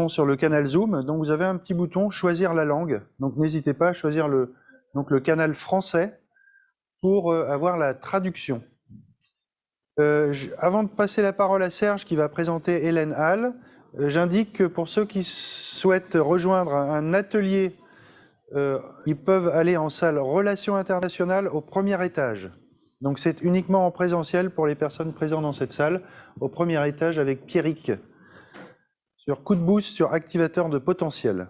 sont sur le canal Zoom. Donc vous avez un petit bouton choisir la langue. Donc n'hésitez pas à choisir le canal français pour avoir la traduction. Avant de passer la parole à Serge qui va présenter Hélène Hall, j'indique que pour ceux qui souhaitent rejoindre un atelier, ils peuvent aller en salle Relations internationales au premier étage. Donc c'est uniquement en présentiel pour les personnes présentes dans cette salle, au premier étage avec Pierrick, sur coup de boost sur activateur de potentiel.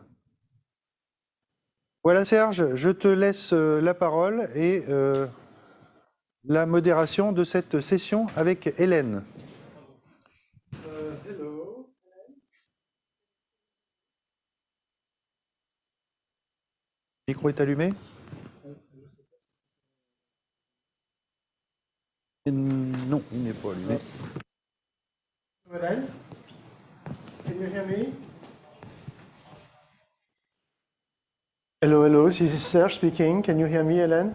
Voilà Serge, je te laisse la parole et la modération de cette session avec Hélène. Hello. Le micro est allumé? Non, il n'est pas allumé. Hélène, can you hear me? Hello, hello, this is Serge speaking. Can you hear me, Hélène?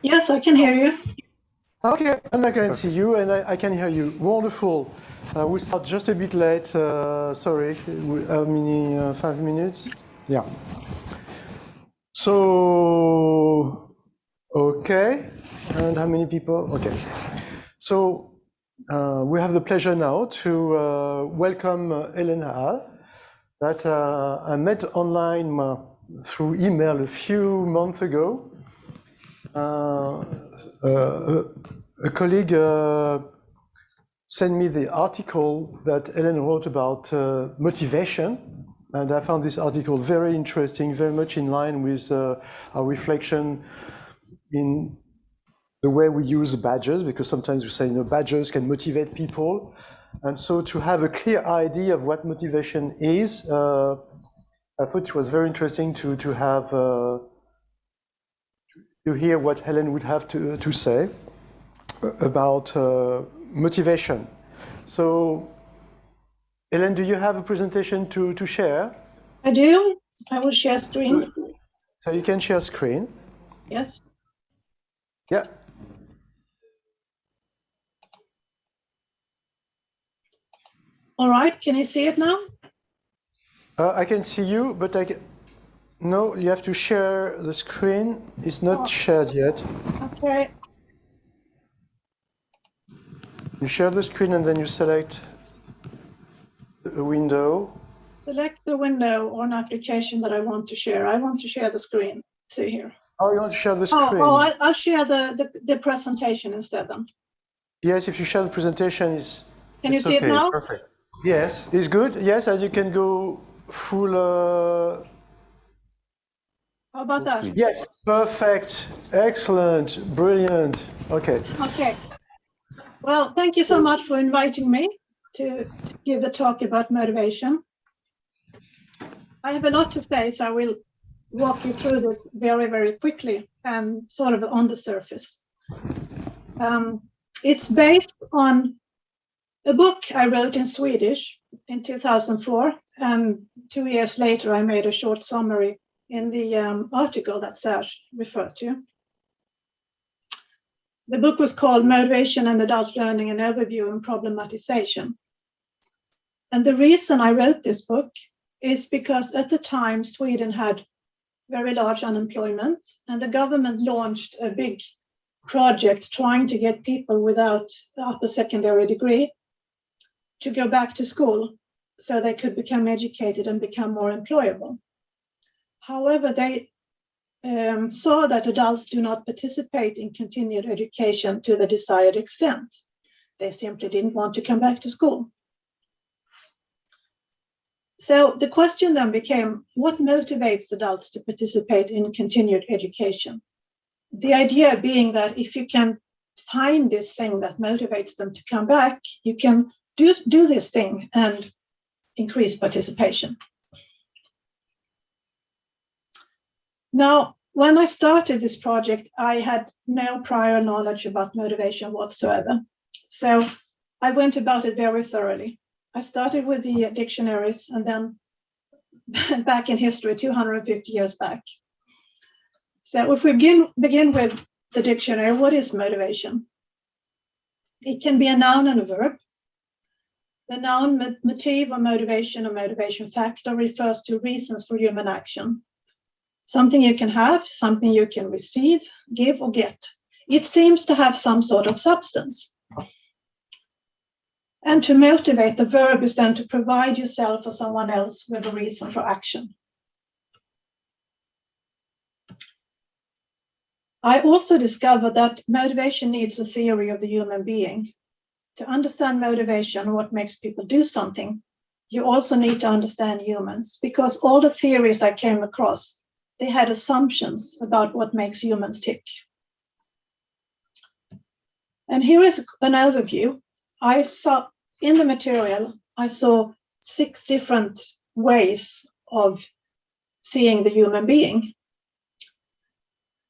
Yes, I can hear you. Okay, and I can see you and I can hear you. Wonderful. We'll start just a bit late. Sorry, how many? 5 minutes? Yeah. So, okay. And how many people? Okay. So, we have the pleasure now to welcome Hélène Hall, that I met online through email a few months ago. A colleague sent me the article that Hélène wrote about motivation, and I found this article very interesting, very much in line with our reflection in the way we use badges, because sometimes we say, badges can motivate people. And so to have a clear idea of what motivation is, I thought it was very interesting to have to hear what Hélène would have to say about motivation. So, Hélène, do you have a presentation to share? I do. I will share screen. So you can share screen. Yes. Yeah. All right. Can you see it now? I can see you, but no, you have to share the screen. It's not shared yet. Okay. You share the screen and then you select a window. Select the window or an application that I want to share. I want to share the screen. See here. Oh, you want to share the screen? I'll share the presentation instead then. Yes, if you share the presentation, Can you see it now? Perfect. Yes, it's good. Yes, and you can go full. How about that? Yes, perfect, excellent, brilliant. Okay. Okay. Well, thank you so much for inviting me to give a talk about motivation. I have a lot to say, so I will walk you through this very, very quickly and sort of on the surface. It's based on a book I wrote in Swedish in 2004, and 2 years later I made a short summary in the article that Serge referred to. The book was called Motivation and Adult Learning, an Overview and Problematization. And the reason I wrote this book is because at the time Sweden had very large unemployment, and the government launched a big project trying to get people without upper secondary degree to go back to school so they could become educated and become more employable. However, they saw that adults do not participate in continued education to the desired extent. They simply didn't want to come back to school. So the question then became, what motivates adults to participate in continued education? The idea being that if you can find this thing that motivates them to come back, you can do this thing and increase participation. Now, when I started this project, I had no prior knowledge about motivation whatsoever. So I went about it very thoroughly. I started with the dictionaries and then back in history, 250 years back. So if we begin with the dictionary, what is motivation? It can be a noun and a verb. The noun motive or motivation factor refers to reasons for human action. Something you can have, something you can receive, give or get. It seems to have some sort of substance. And to motivate, the verb is then to provide yourself or someone else with a reason for action. I also discovered that motivation needs a theory of the human being. To understand motivation, what makes people do something, you also need to understand humans, because all the theories I came across, they had assumptions about what makes humans tick. And here is an overview. I saw in the material, I saw 6 different ways of seeing the human being.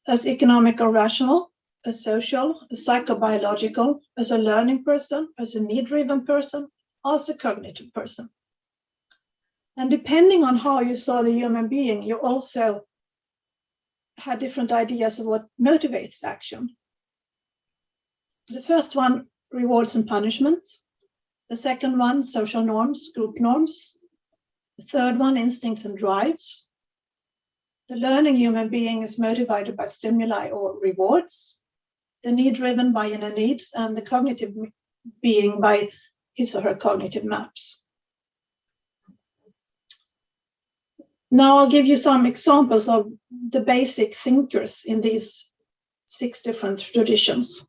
As economic or rational, as social, as psychobiological, as a learning person, as a need-driven person, as a cognitive person. And depending on how you saw the human being, you also had different ideas of what motivates action. The first one, rewards and punishment. The second one, social norms, group norms. The third one, instincts and drives. The learning human being is motivated by stimuli or rewards. The need-driven by inner needs, and the cognitive being by his or her cognitive maps. Now I'll give you some examples of the basic thinkers in these 6 different traditions.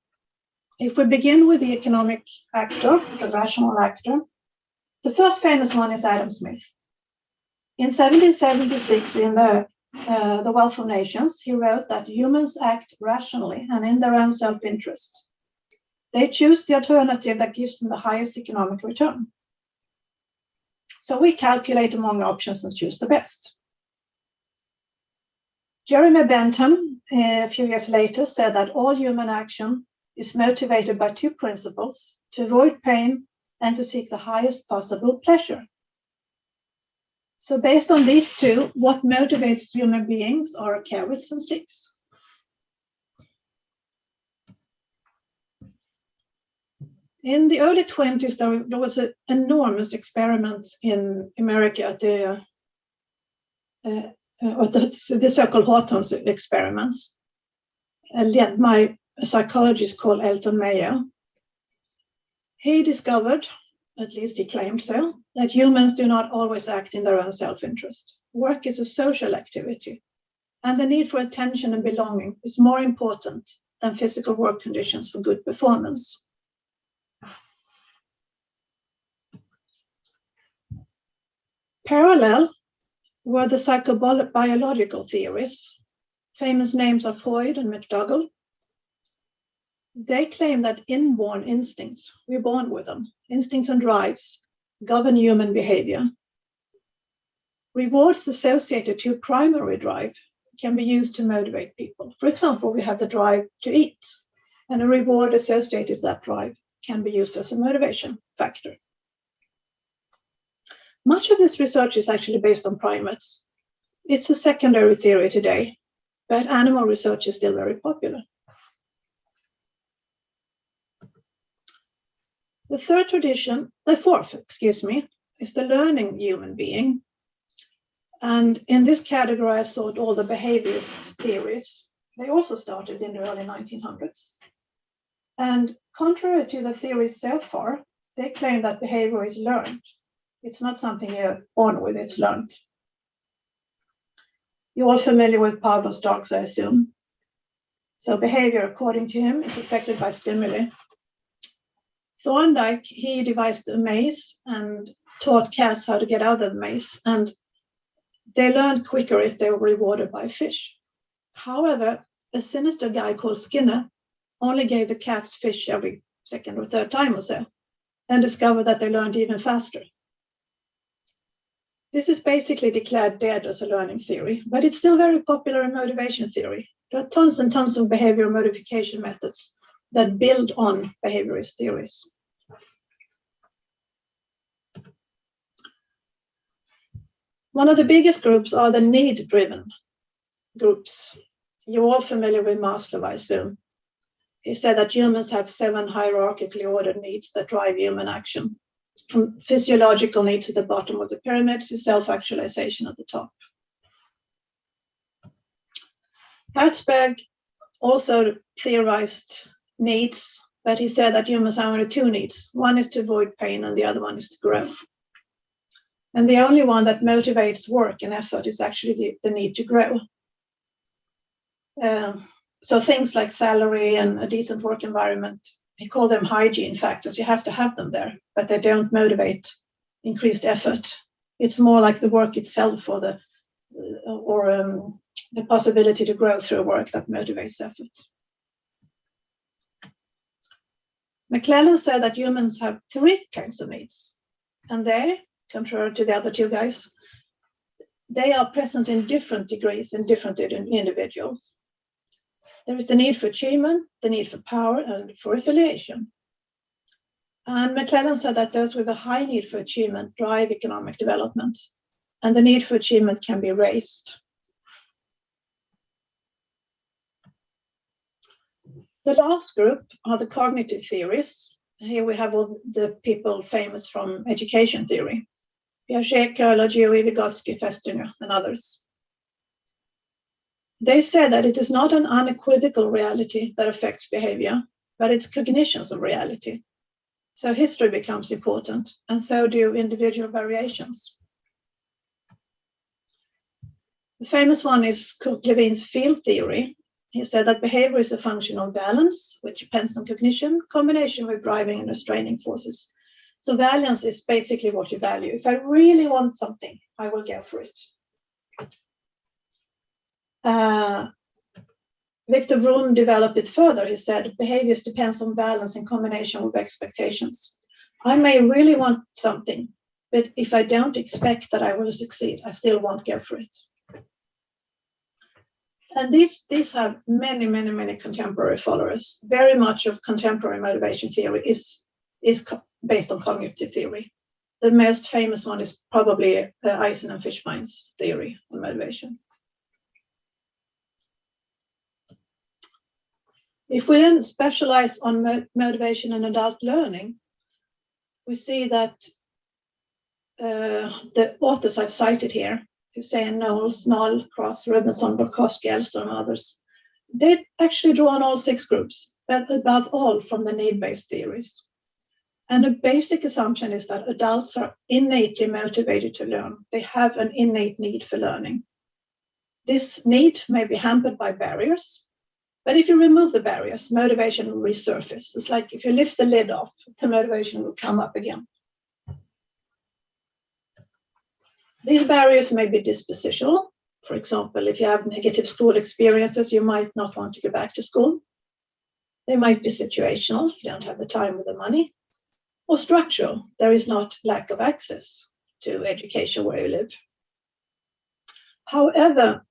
If we begin with the economic actor, the rational actor, the first famous one is Adam Smith. In 1776, in the Wealth of Nations, he wrote that humans act rationally and in their own self-interest. They choose the alternative that gives them the highest economic return. So we calculate among options and choose the best. Jeremy Bentham, a few years later, said that all human action is motivated by 2 principles: to avoid pain and to seek the highest possible pleasure. So based on these 2, what motivates human beings are carrots and sticks. In the early 20s, there was an enormous experiment in America at the so-called Hawthorne experiments, led by a psychologist called Elton Mayo. He discovered, at least he claimed so, that humans do not always act in their own self-interest. Work is a social activity, and the need for attention and belonging is more important than physical work conditions for good performance. Parallel were the psychobiological theories. Famous names are Freud and McDougall. They claim that inborn instincts, we're born with them, instincts and drives, govern human behavior. Rewards associated to primary drive can be used to motivate people. For example, we have the drive to eat, and a reward associated to that drive can be used as a motivation factor. Much of this research is actually based on primates. It's a secondary theory today, but animal research is still very popular. The fourth, is the learning human being. And in this category, I sought all the behaviorist theories. They also started in the early 1900s. And contrary to the theories so far, they claim that behavior is learned. It's not something you're born with, it's learned. You're all familiar with Pavlov's dogs, I assume. So behavior, according to him, is affected by stimuli. Thorndike, he devised a maze and taught cats how to get out of the maze, and they learned quicker if they were rewarded by fish. However, a sinister guy called Skinner only gave the cats fish every second or third time or so, and discovered that they learned even faster. This is basically declared dead as a learning theory, but it's still very popular in motivation theory. There are tons and tons of behavioral modification methods that build on behaviorist theories. One of the biggest groups are the need-driven groups. You're all familiar with Maslow, I assume. He said that humans have 7 hierarchically ordered needs that drive human action. from physiological needs at the bottom of the pyramid to self-actualization at the top. Herzberg also theorized needs, but he said that humans have only two needs. One is to avoid pain and the other one is to grow. And the only one that motivates work and effort is actually the need to grow. So things like salary and a decent work environment, he called them hygiene factors. You have to have them there, but they don't motivate increased effort. It's more like the work itself or the possibility to grow through work that motivates effort. McClellan said that humans have three kinds of needs, and they, contrary to the other two guys, they are present in different degrees in different individuals. There is the need for achievement, the need for power, and for affiliation. And McClellan said that those with a high need for achievement drive economic development, and the need for achievement can be raised. The last group are the cognitive theories. Here we have all the people famous from education theory: Piaget, Köhler, Dewey, Vygotsky, Festinger, and others. They say that it is not an unequivocal reality that affects behavior, but it's cognitions of reality. So history becomes important, and so do individual variations. The famous one is Kurt Levin's field theory. He said that behavior is a function of balance, which depends on cognition, combination with driving and restraining forces. So valence is basically what you value. If I really want something, I will go for it. Victor Vroom developed it further. He said behaviors depends on balance in combination with expectations. I may really want something, but if I don't expect that I will succeed, I still won't go for it. And these have many contemporary followers. Very much of contemporary motivation theory is based on cognitive theory. The most famous one is probably Eisen and Fishbein's theory on motivation. If we then specialize on motivation and adult learning, we see that the authors I've cited here, Hussein, Knowles, Knoll, Cross, Robinson, Borkowski, Elstrom, and others, they actually draw on all six groups, but above all from the need-based theories. And the basic assumption is that adults are innately motivated to learn. They have an innate need for learning. This need may be hampered by barriers, but if you remove the barriers, motivation will resurface. It's like if you lift the lid off, the motivation will come up again. These barriers may be dispositional. For example, if you have negative school experiences, you might not want to go back to school. They might be situational. You don't have the time or the money. Or structural. There is not lack of access to education where you live. However,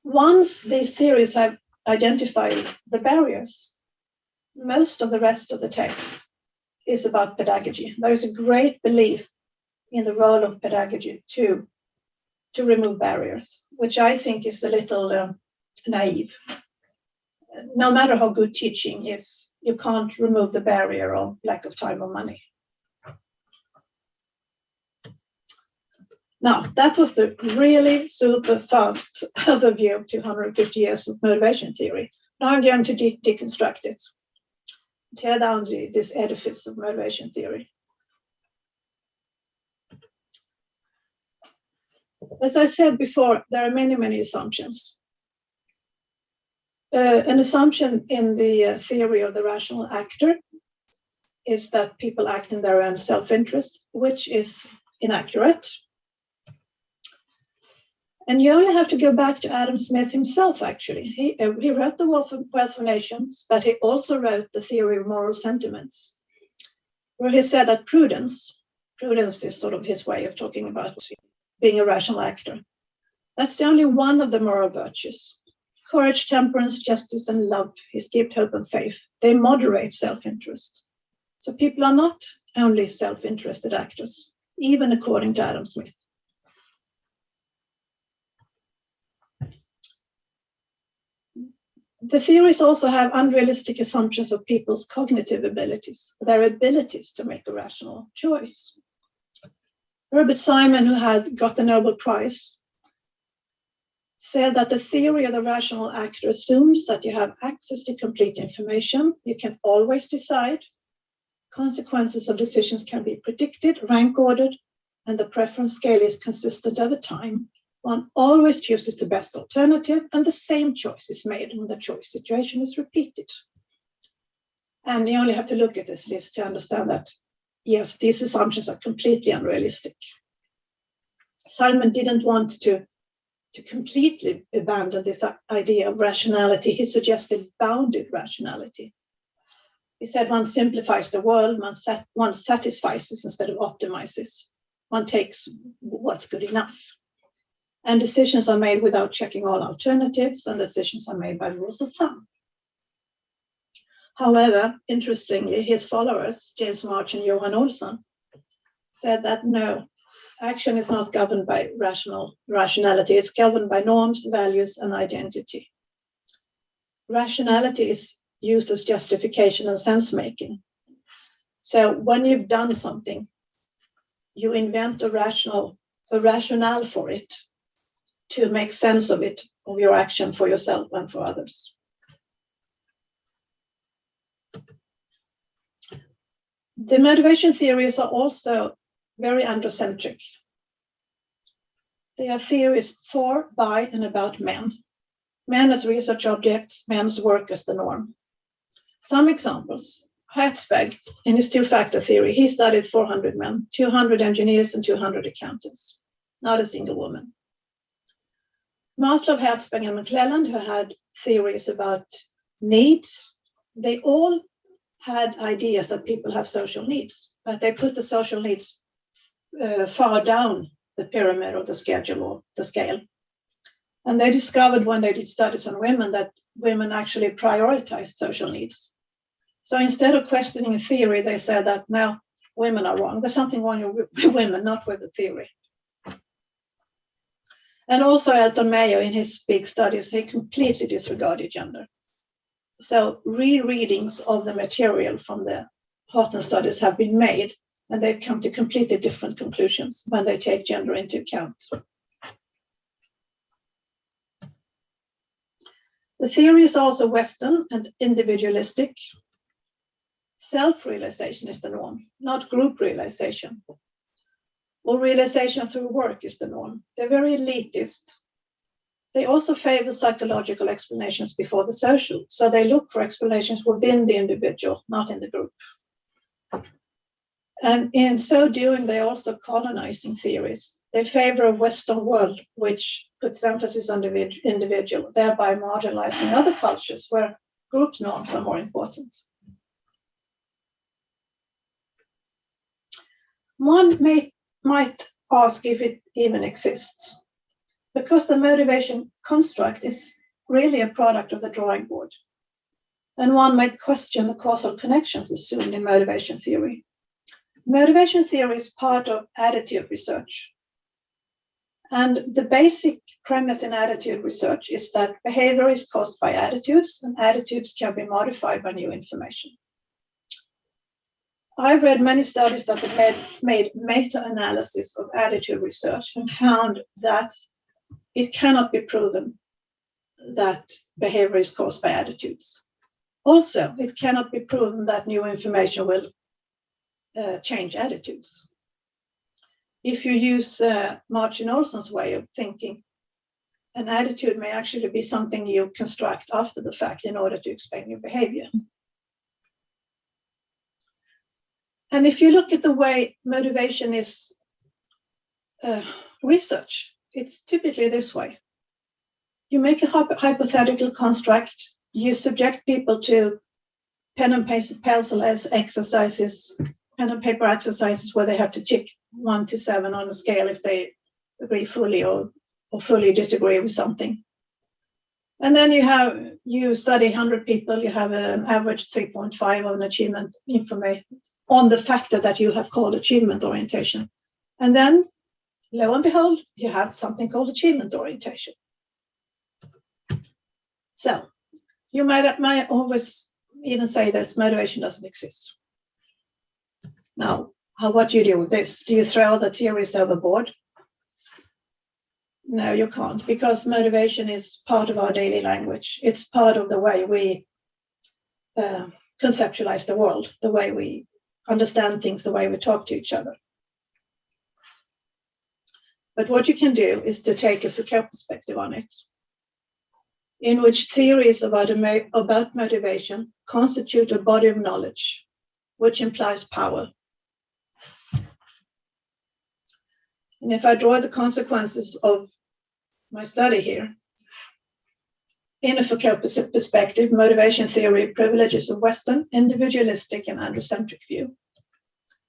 once these theories have identified the barriers, most of the rest of the text is about pedagogy. There is a great belief in the role of pedagogy to remove barriers, which I think is a little naive. No matter how good teaching is, you can't remove the barrier of lack of time or money. Now, that was the really super fast overview of 250 years of motivation theory. Now I'm going to deconstruct it, tear down this edifice of motivation theory. As I said before, there are many assumptions. An assumption in the theory of the rational actor is that people act in their own self-interest, which is inaccurate. And you only have to go back to Adam Smith himself, actually. He wrote The Wealth of Nations, but he also wrote The Theory of Moral Sentiments, where he said that prudence is sort of his way of talking about being a rational actor. That's the only one of the moral virtues. Courage, temperance, justice, and love is gift, hope, and faith. They moderate self-interest. So people are not only self-interested actors, even according to Adam Smith. The theories also have unrealistic assumptions of people's cognitive abilities, their abilities to make a rational choice. Herbert Simon, who had got the Nobel Prize, said that the theory of the rational actor assumes that you have access to complete information, you can always decide, consequences of decisions can be predicted, rank ordered, and the preference scale is consistent over time. One always chooses the best alternative, and the same choice is made when the choice situation is repeated. And you only have to look at this list to understand that, yes, these assumptions are completely unrealistic. Simon didn't want to completely abandon this idea of rationality. He suggested bounded rationality. He said one simplifies the world, one satisfies instead of optimizes. One takes what's good enough. And decisions are made without checking all alternatives, and decisions are made by rules of thumb. However, interestingly, his followers, James March and Johan Olsson, said that no, action is not governed by rationality, it's governed by norms, values, and identity. Rationality is used as justification and sense-making. So when you've done something, you invent a rationale for it to make sense of it, of your action for yourself and for others. The motivation theories are also very androcentric. They are theories for, by, and about men. Men as research objects, men's work as the norm. Some examples. Hertzberg, in his two-factor theory, he studied 400 men, 200 engineers and 200 accountants, not a single woman. Maslow, Hertzberg, and McClelland, who had theories about needs, they all had ideas that people have social needs, but they put the social needs far down the pyramid or the schedule or the scale. And they discovered when they did studies on women that women actually prioritized social needs. So instead of questioning a theory, they said that now women are wrong. There's something wrong with women, not with the theory. And also Elton Mayo, in his big studies, he completely disregarded gender. So rereadings of the material from the Harton studies have been made, and they've come to completely different conclusions when they take gender into account. The theory is also Western and individualistic. Self-realization is the norm, not group realization. Or realization through work is the norm. They're very elitist. They also favor psychological explanations before the social. So they look for explanations within the individual, not in the group. And in so doing, they're also colonizing theories. They favor a Western world, which puts emphasis on the individual, thereby marginalizing other cultures where group norms are more important. One might ask if it even exists, because the motivation construct is really a product of the drawing board. And one might question the causal connections assumed in motivation theory. Motivation theory is part of attitude research. And the basic premise in attitude research is that behavior is caused by attitudes, and attitudes can be modified by new information. I've read many studies that have made meta-analysis of attitude research and found that it cannot be proven that behavior is caused by attitudes. Also, it cannot be proven that new information will change attitudes. If you use March and Olsson's way of thinking, an attitude may actually be something you construct after the fact in order to explain your behavior. And if you look at the way motivation is research, it's typically this way. You make a hypothetical construct, you subject people to pen and pencil exercises, pen and paper exercises where they have to tick 1 to 7 on a scale if they agree fully or fully disagree with something. And then you study 100 people, you have an average 3.5 on achievement information on the factor that you have called achievement orientation. And then, lo and behold, you have something called achievement orientation. So you might always even say that motivation doesn't exist. Now, what do you do with this? Do you throw the theories overboard? No, you can't, because motivation is part of our daily language. It's part of the way we conceptualize the world, the way we understand things, the way we talk to each other. But what you can do is to take a Foucault perspective on it, in which theories about motivation constitute a body of knowledge, which implies power. And if I draw the consequences of my study here, in a Foucault perspective, motivation theory privileges a Western, individualistic and androcentric view.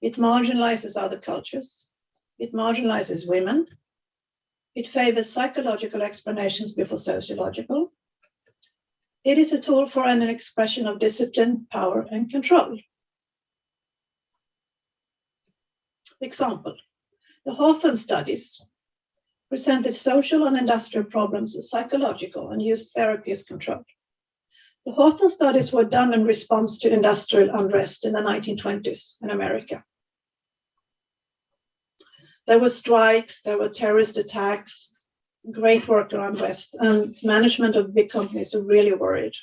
It marginalizes other cultures. It marginalizes women. It favors psychological explanations before sociological. It is a tool for an expression of discipline, power, and control. Example, the Hawthorne studies presented social and industrial problems as psychological and used therapy as control. The Hawthorne studies were done in response to industrial unrest in the 1920s in America. There were strikes, there were terrorist attacks, great worker unrest, and management of big companies were really worried.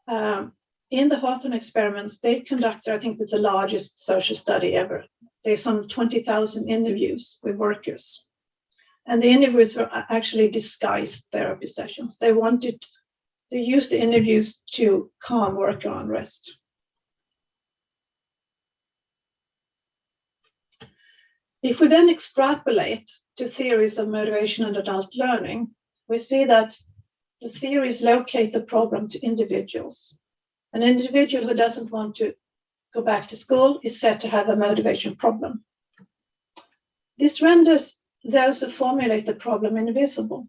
In the Hawthorne experiments, they conducted, I think it's the largest social study ever. There's some 20,000 interviews with workers. And the interviews were actually disguised therapy sessions. They used the interviews to calm worker unrest. If we then extrapolate to theories of motivation and adult learning, we see that the theories locate the problem to individuals. An individual who doesn't want to go back to school is said to have a motivation problem. This renders those who formulate the problem invisible.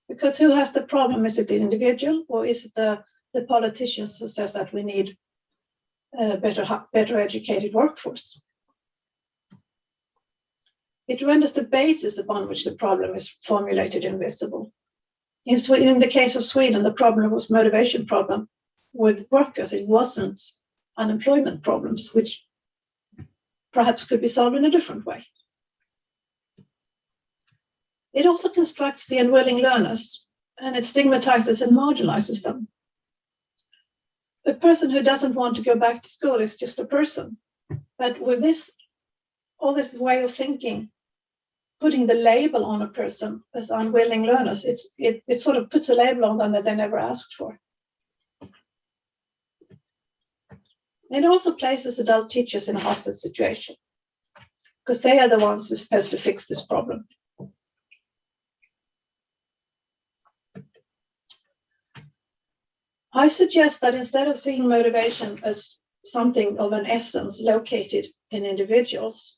Because who has the problem? Is it the individual, or is it the politicians who says that we need a better educated workforce? It renders the basis upon which the problem is formulated invisible. In the case of Sweden, the problem was motivation problem with workers. It wasn't unemployment problems, which perhaps could be solved in a different way. It also constructs the unwilling learners, and it stigmatizes and marginalizes them. A person who doesn't want to go back to school is just a person. But with all this way of thinking, putting the label on a person as unwilling learners, it sort of puts a label on them that they never asked for. It also places adult teachers in a hostage situation, because they are the ones who are supposed to fix this problem. I suggest that instead of seeing motivation as something of an essence located in individuals,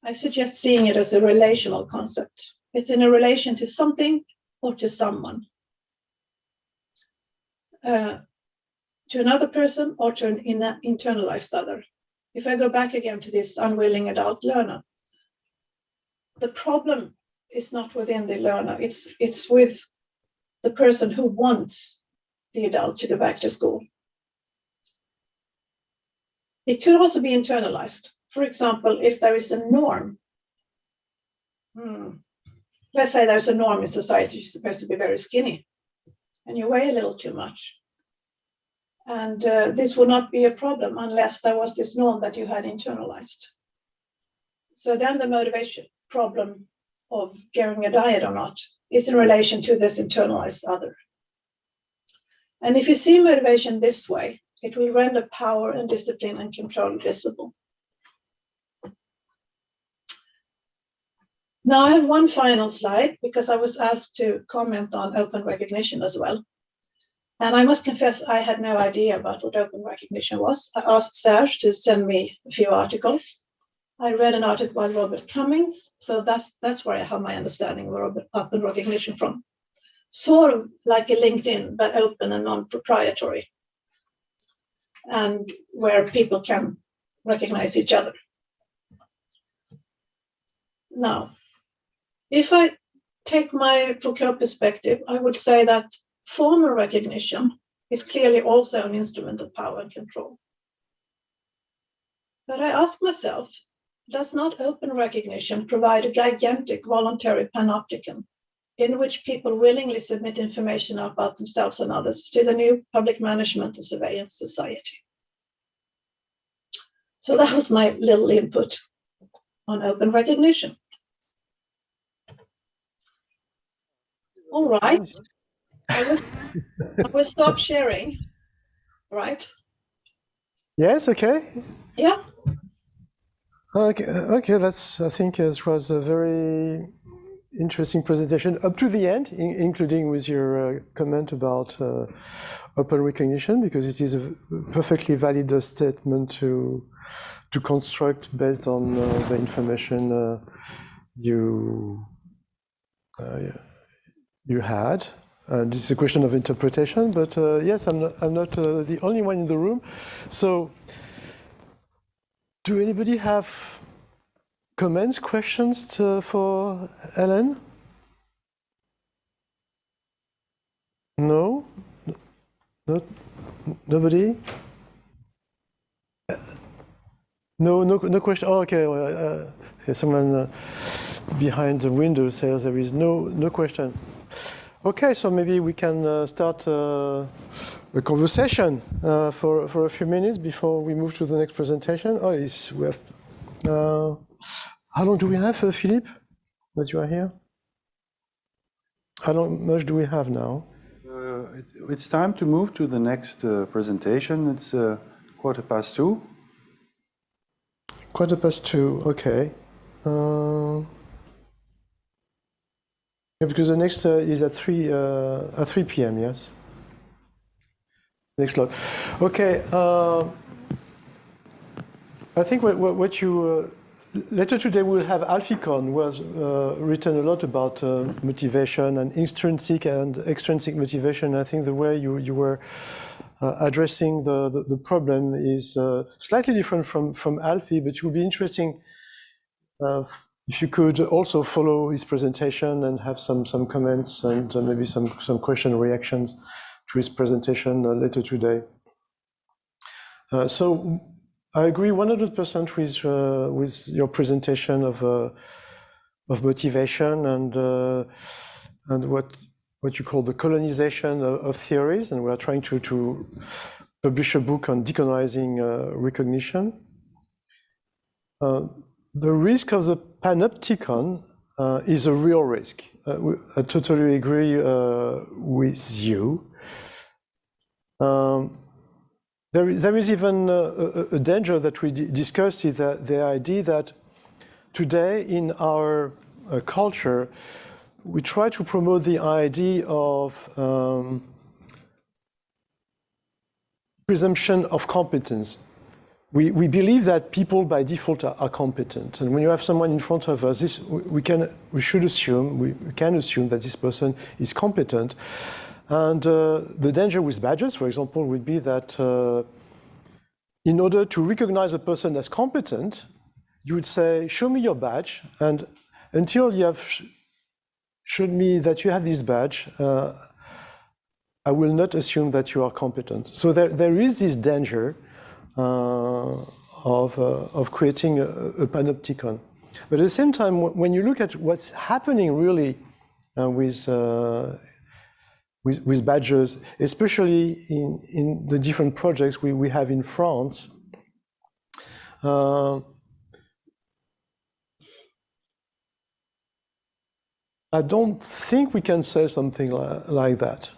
I suggest seeing it as a relational concept. It's in a relation to something or to someone, to another person or to an internalized other. If I go back again to this unwilling adult learner, the problem is not within the learner, it's with the person who wants the adult to go back to school. It could also be internalized. For example, if there is a norm, let's say there's a norm in society, you're supposed to be very skinny and you weigh a little too much. And this would not be a problem unless there was this norm that you had internalized. So then the motivation problem of getting a diet or not is in relation to this internalized other. And if you see motivation this way, it will render power and discipline and control visible. Now I have one final slide because I was asked to comment on open recognition as well. And I must confess, I had no idea about what open recognition was. I asked Serge to send me a few articles. I read an article by Robert Cummings, so that's where I have my understanding of open recognition from. Sort of like a LinkedIn, but open and non-proprietary, and where people can recognize each other. Now, if I take my Foucault perspective, I would say that formal recognition is clearly also an instrument of power and control. But I ask myself, does not open recognition provide a gigantic voluntary panopticon in which people willingly submit information about themselves and others to the new public management and surveillance society? So that was my little input on open recognition. All right, I will stop sharing, right? Yes, okay. Yeah. Okay, that's, I think it was a very interesting presentation up to the end, including with your comment about open recognition, because it is a perfectly valid statement to construct based on the information you had. This is a question of interpretation, but yes, I'm not the only one in the room. So, do anybody have comments, questions for Ellen? No? Nobody? No question. Oh, okay. Someone behind the window says there is no question. Okay, so maybe we can start a conversation for a few minutes before we move to the next presentation. Oh, we have. How long do we have, Philippe, that you are here? How much do we have now? It's time to move to the next presentation. It's 2:15. 2:15, okay. Yeah, because the next is at 3 p.m., yes? Next slot. Okay, I think what you... later today we'll have Alficon, who has written a lot about motivation and intrinsic and extrinsic motivation. I think the way you were addressing the problem is slightly different from Alfie, but it would be interesting if you could also follow his presentation and have some comments and maybe some question reactions to his presentation later today. So I agree 100% with your presentation of motivation and what you call the colonization of theories, and we are trying to publish a book on decolonizing recognition. The risk of the panopticon is a real risk. I totally agree with you. There is even a danger that we discussed, is that the idea that today in our culture, we try to promote the idea of presumption of competence. We believe that people by default are competent, and when you have someone in front of us, we can assume that this person is competent. And the danger with badges, for example, would be that in order to recognize a person as competent, you would say, show me your badge, and until you have shown me that you have this badge, I will not assume that you are competent. So there is this danger of creating a panopticon. But at the same time, when you look at what's happening really with badges, especially in the different projects we have in France, I don't think we can say something like that.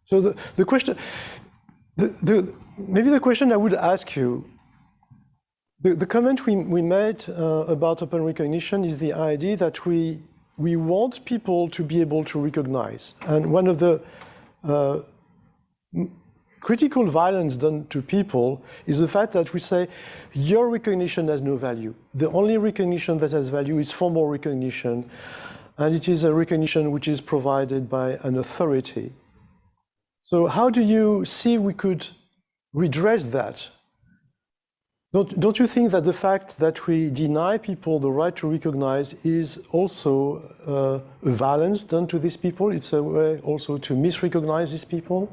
So the question, maybe the question I would ask you, the comment we made about open recognition is the idea that we want people to be able to recognize. And one of the critical violence done to people is the fact that we say, your recognition has no value. The only recognition that has value is formal recognition. And it is a recognition which is provided by an authority. So how do you see we could redress that? Don't you think that the fact that we deny people the right to recognize is also a violence done to these people? It's a way also to misrecognize these people?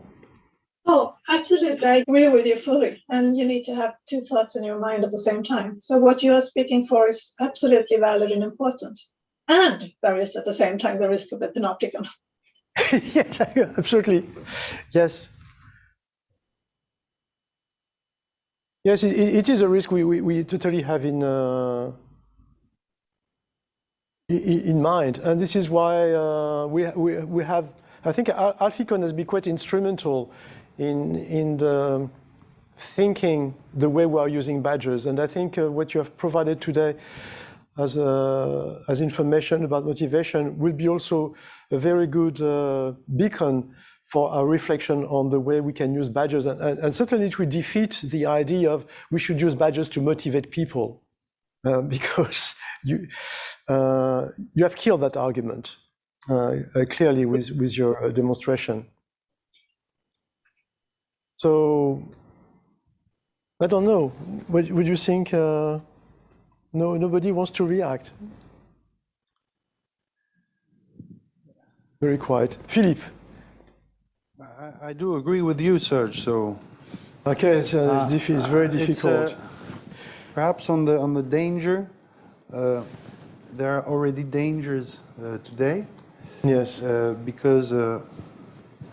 Oh, absolutely. I agree with you fully. And you need to have two thoughts in your mind at the same time. So what you are speaking for is absolutely valid and important. And there is at the same time the risk of the panopticon. Yes, absolutely. Yes. Yes, it is a risk we totally have in mind, and this is why we have. I think Alficon has been quite instrumental in the thinking the way we are using badges, and I think what you have provided today as information about motivation will be also a very good beacon for our reflection on the way we can use badges. And certainly it will defeat the idea of we should use badges to motivate people, because you have killed that argument clearly with your demonstration. So, I don't know, what would you think? No, nobody wants to react. Very quiet. Philippe. I do agree with you, Serge. So okay, so it's very difficult. Perhaps on the danger, there are already dangers today. Yes. Because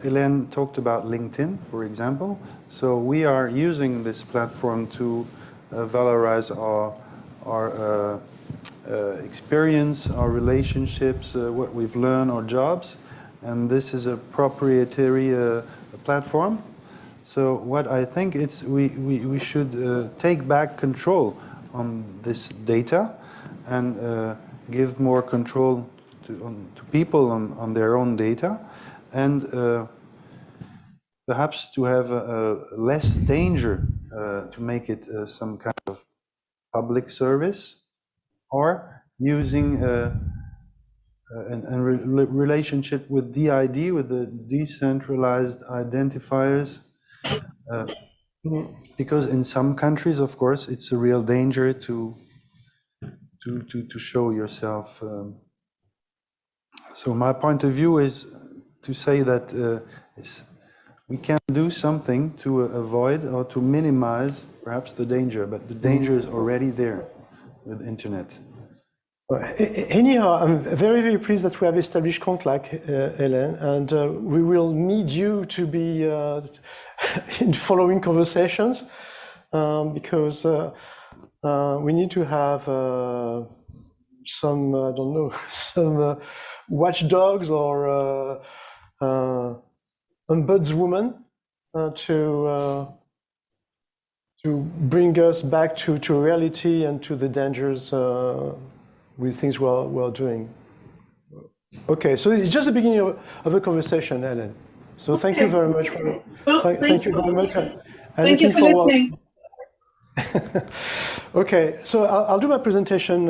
Hélène talked about LinkedIn, for example. So we are using this platform to valorize our experience, our relationships, what we've learned, our jobs. And this is a proprietary platform. So what I think we should take back control on this data and give more control to people on their own data, and perhaps to have less danger, to make it some kind of public service, or using a relationship with DID, with the decentralized identifiers, because in some countries, of course, it's a real danger to show yourself. So my point of view is to say that we can do something to avoid or to minimize perhaps the danger, but the danger is already there with internet. Anyhow, I'm very, very pleased that we have established contact, Hélène, and we will need you to be in following conversations, because we need to have some, I don't know, some watchdogs or ombudswoman to bring us back to reality and to the dangers with things we're doing. Okay, so it's just the beginning of a conversation, Hélène. So thank you very much for. Thank you very much. Thank you for listening. Okay, so I'll do my presentation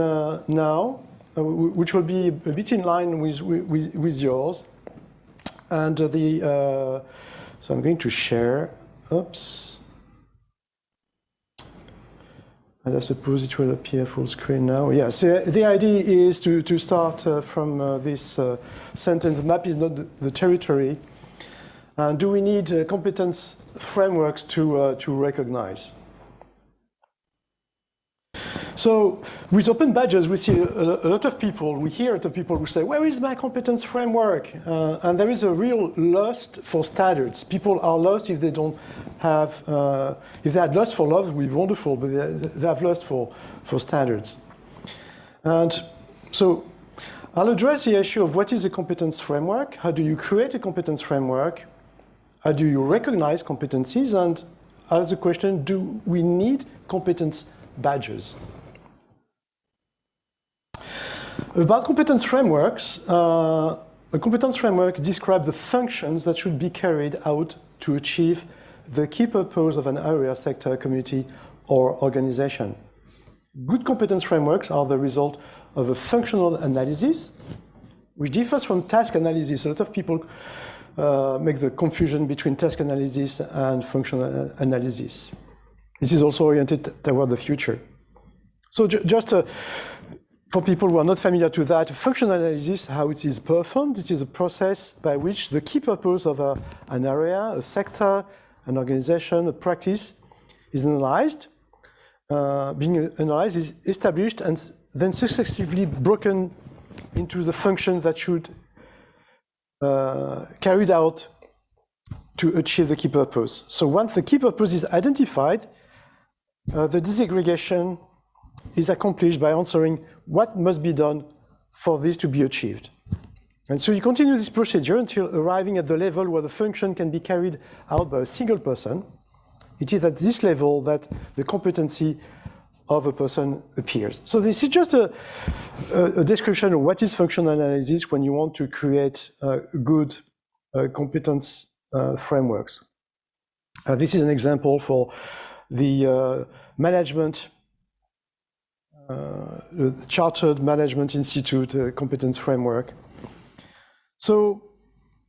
now, which will be a bit in line with yours. And so I'm going to share. Oops. And I suppose it will appear full screen now. Yeah, so the idea is to start from this sentence: the map is not the territory. And do we need competence frameworks to recognize? So with open badges, we see a lot of people, we hear a lot of people who say, where is my competence framework? And there is a real lust for standards. People are lost if they don't have, if they had lust for love, it would be wonderful, but they have lust for standards. And so I'll address the issue of what is a competence framework, how do you create a competence framework, how do you recognize competencies, and ask the question, do we need competence badges? About competence frameworks, a competence framework describes the functions that should be carried out to achieve the key purpose of an area, sector, community, or organization. Good competence frameworks are the result of a functional analysis, which differs from task analysis. A lot of people make the confusion between task analysis and functional analysis. It is also oriented toward the future. So just for people who are not familiar to that, functional analysis, how it is performed, it is a process by which the key purpose of an area, a sector, an organization, a practice is analyzed. Being analyzed is established and then successively broken into the function that should carried out to achieve the key purpose. So once the key purpose is identified, the disaggregation is accomplished by answering what must be done for this to be achieved. And so you continue this procedure until arriving at the level where the function can be carried out by a single person. It is at this level that the competency of a person appears. So this is just a description of what is functional analysis when you want to create good competence frameworks. This is an example for the management, the Chartered Management Institute competence framework. So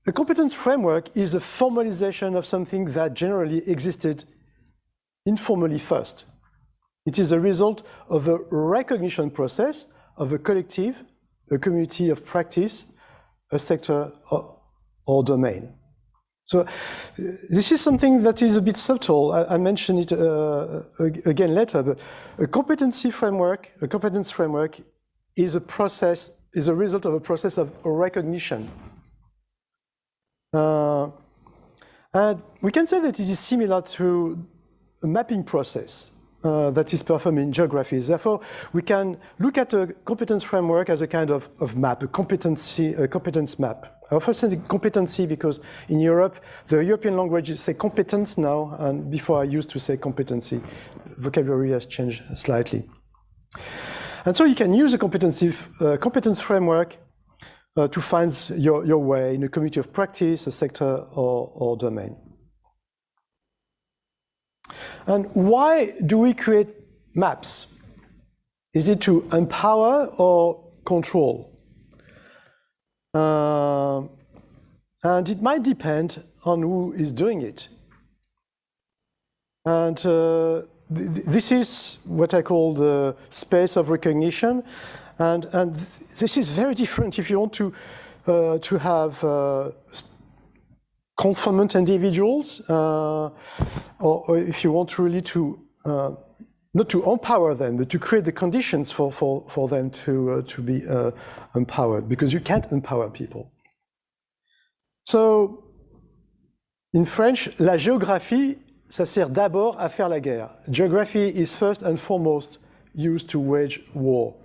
a competence framework is a formalization of something that generally existed informally first. It is a result of a recognition process of a collective, a community of practice, a sector or domain. So this is something that is a bit subtle. I mention it again later, but a competence framework is a process, is a result of a process of recognition. And we can say that it is similar to a mapping process that is performed in geographies. Therefore, we can look at a competence framework as a kind of map, a competence map. I often say competency because in Europe, the European languages say competence now, and before I used to say competency. Vocabulary has changed slightly. And so you can use a competence framework to find your way in a community of practice, a sector or domain. And why do we create maps? Is it to empower or control? And it might depend on who is doing it. And this is what I call the space of recognition. And this is very different if you want to have conformant individuals, or if you want really to not to empower them, but to create the conditions for them to be empowered, because you can't empower people. So, in French, la géographie, ça sert d'abord à faire la guerre. Geography is first and foremost used to wage war.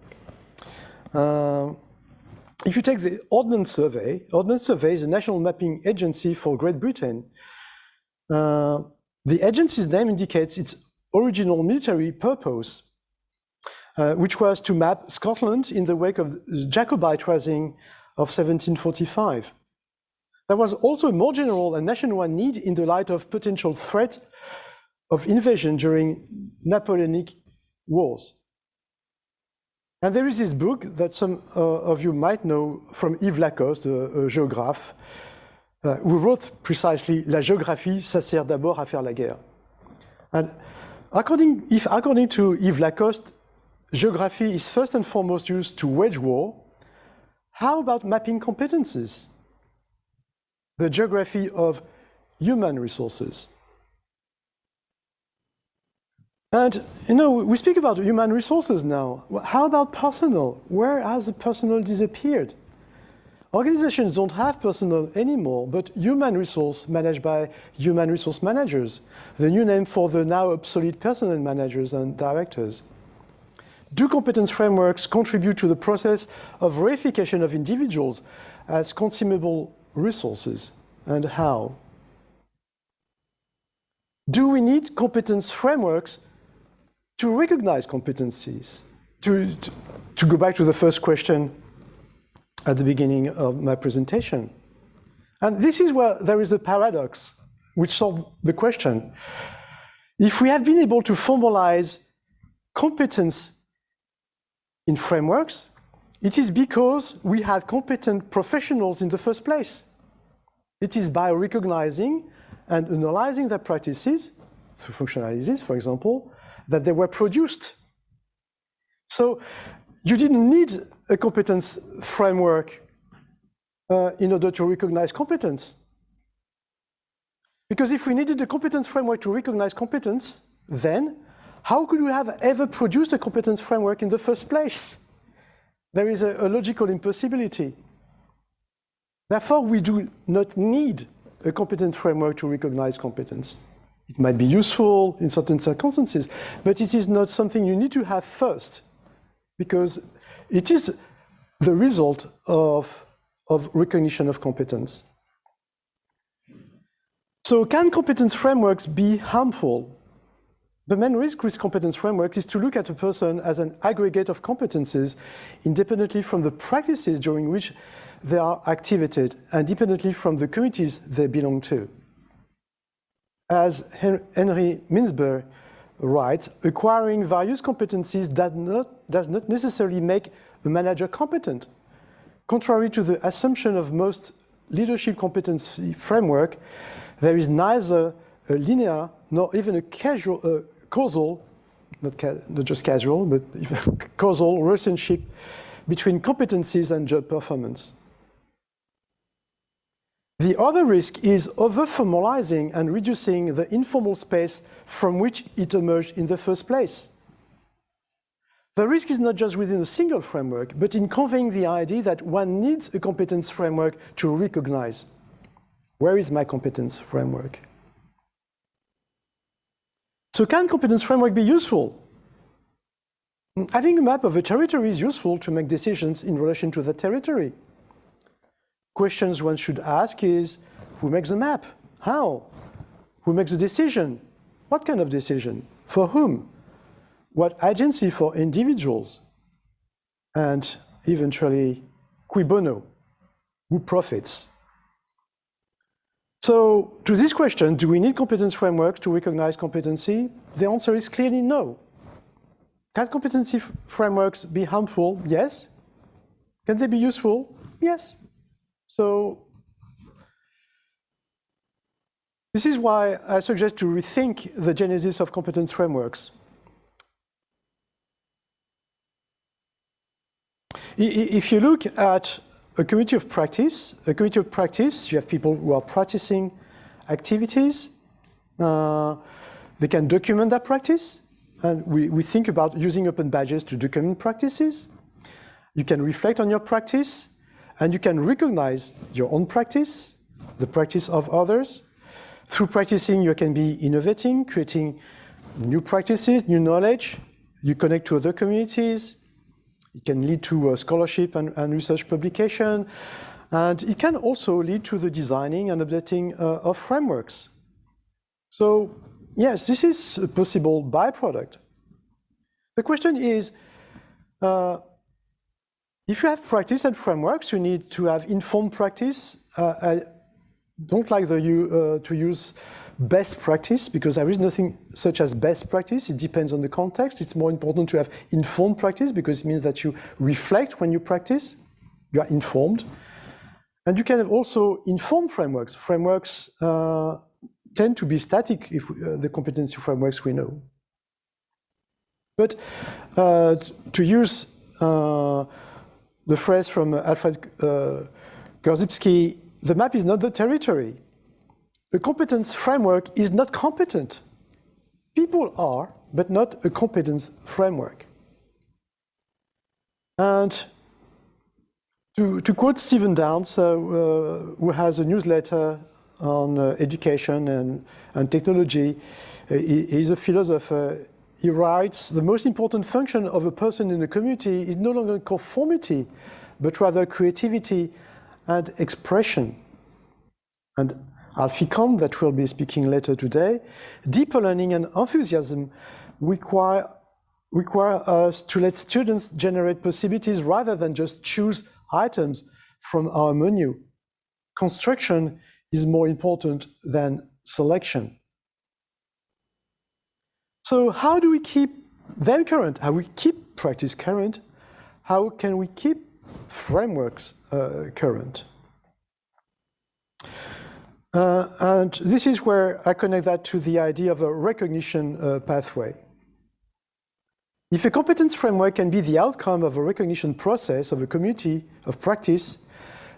If you take the Ordnance Survey is a national mapping agency for Great Britain. The agency's name indicates its original military purpose, which was to map Scotland in the wake of the Jacobite Rising of 1745. There was also a more general and nationwide need in the light of potential threat of invasion during Napoleonic wars. And there is this book that some of you might know from Yves Lacoste, a géographe, who wrote precisely La géographie, ça sert d'abord à faire la guerre. And according to Yves Lacoste, geography is first and foremost used to wage war. How about mapping competences? The geography of human resources. And, you know, we speak about human resources now. How about personnel? Where has the personnel disappeared? Organizations don't have personnel anymore, but human resource managed by human resource managers, the new name for the now obsolete personnel managers and directors. Do competence frameworks contribute to the process of reification of individuals as consumable resources, and how? Do we need competence frameworks to recognize competencies? To go back to the first question at the beginning of my presentation. And this is where there is a paradox which solves the question. If we have been able to formalize competence in frameworks, it is because we had competent professionals in the first place. It is by recognizing and analyzing their practices through functional analysis, for example, that they were produced. So you didn't need a competence framework in order to recognize competence. Because if we needed a competence framework to recognize competence, then how could we have ever produced a competence framework in the first place? There is a logical impossibility. Therefore, we do not need a competence framework to recognize competence. It might be useful in certain circumstances, but it is not something you need to have first, because it is the result of recognition of competence. So can competence frameworks be harmful? The main risk with competence frameworks is to look at a person as an aggregate of competences independently from the practices during which they are activated and independently from the communities they belong to. As Henry Mintzberg writes, acquiring various competencies does not necessarily make a manager competent. Contrary to the assumption of most leadership competency framework, there is neither a linear nor even a causal, not just casual, but even causal relationship between competencies and job performance. The other risk is over-formalizing and reducing the informal space from which it emerged in the first place. The risk is not just within a single framework, but in conveying the idea that one needs a competence framework to recognize. Where is my competence framework? So can competence framework be useful? Having a map of a territory is useful to make decisions in relation to the territory. Questions one should ask is, who makes the map? How? Who makes the decision? What kind of decision? For whom? What agency for individuals? And eventually, cui bono? Who profits? So to this question, do we need competence frameworks to recognize competency? The answer is clearly no. Can competency frameworks be harmful? Yes. Can they be useful? Yes. So this is why I suggest to rethink the genesis of competence frameworks. If you look at a community of practice, you have people who are practicing activities. They can document that practice. And we think about using open badges to document practices. You can reflect on your practice, and you can recognize your own practice, the practice of others. Through practicing, you can be innovating, creating new practices, new knowledge. You connect to other communities. It can lead to scholarship and research publication. And it can also lead to the designing and updating of frameworks. So yes, this is a possible byproduct. The question is, if you have practice and frameworks, you need to have informed practice. I don't like to use best practice, because there is nothing such as best practice. It depends on the context. It's more important to have informed practice, because it means that you reflect when you practice. You are informed. And you can have also informed frameworks. Frameworks tend to be static if the competency frameworks we know. But to use the phrase from Alfred Korzybski, the map is not the territory. A competence framework is not competent. People are, but not a competence framework. And to quote Stephen Downes, who has a newsletter on education and technology, he's a philosopher. He writes, the most important function of a person in a community is no longer conformity, but rather creativity and expression. And Alfie Kohn, that will be speaking later today, deeper learning and enthusiasm require us to let students generate possibilities rather than just choose items from our menu. Construction is more important than selection. So how do we keep them current? How do we keep practice current? How can we keep frameworks current? And this is where I connect that to the idea of a recognition pathway. If a competence framework can be the outcome of a recognition process of a community of practice,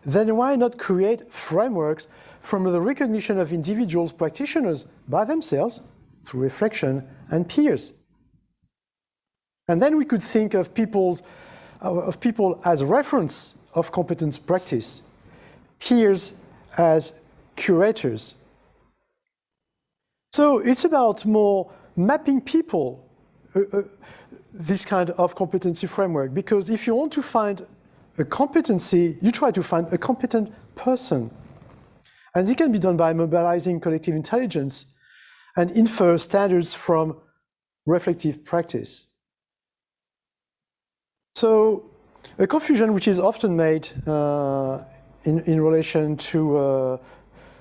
then why not create frameworks from the recognition of individuals practitioners by themselves through reflection and peers? And then we could think of people as reference of competence practice, peers as curators. So it's about more mapping people, this kind of competency framework, because if you want to find a competency, you try to find a competent person. And it can be done by mobilizing collective intelligence and infer standards from reflective practice. So a confusion which is often made in relation to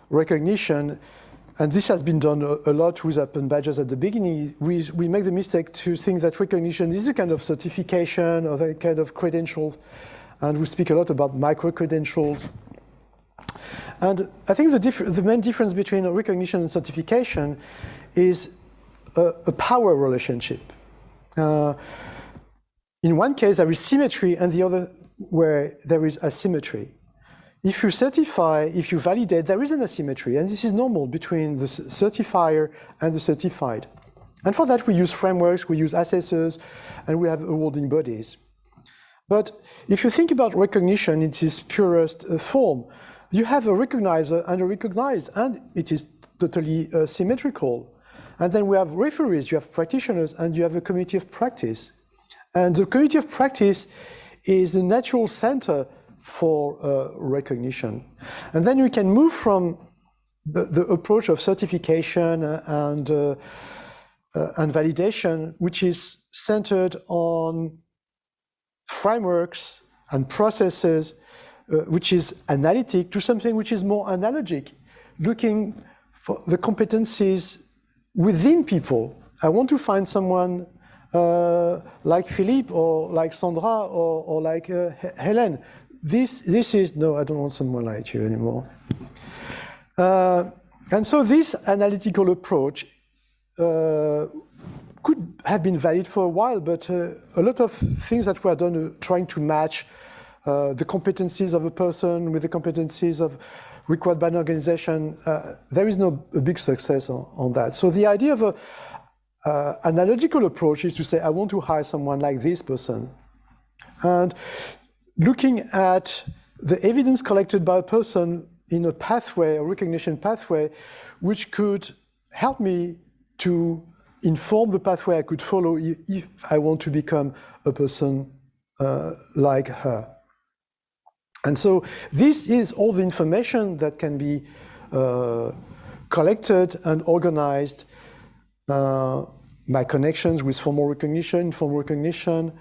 recognition, and this has been done a lot with open badges at the beginning, we make the mistake to think that recognition is a kind of certification or a kind of credential, and we speak a lot about micro-credentials. And I think the main difference between recognition and certification is a power relationship. In one case, there is symmetry, and the other where there is asymmetry. If you certify, if you validate, there is an asymmetry, and this is normal between the certifier and the certified. And for that, we use frameworks, we use assessors, and we have awarding bodies. But if you think about recognition in its purest form, you have a recognizer and a recognized, and it is totally symmetrical. And then we have referees, you have practitioners, and you have a community of practice. And the community of practice is a natural center for recognition. And then we can move from the approach of certification and validation, which is centered on frameworks and processes, which is analytic, to something which is more analogic, looking for the competencies within people. I want to find someone like Philippe or like Sandra or like Hélène. This is, no, I don't want someone like you anymore. And so this analytical approach could have been valid for a while, but a lot of things that were done trying to match the competencies of a person with the competencies required by an organization, there is no big success on that. So the idea of analogical approach is to say, I want to hire someone like this person. And looking at the evidence collected by a person in a pathway, a recognition pathway, which could help me to inform the pathway I could follow if I want to become a person like her. And so this is all the information that can be collected and organized by connections with formal recognition, informal recognition,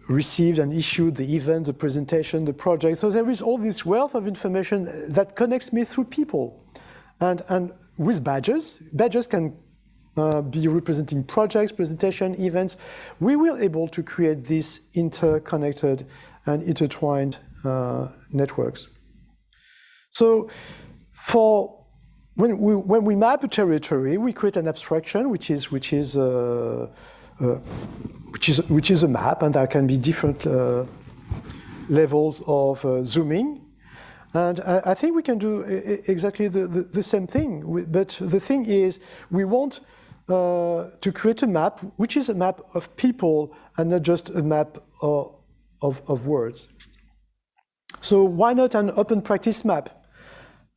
received and issued, the event, the presentation, the project. So there is all this wealth of information that connects me through people. And with badges, badges can be representing projects, presentation, events. We will able to create these interconnected and intertwined networks. So when we map a territory, we create an abstraction, which is a map, and there can be different levels of zooming. And I think we can do exactly the same thing. But the thing is, we want to create a map, which is a map of people and not just a map of words. So why not an open practice map,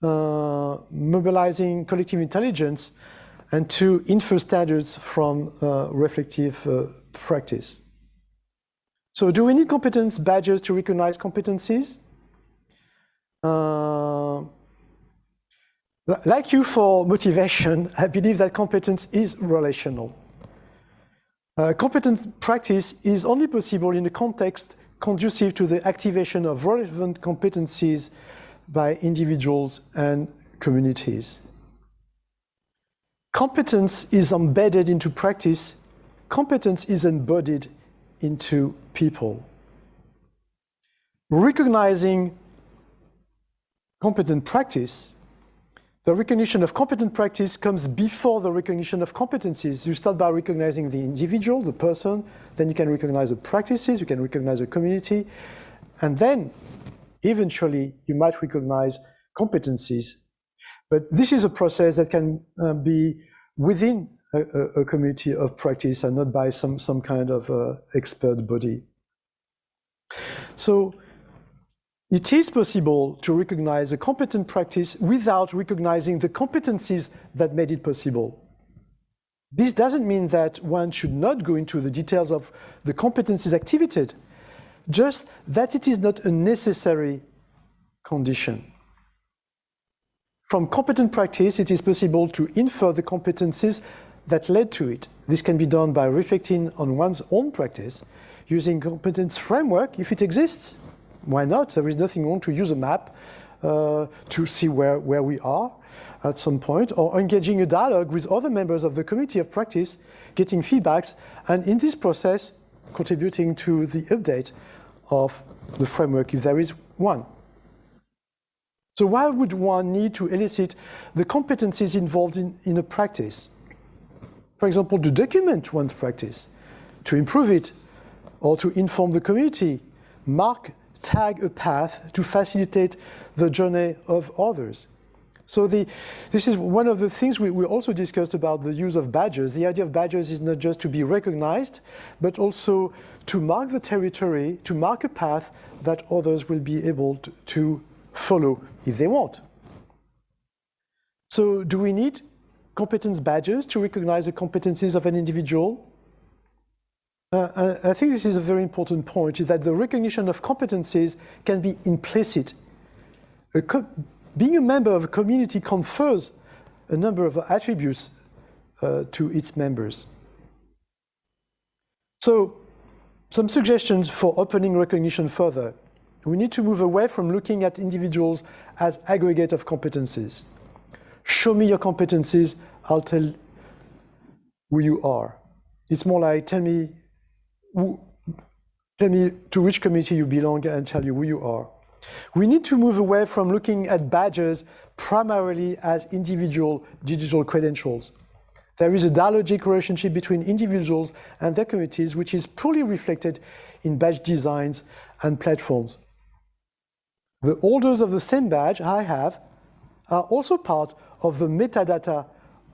mobilizing collective intelligence and to infer standards from reflective practice? So do we need competence badges to recognize competencies? Like you for motivation, I believe that competence is relational. Competent practice is only possible in a context conducive to the activation of relevant competencies by individuals and communities. Competence is embedded into practice. Competence is embodied into people. Recognizing competent practice, the recognition of competent practice comes before the recognition of competencies. You start by recognizing the individual, the person, then you can recognize the practices, you can recognize the community, and then eventually you might recognize competencies. But this is a process that can be within a community of practice and not by some kind of expert body. So it is possible to recognize a competent practice without recognizing the competencies that made it possible. This doesn't mean that one should not go into the details of the competencies activated, just that it is not a necessary condition. From competent practice, it is possible to infer the competencies that led to it. This can be done by reflecting on one's own practice, using competence framework if it exists. Why not? There is nothing wrong to use a map to see where we are at some point, or engaging a dialogue with other members of the committee of practice, getting feedbacks, and in this process, contributing to the update of the framework if there is one. So why would one need to elicit the competencies involved in a practice? For example, to document one's practice, to improve it, or to inform the community, tag a path to facilitate the journey of others. So this is one of the things we also discussed about the use of badges. The idea of badges is not just to be recognized, but also to mark the territory, to mark a path that others will be able to follow if they want. So do we need competence badges to recognize the competencies of an individual? I think this is a very important point, is that the recognition of competencies can be implicit. Being a member of a community confers a number of attributes to its members. So, some suggestions for opening recognition further. We need to move away from looking at individuals as aggregate of competencies. Show me your competencies, I'll tell who you are. It's more like tell me to which community you belong and tell you who you are. We need to move away from looking at badges primarily as individual digital credentials. There is a dialogic relationship between individuals and their communities, which is poorly reflected in badge designs and platforms. The holders of the same badge I have are also part of the metadata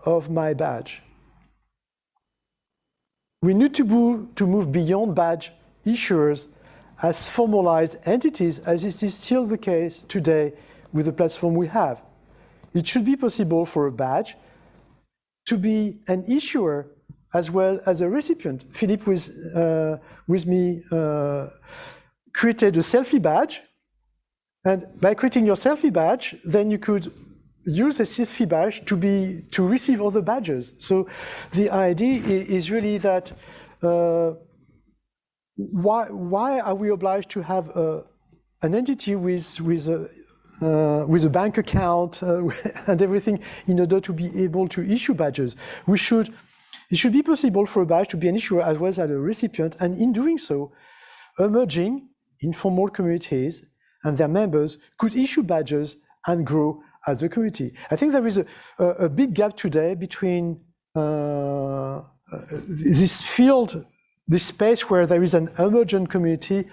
of my badge. We need to move beyond badge issuers as formalized entities, as it is still the case today with the platform we have. It should be possible for a badge to be an issuer as well as a recipient. Philippe with me created a selfie badge, and by creating your selfie badge, then you could use a selfie badge to receive other badges. So the idea is really that why are we obliged to have an entity with a bank account and everything in order to be able to issue badges? It should be possible for a badge to be an issuer as well as a recipient, and in doing so, emerging informal communities and their members could issue badges and grow as a community. I think there is a big gap today between this field, this space where there is an emergent community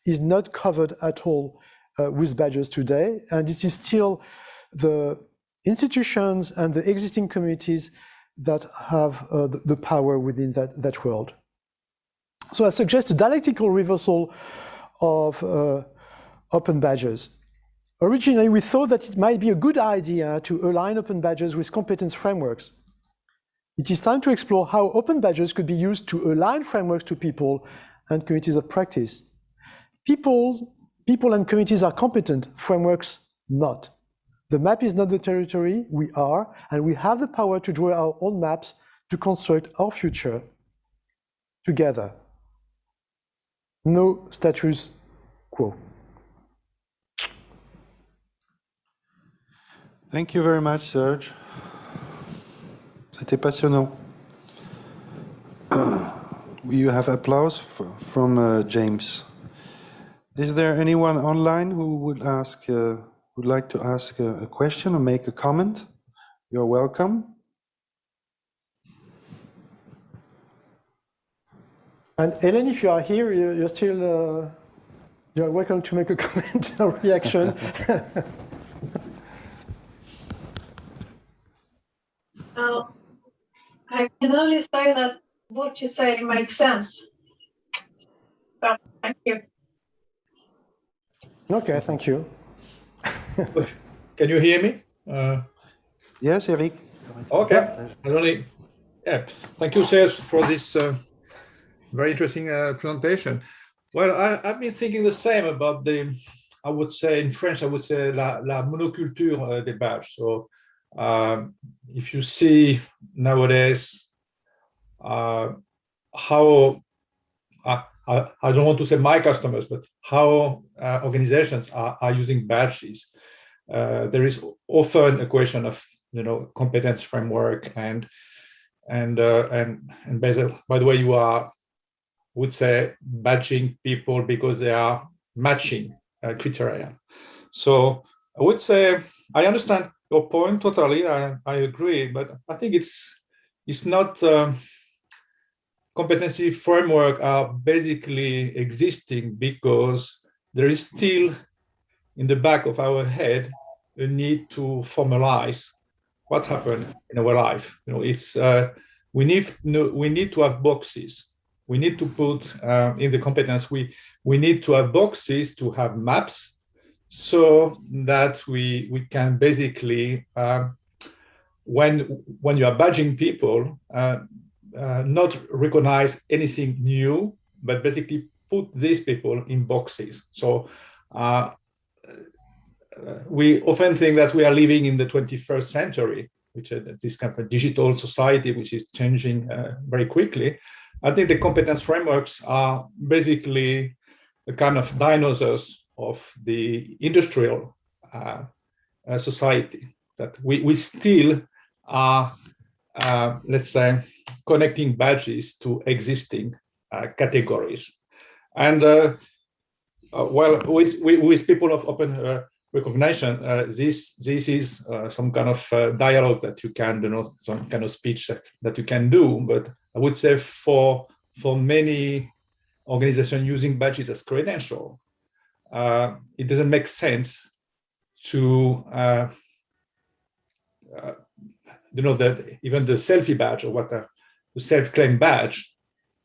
is not covered at all with badges today, and it is still the institutions and the existing communities that have the power within that world. So I suggest a dialectical reversal of open badges. Originally, we thought that it might be a good idea to align open badges with competence frameworks. It is time to explore how open badges could be used to align frameworks to people and communities of practice. People and communities are competent, frameworks not. The map is not the territory, we are, and we have the power to draw our own maps to construct our future together. No status quo. Thank you very much, Serge. C'était passionnant. You have applause from James. Is there anyone online who would ask would like to ask a question or make a comment, you're welcome. And Hélène, if you are here, you're still you're welcome to make a comment or reaction. Well, I can only say that what you say makes sense. But thank you. Okay, thank you. Can you hear me? Yes, Eric. Okay. Thank you, Serge, for this very interesting presentation. Well, I've been thinking the same about the, I would say in French, I would say la monoculture des badges. So if you see nowadays how, I don't want to say my customers, but how organizations are using badges, there is often a question of, competence framework and basically, by the way, you would say badging people because they are matching criteria. So I would say I understand your point totally. I agree, but I think it's not competency framework are basically existing because there is still in the back of our head a need to formalize what happened in our life. It's we need to have boxes. We need to put in the competence. We need to have boxes to have maps, so that we can basically when you are badging people, not recognize anything new, but basically put these people in boxes. So we often think that we are living in the 21st century, which is this kind of a digital society, which is changing very quickly. I think the competence frameworks are basically the kind of dinosaurs of the industrial society, that we still are, let's say, connecting badges to existing categories. And well, with people of open recognition, this is some kind of dialogue that you can, some kind of speech that you can do. But I would say for many organizations using badges as credential, it doesn't make sense to that even the selfie badge or what the self-claim badge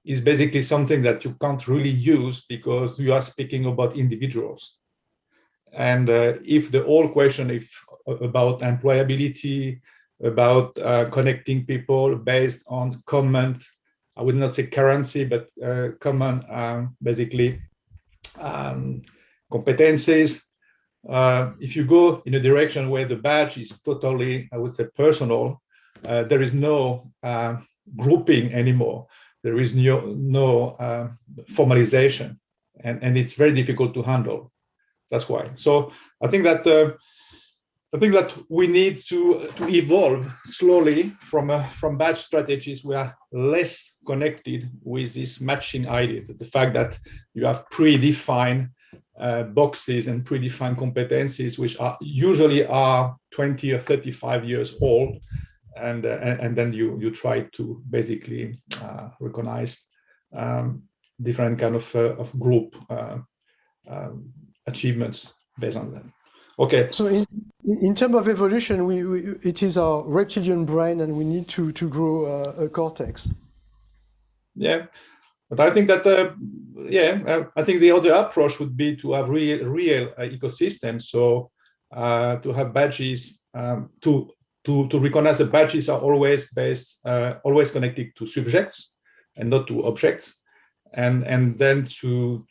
is basically something that you can't really use because you are speaking about individuals. And if the whole question about employability, about connecting people based on common, I would not say currency, but common, basically, competencies. If you go in a direction where the badge is totally, I would say, personal, there is no grouping anymore. There is no formalization, and it's very difficult to handle. That's why. So I think that we need to evolve slowly from badge strategies. We are less connected with this matching idea. The fact that you have predefined boxes and predefined competencies, which are usually 20 or 35 years old, and then you try to basically recognize different kind of group achievements based on that. Okay. So in terms of evolution, it is our reptilian brain, and we need to grow a cortex. Yeah, but I think that I think the other approach would be to have real ecosystem. So to have badges to recognize that badges are always always connected to subjects and not to objects, and then to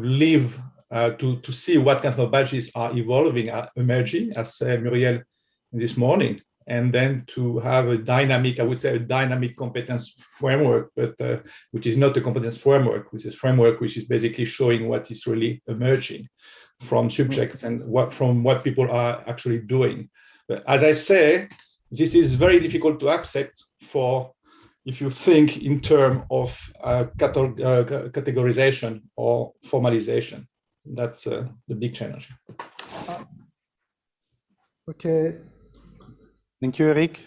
live. To see what kind of badges are evolving, are emerging, as Muriel this morning, and then to have a dynamic, I would say, a dynamic competence framework, but which is not a competence framework, which is framework which is basically showing what is really emerging from subjects and from what people are actually doing. But as I say, this is very difficult to accept if you think in terms of categorization or formalization. That's the big challenge. Okay. Thank you, Eric.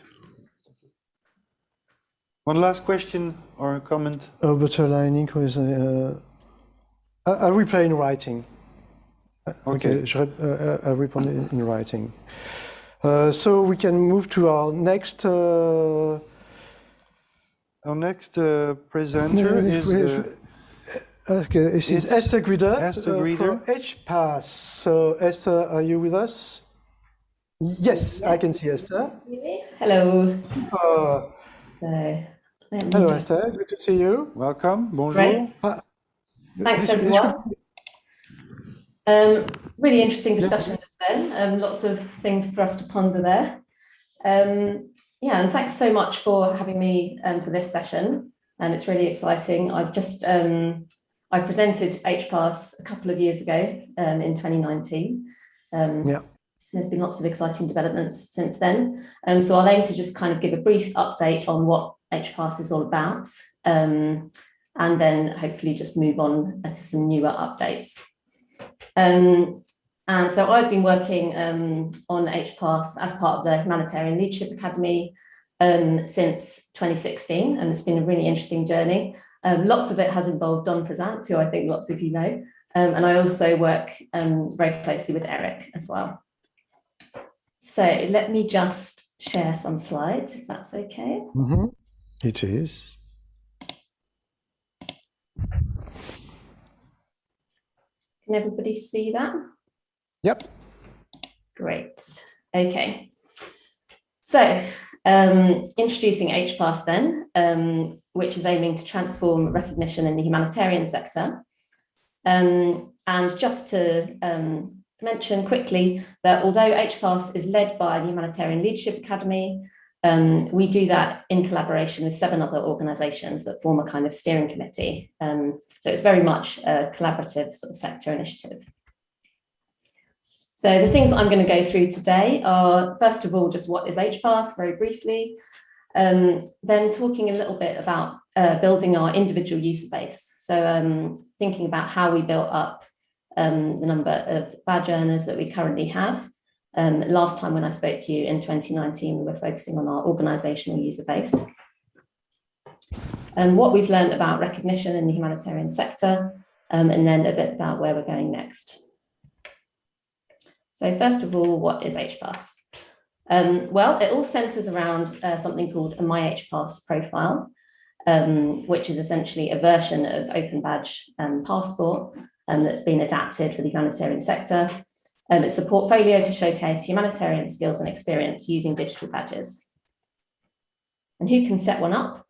One last question or comment? Better lining is I reply in writing. Okay. I reply in writing. So we can move to our next. Our next presenter is okay, this is Esther Grieder, Esther from ePIC. So Esther, are you with us? Yes, I can see Esther. Hello. Hello, Esther. Good to see you. welcome. Bonjour. Great. Thanks, everyone. Really interesting discussion just then. Lots of things for us to ponder there. Yeah, and thanks so much for having me for this session. It's really exciting. I've just I presented HPAS a couple of years ago in 2019. Yeah. There's been lots of exciting developments since then. So I'll aim to just kind of give a brief update on what HPAS is all about, and then hopefully just move on to some newer updates. And so I've been working on HPAS as part of the Humanitarian Leadership Academy since 2016, and it's been a really interesting journey. Lots of it has involved Don Prezant, who I think lots of you know, and I also work very closely with Eric as well. So let me just share some slides, if that's okay. Mm-hmm. It is. Can everybody see that? Yep. Great. Okay. So introducing HPAS then, which is aiming to transform recognition in the humanitarian sector. And just to mention quickly that although HPAS is led by the Humanitarian Leadership Academy, we do that in collaboration with 7 other organisations that form a kind of steering committee. So it's very much a collaborative sort of sector initiative. So the things I'm going to go through today are, first of all, just what is HPAS, very briefly, then talking a little bit about building our individual user base. So thinking about how we built up the number of badge earners that we currently have. Last time when I spoke to you in 2019, we were focusing on our organisational user base. And what we've learned about recognition in the humanitarian sector, and then a bit about where we're going next. So first of all, what is HPAS? Well, it all centres around something called a My HPAS profile, which is essentially a version of Open Badge Passport that's been adapted for the humanitarian sector. It's a portfolio to showcase humanitarian skills and experience using digital badges. And who can set one up?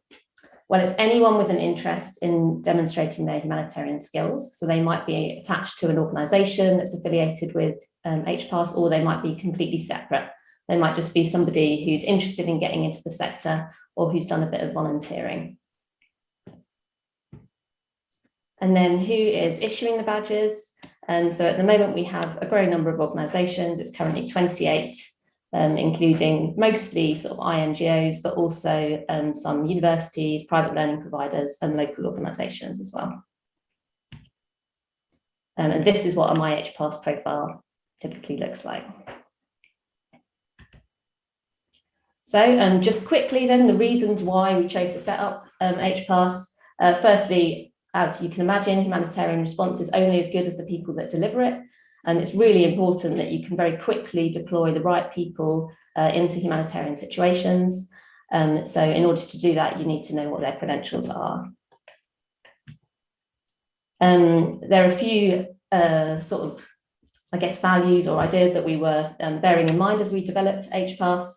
Well, it's anyone with an interest in demonstrating their humanitarian skills. So they might be attached to an organisation that's affiliated with HPAS, or they might be completely separate. They might just be somebody who's interested in getting into the sector or who's done a bit of volunteering. And then who is issuing the badges? So at the moment we have a growing number of organisations. It's currently 28, including mostly sort of INGOs, but also some universities, private learning providers, and local organisations as well. And this is what a My HPAS profile typically looks like. So just quickly then, the reasons why we chose to set up HPAS. Firstly, as you can imagine, humanitarian response is only as good as the people that deliver it. And it's really important that you can very quickly deploy the right people into humanitarian situations. So in order to do that, you need to know what their credentials are. There are a few sort of, I guess, values or ideas that we were bearing in mind as we developed HPAS.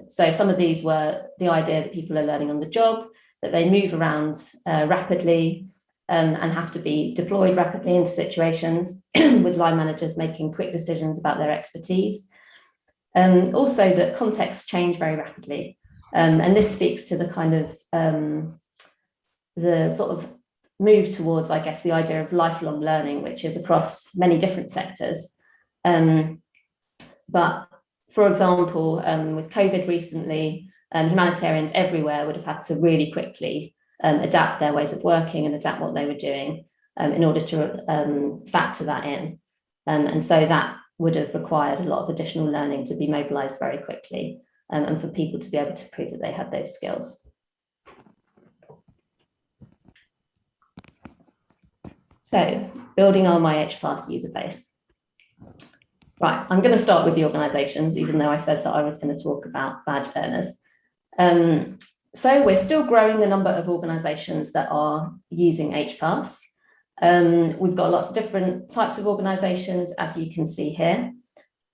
So some of these were the idea that people are learning on the job, that they move around rapidly and have to be deployed rapidly into situations with line managers making quick decisions about their expertise. Also that contexts change very rapidly. And this speaks to the kind of the sort of move towards, I guess, the idea of lifelong learning, which is across many different sectors. But for example, with COVID recently, humanitarians everywhere would have had to really quickly adapt their ways of working and adapt what they were doing in order to factor that in. And so that would have required a lot of additional learning to be mobilized very quickly, and for people to be able to prove that they had those skills. So, building our MyHPass user base. Right, I'm going to start with the organisations, even though I said that I was going to talk about badge earners. So we're still growing the number of organisations that are using HPass. We've got lots of different types of organisations, as you can see here.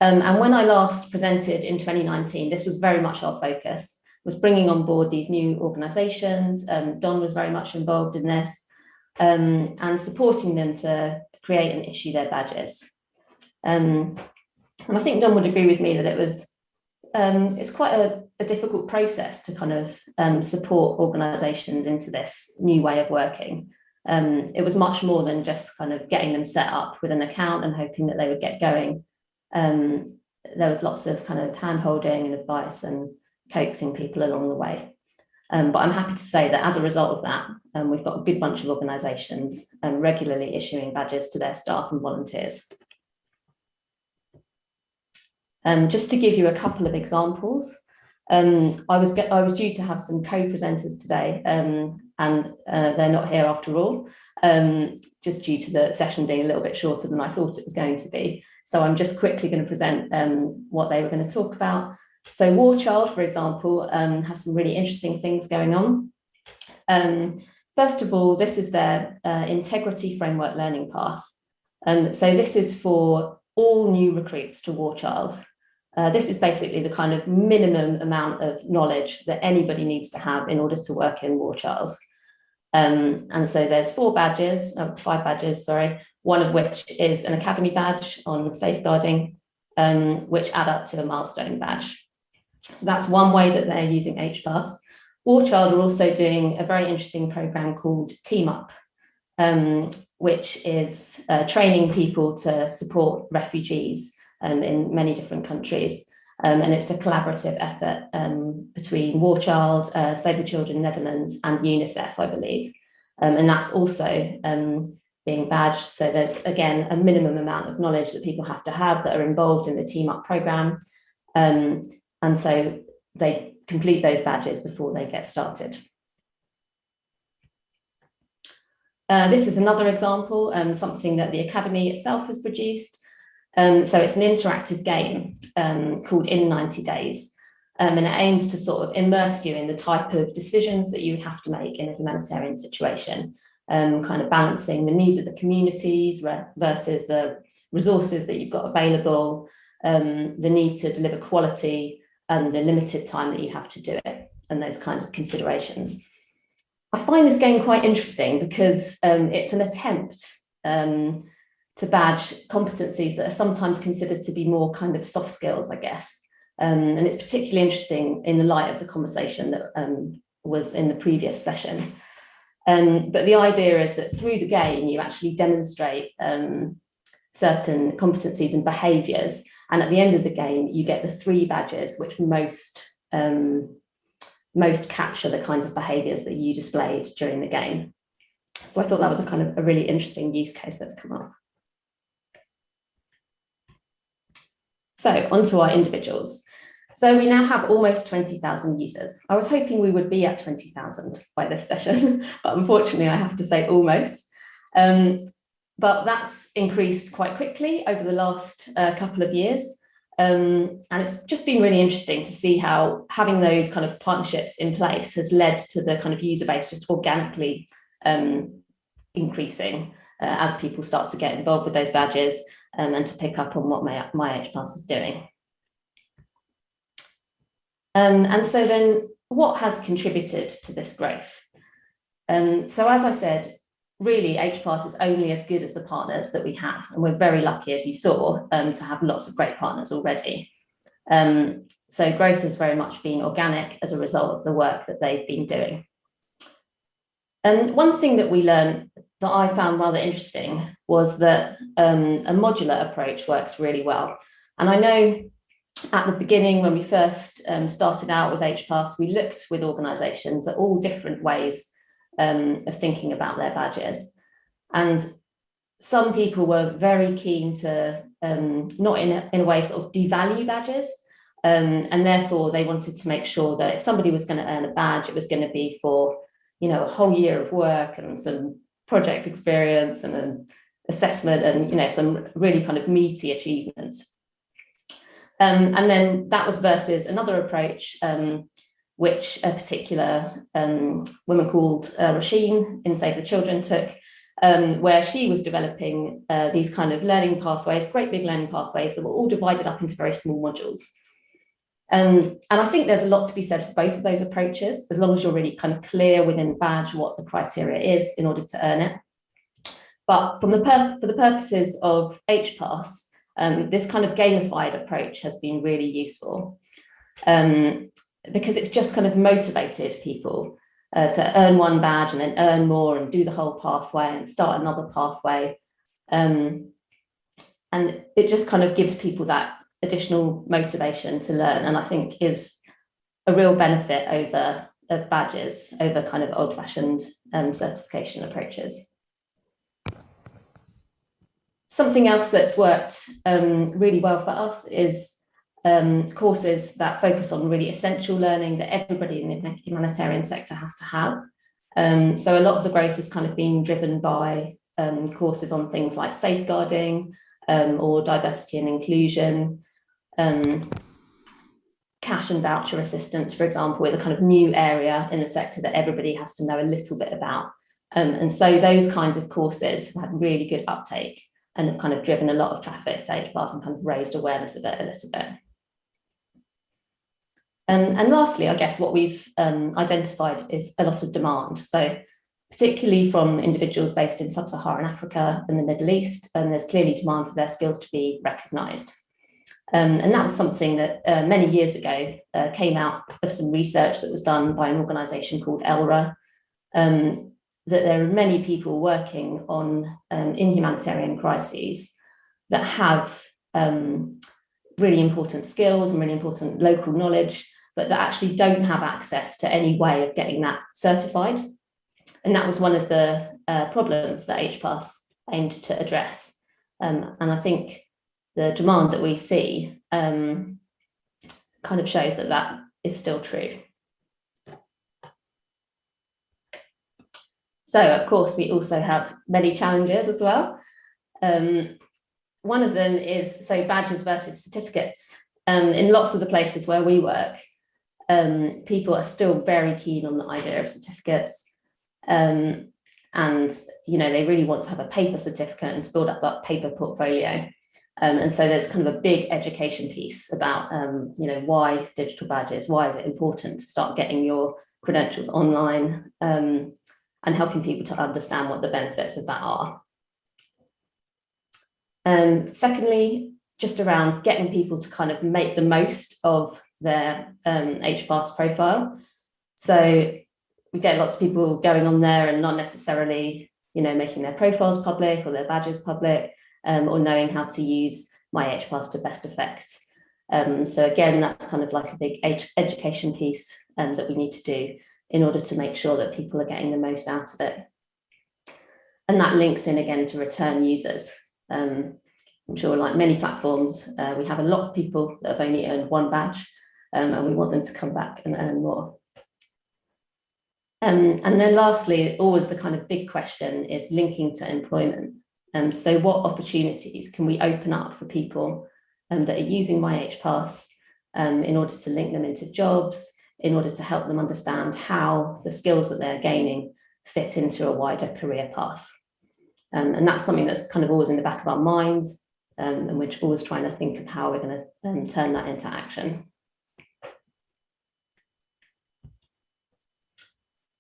And when I last presented in 2019, this was very much our focus, was bringing on board these new organisations. Don was very much involved in this. And supporting them to create and issue their badges. And I think Don would agree with me that it's quite a difficult process to kind of support organisations into this new way of working. It was much more than just kind of getting them set up with an account and hoping that they would get going. There was lots of kind of hand-holding and advice and coaxing people along the way. But I'm happy to say that as a result of that, we've got a good bunch of organisations regularly issuing badges to their staff and volunteers. Just to give you a couple of examples, I was due to have some co-presenters today, and they're not here after all, just due to the session being a little bit shorter than I thought it was going to be. So I'm just quickly going to present what they were going to talk about. So War Child, for example, has some really interesting things going on. First of all, this is their Integrity Framework Learning Path. So this is for all new recruits to War Child. This is basically the kind of minimum amount of knowledge that anybody needs to have in order to work in War Child. And so there's 5 badges, sorry, one of which is an academy badge on safeguarding, which add up to a milestone badge. So that's one way that they're using HPass. War Child are also doing a very interesting program called Team Up, which is training people to support refugees in many different countries. And it's a collaborative effort between War Child, Save the Children Netherlands, and UNICEF, I believe. And that's also being badged. So there's, again, a minimum amount of knowledge that people have to have that are involved in the Team Up program. And so they complete those badges before they get started. This is another example, something that the Academy itself has produced. So it's an interactive game called In 90 Days. And it aims to sort of immerse you in the type of decisions that you would have to make in a humanitarian situation, kind of balancing the needs of the communities versus the resources that you've got available, the need to deliver quality, and the limited time that you have to do it, and those kinds of considerations. I find this game quite interesting because it's an attempt to badge competencies that are sometimes considered to be more kind of soft skills, I guess. And it's particularly interesting in the light of the conversation that was in the previous session. But the idea is that through the game, you actually demonstrate certain competencies and behaviours. And at the end of the game, you get the 3 badges, which most capture the kinds of behaviours that you displayed during the game. So I thought that was a kind of a really interesting use case that's come up. So onto our individuals. So we now have almost 20,000 users. I was hoping we would be at 20,000 by this session, but unfortunately I have to say almost. But that's increased quite quickly over the last couple of years. And it's just been really interesting to see how having those kind of partnerships in place has led to the kind of user base just organically increasing as people start to get involved with those badges and to pick up on what MyHPass is doing. And so then what has contributed to this growth? So as I said, really HPass is only as good as the partners that we have. And we're very lucky, as you saw, to have lots of great partners already. So growth has very much been organic as a result of the work that they've been doing. And one thing that we learned that I found rather interesting was that a modular approach works really well. And I know at the beginning, when we first started out with HPass, we looked with organisations at all different ways of thinking about their badges. And some people were very keen to not in a way sort of devalue badges. And therefore they wanted to make sure that if somebody was going to earn a badge, it was going to be for, you know, a whole year of work and some project experience and an assessment and, you know, some really kind of meaty achievements. And then that was versus another approach, which a particular woman called Rasheen in Save the Children took, where she was developing these kind of learning pathways, great big learning pathways that were all divided up into very small modules. And I think there's a lot to be said for both of those approaches, as long as you're really kind of clear within the badge what the criteria is in order to earn it. But for the purposes of HPAS, this kind of gamified approach has been really useful because it's just kind of motivated people to earn one badge and then earn more and do the whole pathway and start another pathway. And it just kind of gives people that additional motivation to learn, and I think is a real benefit of badges over kind of old-fashioned certification approaches. Something else that's worked really well for us is courses that focus on really essential learning that everybody in the humanitarian sector has to have. So a lot of the growth has kind of been driven by courses on things like safeguarding or diversity and inclusion, cash and voucher assistance, for example, with a kind of new area in the sector that everybody has to know a little bit about. And so those kinds of courses have had really good uptake and have kind of driven a lot of traffic to HPAS and kind of raised awareness of it a little bit. And lastly, I guess what we've identified is a lot of demand. So particularly from individuals based in sub-Saharan Africa and the Middle East, and there's clearly demand for their skills to be recognised. And that was something that many years ago came out of some research that was done by an organisation called ELRA, that there are many people working on in humanitarian crises that have really important skills and really important local knowledge, but that actually don't have access to any way of getting that certified. And that was one of the problems that HPAS aimed to address. And I think the demand that we see kind of shows that that is still true. So, of course, we also have many challenges as well. One of them is, so badges versus certificates. In lots of the places where we work, people are still very keen on the idea of certificates. And, you know, they really want to have a paper certificate and to build up that paper portfolio. And so there's kind of a big education piece about, you know, why digital badges, why is it important to start getting your credentials online, and helping people to understand what the benefits of that are. Secondly, just around getting people to kind of make the most of their HPAS profile. So we get lots of people going on there and not necessarily, you know, making their profiles public or their badges public, or knowing how to use my HPAS to best effect. So again, that's kind of like a big education piece that we need to do in order to make sure that people are getting the most out of it. And that links in again to return users. I'm sure like many platforms, we have a lot of people that have only earned one badge, and we want them to come back and earn more. And then lastly, always the kind of big question is linking to employment. So what opportunities can we open up for people that are using my HPAS in order to link them into jobs, in order to help them understand how the skills that they're gaining fit into a wider career path. And that's something that's kind of always in the back of our minds, and we're always trying to think of how we're going to turn that into action.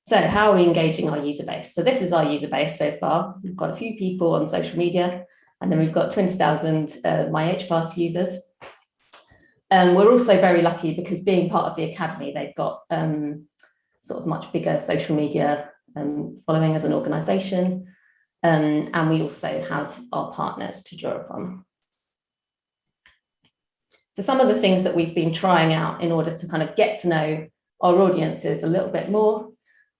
So how are we engaging our user base? So this is our user base so far. We've got a few people on social media, and then we've got 20,000 My HPAS users. We're also very lucky because being part of the Academy, they've got sort of much bigger social media following as an organisation. And we also have our partners to draw upon. So some of the things that we've been trying out in order to kind of get to know our audiences a little bit more,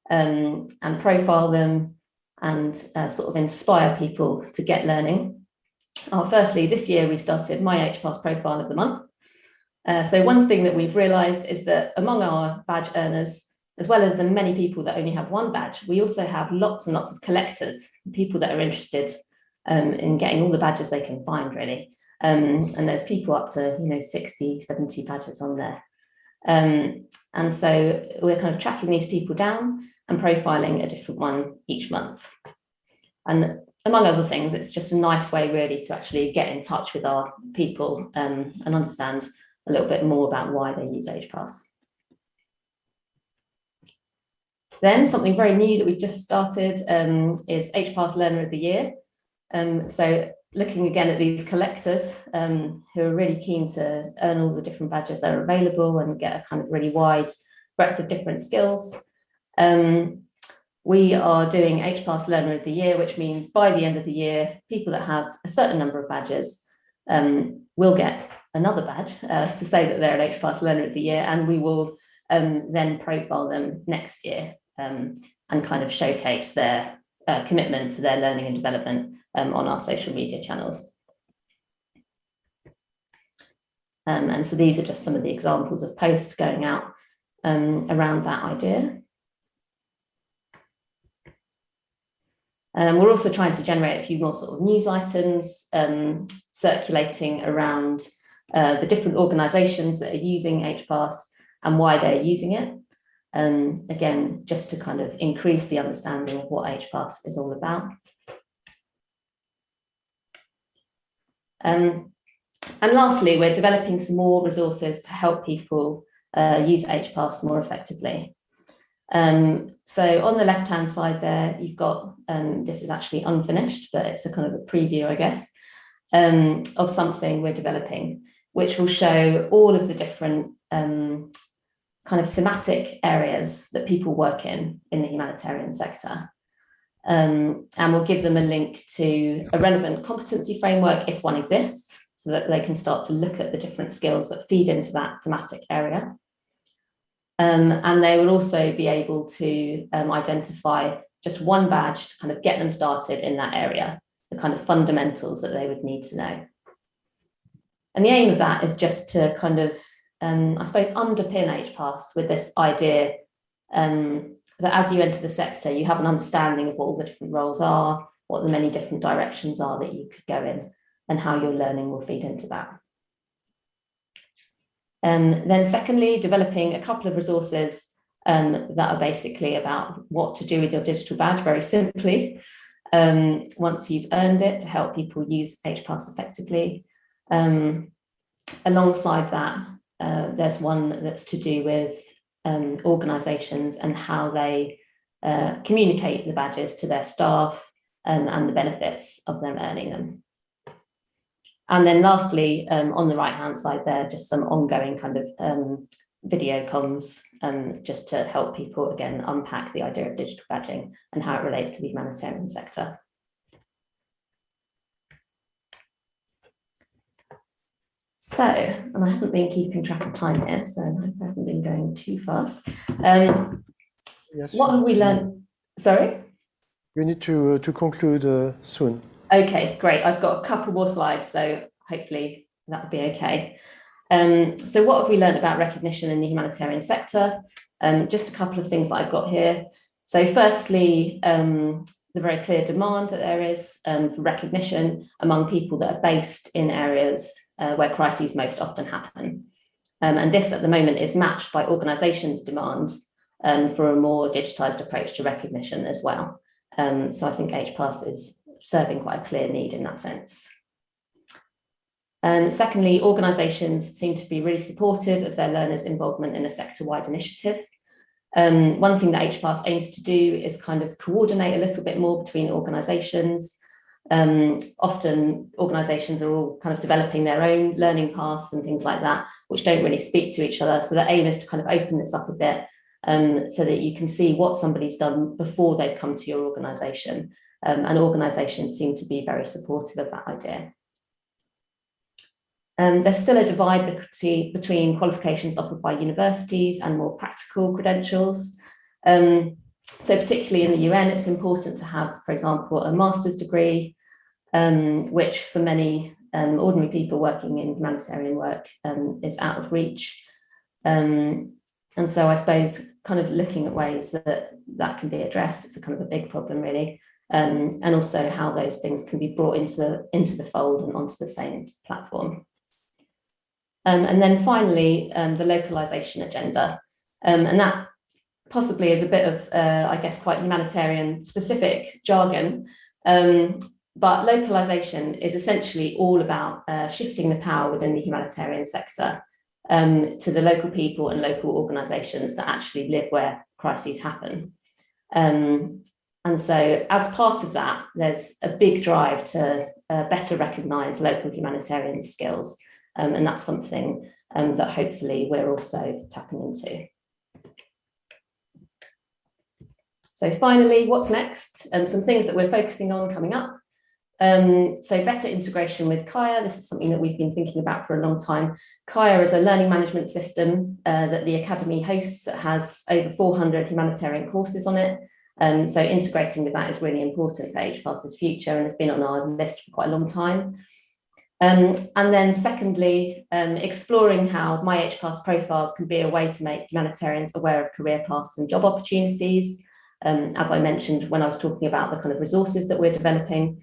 and profile them and sort of inspire people to get learning. Firstly, this year we started my HPass profile of the month. So one thing that we've realized is that among our badge earners, as well as the many people that only have one badge, we also have lots and lots of collectors, people that are interested in getting all the badges they can find, really. And there's people up to 60, 70 badges on there. And so we're kind of tracking these people down and profiling a different one each month. And among other things, it's just a nice way really to actually get in touch with our people and understand a little bit more about why they use HPass. Then something very new that we've just started is HPass Learner of the Year. So looking again at these collectors who are really keen to earn all the different badges that are available and get a kind of really wide breadth of different skills. We are doing HPass Learner of the Year, which means by the end of the year, people that have a certain number of badges will get another badge to say that they're an HPass Learner of the Year, and we will then profile them next year and kind of showcase their commitment to their learning and development on our social media channels. And so these are just some of the examples of posts going out around that idea. We're also trying to generate a few more sort of news items circulating around the different organisations that are using HPass and why they're using it. Again, just to kind of increase the understanding of what HPass is all about. And lastly, we're developing some more resources to help people use HPass more effectively. So on the left-hand side there, you've got, this is actually unfinished, but it's a kind of a preview, I guess, of something we're developing, which will show all of the different kind of thematic areas that people work in the humanitarian sector. And we'll give them a link to a relevant competency framework if one exists, so that they can start to look at the different skills that feed into that thematic area. And they will also be able to identify just one badge to kind of get them started in that area, the kind of fundamentals that they would need to know. And the aim of that is just to kind of, I suppose, underpin HPass with this idea that as you enter the sector, you have an understanding of what all the different roles are, what the many different directions are that you could go in, and how your learning will feed into that. Then secondly, developing a couple of resources that are basically about what to do with your digital badge, very simply, once you've earned it, to help people use HPass effectively. Alongside that, there's one that's to do with organisations and how they communicate the badges to their staff and the benefits of them earning them. And then lastly, on the right-hand side there, just some ongoing kind of video comms just to help people, again, unpack the idea of digital badging and how it relates to the humanitarian sector. So, and I haven't been keeping track of time here, so I haven't been going too fast. Yes, what have we learned? Sorry? You need to conclude soon. Okay, great. I've got a couple more slides, so hopefully that'll be okay. So what have we learned about recognition in the humanitarian sector? Just a couple of things that I've got here. So firstly, the very clear demand that there is for recognition among people that are based in areas where crises most often happen. And this at the moment is matched by organisations' demand for a more digitised approach to recognition as well. So I think HPass is serving quite a clear need in that sense. Secondly, organisations seem to be really supportive of their learners' involvement in a sector-wide initiative. One thing that HPass aims to do is kind of coordinate a little bit more between organisations. Often organisations are all kind of developing their own learning paths and things like that, which don't really speak to each other. So the aim is to kind of open this up a bit so that you can see what somebody's done before they've come to your organisation. And organisations seem to be very supportive of that idea. There's still a divide between qualifications offered by universities and more practical credentials. So particularly in the UN, it's important to have, for example, a master's degree. which for many ordinary people working in humanitarian work is out of reach. And so I suppose kind of looking at ways that can be addressed, it's a kind of a big problem really, and also how those things can be brought into the fold and onto the same platform. And then finally, the localization agenda, and that possibly is a bit of, I guess, quite humanitarian specific jargon, but localization is essentially all about shifting the power within the humanitarian sector to the local people and local organisations that actually live where crises happen. And so as part of that, there's a big drive to better recognise local humanitarian skills. And that's something that hopefully we're also tapping into. So finally, what's next? Some things that we're focusing on coming up. So better integration with Kaya. This is something that we've been thinking about for a long time. Kaya is a learning management system that the Academy hosts. That has over 400 humanitarian courses on it. So integrating with that is really important for HPAS's future and has been on our list for quite a long time. And then secondly, exploring how My HPAS profiles can be a way to make humanitarians aware of career paths and job opportunities. As I mentioned when I was talking about the kind of resources that we're developing.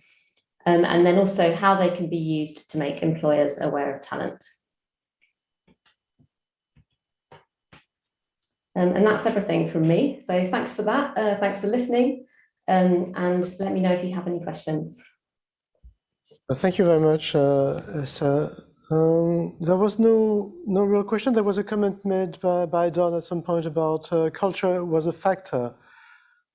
And then also how they can be used to make employers aware of talent. And that's everything from me. So thanks for that. Thanks for listening. And let me know if you have any questions. Thank you very much, Esther. There was no real question. There was a comment made by Don at some point about culture was a factor.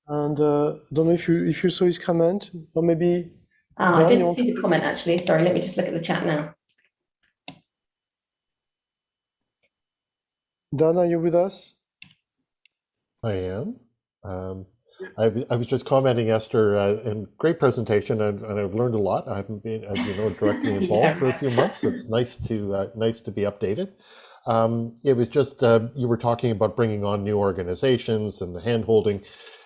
And I don't know if you saw his comment, or maybe... I didn't see the comment actually. Sorry, let me just look at the chat now. Don, are you with us? I am. I was just commenting, Esther, and great presentation, and I've learned a lot. I haven't been, as you know, directly involved for a few months. So it's nice to be updated. It was just you were talking about bringing on new organizations and the hand-holding.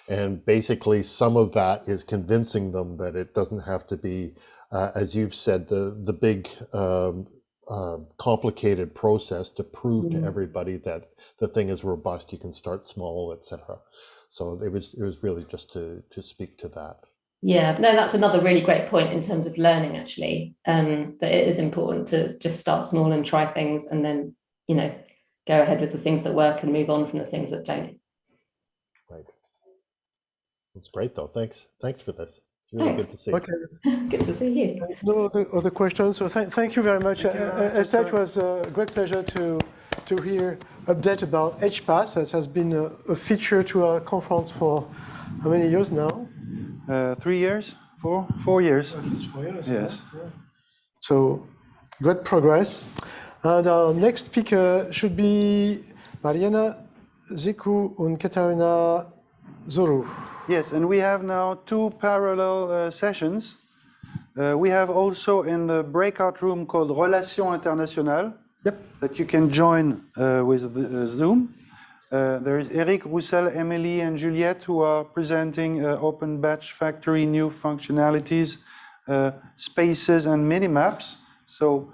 And basically, some of that is convincing them that it doesn't have to be, as you've said, the big complicated process to prove to everybody that the thing is robust. You can start small, etc. So it was really just to speak to that. Yeah, no, that's another really great point in terms of learning. Actually, that it is important to just start small and try things, and then go ahead with the things that work and move on from the things that don't. Right. That's great, though. Thanks for this. It's really good to see. Okay. Good to see you. No other questions. So thank you very much. Esther, it was a great pleasure to hear update about HPAS. It has been a feature to our conference for how many years now? 3 years? 4 years. At least 4 years. Yes. Yeah. So great progress. And our next speaker should be Mariana Ziku and Katarina Zoru. Yes, and we have now 2 parallel sessions. We have also in the breakout room called Relations Internationales that you can join with the Zoom. There is Eric, Roussel, Emily, and Juliette who are presenting Open Batch Factory new functionalities, spaces, and mini-maps. So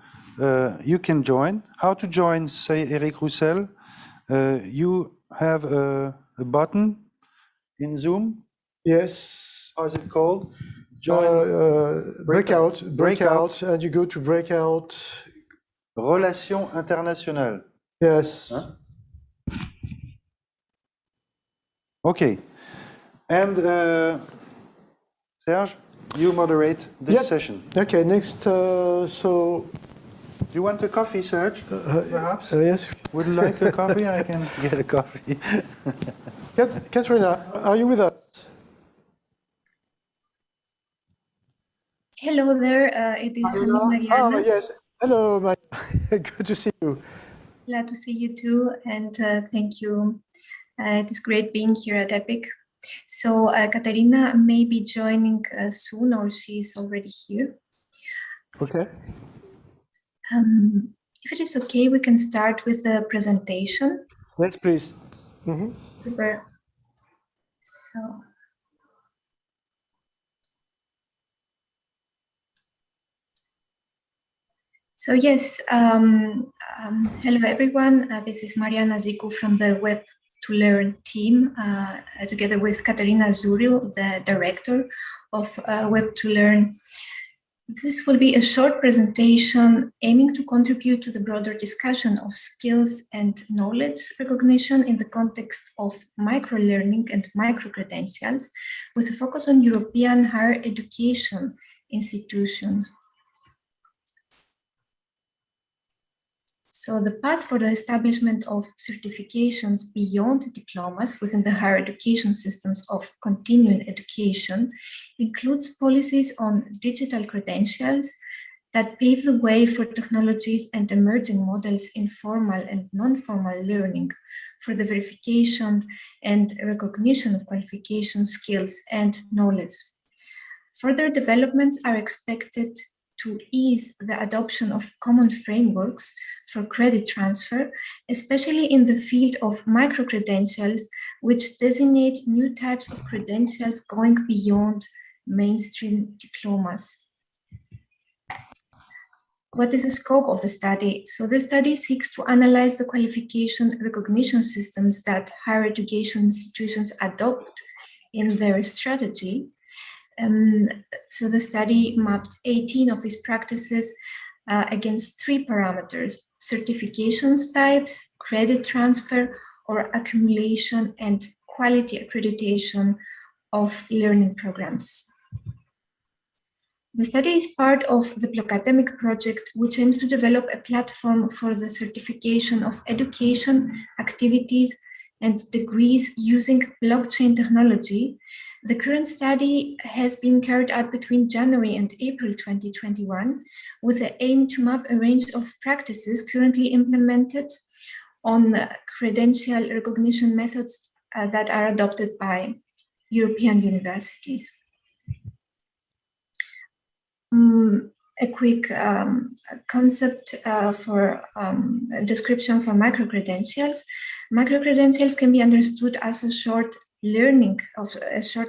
you can join. How to join, say Eric Roussel? You have a button in Zoom. Yes. How is it called? Join breakout, and you go to breakout. Relations Internationales. Yes. Huh? Okay. And Serge, you moderate this session. Okay. Next. So. Do you want a coffee, Serge? Perhaps. Yes. Would you like a coffee? I can get a coffee. Katarina, are you with us? Hello there, it is me, Mariana. Oh, yes. Hello, Mariana. Good to see you. Glad to see you too, and thank you. It is great being here at ePIC. So Katarina may be joining soon, or she's already here. Okay. If it is okay, we can start with the presentation. Yes, please. Super. So. So yes, hello everyone. This is Mariana Ziku from the Web to Learn team, together with Katarina Zuril, the director of Web to Learn. This will be a short presentation aiming to contribute to the broader discussion of skills and knowledge recognition in the context of micro-learning and micro-credentials, with a focus on European higher education institutions. So the path for the establishment of certifications beyond diplomas within the higher education systems of continuing education includes policies on digital credentials that pave the way for technologies and emerging models in formal and non-formal learning for the verification and recognition of qualifications, skills, and knowledge. Further developments are expected to ease the adoption of common frameworks for credit transfer, especially in the field of micro-credentials, which designate new types of credentials going beyond mainstream diplomas. What is the scope of the study? So the study seeks to analyze the qualification recognition systems that higher education institutions adopt in their strategy. So the study mapped 18 of these practices against 3 parameters: certifications types, credit transfer or accumulation, and quality accreditation of learning programs. The study is part of the Blocademic project, which aims to develop a platform for the certification of education, activities, and degrees using blockchain technology. The current study has been carried out between January and April 2021 with the aim to map a range of practices currently implemented on credential recognition methods that are adopted by European universities. A quick concept for a description for micro-credentials. Micro-credentials can be understood as a sort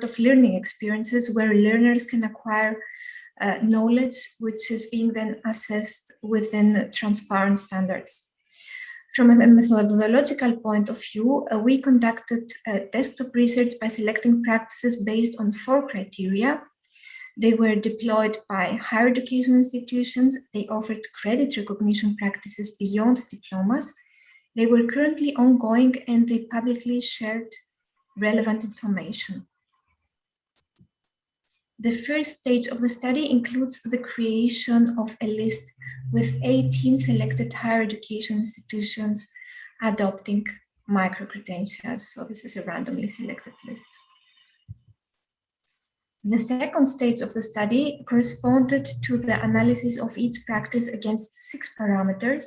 of learning experiences where learners can acquire knowledge which is being then assessed within transparent standards. From a methodological point of view, we conducted desktop research by selecting practices based on 4 criteria. They were deployed by higher education institutions. They offered credit recognition practices beyond diplomas. They were currently ongoing, and they publicly shared relevant information. The first stage of the study includes the creation of a list with 18 selected higher education institutions adopting micro-credentials. So this is a randomly selected list. The second stage of the study corresponded to the analysis of each practice against 6 parameters.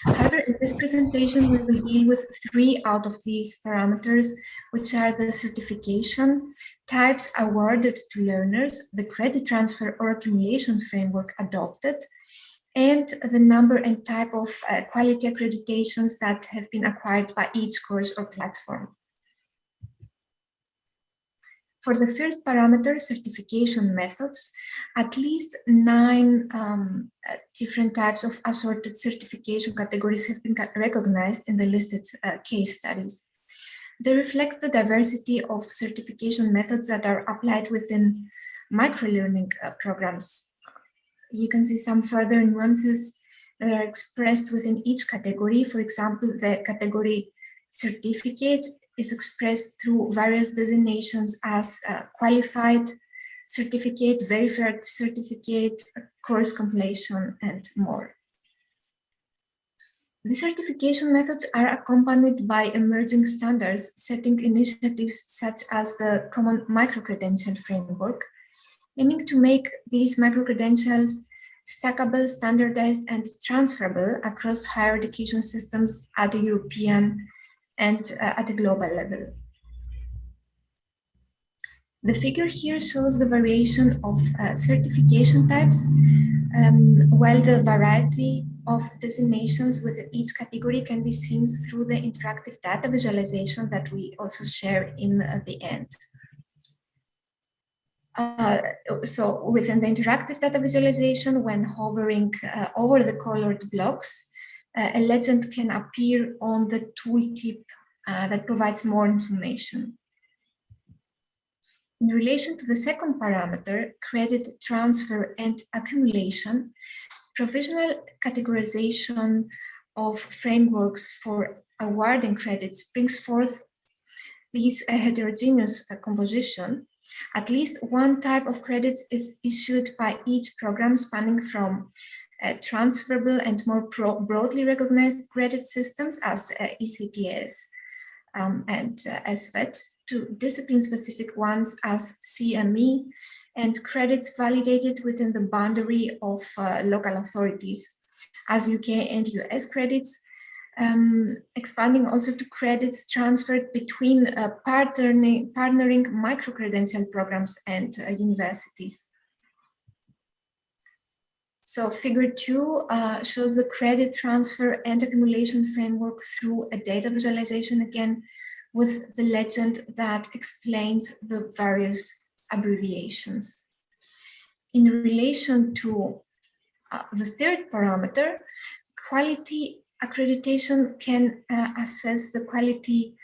However, in this presentation, we will deal with 3 out of these parameters, which are the certification, types awarded to learners, the credit transfer or accumulation framework adopted, and the number and type of quality accreditations that have been acquired by each course or platform. For the first parameter, certification methods, at least 9 different types of assorted certification categories have been recognized in the listed case studies. They reflect the diversity of certification methods that are applied within micro-learning programs. You can see some further nuances that are expressed within each category. For example, the category certificate is expressed through various designations as qualified certificate, verified certificate, course completion, and more. The certification methods are accompanied by emerging standards setting initiatives such as the Common Micro-Credential Framework, aiming to make these micro-credentials stackable, standardized, and transferable across higher education systems at the European and at a global level. The figure here shows the variation of certification types, while the variety of designations within each category can be seen through the interactive data visualization that we also share in the end. So within the interactive data visualization, when hovering over the colored blocks, a legend can appear on the tooltip that provides more information. In relation to the second parameter, credit transfer and accumulation, provisional categorization of frameworks for awarding credits brings forth this heterogeneous composition. At least one type of credits is issued by each program, spanning from transferable and more broadly recognized credit systems as ECTS and SVET, to discipline-specific ones as CME, and credits validated within the boundary of local authorities as UK and US credits, expanding also to credits transferred between partnering micro-credential programs and universities. So figure 2 shows the credit transfer and accumulation framework through a data visualization, again, with the legend that explains the various abbreviations. In relation to the third parameter, quality accreditation can assess the quality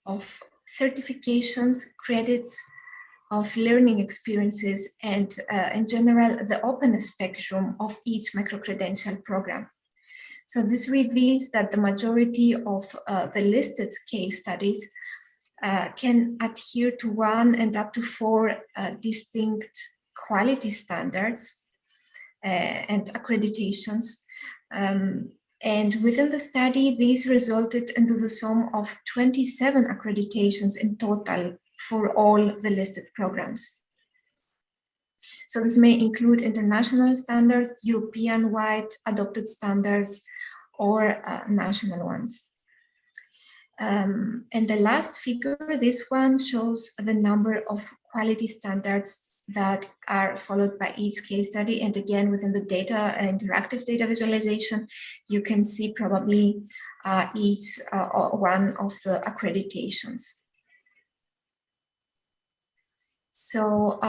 of certifications, credits, of learning experiences, and in general, the openness spectrum of each micro-credential program. So this reveals that the majority of the listed case studies can adhere to 1 and up to 4 distinct quality standards and accreditations. And within the study, these resulted into the sum of 27 accreditations in total for all the listed programs. So this may include international standards, European-wide adopted standards, or national ones. And the last figure, this one shows the number of quality standards that are followed by each case study. And again, within the data, interactive data visualization, you can see probably each one of the accreditations. So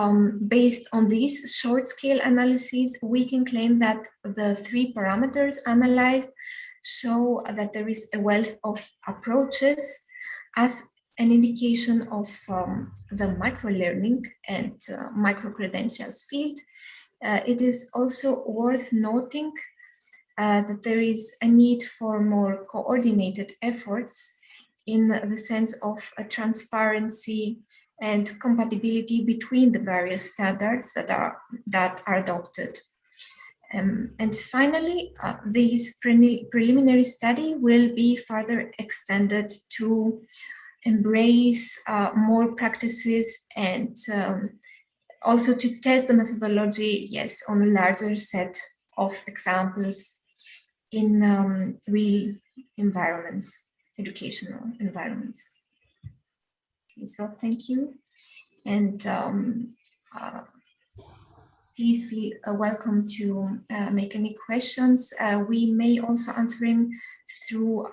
based on these short scale analyses, we can claim that the 3 parameters analyzed show that there is a wealth of approaches as an indication of the micro-learning and micro-credentials field. It is also worth noting that there is a need for more coordinated efforts in the sense of a transparency and compatibility between the various standards that are adopted. And finally, this preliminary study will be further extended to embrace more practices and also to test the methodology, yes, on a larger set of examples in real environments, educational environments. Okay, so thank you. And please feel welcome to make any questions. We may also answer them through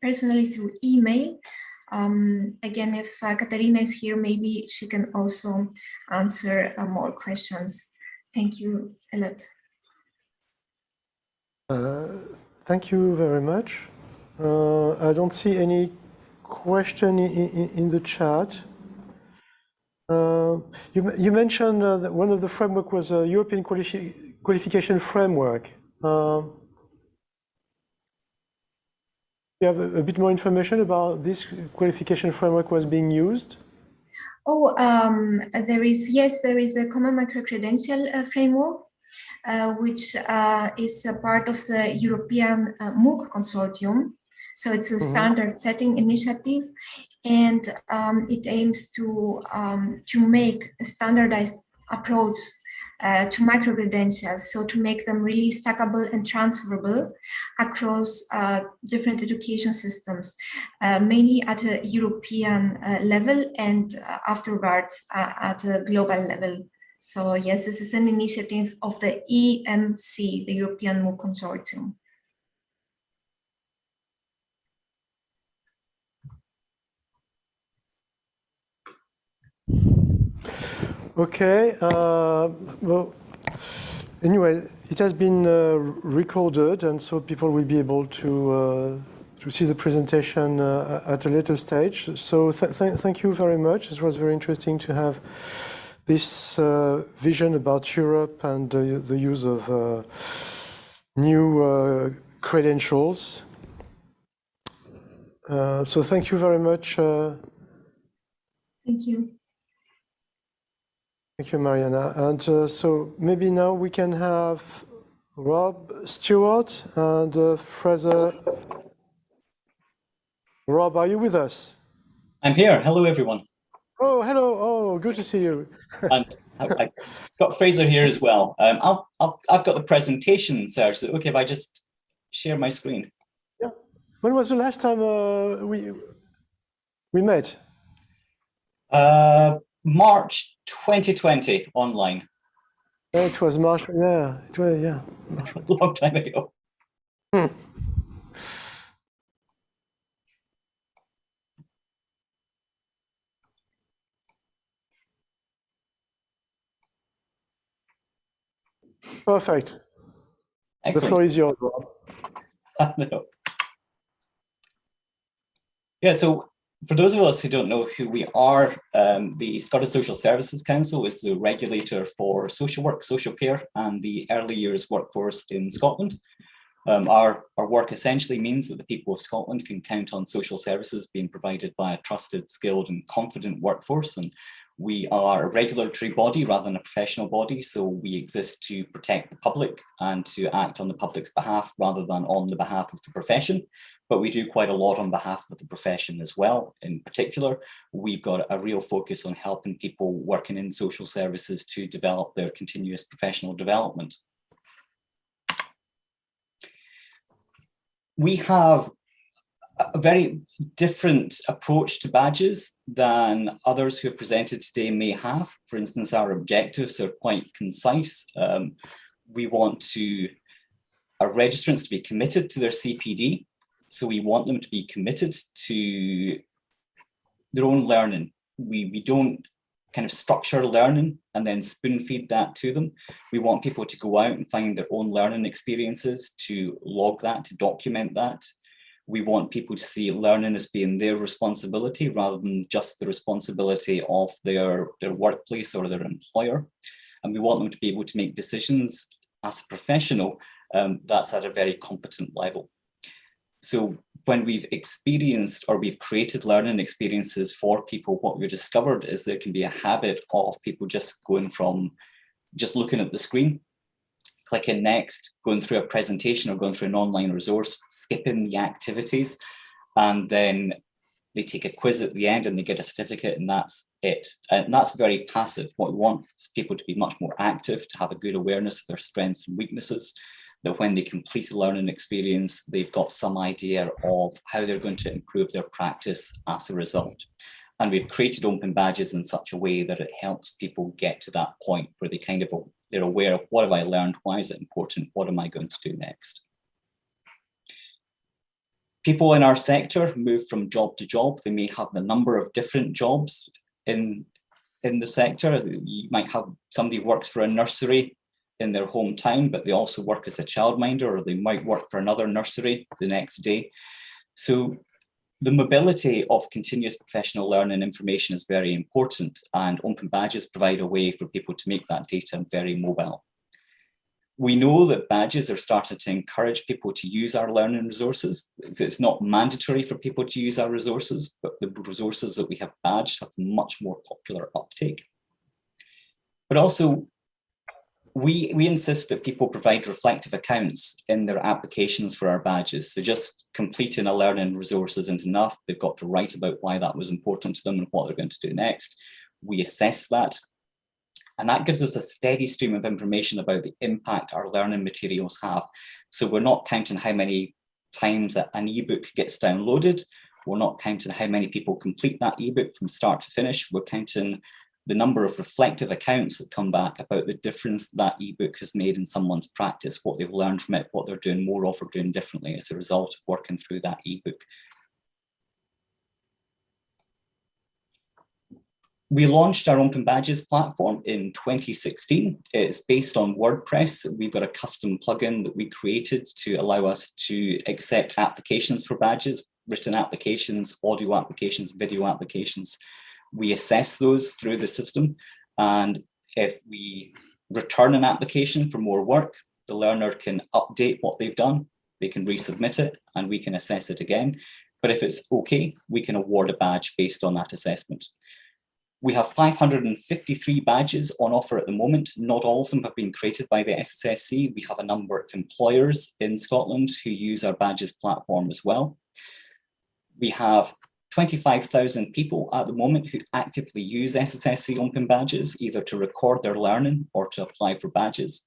personally through email. Again, if Katarina is here, maybe she can also answer more questions. Thank you a lot. Thank you very much. I don't see any question in the chat. You mentioned that one of the framework was a European qualification framework. You have a bit more information about this qualification framework was being used? Oh, there is a common micro-credential framework, which is a part of the European MOOC consortium. So it's a standard setting initiative, and it aims to make a standardized approach to micro-credentials, so to make them really stackable and transferable across different education systems, mainly at a European level and afterwards at a global level. So yes, this is an initiative of the EMC, the European MOOC Consortium. Okay. Well, anyway, it has been recorded, and so people will be able to see the presentation at a later stage. So thank you very much. It was very interesting to have this vision about Europe and the use of new credentials. So thank you very much. Thank you. Thank you, Mariana. And so maybe now we can have Rob Stewart and Fraser. Rob, are you with us? I'm here. Hello, everyone. Oh, hello. Oh, good to see you. And I've got Fraser here as well. I've got the presentation, Serge. Okay, if I just share my screen. Yeah. When was the last time we met? March 2020 online. It was March. Yeah, it was, yeah. March. A long time ago. Perfect. Excellent. The floor is yours, Rob. No. Yeah, so for those of us who don't know who we are, the Scottish Social Services Council is the regulator for social work, social care, and the early years workforce in Scotland. Our work essentially means that the people of Scotland can count on social services being provided by a trusted, skilled, and confident workforce. And we are a regulatory body rather than a professional body, so we exist to protect the public and to act on the public's behalf rather than on the behalf of the profession. But we do quite a lot on behalf of the profession as well. In particular, we've got a real focus on helping people working in social services to develop their continuous professional development. We have a very different approach to badges than others who have presented today may have. For instance, our objectives are quite concise. We want our registrants to be committed to their CPD. So we want them to be committed to their own learning. We don't kind of structure learning and then spoon feed that to them. We want people to go out and find their own learning experiences, to log that, to document that. We want people to see learning as being their responsibility rather than just the responsibility of their workplace or their employer. And we want them to be able to make decisions as a professional that's at a very competent level. So when we've experienced or we've created learning experiences for people, what we've discovered is there can be a habit of people just going from just looking at the screen, clicking next, going through a presentation or going through an online resource, skipping the activities, and then they take a quiz at the end and they get a certificate and that's it. And that's very passive. What we want is people to be much more active, to have a good awareness of their strengths and weaknesses, that when they complete a learning experience, they've got some idea of how they're going to improve their practice as a result. And we've created open badges in such a way that it helps people get to that point where they're aware of what have I learned, why is it important, what am I going to do next? People in our sector move from job to job. They may have a number of different jobs in the sector. You might have somebody who works for a nursery in their hometown, but they also work as a childminder, or they might work for another nursery the next day. So the mobility of continuous professional learning information is very important, and open badges provide a way for people to make that data very mobile. We know that badges are starting to encourage people to use our learning resources. It's not mandatory for people to use our resources, but the resources that we have badged have much more popular uptake. But also, we insist that people provide reflective accounts in their applications for our badges. So just completing a learning resource isn't enough. They've got to write about why that was important to them and what they're going to do next. We assess that. And that gives us a steady stream of information about the impact our learning materials have. So we're not counting how many times an ebook gets downloaded. We're not counting how many people complete that ebook from start to finish. We're counting the number of reflective accounts that come back about the difference that ebook has made in someone's practice, what they've learned from it, what they're doing more of or doing differently as a result of working through that ebook. We launched our Open Badges platform in 2016. It's based on WordPress. We've got a custom plugin that we created to allow us to accept applications for badges, written applications, audio applications, video applications. We assess those through the system. And if we return an application for more work, the learner can update what they've done, they can resubmit it, and we can assess it again. But if it's okay, we can award a badge based on that assessment. We have 553 badges on offer at the moment. Not all of them have been created by the SSSC. We have a number of employers in Scotland who use our badges platform as well. We have 25,000 people at the moment who actively use SSSC Open Badges, either to record their learning or to apply for badges.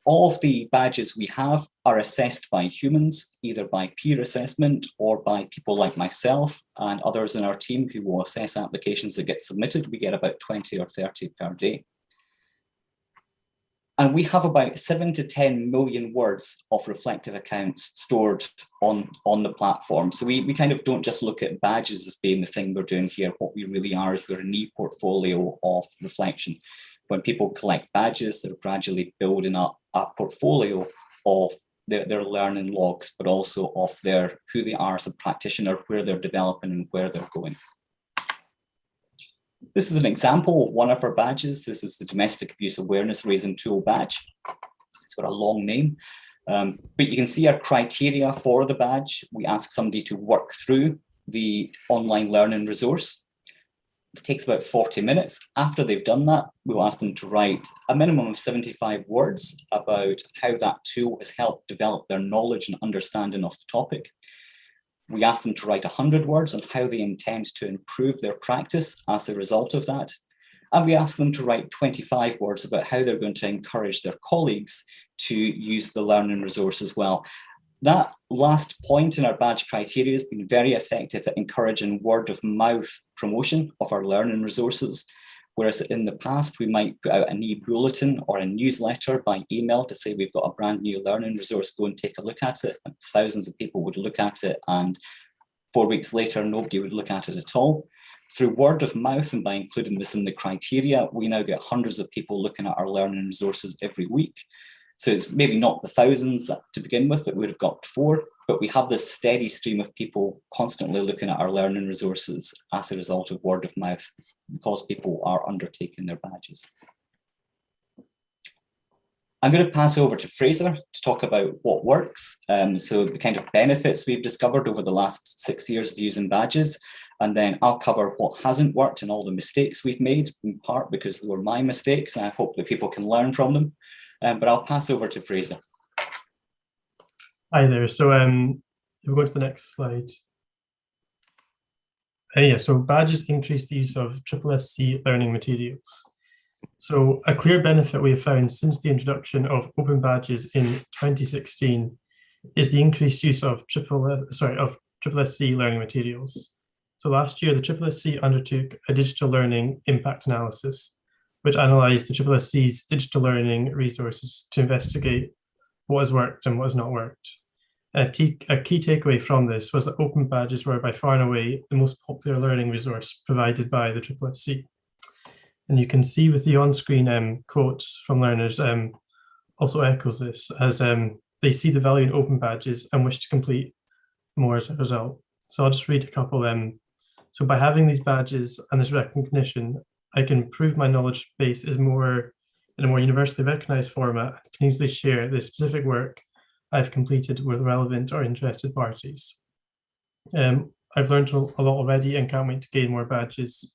All of the badges we have are assessed by humans, either by peer assessment or by people like myself and others in our team who will assess applications that get submitted. We get about 20 or 30 per day. And we have about 7 to 10 million words of reflective accounts stored on the platform. So we kind of don't just look at badges as being the thing we're doing here. What we really are is we're an e-portfolio of reflection. When people collect badges, they're gradually building up a portfolio of their learning logs, but also of who they are as a practitioner, where they're developing and where they're going. This is an example of one of our badges. This is the Domestic Abuse Awareness Raising Tool badge. It's got a long name, but you can see our criteria for the badge. We ask somebody to work through the online learning resource. It takes about 40 minutes. After they've done that, we'll ask them to write a minimum of 75 words about how that tool has helped develop their knowledge and understanding of the topic. We ask them to write 100 words on how they intend to improve their practice as a result of that. And we ask them to write 25 words about how they're going to encourage their colleagues to use the learning resource as well. That last point in our badge criteria has been very effective at encouraging word of mouth promotion of our learning resources. Whereas in the past, we might put out an e-bulletin or a newsletter by email to say we've got a brand new learning resource, go and take a look at it. And thousands of people would look at it, and 4 weeks later, nobody would look at it at all. Through word of mouth, and by including this in the criteria, we now get hundreds of people looking at our learning resources every week. So it's maybe not the thousands to begin with that we would have got before, but we have this steady stream of people constantly looking at our learning resources as a result of word of mouth, because people are undertaking their badges. I'm going to pass over to Fraser to talk about what works, so the kind of benefits we've discovered over the last 6 years of using badges, and then I'll cover what hasn't worked and all the mistakes we've made, in part because they were my mistakes, and I hope that people can learn from them. But I'll pass over to Fraser. Hi there. So if we go to the next slide. Yeah, so badges increase the use of SSSC learning materials. So a clear benefit we have found since the introduction of open badges in 2016 is the increased use of SSSC learning materials. So last year, the SSSC undertook a digital learning impact analysis, which analysed the SSSC's digital learning resources to investigate what has worked and what has not worked. A key takeaway from this was that open badges were by far and away the most popular learning resource provided by the SSSC. And you can see with the on-screen quotes from learners also echoes this, as they see the value in open badges and wish to complete more as a result. So I'll just read a couple. So by having these badges and this recognition, I can improve my knowledge base in a more universally recognized format and can easily share the specific work I've completed with relevant or interested parties. I've learned a lot already and can't wait to gain more badges.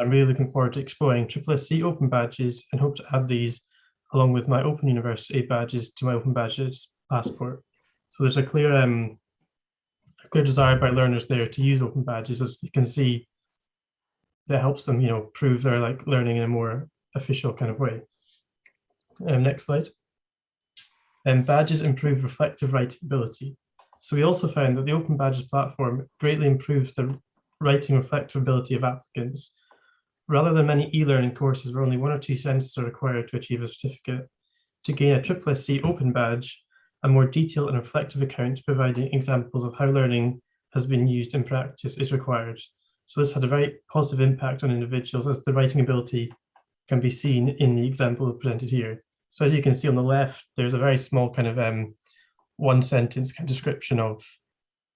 I'm really looking forward to exploring SSSC open badges and hope to add these along with my Open University badges to my Open Badges passport. So there's a clear desire by learners there to use open badges, as you can see. That helps them, prove their learning in a more official kind of way. Next slide. Badges improve reflective writing ability. So we also found that the Open Badges platform greatly improves the writing reflective ability of applicants. Rather than many e-learning courses where only 1 or 2 sentences are required to achieve a certificate, to gain a SSSC Open Badge, a more detailed and reflective account providing examples of how learning has been used in practice is required. So this had a very positive impact on individuals, as the writing ability can be seen in the example presented here. So as you can see on the left, there's a very small kind of one sentence kind of description of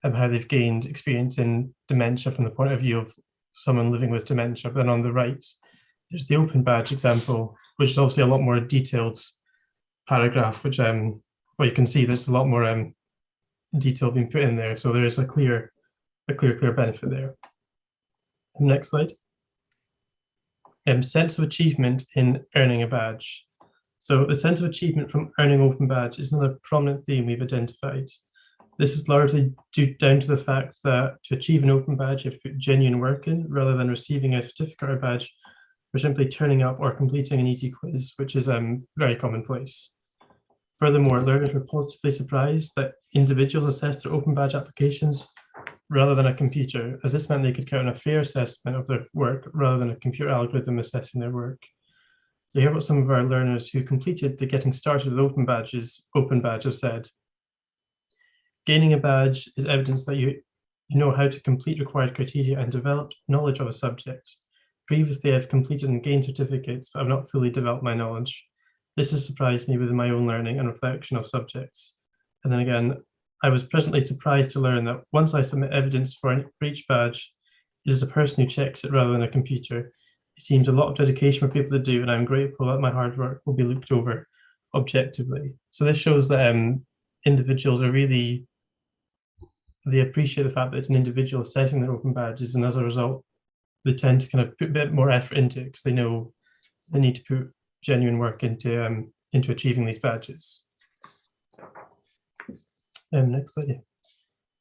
how they've gained experience in dementia from the point of view of someone living with dementia. But then on the right, there's the open badge example, which is obviously a lot more detailed paragraph, which well, you can see there's a lot more detail being put in there. So there is a clear benefit there. Next slide. Sense of achievement in earning a badge. So the sense of achievement from earning open badge is another prominent theme we've identified. This is largely down to the fact that to achieve an open badge, you have to put genuine work in, rather than receiving a certificate or badge for simply turning up or completing an easy quiz, which is very commonplace. Furthermore, learners were positively surprised that individuals assessed their open badge applications rather than a computer, as this meant they could count on a fair assessment of their work rather than a computer algorithm assessing their work. So here what some of our learners who completed the Getting Started with Open Badge have said. Gaining a badge is evidence that you know how to complete required criteria and develop knowledge of a subject. Previously, I've completed and gained certificates, but I've not fully developed my knowledge. This has surprised me with my own learning and reflection of subjects. And then again, I was pleasantly surprised to learn that once I submit evidence for each badge, it is a person who checks it rather than a computer. It seems a lot of dedication for people to do, and I'm grateful that my hard work will be looked over objectively. So this shows that individuals are really, they appreciate the fact that it's an individual assessing their open badges, and as a result, they tend to kind of put a bit more effort into it because they know they need to put genuine work into achieving these badges. Next slide.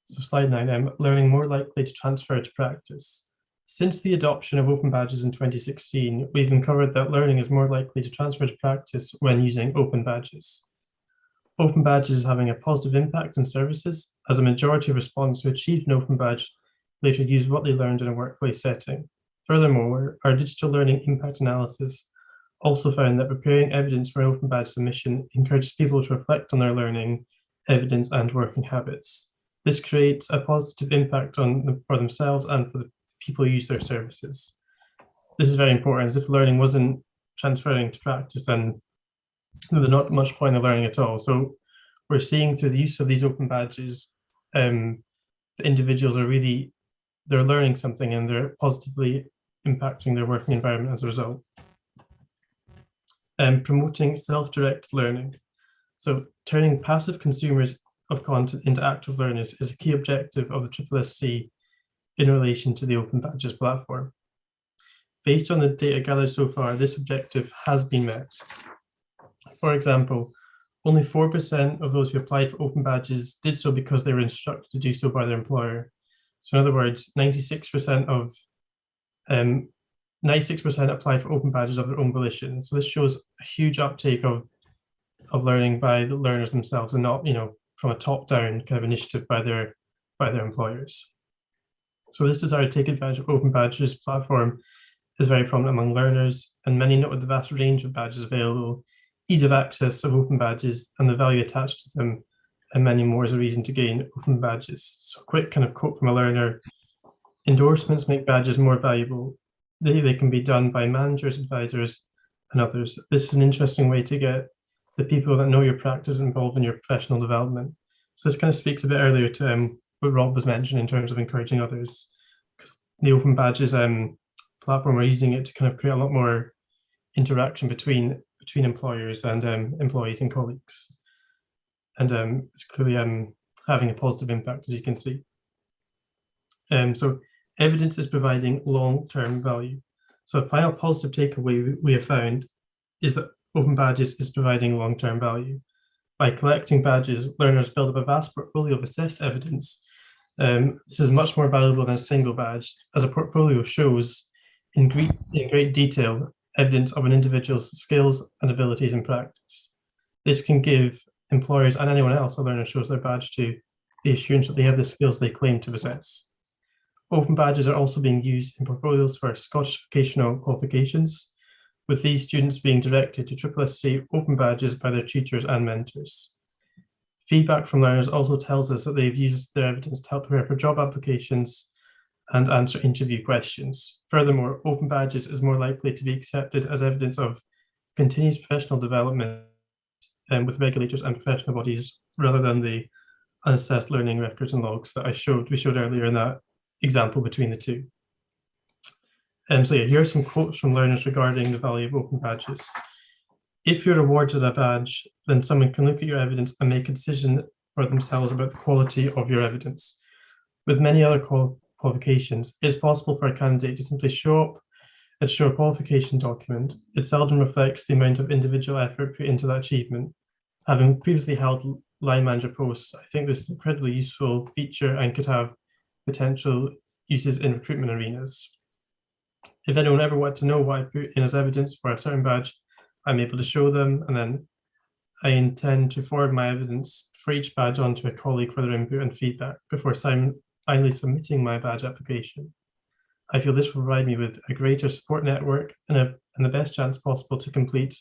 So slide 9, learning more likely to transfer to practice. Since the adoption of open badges in 2016, we've uncovered that learning is more likely to transfer to practice when using open badges. Open badges is having a positive impact on services, as a majority of respondents who achieved an open badge later use what they learned in a workplace setting. Furthermore, our digital learning impact analysis also found that preparing evidence for an open badge submission encourages people to reflect on their learning, evidence, and working habits. This creates a positive impact for themselves and for the people who use their services. This is very important, as if learning wasn't transferring to practice, then there's not much point in learning at all. So we're seeing through the use of these open badges, the individuals are really, they're learning something and they're positively impacting their working environment as a result. Promoting self-directed learning. So turning passive consumers of content into active learners is a key objective of the SSC in relation to the Open Badges platform. Based on the data gathered so far, this objective has been met. For example, only 4% of those who applied for open badges did so because they were instructed to do so by their employer. So in other words, 96% applied for open badges of their own volition. So this shows a huge uptake of learning by the learners themselves, and not, from a top-down kind of initiative by their employers. So this desire to take advantage of open badges platform is very prominent among learners, and many noted the vast range of badges available, ease of access of open badges, and the value attached to them, and many more as a reason to gain open badges. So a quick kind of quote from a learner: endorsements make badges more valuable. They can be done by managers, advisors, and others. This is an interesting way to get the people that know your practice involved in your professional development. So this kind of speaks a bit earlier to what Rob was mentioning in terms of encouraging others, because the open badges platform are using it to kind of create a lot more interaction between employers and employees and colleagues. And it's clearly having a positive impact, as you can see. So evidence is providing long-term value. So a final positive takeaway we have found is that open badges is providing long-term value. By collecting badges, learners build up a vast portfolio of assessed evidence. This is much more valuable than a single badge, as a portfolio shows in great detail evidence of an individual's skills and abilities in practice. This can give employers and anyone else a learner shows their badge to the assurance that they have the skills they claim to possess. Open badges are also being used in portfolios for Scottish vocational qualifications, with these students being directed to SSC open badges by their tutors and mentors. Feedback from learners also tells us that they've used their evidence to help prepare for job applications and answer interview questions. Furthermore, open badges is more likely to be accepted as evidence of continuous professional development with regulators and professional bodies, rather than the unassessed learning records and logs that we showed earlier in that example between the two. So yeah, here are some quotes from learners regarding the value of open badges. If you're awarded a badge, then someone can look at your evidence and make a decision for themselves about the quality of your evidence. With many other qualifications, it's possible for a candidate to simply show up and show a qualification document. It seldom reflects the amount of individual effort put into that achievement. Having previously held line manager posts, I think this is an incredibly useful feature and could have potential uses in recruitment arenas. If anyone ever wanted to know what I put in as evidence for a certain badge, I'm able to show them, and then I intend to forward my evidence for each badge onto a colleague for their input and feedback before finally submitting my badge application. I feel this will provide me with a greater support network and the best chance possible to complete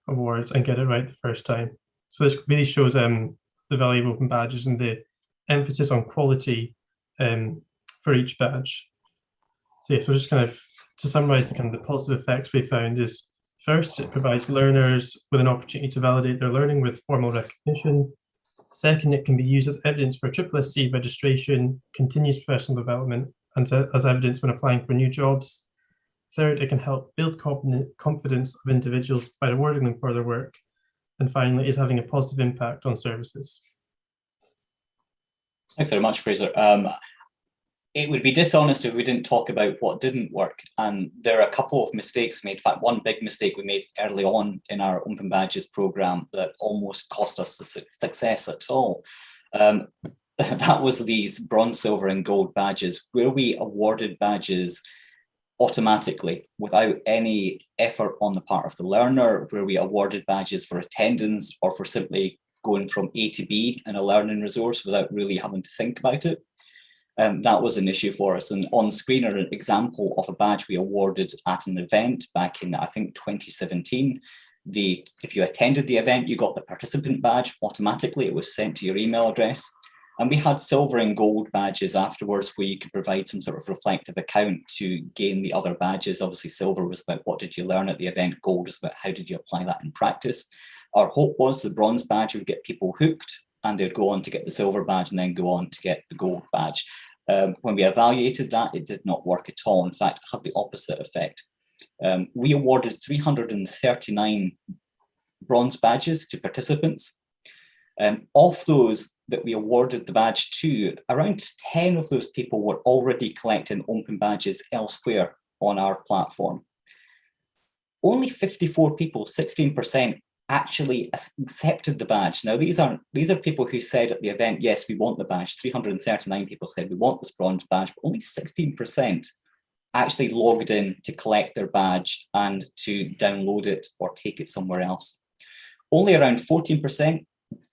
awards and get it right the first time. So this really shows the value of open badges and the emphasis on quality for each badge. So yeah, so just kind of to summarize the positive effects we found is, first, it provides learners with an opportunity to validate their learning with formal recognition. Second, it can be used as evidence for CCC registration, continuous professional development, and as evidence when applying for new jobs. Third, it can help build confidence of individuals by rewarding them for their work. And finally, is having a positive impact on services. Thanks very much, Fraser. It would be dishonest if we didn't talk about what didn't work. And there are a couple of mistakes made. In fact, one big mistake we made early on in our Open Badges program that almost cost us the success at all. That was these bronze, silver, and gold badges, where we awarded badges automatically without any effort on the part of the learner, where we awarded badges for attendance or for simply going from A to B in a learning resource without really having to think about it. That was an issue for us. And on screen are an example of a badge we awarded at an event back in, I think, 2017. If you attended the event, you got the participant badge automatically. It was sent to your email address. And we had silver and gold badges afterwards where you could provide some sort of reflective account to gain the other badges. Obviously, silver was about what did you learn at the event. Gold was about how did you apply that in practice. Our hope was the bronze badge would get people hooked and they'd go on to get the silver badge and then go on to get the gold badge. When we evaluated that, it did not work at all. In fact, it had the opposite effect. We awarded 339 bronze badges to participants. Of those that we awarded the badge to, around 10 of those people were already collecting open badges elsewhere on our platform. Only 54 people, 16%, actually accepted the badge. Now, these are people who said at the event, yes, we want the badge. 339 people said we want this bronze badge, but only 16% actually logged in to collect their badge and to download it or take it somewhere else. Only around 14%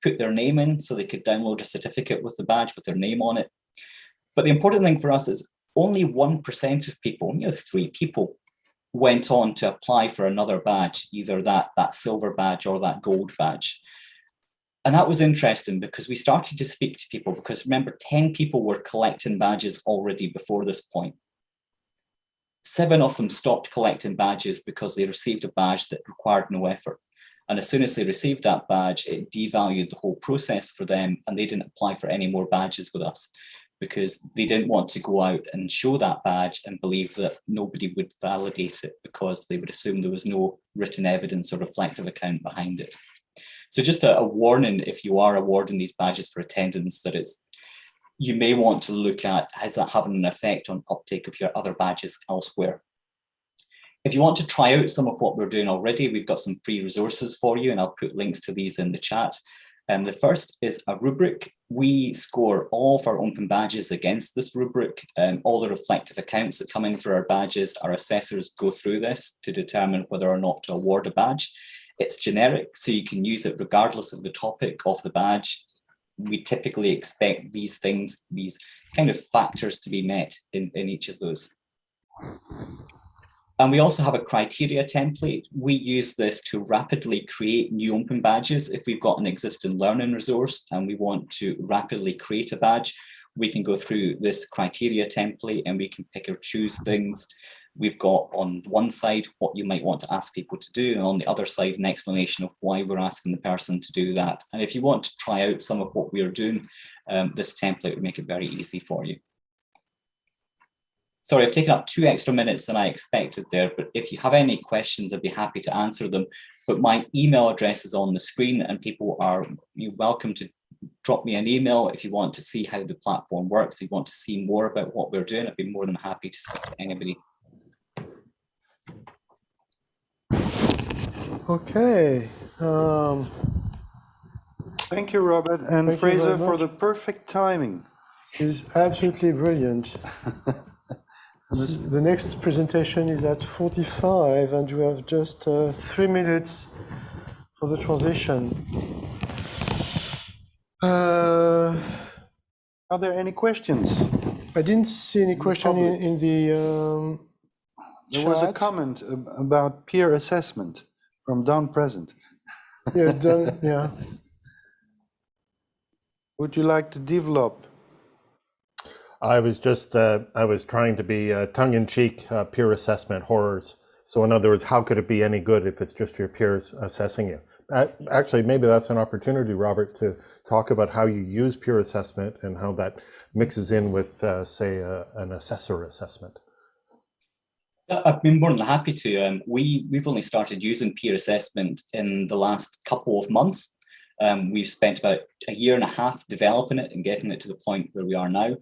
put their name in so they could download a certificate with the badge with their name on it. But the important thing for us is only 1% of people, 3 people, went on to apply for another badge, either that silver badge or that gold badge. And that was interesting because we started to speak to people, because remember, 10 people were collecting badges already before this point. 7 of them stopped collecting badges because they received a badge that required no effort. And as soon as they received that badge, it devalued the whole process for them, and they didn't apply for any more badges with us because they didn't want to go out and show that badge and believe that nobody would validate it because they would assume there was no written evidence or reflective account behind it. So just a warning, if you are awarding these badges for attendance, that you may want to look at, is that having an effect on uptake of your other badges elsewhere? If you want to try out some of what we're doing already, we've got some free resources for you, and I'll put links to these in the chat. The first is a rubric. We score all of our open badges against this rubric. All the reflective accounts that come in for our badges, our assessors go through this to determine whether or not to award a badge. It's generic, so you can use it regardless of the topic of the badge. We typically expect these things, these kind of factors to be met in each of those. And we also have a criteria template. We use this to rapidly create new open badges. If we've got an existing learning resource and we want to rapidly create a badge, we can go through this criteria template and we can pick or choose things. We've got on one side what you might want to ask people to do, and on the other side an explanation of why we're asking the person to do that. And if you want to try out some of what we're doing, this template would make it very easy for you. Sorry, I've taken up 2 extra minutes than I expected there, but if you have any questions, I'd be happy to answer them. But my email address is on the screen, and people are welcome to drop me an email if you want to see how the platform works, if you want to see more about what we're doing. I'd be more than happy to speak to anybody. Okay. Thank you, Robert, and Thank you very Fraser, for much. the perfect timing. It's absolutely brilliant. The next presentation is at 45, and you have just 3 minutes for the transition. Are there any questions? I didn't see any question in the There was a chat. comment about peer assessment from Don Present. Yeah, done. Yeah. Would you like to develop? I was just, I was trying to be tongue-in-cheek peer assessment horrors. So in other words, how could it be any good if it's just your peers assessing you? Actually, maybe that's an opportunity, Robert, to talk about how you use peer assessment and how that mixes in with, say, an assessor assessment. I've been more than happy to. We've only started using peer assessment in the last couple of months. We've spent about 1.5 years developing it and getting it to the point where we are now.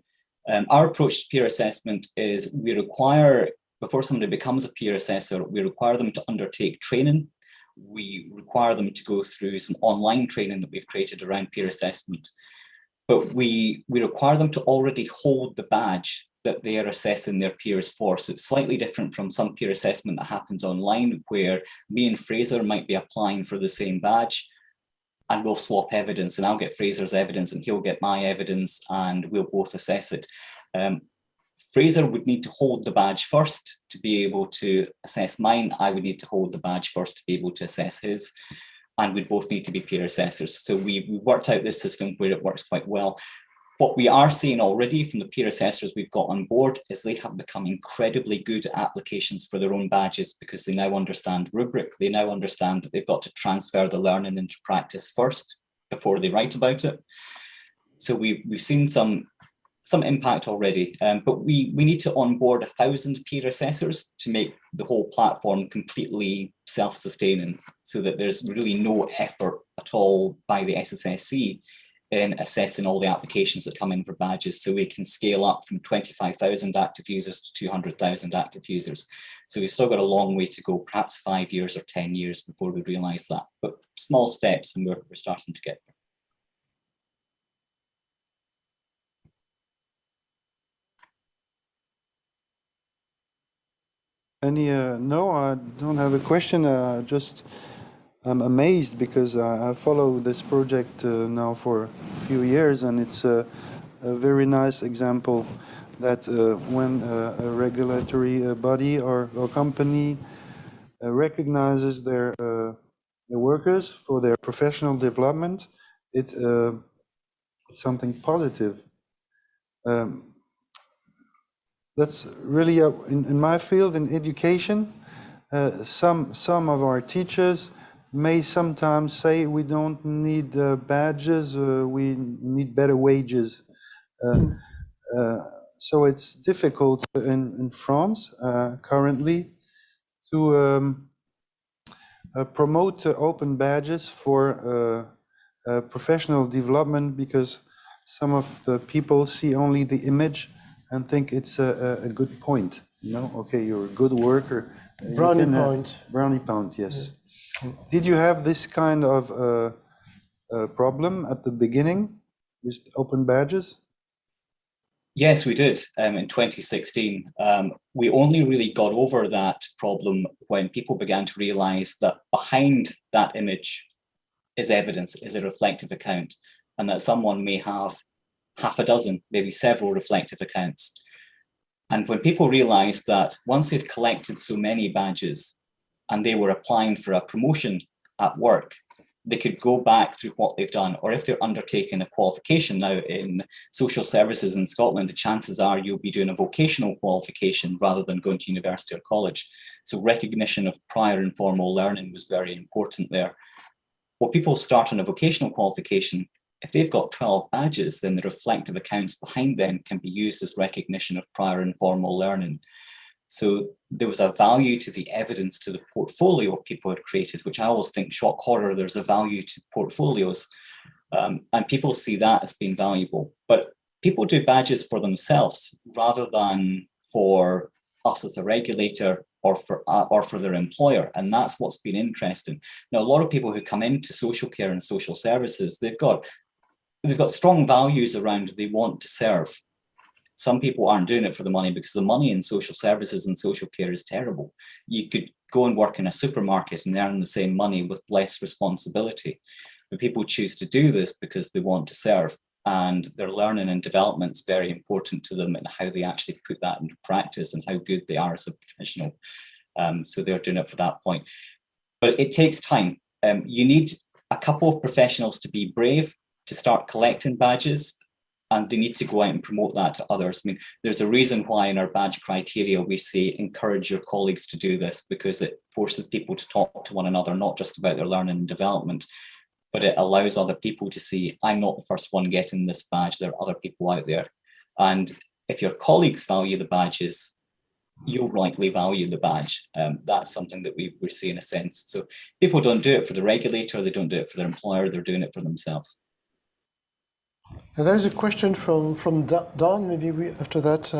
Our approach to peer assessment is we require, before somebody becomes a peer assessor, we require them to undertake training. We require them to go through some online training that we've created around peer assessment. But we require them to already hold the badge that they are assessing their peers for. So it's slightly different from some peer assessment that happens online, where me and Fraser might be applying for the same badge, and we'll swap evidence, and I'll get Fraser's evidence and he'll get my evidence, and we'll both assess it. Fraser would need to hold the badge first to be able to assess mine. I would need to hold the badge first to be able to assess his, and we'd both need to be peer assessors. So we worked out this system where it works quite well. What we are seeing already from the peer assessors we've got on board is they have become incredibly good at applications for their own badges, because they now understand rubric. They now understand that they've got to transfer the learning into practice first before they write about it. So we've seen some impact already, but we need to onboard 1,000 peer assessors to make the whole platform completely self-sustaining, so that there's really no effort at all by the SSSC in assessing all the applications that come in for badges, so we can scale up from 25,000 active users to 200,000 active users. So we've still got a long way to go, perhaps 5 years or 10 years before we realise that, but small steps, and we're starting to get there. No, I don't have a question. I'm amazed because I follow this project now for a few years, and it's a very nice example that when a regulatory body or company recognizes their workers for their professional development, it's something positive. That's really in my field, in education. Some of our teachers may sometimes say we don't need badges, we need better wages. So it's difficult in France currently to promote open badges for professional development, because some of the people see only the image and think it's a good point. You know, okay, you're a good worker. Brownie point. Brownie point, yes. Did you have this kind of problem at the beginning with open badges? Yes, we did in 2016. We only really got over that problem when people began to realize that behind that image is evidence, is a reflective account, and that someone may have half a dozen, maybe several reflective accounts. And when people realized that once they'd collected so many badges and they were applying for a promotion at work, they could go back through what they've done, or if they're undertaking a qualification now in social services in Scotland, the chances are you'll be doing a vocational qualification rather than going to university or college. So recognition of prior informal learning was very important there. When people start on a vocational qualification, if they've got 12 badges, then the reflective accounts behind them can be used as recognition of prior informal learning. So there was a value to the evidence, to the portfolio people had created, which I always think shock horror, there's a value to portfolios. And people see that as being valuable. But people do badges for themselves rather than for us as a regulator or for their employer. And that's what's been interesting. Now, a lot of people who come into social care and social services, they've got strong values around they want to serve. Some people aren't doing it for the money because the money in social services and social care is terrible. You could go and work in a supermarket and earn the same money with less responsibility. But people choose to do this because they want to serve, and their learning and development is very important to them and how they actually put that into practice and how good they are as a professional. So they're doing it for that point. But it takes time. You need a couple of professionals to be brave to start collecting badges, and they need to go out and promote that to others. I mean, there's a reason why in our badge criteria we say encourage your colleagues to do this, because it forces people to talk to one another, not just about their learning and development, but it allows other people to see, I'm not the first one getting this badge, there are other people out there. And if your colleagues value the badges, you'll likely value the badge. That's something that we're seeing in a sense. So people don't do it for the regulator, they don't do it for their employer, they're doing it for themselves. And there is a question from Don. Maybe after that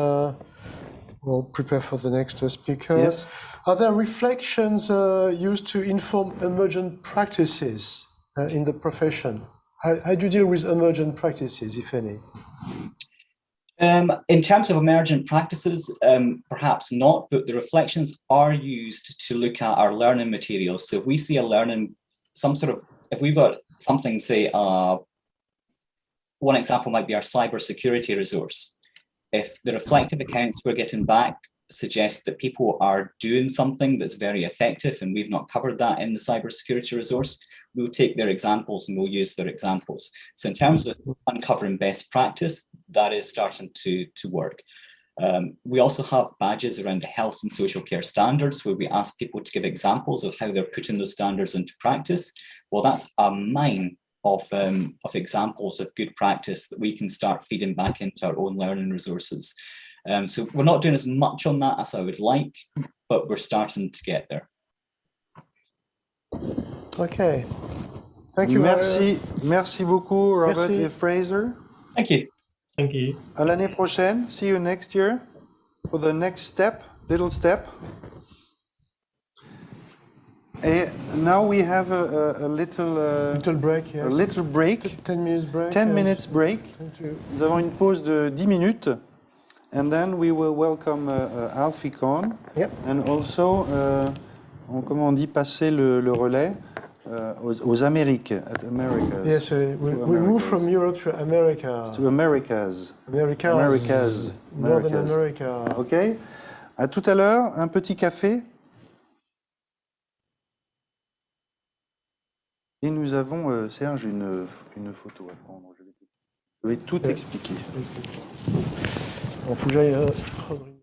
we'll prepare for the next speaker. Yes. Are there reflections used to inform emergent practices in the profession? How do you deal with emergent practices, if any? In terms of emergent practices, perhaps not, but the reflections are used to look at our learning materials. So if we see a learning, if we've got something, say, one example might be our cybersecurity resource. If the reflective accounts we're getting back suggest that people are doing something that's very effective and we've not covered that in the cybersecurity resource, we'll take their examples and we'll use their examples. So in terms of uncovering best practice, that is starting to work. We also have badges around the health and social care standards where we ask people to give examples of how they're putting those standards into practice. Well, that's a mine of examples of good practice that we can start feeding back into our own learning resources. So we're not doing as much on that as I would like, but we're starting to get there. Okay. Thank you. Merci beaucoup, Robert Merci. et Fraser. Thank you. Thank you. À l'année prochaine. See you next year for the next little step. And now we have a little break, yes. A little break. 10 minutes break. 10 minutes break. Nous avons une pause de 10 minutes. And then we will welcome Alfie Cohn. Yep. And also, comment on dit, passer le relais aux Amériques. Americas. Yes, we move from Europe to America. To Americas. Americas. Northern America. OK. À tout à l'heure, un petit café. Et nous avons, Serge, une photo à prendre. Je vais tout expliquer. Il faut que j'aille prendre une...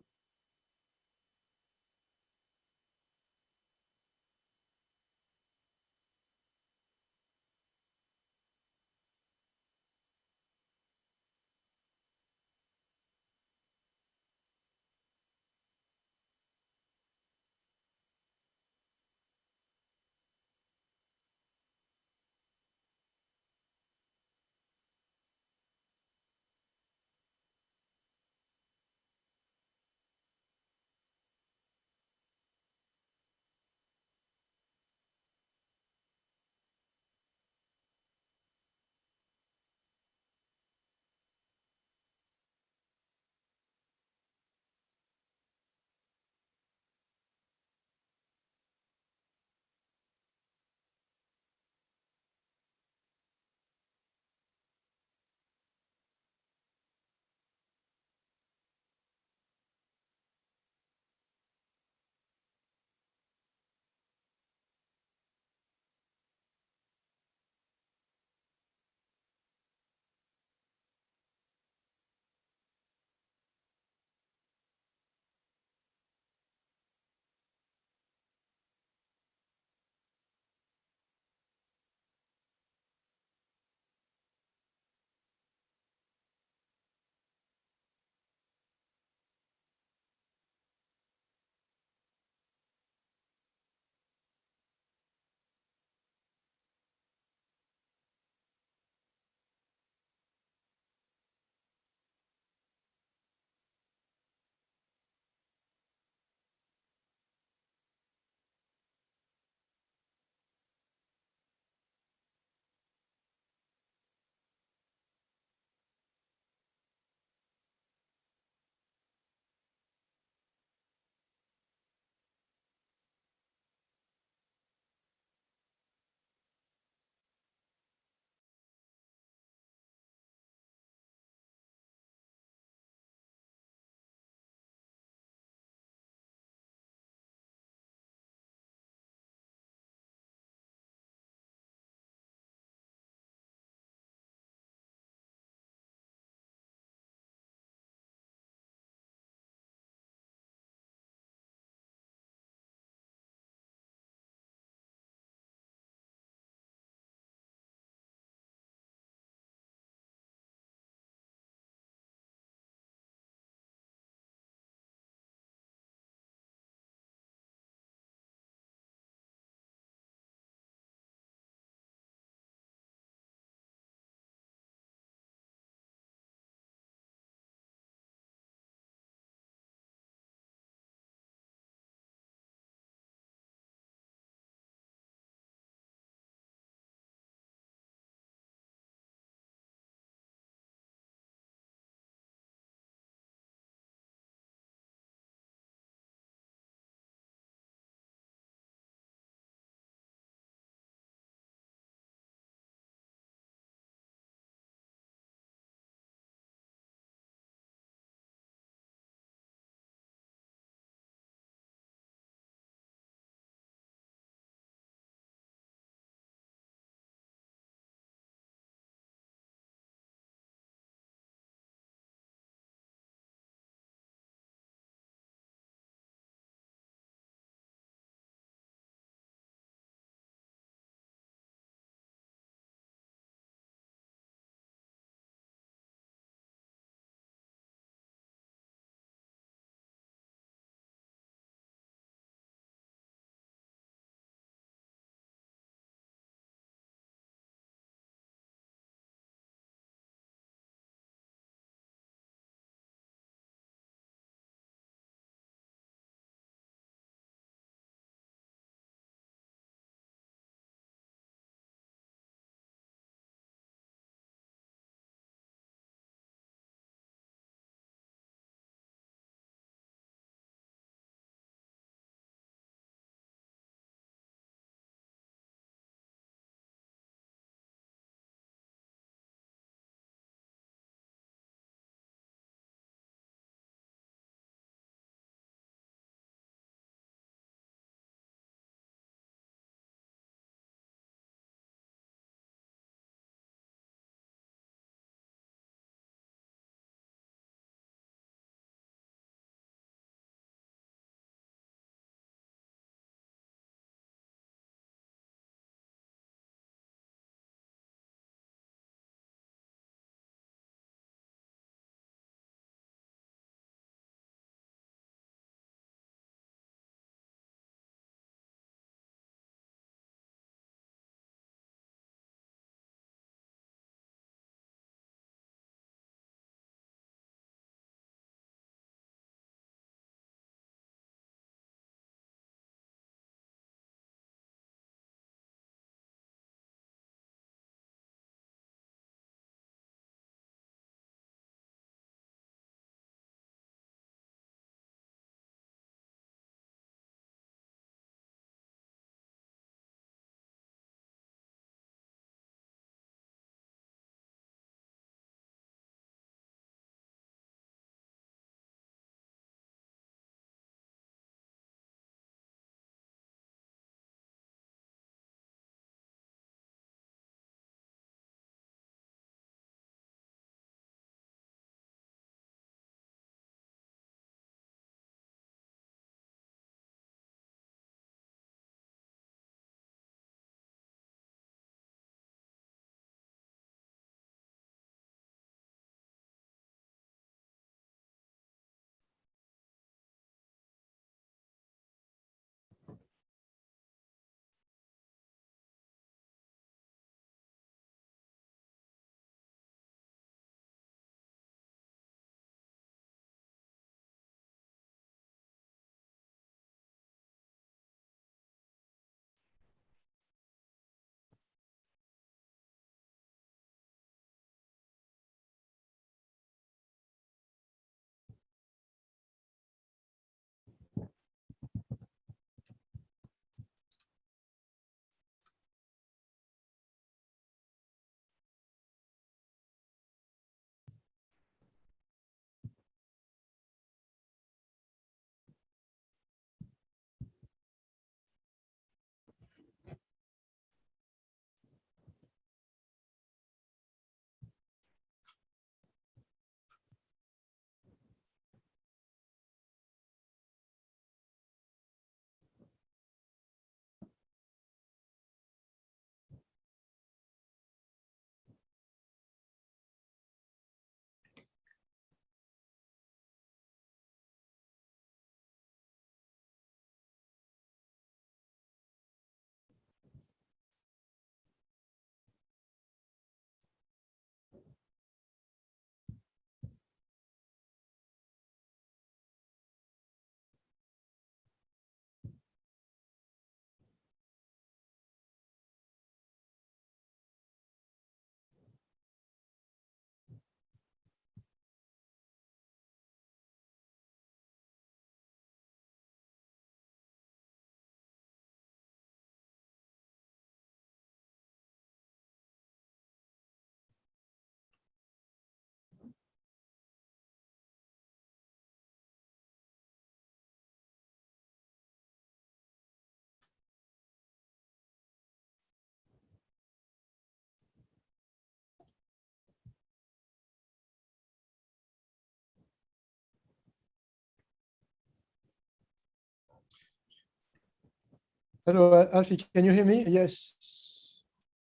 Hello, Alfie, can you hear me? Yes.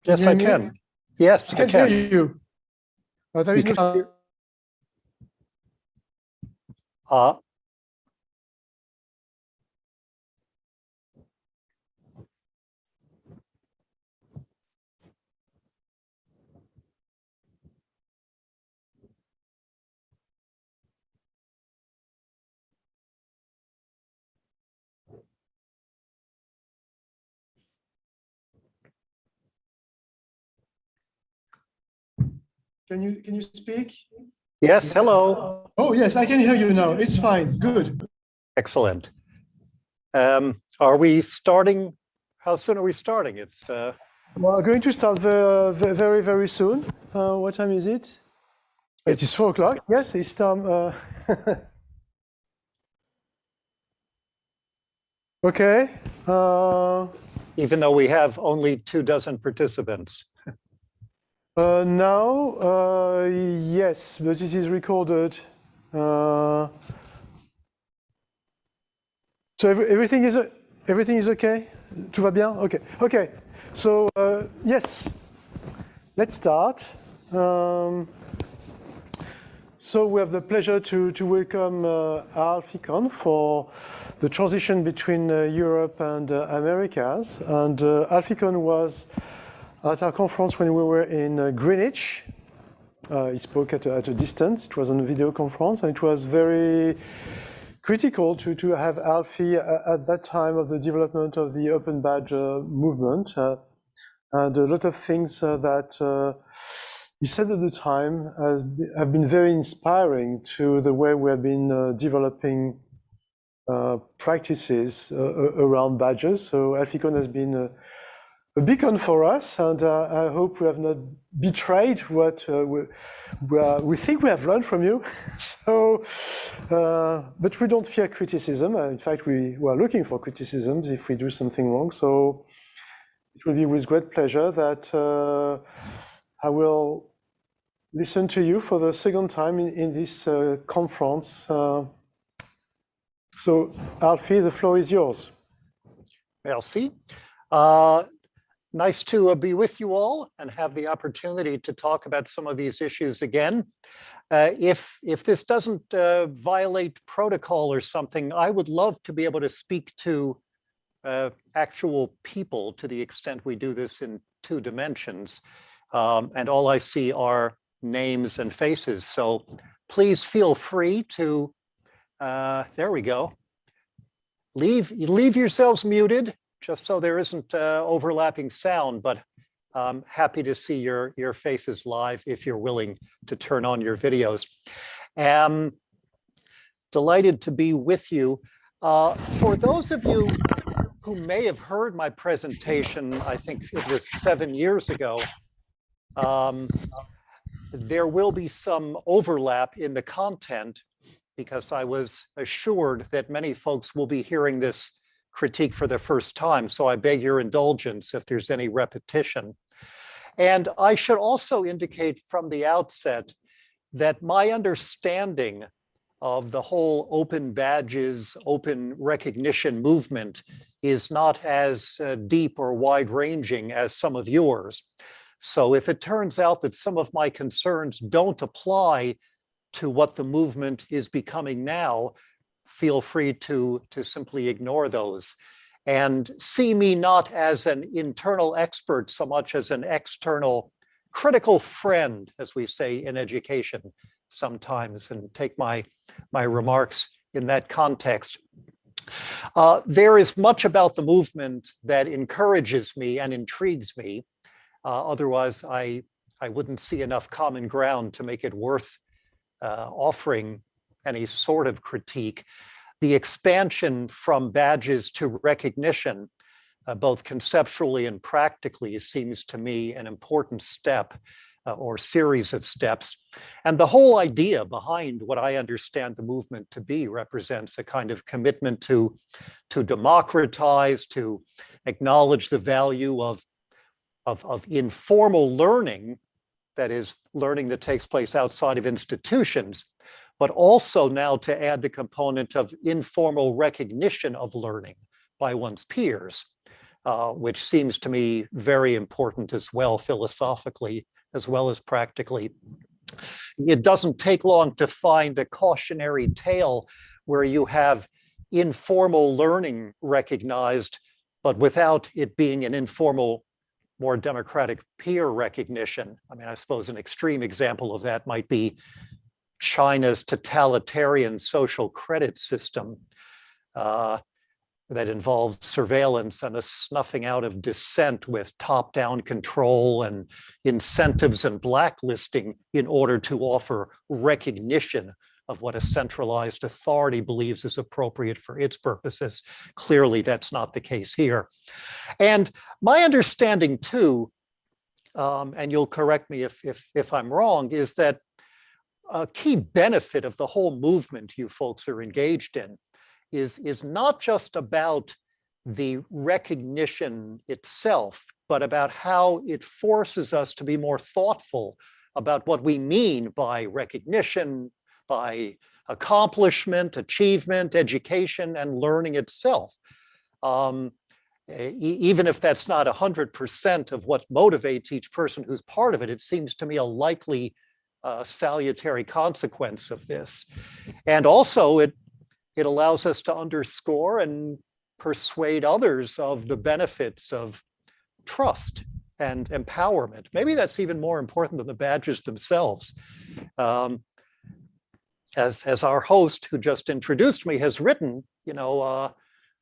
Yes, I can. Yes, I can hear you. There is no sound. Can you speak? Yes, hello. Oh, yes, I can hear you now. It's fine. Good. Excellent. Are we starting? How soon are we starting? It's We're going to start very, very soon. What time is it? It is 4 o'clock. Yes, it's time. Okay. even though we have only 24 participants. Now, yes, but it is recorded. So everything is okay? Tout va bien? Okay. Okay. So yes, let's start. So we have the pleasure to welcome Alficon for the transition between Europe and Americas. And Alficon was at our conference when we were in Greenwich. He spoke at a distance. It was on a video conference, and it was very critical to have Alfie at that time of the development of the Open Badge movement. And a lot of things that he said at the time have been very inspiring to the way we have been developing practices around badges. So Alficon has been a beacon for us, and I hope we have not betrayed what we think we have learned from you. So, but we don't fear criticism. In fact, we are looking for criticisms if we do something wrong. So it will be with great pleasure that I will listen to you for the second time in this conference. So Alfie, the floor is yours. Merci. Nice to be with you all and have the opportunity to talk about some of these issues again. If this doesn't violate protocol or something, I would love to be able to speak to actual people to the extent we do this in 2 dimensions. And all I see are names and faces. So please feel free to, there we go. Leave yourselves muted, just so there isn't overlapping sound, but I'm happy to see your faces live if you're willing to turn on your videos. Delighted to be with you. For those of you who may have heard my presentation, I think it was 7 years ago, there will be some overlap in the content because I was assured that many folks will be hearing this critique for the first time. So I beg your indulgence if there's any repetition. And I should also indicate from the outset that my understanding of the whole open badges, open recognition movement is not as deep or wide-ranging as some of yours. So if it turns out that some of my concerns don't apply to what the movement is becoming now, feel free to simply ignore those and see me not as an internal expert so much as an external critical friend, as we say in education sometimes, and take my remarks in that context. There is much about the movement that encourages me and intrigues me. Otherwise, I wouldn't see enough common ground to make it worth offering any sort of critique. The expansion from badges to recognition, both conceptually and practically, seems to me an important step or series of steps. And the whole idea behind what I understand the movement to be represents a kind of commitment to democratize, to acknowledge the value of informal learning, that is, learning that takes place outside of institutions, but also now to add the component of informal recognition of learning by one's peers. which seems to me very important as well, philosophically, as well as practically. It doesn't take long to find a cautionary tale where you have informal learning recognized, but without it being an informal, more democratic peer recognition. I mean, I suppose an extreme example of that might be China's totalitarian social credit system that involves surveillance and a snuffing out of dissent with top-down control and incentives and blacklisting in order to offer recognition of what a centralized authority believes is appropriate for its purposes. Clearly, that's not the case here. And my understanding too, and you'll correct me if I'm wrong, is that a key benefit of the whole movement you folks are engaged in is not just about the recognition itself, but about how it forces us to be more thoughtful about what we mean by recognition, by accomplishment, achievement, education, and learning itself. Even if that's not 100% of what motivates each person who's part of it, it seems to me a likely salutary consequence of this. And also it allows us to underscore and persuade others of the benefits of trust and empowerment. Maybe that's even more important than the badges themselves. As our host who just introduced me has written,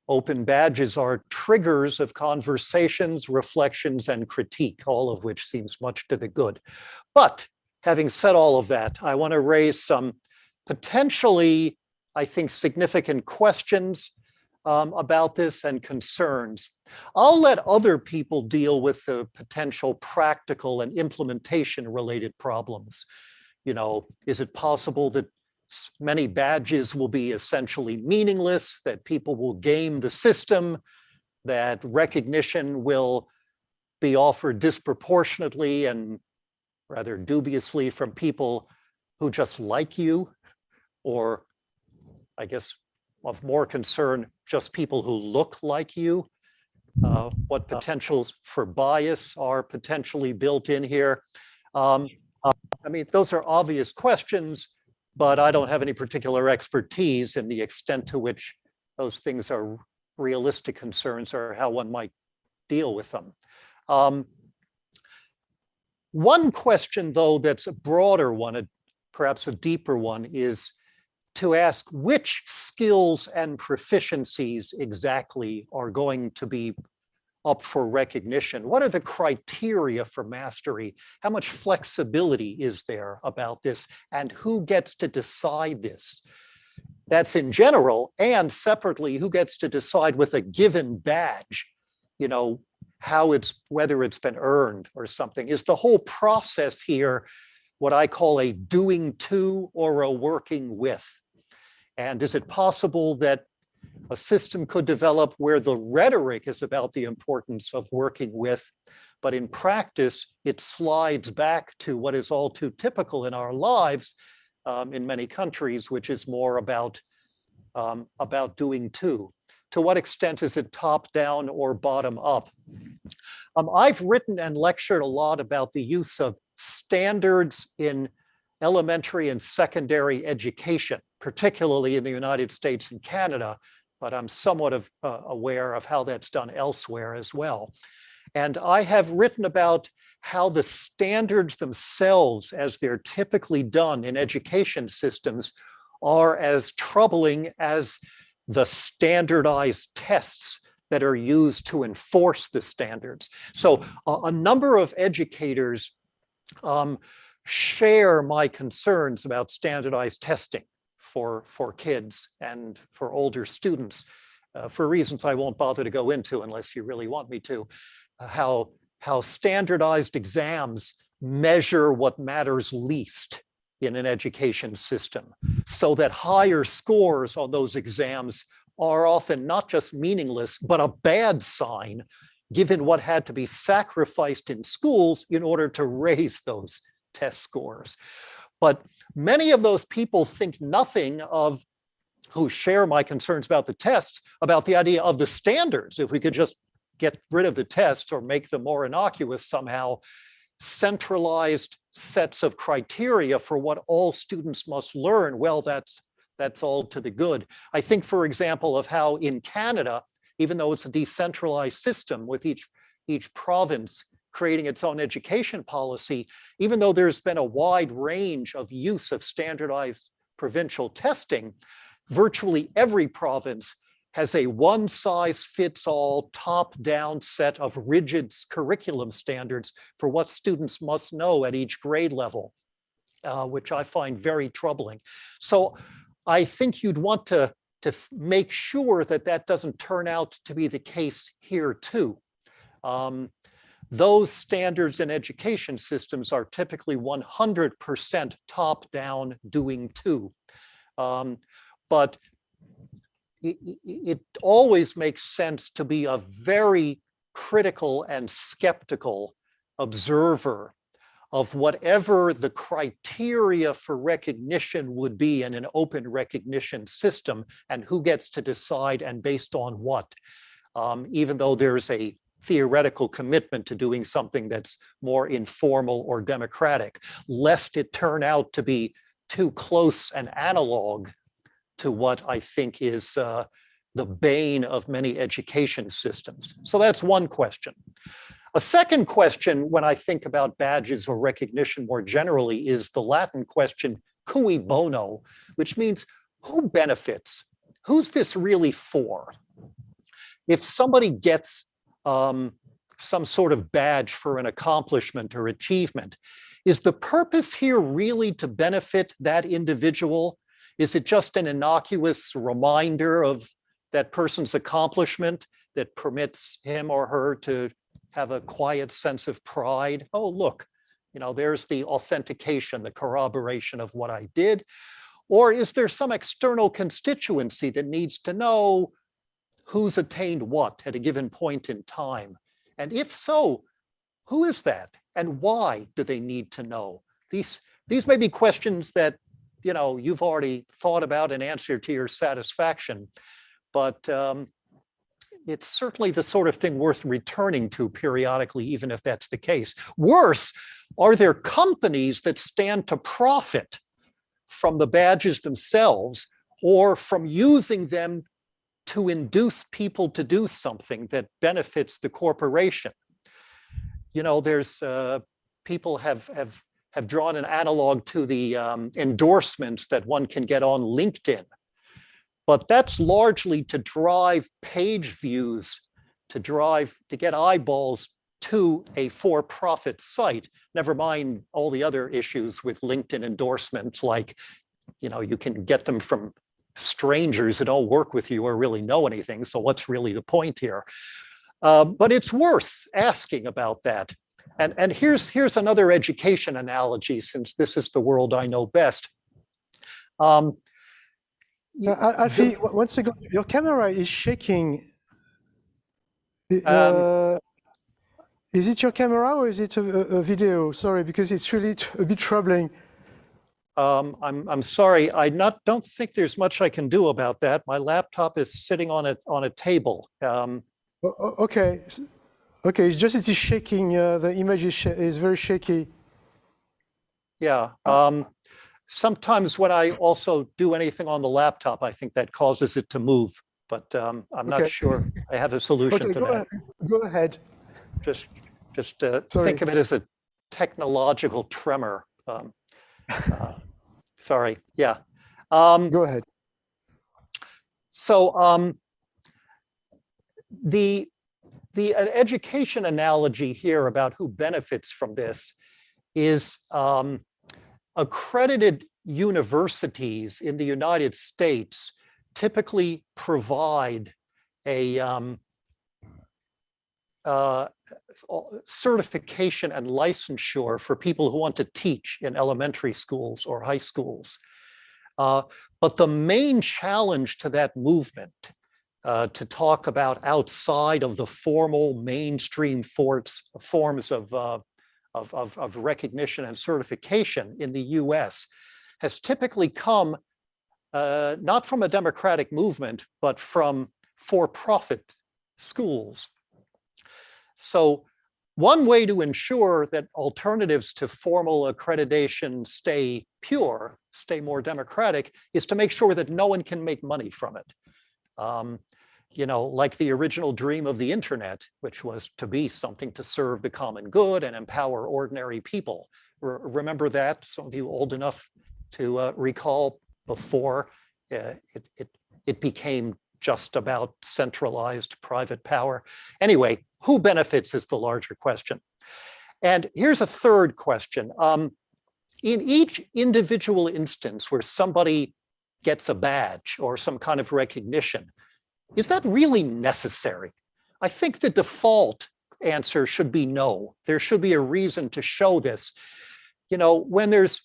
open badges are triggers of conversations, reflections, and critique, all of which seems much to the good. But having said all of that, I want to raise some potentially, I think, significant questions about this and concerns. I'll let other people deal with the potential practical and implementation related problems. Is it possible that many badges will be essentially meaningless, that people will game the system, that recognition will be offered disproportionately and rather dubiously from people who just like you, or I guess of more concern, just people who look like you? What potentials for bias are potentially built in here? I mean, those are obvious questions, but I don't have any particular expertise in the extent to which those things are realistic concerns or how one might deal with them. One question, though, that's a broader one, perhaps a deeper one, is to ask which skills and proficiencies exactly are going to be up for recognition. What are the criteria for mastery? How much flexibility is there about this? And who gets to decide this? That's in general, and separately, who gets to decide with a given badge, whether it's been earned or something? Is the whole process here what I call a doing to or a working with? And is it possible that a system could develop where the rhetoric is about the importance of working with, but in practice, it slides back to what is all too typical in our lives in many countries, which is more about doing to? To what extent is it top down or bottom up? I've written and lectured a lot about the use of standards in elementary and secondary education, particularly in the United States and Canada, but I'm somewhat aware of how that's done elsewhere as well. And I have written about how the standards themselves, as they're typically done in education systems, are as troubling as the standardized tests that are used to enforce the standards. So a number of educators share my concerns about standardized testing for kids and for older students, for reasons I won't bother to go into unless you really want me to, how standardized exams measure what matters least in an education system, so that higher scores on those exams are often not just meaningless, but a bad sign, given what had to be sacrificed in schools in order to raise those test scores. But many of those people think nothing of, who share my concerns about the tests, about the idea of the standards. If we could just get rid of the tests or make them more innocuous somehow, centralized sets of criteria for what all students must learn, well, that's all to the good. I think, for example, of how in Canada, even though it's a decentralized system with each province creating its own education policy, even though there's been a wide range of use of standardized provincial testing, virtually every province has a one-size-fits-all top-down set of rigid curriculum standards for what students must know at each grade level, which I find very troubling. So I think you'd want to make sure that that doesn't turn out to be the case here too. Those standards in education systems are typically 100% top-down doing too. But it always makes sense to be a very critical and skeptical observer of whatever the criteria for recognition would be in an open recognition system and who gets to decide and based on what, even though there's a theoretical commitment to doing something that's more informal or democratic, lest it turn out to be too close an analog to what I think is the bane of many education systems. So that's one question. A second question when I think about badges or recognition more generally is the Latin question, cui bono, which means who benefits? Who's this really for? If somebody gets some sort of badge for an accomplishment or achievement, is the purpose here really to benefit that individual? Is it just an innocuous reminder of that person's accomplishment that permits him or her to have a quiet sense of pride? Oh, look, there's the authentication, the corroboration of what I did. Or is there some external constituency that needs to know who's attained what at a given point in time? And if so, who is that? And why do they need to know? These may be questions that you've already thought about and answered to your satisfaction, but it's certainly the sort of thing worth returning to periodically, even if that's the case. Worse, are there companies that stand to profit from the badges themselves or from using them to induce people to do something that benefits the corporation? There's people have drawn an analog to the endorsements that one can get on LinkedIn. But that's largely to drive page views, to get eyeballs to a for-profit site, never mind all the other issues with LinkedIn endorsements, like, you can get them from strangers who don't work with you or really know anything. So what's really the point here? But it's worth asking about that. And here's another education analogy, since this is the world I know best. Alfie, once again, your camera is shaking. Is it your camera or is it a video? Sorry, because it's really a bit troubling. I'm sorry. I don't think there's much I can do about that. My laptop is sitting on a table. Okay. Okay, it is shaking. The image is very shaky. Yeah. Sometimes when I also do anything on the laptop, I think that causes it to move, but I'm not sure I have a solution to that. Go ahead. Just think of it as a technological tremor. Sorry. Yeah. Go ahead. So the education analogy here about who benefits from this is accredited universities in the United States typically provide a certification and licensure for people who want to teach in elementary schools or high schools. But the main challenge to that movement, to talk about outside of the formal mainstream forms of recognition and certification in the US, has typically come not from a democratic movement, but from for-profit schools. So one way to ensure that alternatives to formal accreditation stay pure, stay more democratic, is to make sure that no one can make money from it. You know, like the original dream of the internet, which was to be something to serve the common good and empower ordinary people. Remember that? Some of you old enough to recall before it became just about centralized private power. Anyway, who benefits is the larger question. And here's a third question. In each individual instance where somebody gets a badge or some kind of recognition, is that really necessary? I think the default answer should be no. There should be a reason to show this. You know, when there's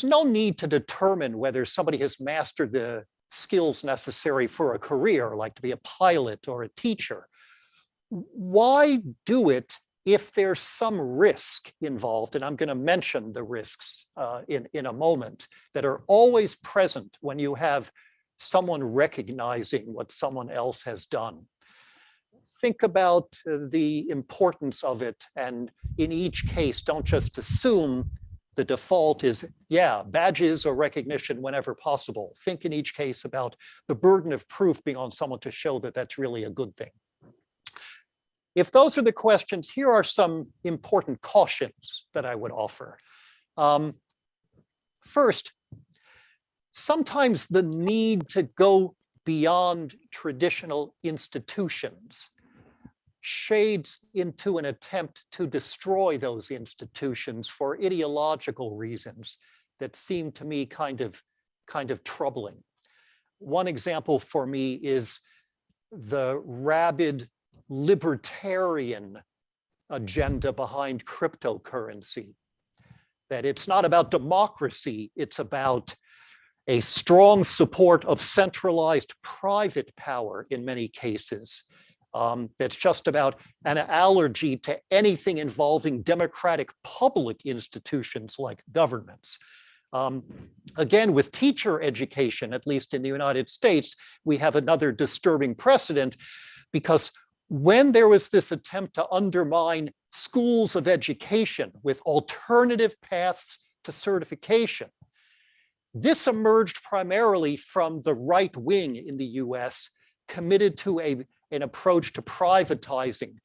no need to determine whether somebody has mastered the skills necessary for a career, like to be a pilot or a teacher, why do it if there's some risk involved? And I'm going to mention the risks in a moment that are always present when you have someone recognizing what someone else has done. Think about the importance of it, and in each case, don't just assume the default is, yeah, badges or recognition whenever possible. Think in each case about the burden of proof being on someone to show that that's really a good thing. If those are the questions, here are some important cautions that I would offer. First, sometimes the need to go beyond traditional institutions shades into an attempt to destroy those institutions for ideological reasons that seem to me kind of troubling. One example for me is the rabid libertarian agenda behind cryptocurrency, that it's not about democracy, it's about a strong support of centralized private power in many cases. That's just about an allergy to anything involving democratic public institutions like governments. Again, with teacher education, at least in the United States, we have another disturbing precedent, because when there was this attempt to undermine schools of education with alternative paths to certification, this emerged primarily from the right wing in the US, committed to an approach to privatizing,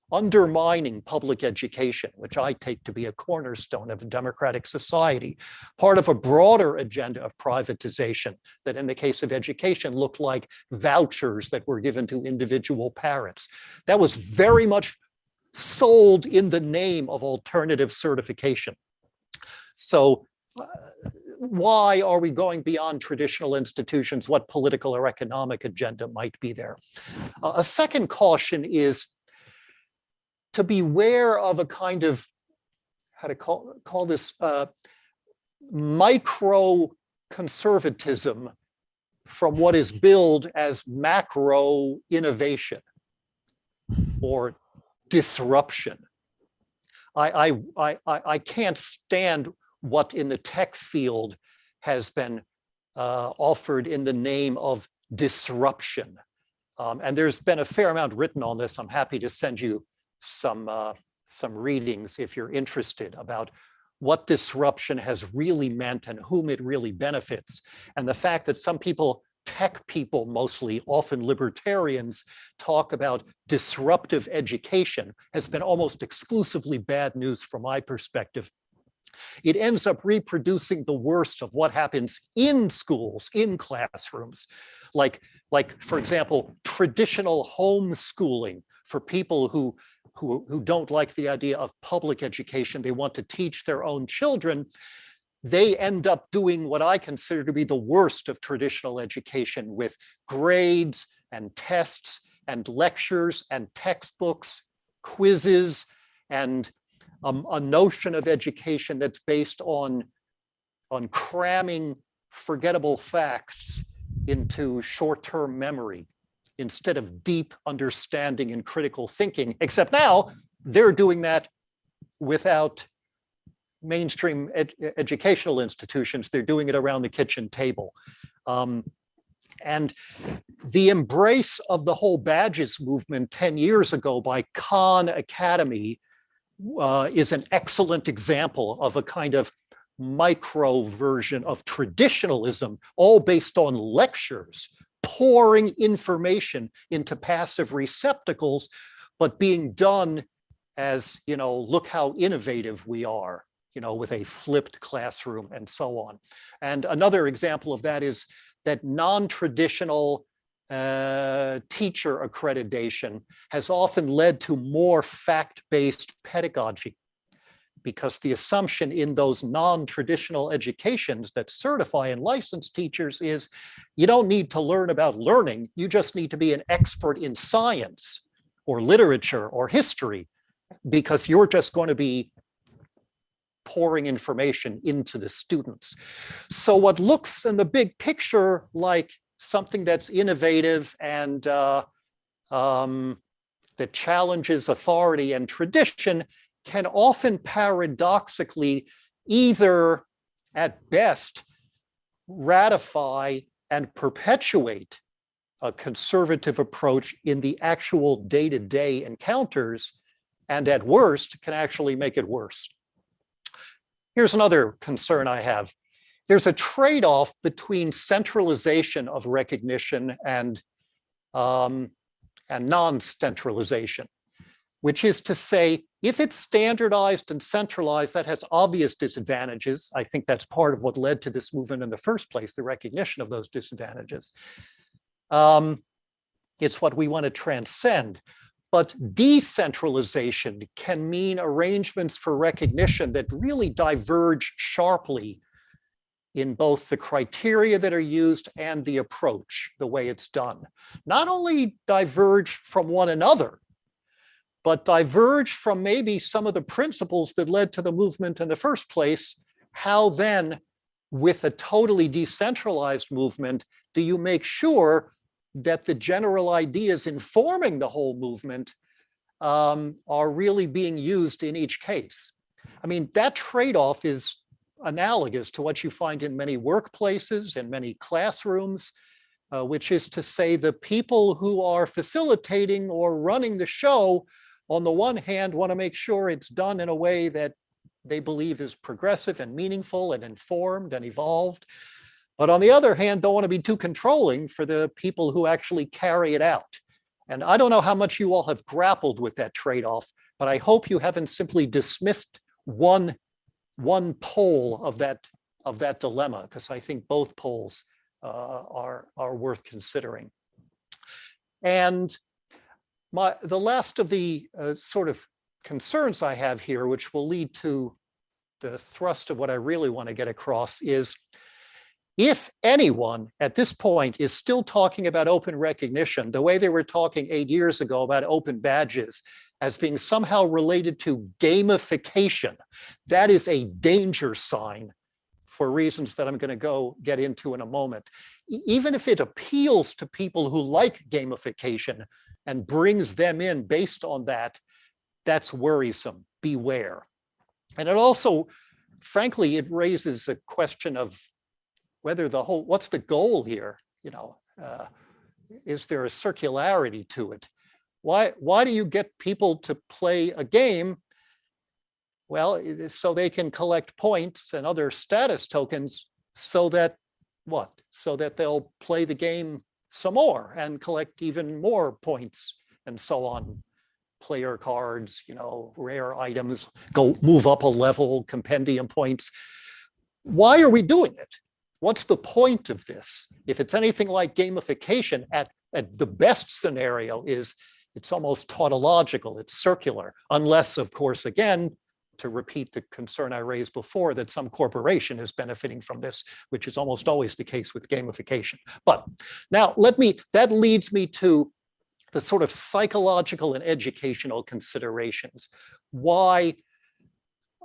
undermining public education, which I take to be a cornerstone of a democratic society, part of a broader agenda of privatization that in the case of education looked like vouchers that were given to individual parents. That was very much sold in the name of alternative certification. So why are we going beyond traditional institutions? What political or economic agenda might be there? A second caution is to beware of a kind of, how to call this, micro conservatism from what is billed as macro innovation or disruption. I can't stand what in the tech field has been offered in the name of disruption. And there's been a fair amount written on this. I'm happy to send you some readings if you're interested about what disruption has really meant and whom it really benefits. And the fact that some people, tech people mostly, often libertarians, talk about disruptive education has been almost exclusively bad news from my perspective. It ends up reproducing the worst of what happens in schools, in classrooms, like for example, traditional homeschooling for people who don't like the idea of public education. They want to teach their own children. They end up doing what I consider to be the worst of traditional education, with grades and tests and lectures and textbooks, quizzes, and a notion of education that's based on cramming forgettable facts into short-term memory instead of deep understanding and critical thinking, except now they're doing that without mainstream educational institutions. They're doing it around the kitchen table. And the embrace of the whole badges movement 10 years ago by Khan Academy is an excellent example of a kind of micro version of traditionalism, all based on lectures, pouring information into passive receptacles, but being done as, look how innovative we are, with a flipped classroom and so on. And another example of that is that non-traditional teacher accreditation has often led to more fact-based pedagogy, because the assumption in those non-traditional educations that certify and license teachers is you don't need to learn about learning, you just need to be an expert in science or literature or history, because you're just going to be pouring information into the students. So what looks in the big picture like something that's innovative and that challenges authority and tradition can often paradoxically either at best ratify and perpetuate a conservative approach in the actual day-to-day encounters, and at worst can actually make it worse. Here's another concern I have. There's a trade-off between centralization of recognition and non-centralization, which is to say, if it's standardized and centralized, that has obvious disadvantages. I think that's part of what led to this movement in the first place, the recognition of those disadvantages. It's what we want to transcend. But decentralization can mean arrangements for recognition that really diverge sharply in both the criteria that are used and the approach, the way it's done. Not only diverge from one another, but diverge from maybe some of the principles that led to the movement in the first place. How then, with a totally decentralized movement, do you make sure that the general ideas informing the whole movement are really being used in each case? I mean, that trade-off is analogous to what you find in many workplaces and many classrooms, which is to say the people who are facilitating or running the show, on the one hand, want to make sure it's done in a way that they believe is progressive and meaningful and informed and evolved. But on the other hand, don't want to be too controlling for the people who actually carry it out. And I don't know how much you all have grappled with that trade-off, but I hope you haven't simply dismissed one pole of that dilemma, because I think both poles are worth considering. And the last of the sort of concerns I have here, which will lead to the thrust of what I really want to get across, is if anyone at this point is still talking about open recognition the way they were talking 8 years ago about open badges as being somehow related to gamification, that is a danger sign for reasons that I'm going to get into in a moment. Even if it appeals to people who like gamification and brings them in based on that, that's worrisome. Beware. And it also, frankly, it raises a question of whether what's the goal here? Is there a circularity to it? Why do you get people to play a game? Well, so they can collect points and other status tokens so that what? So that they'll play the game some more and collect even more points and so on. Player cards, rare items, move up a level, compendium points. Why are we doing it? What's the point of this? If it's anything like gamification, at the best scenario is it's almost tautological, it's circular, unless, of course, again, to repeat the concern I raised before, that some corporation is benefiting from this, which is almost always the case with gamification. But now that leads me to the sort of psychological and educational considerations. Why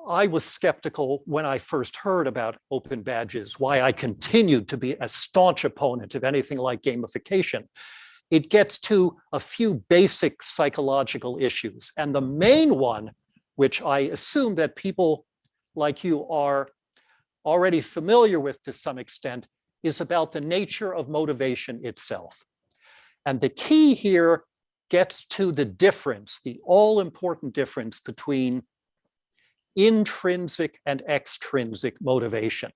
I was skeptical when I first heard about open badges, why I continued to be a staunch opponent of anything like gamification. It gets to a few basic psychological issues. And the main one, which I assume that people like you are already familiar with to some extent, is about the nature of motivation itself. And the key here gets to the difference, the all-important difference between intrinsic and extrinsic motivation.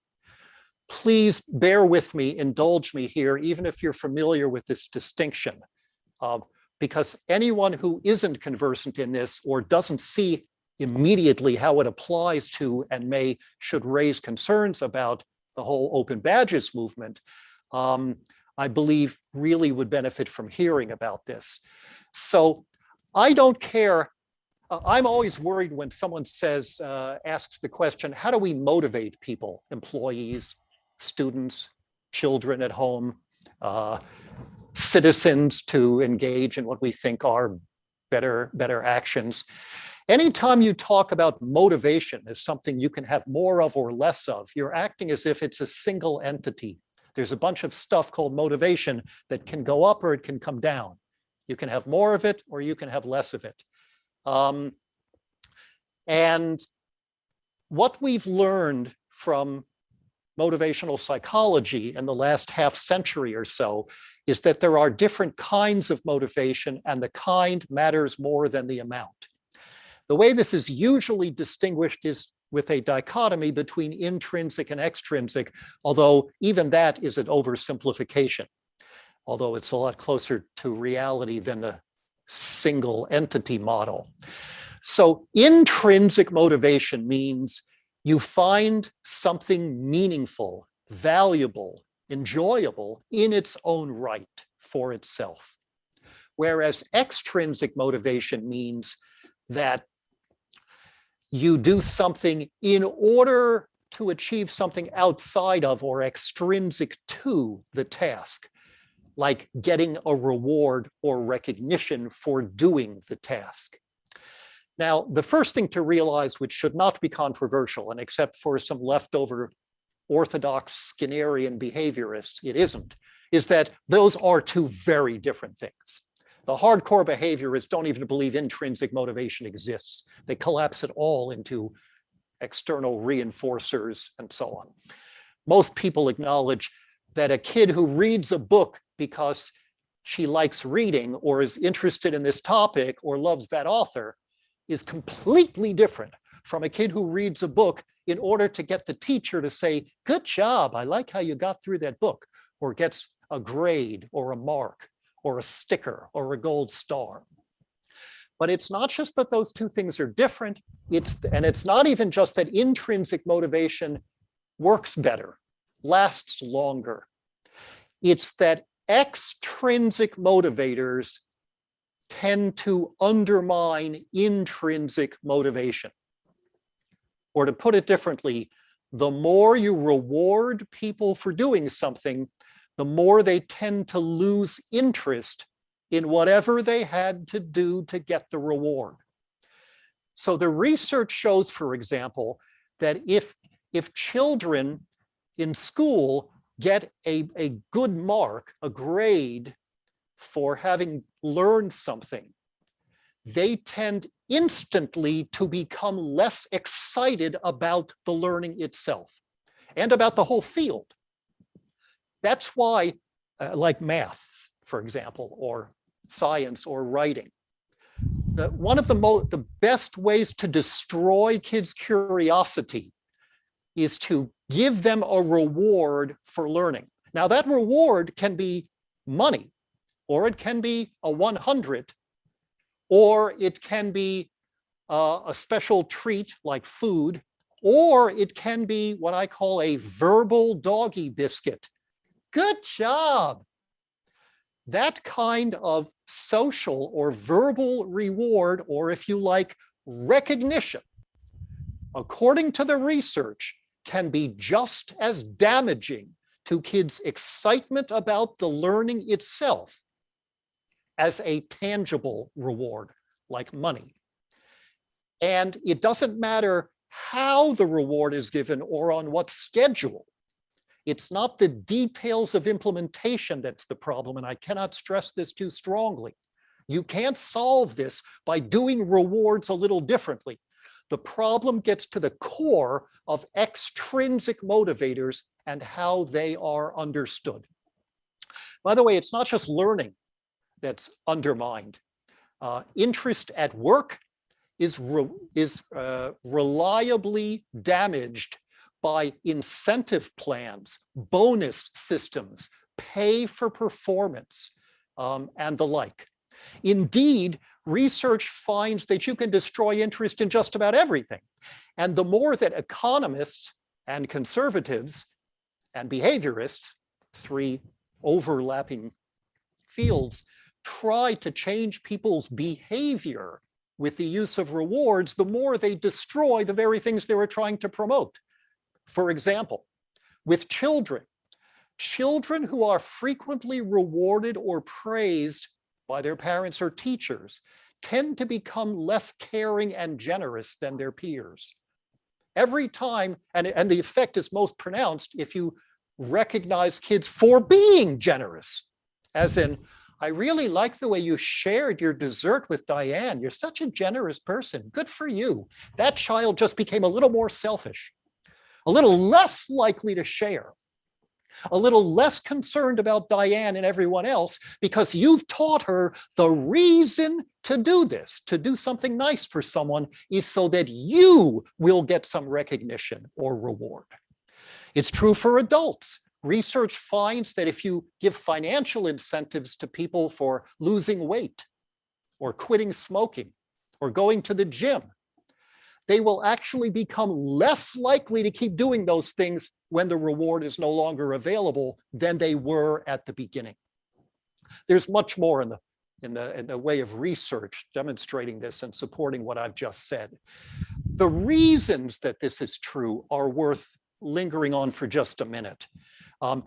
Please bear with me, indulge me here, even if you're familiar with this distinction, because anyone who isn't conversant in this or doesn't see immediately how it applies to and should raise concerns about the whole open badges movement, I believe really would benefit from hearing about this. So I don't care. I'm always worried when someone says, asks the question, how do we motivate people, employees, students, children at home, citizens to engage in what we think are better actions? Anytime you talk about motivation as something you can have more of or less of, you're acting as if it's a single entity. There's a bunch of stuff called motivation that can go up or it can come down. You can have more of it or you can have less of it. And what we've learned from motivational psychology in the last half century or so is that there are different kinds of motivation, and the kind matters more than the amount. The way this is usually distinguished is with a dichotomy between intrinsic and extrinsic, although even that is an oversimplification, although it's a lot closer to reality than the single entity model. So intrinsic motivation means you find something meaningful, valuable, enjoyable in its own right for itself. Whereas extrinsic motivation means that you do something in order to achieve something outside of or extrinsic to the task, like getting a reward or recognition for doing the task. Now, the first thing to realize, which should not be controversial, and except for some leftover orthodox Skinnerian behaviorists, it isn't, is that those are two very different things. The hardcore behaviorists don't even believe intrinsic motivation exists. They collapse it all into external reinforcers and so on. Most people acknowledge that a kid who reads a book because she likes reading or is interested in this topic or loves that author is completely different from a kid who reads a book in order to get the teacher to say, good job, I like how you got through that book, or gets a grade or a mark or a sticker or a gold star. But it's not just that those two things are different, and it's not even just that intrinsic motivation works better, lasts longer. It's that extrinsic motivators tend to undermine intrinsic motivation. Or to put it differently, the more you reward people for doing something, the more they tend to lose interest in whatever they had to do to get the reward. So the research shows, for example, that if children in school get a good mark, a grade for having learned something, they tend instantly to become less excited about the learning itself and about the whole field. That's why, like math, for example, or science or writing, one of the best ways to destroy kids' curiosity is to give them a reward for learning. Now, that reward can be money, or it can be a 100, or it can be a special treat like food, or it can be what I call a verbal doggy biscuit. Good job. That kind of social or verbal reward, or if you like, recognition, according to the research, can be just as damaging to kids' excitement about the learning itself as a tangible reward like money. And it doesn't matter how the reward is given or on what schedule. It's not the details of implementation that's the problem, and I cannot stress this too strongly. You can't solve this by doing rewards a little differently. The problem gets to the core of extrinsic motivators and how they are understood. By the way, it's not just learning that's undermined. Interest at work is reliably damaged by incentive plans, bonus systems, pay for performance, and the like. Indeed, research finds that you can destroy interest in just about everything. And the more that economists and conservatives and behaviorists, three overlapping fields, try to change people's behavior with the use of rewards, the more they destroy the very things they were trying to promote. For example, with children who are frequently rewarded or praised by their parents or teachers tend to become less caring and generous than their peers. Every time, and the effect is most pronounced if you recognize kids for being generous, as in, I really like the way you shared your dessert with Diane. You're such a generous person. Good for you. That child just became a little more selfish, a little less likely to share, a little less concerned about Diane and everyone else, because you've taught her the reason to do this, to do something nice for someone, is so that you will get some recognition or reward. It's true for adults. Research finds that if you give financial incentives to people for losing weight or quitting smoking or going to the gym, they will actually become less likely to keep doing those things when the reward is no longer available than they were at the beginning. There's much more in the way of research demonstrating this and supporting what I've just said. The reasons that this is true are worth lingering on for just a minute.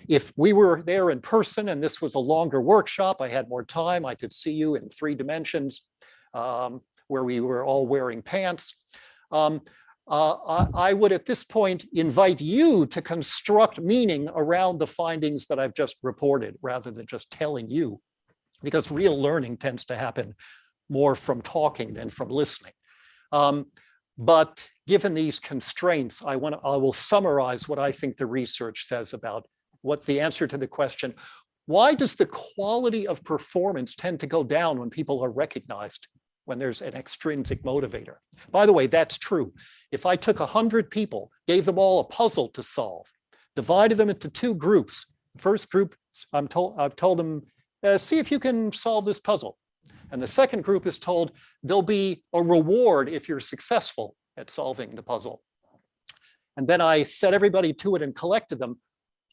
If we were there in person and this was a longer workshop, I had more time, I could see you in 3 dimensions where we were all wearing pants. I would at this point invite you to construct meaning around the findings that I've just reported rather than just telling you, because real learning tends to happen more from talking than from listening. But given these constraints, I will summarize what I think the research says about what the answer to the question, why does the quality of performance tend to go down when people are recognized, when there's an extrinsic motivator? By the way, that's true. If I took 100 people, gave them all a puzzle to solve, divided them into 2 groups. First group, I've told them, see if you can solve this puzzle. And the second group is told there'll be a reward if you're successful at solving the puzzle. And then I set everybody to it and collected them.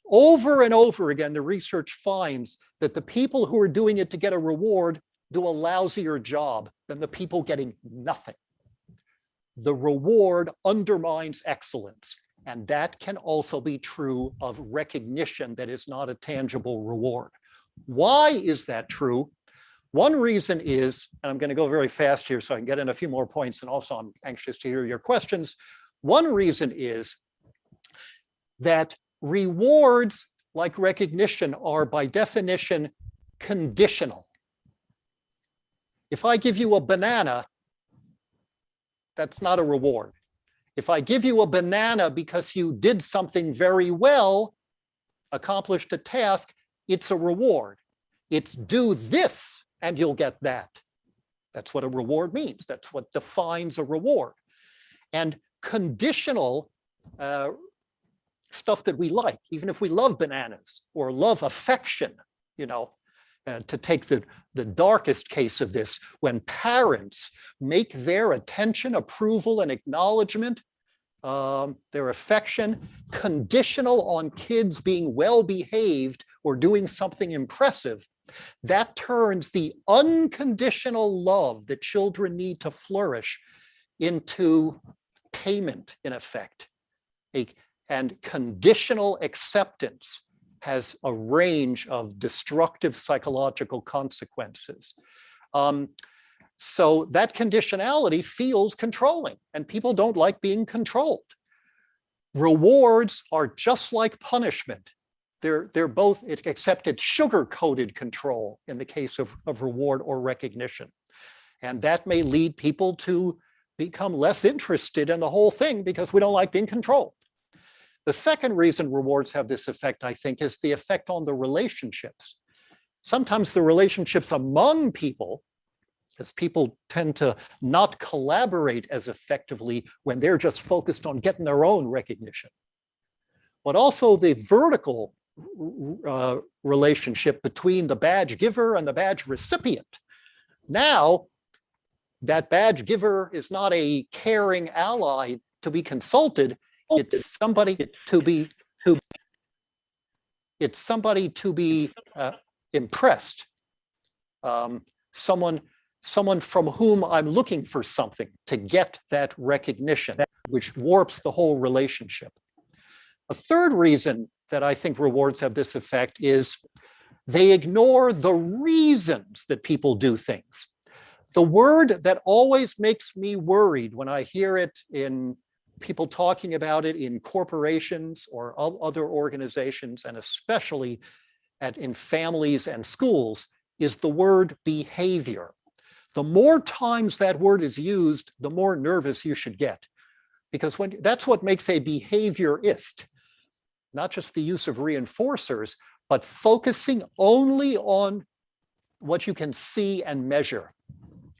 Over and over again, the research finds that the people who are doing it to get a reward do a lousier job than the people getting nothing. The reward undermines excellence, and that can also be true of recognition that is not a tangible reward. Why is that true? One reason is, and I'm going to go very fast here so I can get in a few more points, and also I'm anxious to hear your questions. One reason is that rewards, like recognition, are by definition conditional. If I give you a banana, that's not a reward. If I give you a banana because you did something very well, accomplished a task, it's a reward. It's do this and you'll get that. That's what a reward means. That's what defines a reward. And conditional stuff that we like, even if we love bananas or love affection, to take the darkest case of this, when parents make their attention, approval, and acknowledgement, their affection, conditional on kids being well behaved or doing something impressive, that turns the unconditional love that children need to flourish into payment, in effect. And conditional acceptance has a range of destructive psychological consequences. So that conditionality feels controlling, and people don't like being controlled. Rewards are just like punishment. They're both, except it's sugar-coated control in the case of reward or recognition. And that may lead people to become less interested in the whole thing because we don't like being controlled. The second reason rewards have this effect, I think, is the effect on the relationships. Sometimes the relationships among people, because people tend to not collaborate as effectively when they're just focused on getting their own recognition. But also the vertical relationship between the badge giver and the badge recipient. Now, that badge giver is not a caring ally to be consulted. It's somebody to be impressed. Someone from whom I'm looking for something to get that recognition, which warps the whole relationship. A third reason that I think rewards have this effect is they ignore the reasons that people do things. The word that always makes me worried when I hear it in people talking about it in corporations or other organizations, and especially in families and schools, is the word behavior. The more times that word is used, the more nervous you should get, because that's what makes a behaviorist, not just the use of reinforcers, but focusing only on what you can see and measure,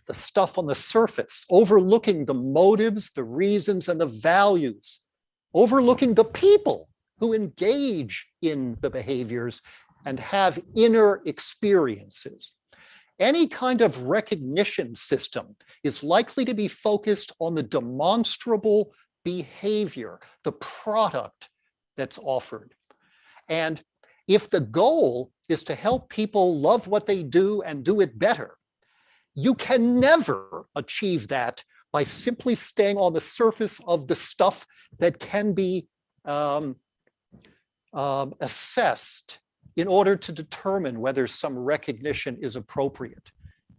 the stuff on the surface, overlooking the motives, the reasons, and the values, overlooking the people who engage in the behaviors and have inner experiences. Any kind of recognition system is likely to be focused on the demonstrable behavior, the product that's offered. And if the goal is to help people love what they do and do it better, you can never achieve that by simply staying on the surface of the stuff that can be assessed in order to determine whether some recognition is appropriate.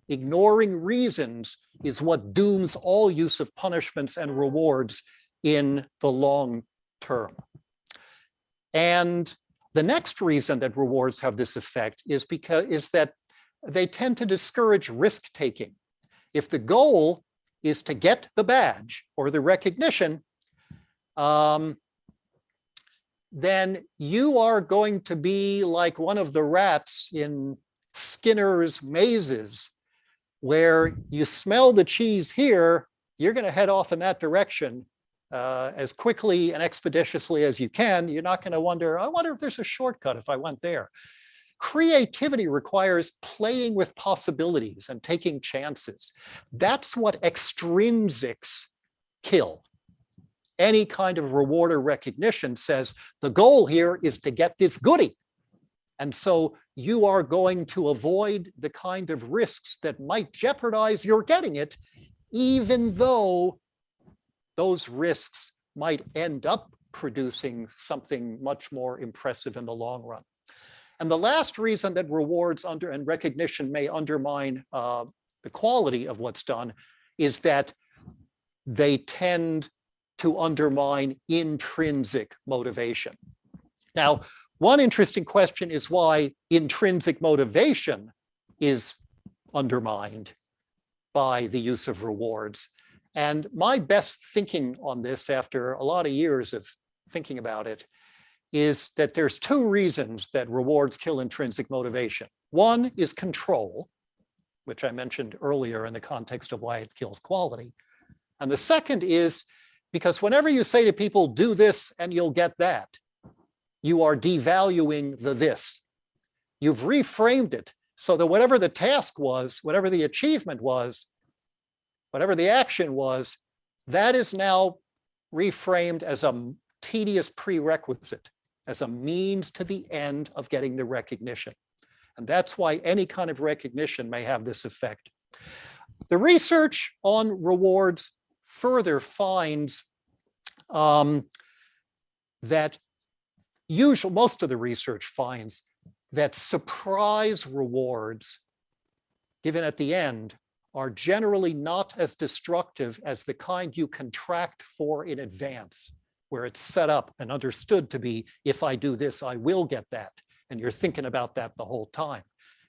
Ignoring reasons is what dooms all use of punishments and rewards in the long term. And the next reason that rewards have this effect is that they tend to discourage risk-taking. If the goal is to get the badge or the recognition, then you are going to be like one of the rats in Skinner's mazes, where you smell the cheese here, you're going to head off in that direction as quickly and expeditiously as you can. You're not going to wonder, I wonder if there's a shortcut if I went there. Creativity requires playing with possibilities and taking chances. That's what extrinsics kill. Any kind of reward or recognition says the goal here is to get this goodie. And so you are going to avoid the kind of risks that might jeopardize your getting it, even though those risks might end up producing something much more impressive in the long run. And the last reason that rewards and recognition may undermine the quality of what's done is that they tend to undermine intrinsic motivation. Now, one interesting question is why intrinsic motivation is undermined by the use of rewards. And my best thinking on this, after a lot of years of thinking about it, is that there's two reasons that rewards kill intrinsic motivation. One is control, which I mentioned earlier in the context of why it kills quality. And the second is because whenever you say to people, do this and you'll get that, you are devaluing the this. You've reframed it so that whatever the task was, whatever the achievement was, whatever the action was, that is now reframed as a tedious prerequisite, as a means to the end of getting the recognition. And that's why any kind of recognition may have this effect. The research on rewards further finds that most of the research finds that surprise rewards given at the end are generally not as destructive as the kind you contract for in advance, where it's set up and understood to be, if I do this, I will get that. And you're thinking about that the whole time.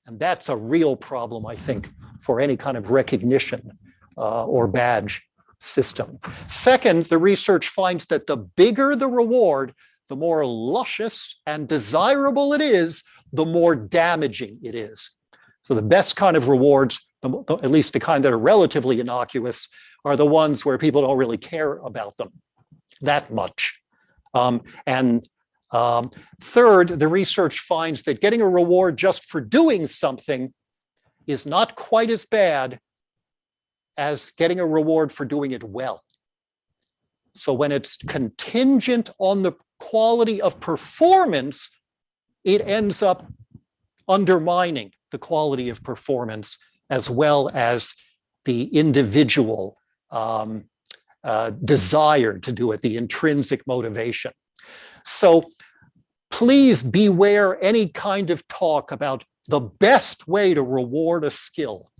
And that's a real problem, I think, for any kind of recognition or badge system. Second, the research finds that the bigger the reward, the more luscious and desirable it is, the more damaging it is. So the best kind of rewards, at least the kind that are relatively innocuous, are the ones where people don't really care about them that much. Third, the research finds that getting a reward just for doing something is not quite as bad as getting a reward for doing it well. So when it's contingent on the quality of performance, it ends up undermining the quality of performance as well as the individual desire to do it, the intrinsic motivation. So please beware any kind of talk about the best way to reward a skill,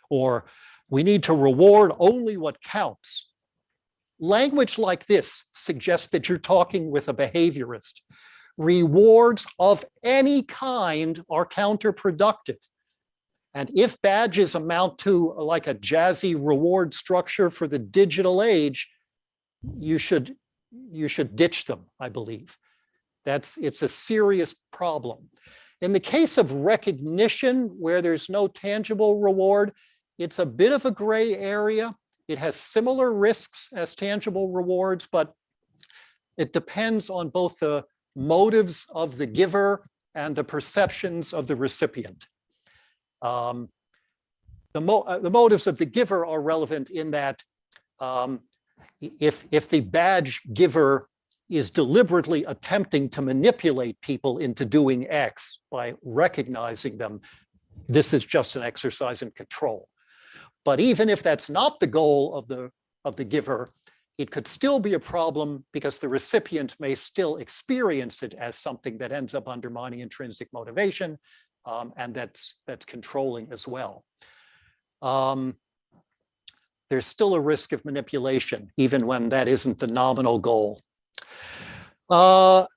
or we need to reward only what counts. Language like this suggests that you're talking with a behaviorist. Rewards of any kind are counterproductive. And if badges amount to like a jazzy reward structure for the digital age, you should ditch them, I believe. It's a serious problem. In the case of recognition, where there's no tangible reward, it's a bit of a gray area. It has similar risks as tangible rewards, but it depends on both the motives of the giver and the perceptions of the recipient. The motives of the giver are relevant in that if the badge giver is deliberately attempting to manipulate people into doing X by recognizing them, this is just an exercise in control. But even if that's not the goal of the giver, it could still be a problem because the recipient may still experience it as something that ends up undermining intrinsic motivation, and that's controlling as well. There's still a risk of manipulation, even when that isn't the nominal goal. I'm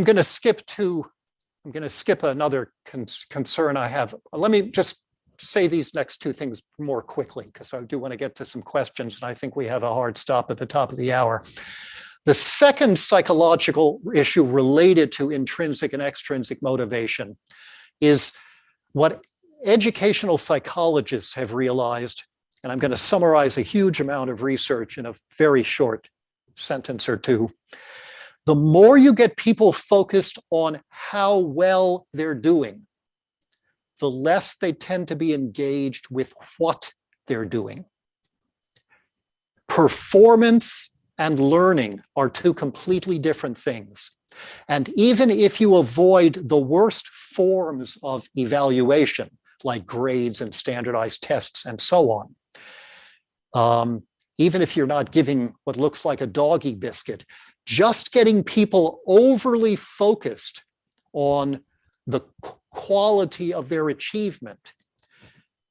going to skip another concern I have. Let me just say these next two things more quickly, because I do want to get to some questions, and I think we have a hard stop at the top of the hour. The second psychological issue related to intrinsic and extrinsic motivation is what educational psychologists have realized, and I'm going to summarize a huge amount of research in a very short sentence or two. The more you get people focused on how well they're doing, the less they tend to be engaged with what they're doing. Performance and learning are two completely different things. And even if you avoid the worst forms of evaluation, like grades and standardized tests and so on, even if you're not giving what looks like a doggy biscuit, just getting people overly focused on the quality of their achievement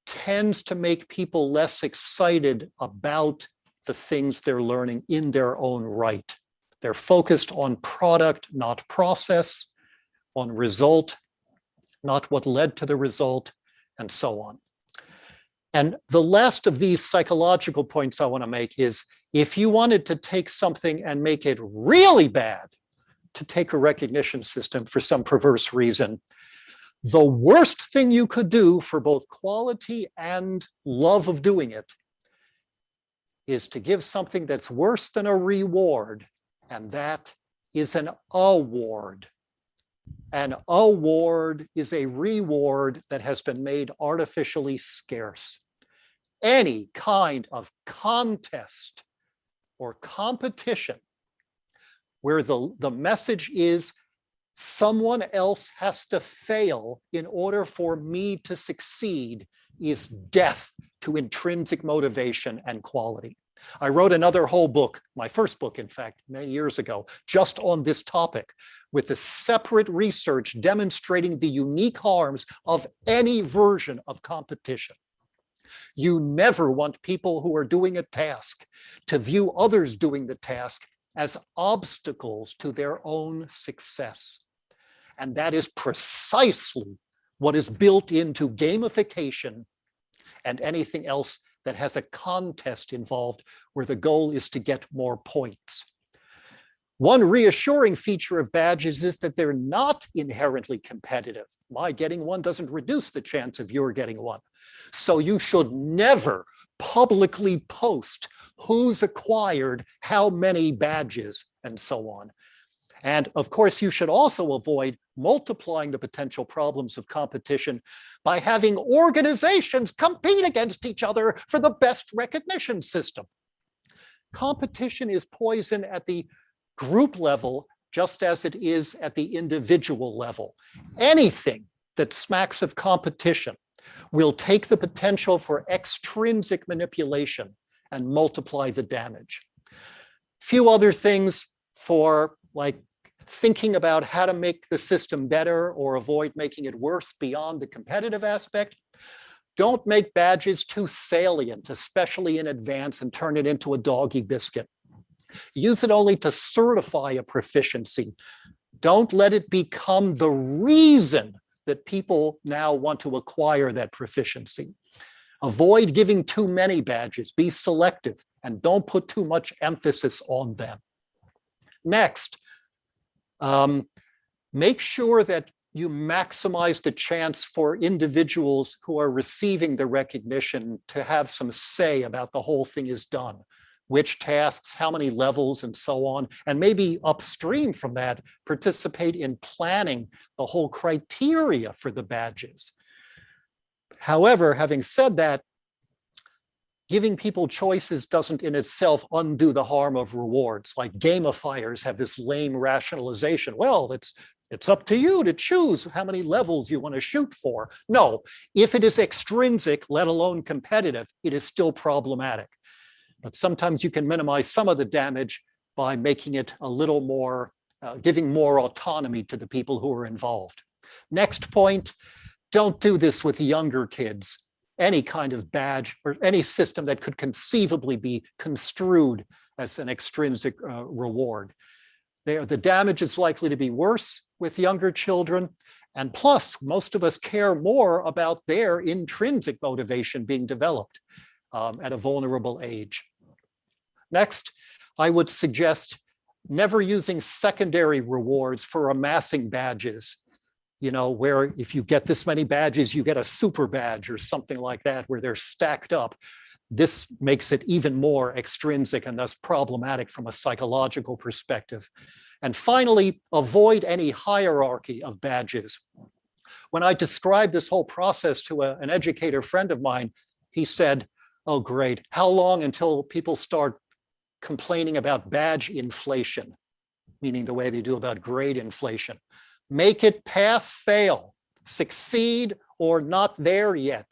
tends to make people less excited about the things they're learning in their own right. They're focused on product, not process, on result, not what led to the result, and so on. And the last of these psychological points I want to make is, if you wanted to take something and make it really bad, to take a recognition system for some perverse reason, the worst thing you could do for both quality and love of doing it is to give something that's worse than a reward, and that is an award. An award is a reward that has been made artificially scarce. Any kind of contest or competition where the message is someone else has to fail in order for me to succeed is death to intrinsic motivation and quality. I wrote another whole book, my first book, in fact, many years ago, just on this topic, with a separate research demonstrating the unique harms of any version of competition. You never want people who are doing a task to view others doing the task as obstacles to their own success. And that is precisely what is built into gamification and anything else that has a contest involved where the goal is to get more points. One reassuring feature of badges is that they're not inherently competitive. My getting one doesn't reduce the chance of your getting one. So you should never publicly post who's acquired how many badges and so on. And of course, you should also avoid multiplying the potential problems of competition by having organizations compete against each other for the best recognition system. Competition is poison at the group level, just as it is at the individual level. Anything that smacks of competition will take the potential for extrinsic manipulation and multiply the damage. Few other things for like thinking about how to make the system better or avoid making it worse beyond the competitive aspect. Don't make badges too salient, especially in advance, and turn it into a doggy biscuit. Use it only to certify a proficiency. Don't let it become the reason that people now want to acquire that proficiency. Avoid giving too many badges. Be selective and don't put too much emphasis on them. Next, make sure that you maximize the chance for individuals who are receiving the recognition to have some say about the whole thing is done. Which tasks, how many levels, and so on. And maybe upstream from that, participate in planning the whole criteria for the badges. However, having said that, giving people choices doesn't in itself undo the harm of rewards. Like gamifiers have this lame rationalization. Well, it's up to you to choose how many levels you want to shoot for. No, if it is extrinsic, let alone competitive, it is still problematic. But sometimes you can minimize some of the damage by making it a little more, giving more autonomy to the people who are involved. Next point, don't do this with younger kids. Any kind of badge or any system that could conceivably be construed as an extrinsic reward. The damage is likely to be worse with younger children. And plus, most of us care more about their intrinsic motivation being developed at a vulnerable age. Next, I would suggest never using secondary rewards for amassing badges. You know, where if you get this many badges, you get a super badge or something like that, where they're stacked up. This makes it even more extrinsic and thus problematic from a psychological perspective. And finally, avoid any hierarchy of badges. When I described this whole process to an educator friend of mine, he said, oh, great. How long until people start complaining about badge inflation, meaning the way they do about grade inflation? Make it pass, fail, succeed, or not there yet,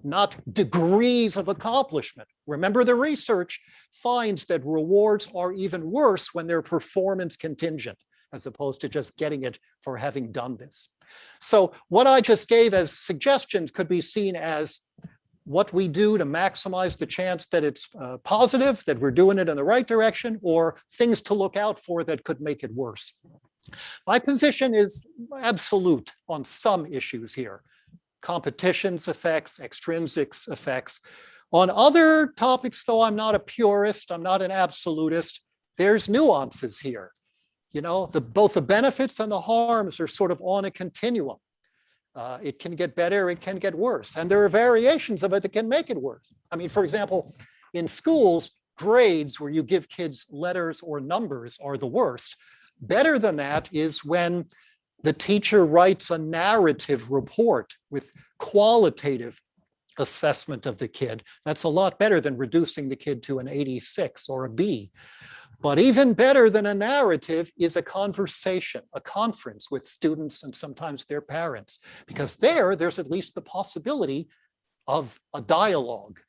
not degrees of accomplishment. Remember, the research finds that rewards are even worse when they're performance contingent, as opposed to just getting it for having done this. So what I just gave as suggestions could be seen as what we do to maximize the chance that it's positive, that we're doing it in the right direction, or things to look out for that could make it worse. My position is absolute on some issues here. Competition's effects, extrinsic effects. On other topics, though, I'm not a purist, I'm not an absolutist. There's nuances here. You know, both the benefits and the harms are sort of on a continuum. It can get better, it can get worse. And there are variations of it that can make it worse. I mean, for example, in schools, grades where you give kids letters or numbers are the worst. Better than that is when the teacher writes a narrative report with qualitative assessment of the kid. That's a lot better than reducing the kid to an 86 or a B. But even better than a narrative is a conversation, a conference with students and sometimes their parents, because there's at least the possibility of a dialogue.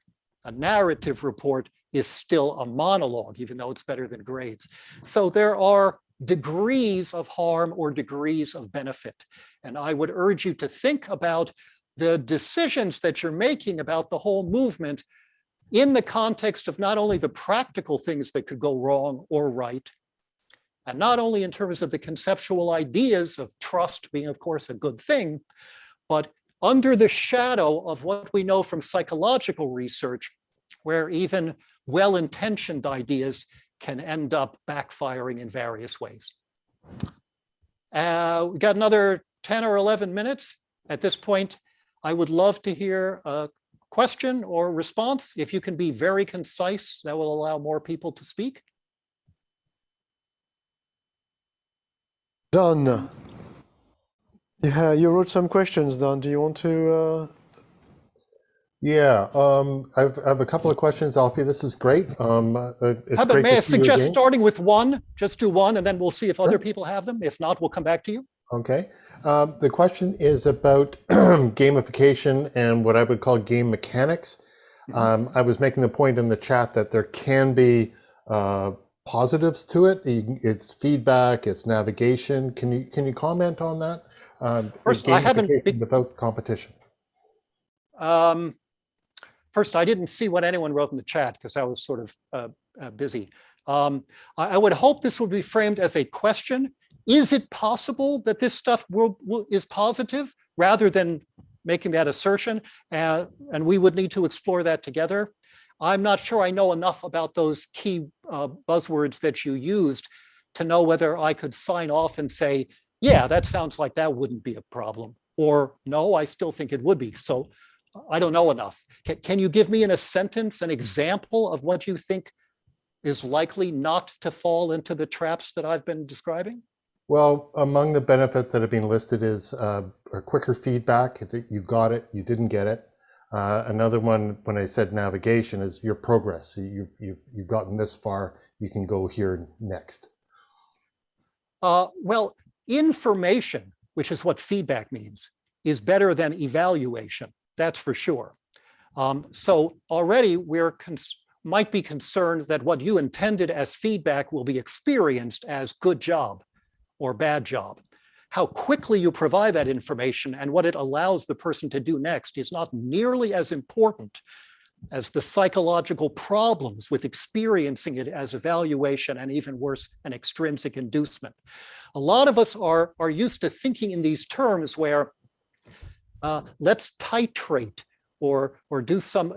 A narrative report is still a monologue, even though it's better than grades. So there are degrees of harm or degrees of benefit. And I would urge you to think about the decisions that you're making about the whole movement in the context of not only the practical things that could go wrong or right, and not only in terms of the conceptual ideas of trust being, of course, a good thing, but under the shadow of what we know from psychological research, where even well-intentioned ideas can end up backfiring in various ways. We got another 10 or 11 minutes. At this point, I would love to hear a question or response. If you can be very concise, that will allow more people to speak. Don, yeah, you wrote some questions, Don. Do you want to? Yeah, I have a couple of questions, Alfie. This is great. It's How about, great may I to see you suggest again. starting with one? Just do one, and then we'll see if other people have them. If not, we'll come back to you. Okay. The question is about gamification and what I would call game mechanics. I was making the point in the chat that there can be positives to it. It's feedback, it's navigation. Can you comment on that? First, I haven't without competition. First, I didn't see what anyone wrote in the chat because I was sort of busy. I would hope this would be framed as a question. Is it possible that this stuff is positive rather than making that assertion? And we would need to explore that together. I'm not sure I know enough about those key buzzwords that you used to know whether I could sign off and say, yeah, that sounds like that wouldn't be a problem. Or no, I still think it would be. So I don't know enough. Can you give me in a sentence an example of what you think is likely not to fall into the traps that I've been describing? Well, among the benefits that have been listed is a quicker feedback, that you got it, you didn't get it. Another one, when I said navigation, is your progress. So you've gotten this far, you can go here next. Well, information, which is what feedback means, is better than evaluation. That's for sure. So already might be concerned that what you intended as feedback will be experienced as good job or bad job. How quickly you provide that information and what it allows the person to do next is not nearly as important as the psychological problems with experiencing it as evaluation, and even worse, an extrinsic inducement. A lot of us are used to thinking in these terms where let's titrate or do some,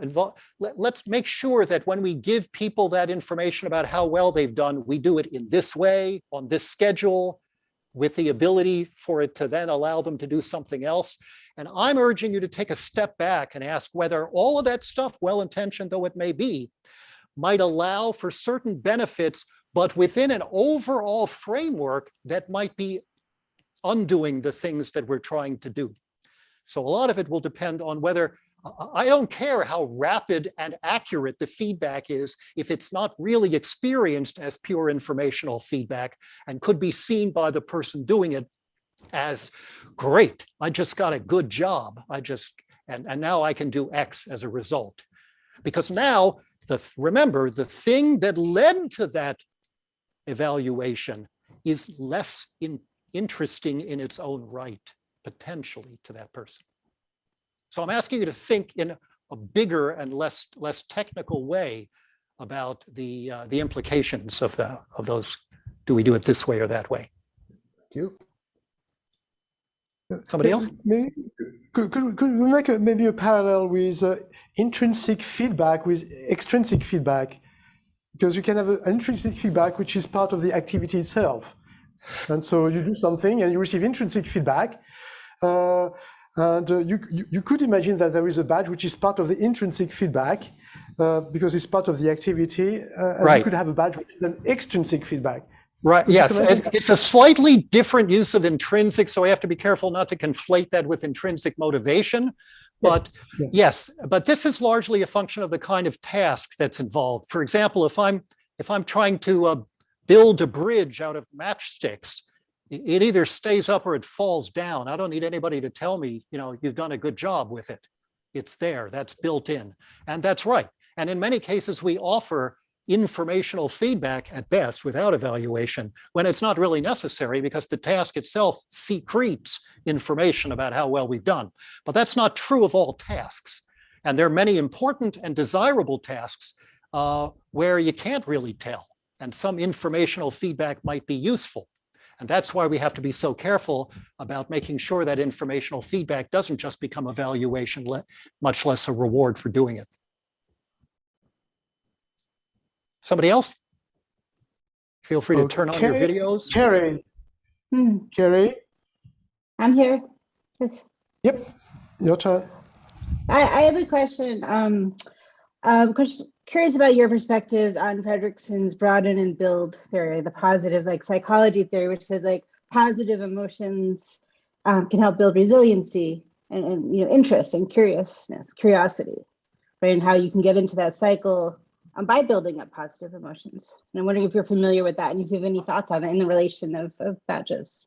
let's make sure that when we give people that information about how well they've done, we do it in this way, on this schedule, with the ability for it to then allow them to do something else. And I'm urging you to take a step back and ask whether all of that stuff, well-intentioned though it may be, might allow for certain benefits, but within an overall framework that might be undoing the things that we're trying to do. So a lot of it will depend on whether, I don't care how rapid and accurate the feedback is if it's not really experienced as pure informational feedback and could be seen by the person doing it as, great, I just got a good job. And now I can do X as a result. Because now, remember, the thing that led to that evaluation is less interesting in its own right, potentially, to that person. So I'm asking you to think in a bigger and less technical way about the implications of those. Do we do it this way or that way? Thank you. Somebody else? Could we make maybe a parallel with intrinsic feedback with extrinsic feedback? Because you can have an intrinsic feedback which is part of the activity itself. And so you do something and you receive intrinsic feedback. And you could imagine that there is a badge which is part of the intrinsic feedback because it's part of the activity. And right. You could have a badge which is an extrinsic feedback. Right, yes, it's a slightly different use of intrinsic, so we have to be careful not to conflate that with intrinsic motivation. But yes, but this is largely a function of the kind of task that's involved. For example, if I'm trying to build a bridge out of matchsticks, it either stays up or it falls down. I don't need anybody to tell me, you've done a good job with it. It's there, that's built in, and that's right. And in many cases, we offer informational feedback at best without evaluation when it's not really necessary because the task itself secretes information about how well we've done. But that's not true of all tasks. And there are many important and desirable tasks where you can't really tell, and some informational feedback might be useful. And that's why we have to be so careful about making sure that informational feedback doesn't just become evaluation, much less a reward for doing it. Somebody else? Feel free to turn on your videos. Kerry. Kerry? I'm here. Yes. Yep, your turn. I have a question. Curious about your perspectives on Fredrickson's broaden and build theory, the positive like psychology theory, which says like positive emotions can help build resiliency and interest and curiosity, right? And how you can get into that cycle by building up positive emotions. And I'm wondering if you're familiar with that and if you have any thoughts on it in the relation of badges.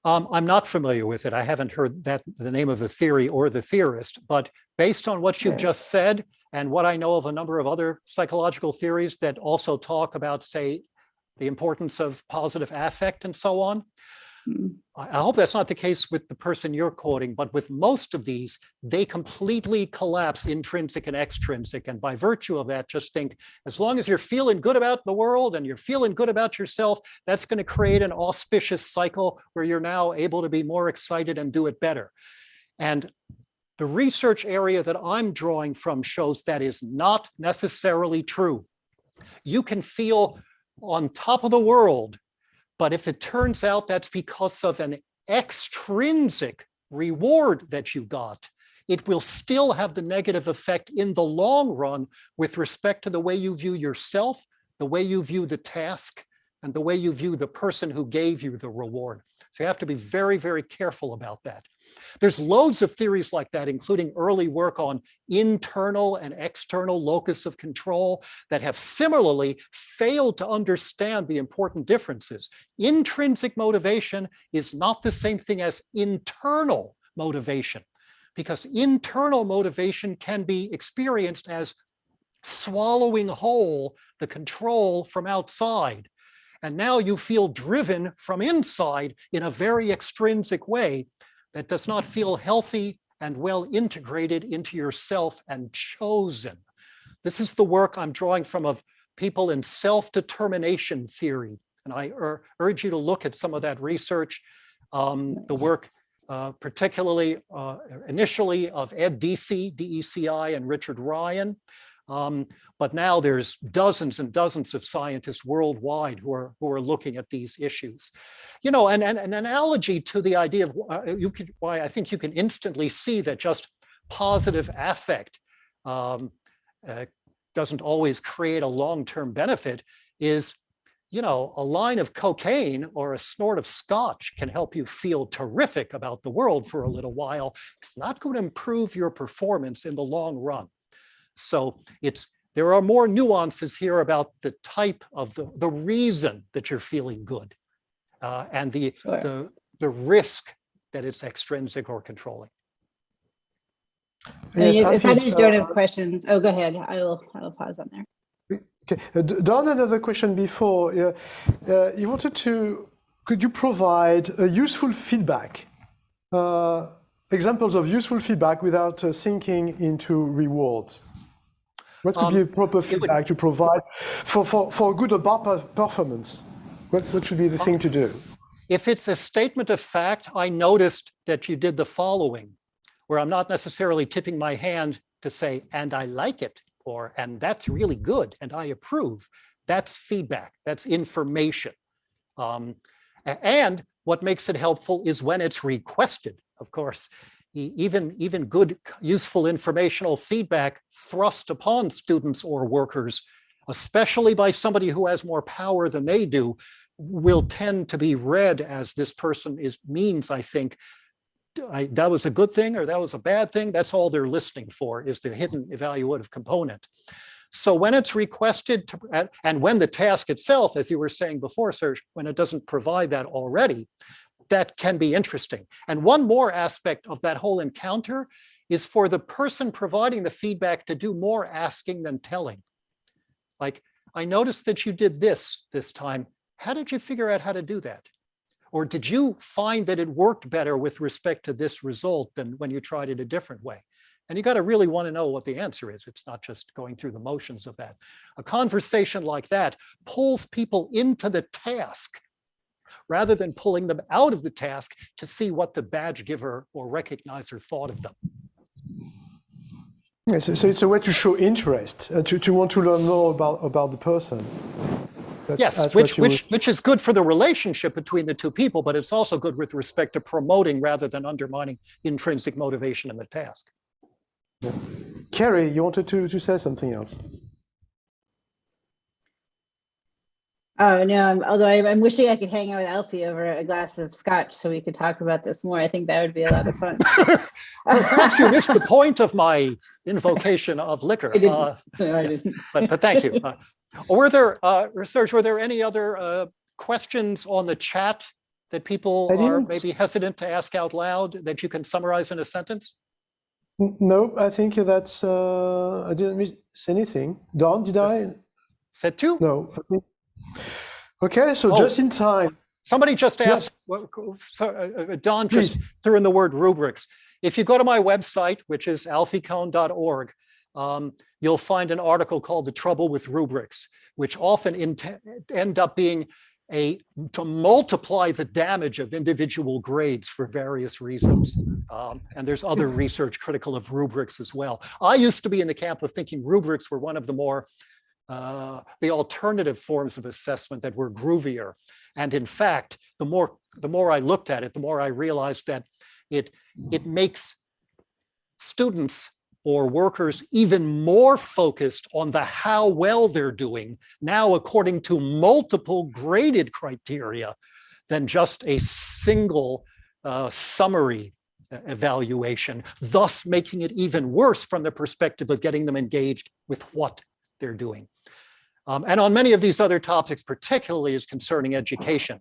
I'm not familiar with it. I haven't heard the name of the theory or the theorist, but based on what you've just said and what I know of a number of other psychological theories that also talk about, say, the importance of positive affect and so on. I hope that's not the case with the person you're quoting, but with most of these, they completely collapse intrinsic and extrinsic. And by virtue of that, just think, as long as you're feeling good about the world and you're feeling good about yourself, that's going to create an auspicious cycle where you're now able to be more excited and do it better. And the research area that I'm drawing from shows that is not necessarily true. You can feel on top of the world, but if it turns out that's because of an extrinsic reward that you got, it will still have the negative effect in the long run with respect to the way you view yourself, the way you view the task, and the way you view the person who gave you the reward. So you have to be very, very careful about that. There's loads of theories like that, including early work on internal and external locus of control that have similarly failed to understand the important differences. Intrinsic motivation is not the same thing as internal motivation, because internal motivation can be experienced as swallowing whole the control from outside. And now you feel driven from inside in a very extrinsic way that does not feel healthy and well integrated into yourself and chosen. This is the work I'm drawing from of people in self-determination theory. And I urge you to look at some of that research, the work particularly initially of Ed Deci, D-E-C-I, and Richard Ryan. But now there's dozens and dozens of scientists worldwide who are looking at these issues. You know, and an analogy to the idea of why I think you can instantly see that just positive affect doesn't always create a long-term benefit is, you know, a line of cocaine or a snort of scotch can help you feel terrific about the world for a little while. It's not going to improve your performance in the long run. So there are more nuances here about the type of the reason that you're feeling good and the risk that it's extrinsic or controlling. Yes, if others don't have questions, go ahead. I will pause on there. Okay, Don, another question before. You wanted to, could you provide a useful feedback, examples of useful feedback without sinking into rewards? What could be a proper feedback to provide for good or bad performance? What should be the thing to do? If it's a statement of fact, I noticed that you did the following, where I'm not necessarily tipping my hand to say, and I like it, or, and that's really good, and I approve. That's feedback, that's information. And what makes it helpful is when it's requested, of course. Even good, useful informational feedback thrust upon students or workers, especially by somebody who has more power than they do, will tend to be read as this person means, I think, that was a good thing or that was a bad thing. That's all they're listening for, is the hidden evaluative component. So when it's requested, and when the task itself, as you were saying before, Serge, when it doesn't provide that already, that can be interesting. And one more aspect of that whole encounter is for the person providing the feedback to do more asking than telling. Like, I noticed that you did this time. How did you figure out how to do that? Or did you find that it worked better with respect to this result than when you tried it a different way? And you got to really want to know what the answer is. It's not just going through the motions of that. A conversation like that pulls people into the task rather than pulling them out of the task to see what the badge giver or recognizer thought of them. Yes, so it's a way to show interest, to want to learn more about the person. Yes, which is good for the relationship between the two people, but it's also good with respect to promoting rather than undermining intrinsic motivation in the task. Yeah. Kerry, you wanted to say something else? Oh no! Although I'm wishing I could hang out with Alfie over a glass of scotch so we could talk about this more. I think that would be a lot of fun. Perhaps you missed the point of my invocation of liquor. I didn't. No, I didn't. But thank you. Were there, Serge, were there any other questions on the chat that people are maybe hesitant to ask out loud that you can summarize in a sentence? No, I think that's. I didn't miss anything. Don, did I? Said two? No. I think... Okay, so just in time. Somebody just asked, Don just threw in the word rubrics. If you go to my website, which is alfiecohn.org, you'll find an article called The Trouble with Rubrics, which often end up being to multiply the damage of individual grades for various reasons. And there's other research critical of rubrics as well. I used to be in the camp of thinking rubrics were one of the more the alternative forms of assessment that were groovier. And in fact, the more I looked at it, the more I realized that it makes students or workers even more focused on the how well they're doing now according to multiple graded criteria than just a single summary evaluation, thus making it even worse from the perspective of getting them engaged with what they're doing. And on many of these other topics, particularly as concerning education,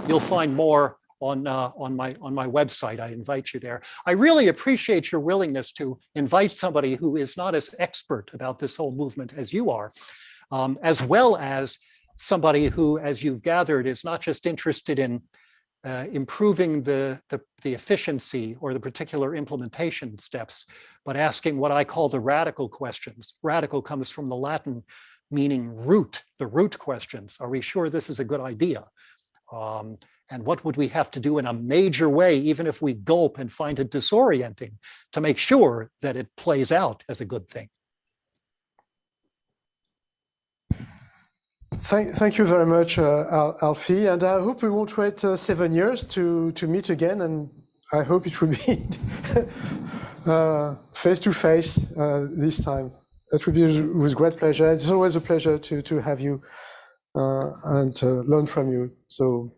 you'll find more on my website. I invite you there. I really appreciate your willingness to invite somebody who is not as expert about this whole movement as you are, as well as somebody who, as you've gathered, is not just interested in improving the efficiency or the particular implementation steps, but asking what I call the radical questions. Radical comes from the Latin meaning root, the root questions. Are we sure this is a good idea? And what would we have to do in a major way, even if we gulp and find it disorienting, to make sure that it plays out as a good thing? Thank you very much, Alfie. And I hope we won't wait 7 years to meet again. And I hope it will be face to face this time. That would be with great pleasure. It's always a pleasure to have you and learn from you. So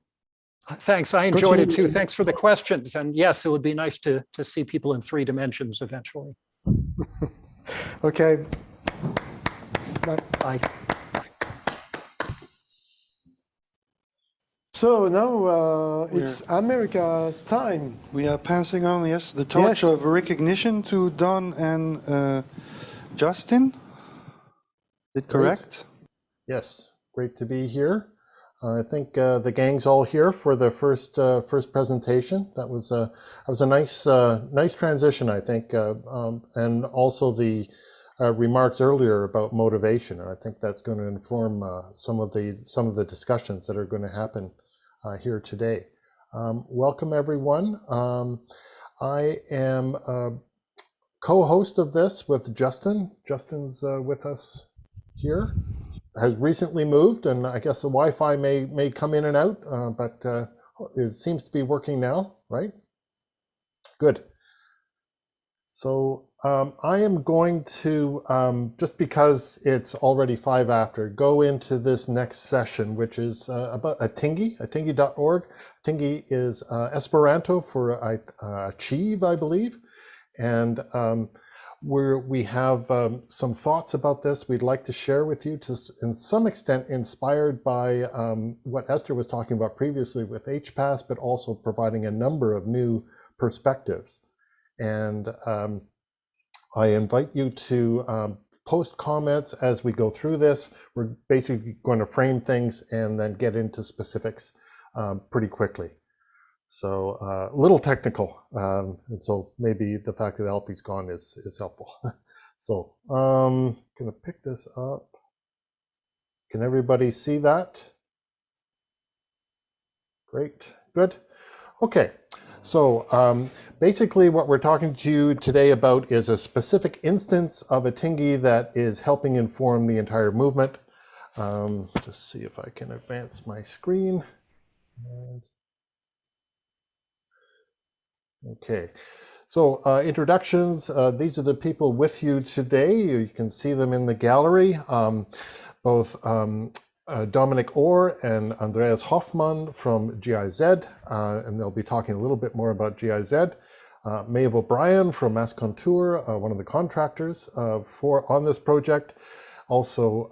thanks. I enjoyed it too. Thanks for the questions. And yes, it would be nice to see people in 3 dimensions eventually. Okay. Bye. Bye. So now it's America's time. We are passing on, yes, the torch of recognition to Don and Justin. Is it correct? Yes, great to be here. I think the gang's all here for the first presentation. That was a nice transition, I think, and also the remarks earlier about motivation. I think that's going to inform some of the discussions that are going to happen here today. Welcome everyone. I am co-host of this with Justin. Justin's with us here. Has recently moved, and I guess the Wi-Fi may come in and out, but it seems to be working now, right? Good. So I am going to, just because it's already 5 after, go into this next session, which is about Atingi, atingi.org. Atingi is Esperanto for achieve, I believe. And we have some thoughts about this we'd like to share with you, to in some extent inspired by what Esther was talking about previously with HPAS, but also providing a number of new perspectives. And I invite you to post comments as we go through this. We're basically going to frame things and then get into specifics pretty quickly. So a little technical, and so maybe the fact that Alfie's gone is helpful. So I'm gonna pick this up. Can everybody see that? Great, good. Okay, so basically what we're talking to you today about is a specific instance of Atingi that is helping inform the entire movement. Just see if I can advance my screen. Okay, so introductions. These are the people with you today. You can see them in the gallery. Both Dominic Orr and Andreas Hoffmann from GIZ, and they'll be talking a little bit more about GIZ. Maeve O'Brien from Mass Contour, one of the contractors on this project. Also,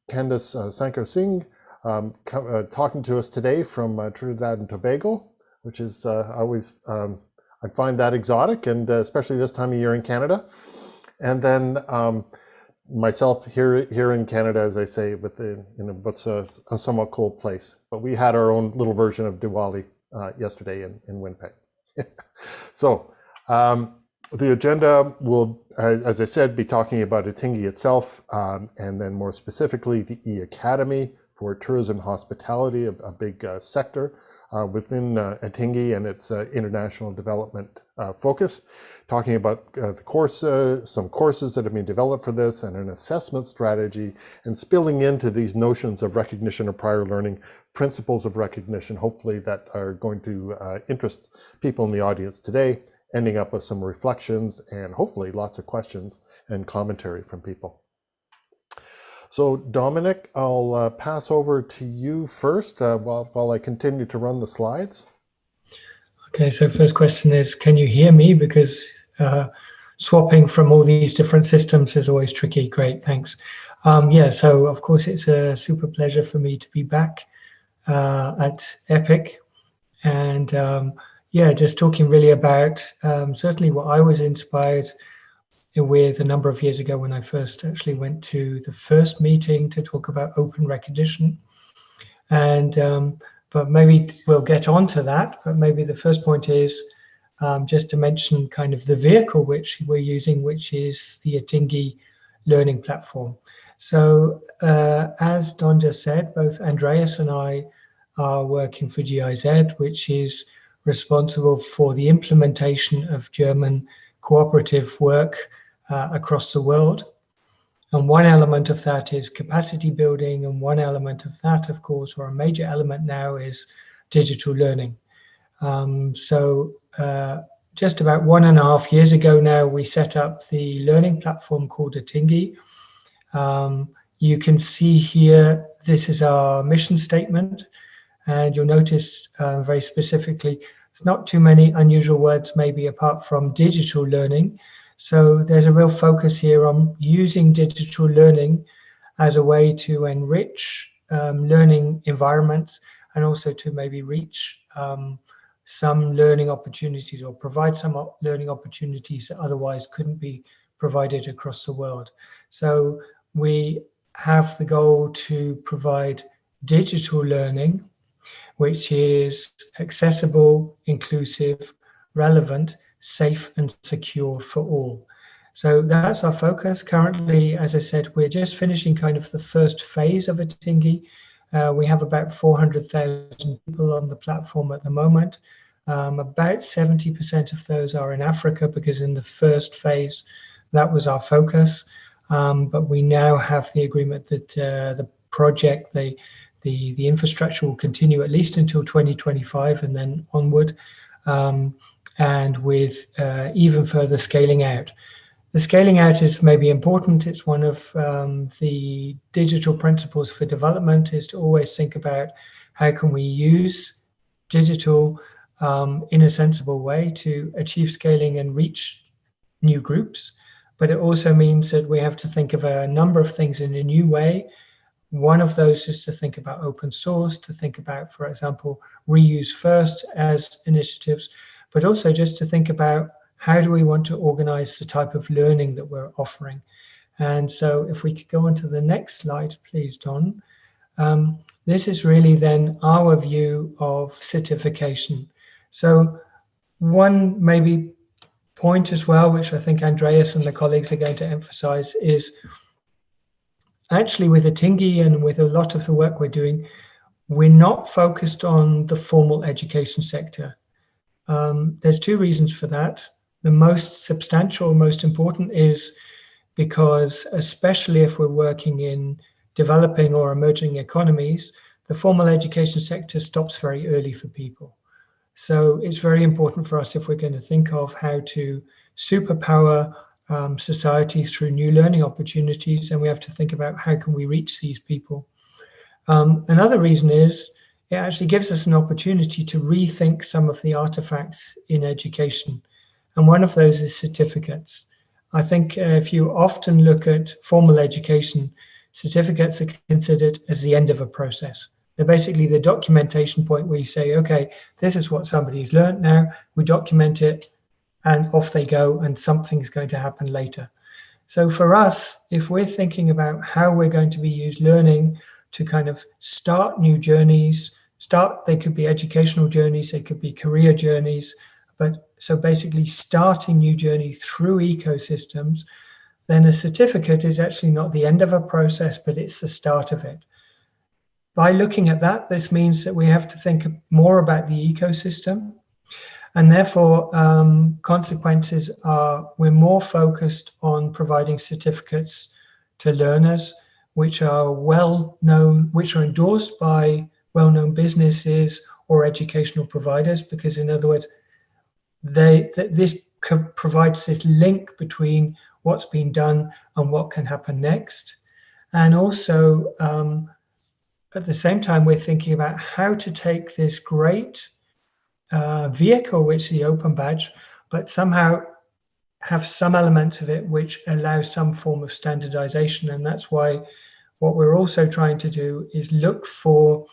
Candice Sankar Singh talking to us today from Trinidad and Tobago, which is always, I find that exotic, and especially this time of year in Canada. And then myself here in Canada, as I say, what's a somewhat cold place. But we had our own little version of Diwali yesterday in Winnipeg. So the agenda will, as I said, be talking about Itingi itself, and then more specifically the E-Academy for Tourism and Hospitality, a big sector within Itingi and its international development focus, talking about the course, some courses that have been developed for this and an assessment strategy, and spilling into these notions of recognition of prior learning, principles of recognition, hopefully that are going to interest people in the audience today, ending up with some reflections and hopefully lots of questions and commentary from people. So Dominic, I'll pass over to you first while I continue to run the slides. Okay, so first question is, can you hear me? Because swapping from all these different systems is always tricky. Great, thanks. Yeah, so of course it's a super pleasure for me to be back at ePIC, and yeah, just talking really about certainly what I was inspired with a number of years ago when I first actually went to the first meeting to talk about open recognition. And but maybe we'll get on to that, but maybe the first point is just to mention kind of the vehicle which we're using, which is the Itingi learning platform. So as Don just said, both Andreas and I are working for GIZ, which is responsible for the implementation of German cooperative work across the world. And one element of that is capacity building, and one element of that, of course, or a major element now, is digital learning. So just about 1.5 years ago now, we set up the learning platform called Itingi. You can see here, this is our mission statement, and you'll notice very specifically, it's not too many unusual words, maybe apart from digital learning. So there's a real focus here on using digital learning as a way to enrich learning environments, and also to maybe reach some learning opportunities, or provide some learning opportunities that otherwise couldn't be provided across the world. So we have the goal to provide digital learning, which is accessible, inclusive, relevant, safe and secure for all. So that's our focus. Currently, as I said, we're just finishing kind of the first phase of Itingi. We have about 400,000 people on the platform at the moment. About 70% of those are in Africa, because in the first phase, that was our focus. But we now have the agreement that the project, the infrastructure will continue at least until 2025 and then onward. And with even further scaling out. The scaling out is maybe important. It's one of the digital principles for development, is to always think about how can we use digital in a sensible way to achieve scaling and reach new groups. But it also means that we have to think of a number of things in a new way. One of those is to think about open source, to think about, for example, reuse first as initiatives, but also just to think about how do we want to organize the type of learning that we're offering. And so if we could go on to the next slide, please, Don. This is really then our view of certification. So one maybe point as well, which I think Andreas and the colleagues are going to emphasize, is actually with Itingi and with a lot of the work we're doing, we're not focused on the formal education sector. There's two reasons for that. The most substantial, most important is because, especially if we're working in developing or emerging economies, the formal education sector stops very early for people. So it's very important for us, if we're going to think of how to superpower society through new learning opportunities, and we have to think about how can we reach these people. Another reason is it actually gives us an opportunity to rethink some of the artifacts in education. And one of those is certificates. I think if you often look at formal education, certificates are considered as the end of a process. They're basically the documentation point where you say, okay, this is what somebody's learned now, we document it, and off they go, and something's going to happen later. So for us, if we're thinking about how we're going to use learning to kind of start new journeys, they could be educational journeys, they could be career journeys, but so basically starting new journey through ecosystems, then a certificate is actually not the end of a process, but it's the start of it. By looking at that, this means that we have to think more about the ecosystem, and therefore consequences are we're more focused on providing certificates to learners which are well known, which are endorsed by well-known businesses or educational providers, because in other words, this provides this link between what's been done and what can happen next. And also, at the same time, we're thinking about how to take this great vehicle, which is the Open Badge, but somehow have some elements of it which allow some form of standardization. And that's why what we're also trying to do is look for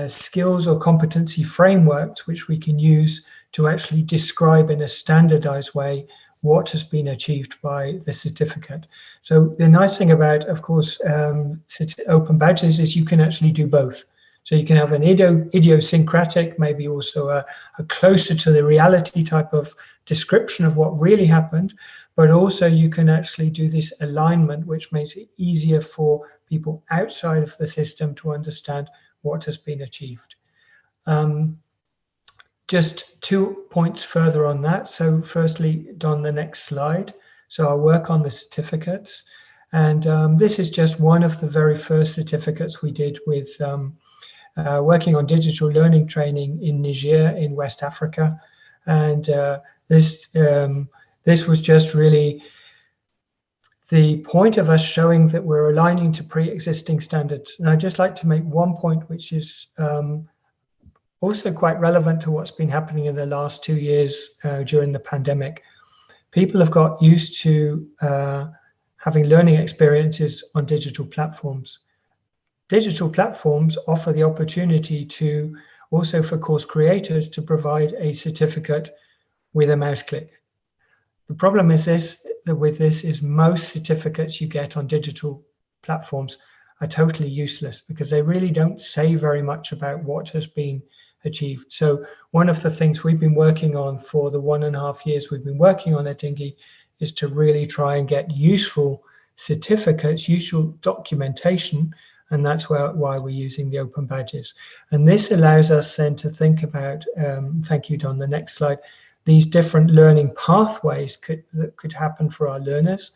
skills or competency frameworks which we can use to actually describe in a standardized way what has been achieved by the certificate. So the nice thing about, of course, Open Badges is you can actually do both. So you can have an idiosyncratic, maybe also a closer to the reality type of description of what really happened, but also you can actually do this alignment, which makes it easier for people outside of the system to understand what has been achieved. Just 2 points further on that. So firstly, on the next slide. So I'll work on the certificates. And this is just one of the very first certificates we did with working on digital learning training in Niger in West Africa. And this was just really the point of us showing that we're aligning to pre-existing standards. And I'd just like to make one point, which is also quite relevant to what's been happening in the last 2 years during the pandemic. People have got used to having learning experiences on digital platforms. Digital platforms offer the opportunity to also for course creators to provide a certificate with a mouse click. The problem is with this is most certificates you get on digital platforms are totally useless because they really don't say very much about what has been achieved. So one of the things we've been working on for the 1.5 years we've been working on at Dingy is to really try and get useful certificates, useful documentation, and that's why we're using the Open Badges. And this allows us then to think about, thank you, Don, the next slide, these different learning pathways that could happen for our learners.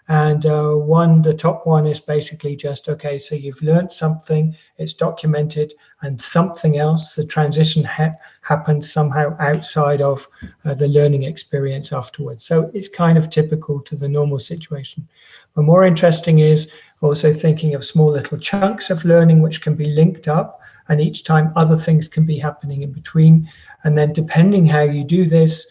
And the top one is basically just, okay, so you've learned something, it's documented, and something else, the transition happens somehow outside of the learning experience afterwards. So it's kind of typical to the normal situation. But more interesting is also thinking of small little chunks of learning which can be linked up, and each time other things can be happening in between. And then depending how you do this,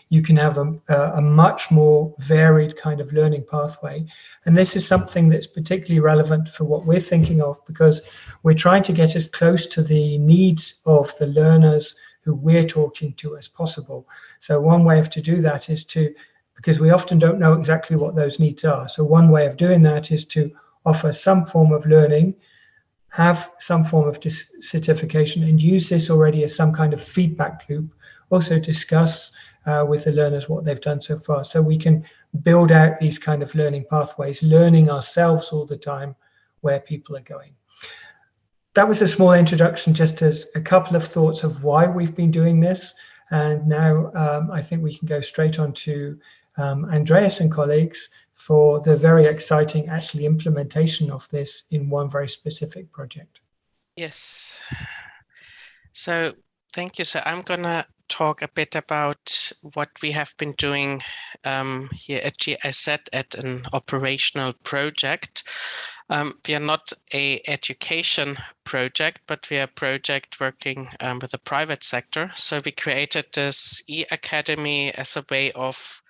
you can have a much more varied kind of learning pathway. And this is something that's particularly relevant for what we're thinking of, because we're trying to get as close to the needs of the learners who we're talking to as possible. So one way to do that is because we often don't know exactly what those needs are. So one way of doing that is to offer some form of learning, have some form of certification, and use this already as some kind of feedback loop. Also discuss with the learners what they've done so far, so we can build out these kind of learning pathways, learning ourselves all the time where people are going. That was a small introduction, just as a couple of thoughts of why we've been doing this. And now I think we can go straight on to Andreas and colleagues for the very exciting actually implementation of this in one very specific project. Yes. So thank you. So I'm gonna talk a bit about what we have been doing here at GIZ at an operational project. We are not a education project, but we are a project working with the private sector. So we created this eAcademy as a way of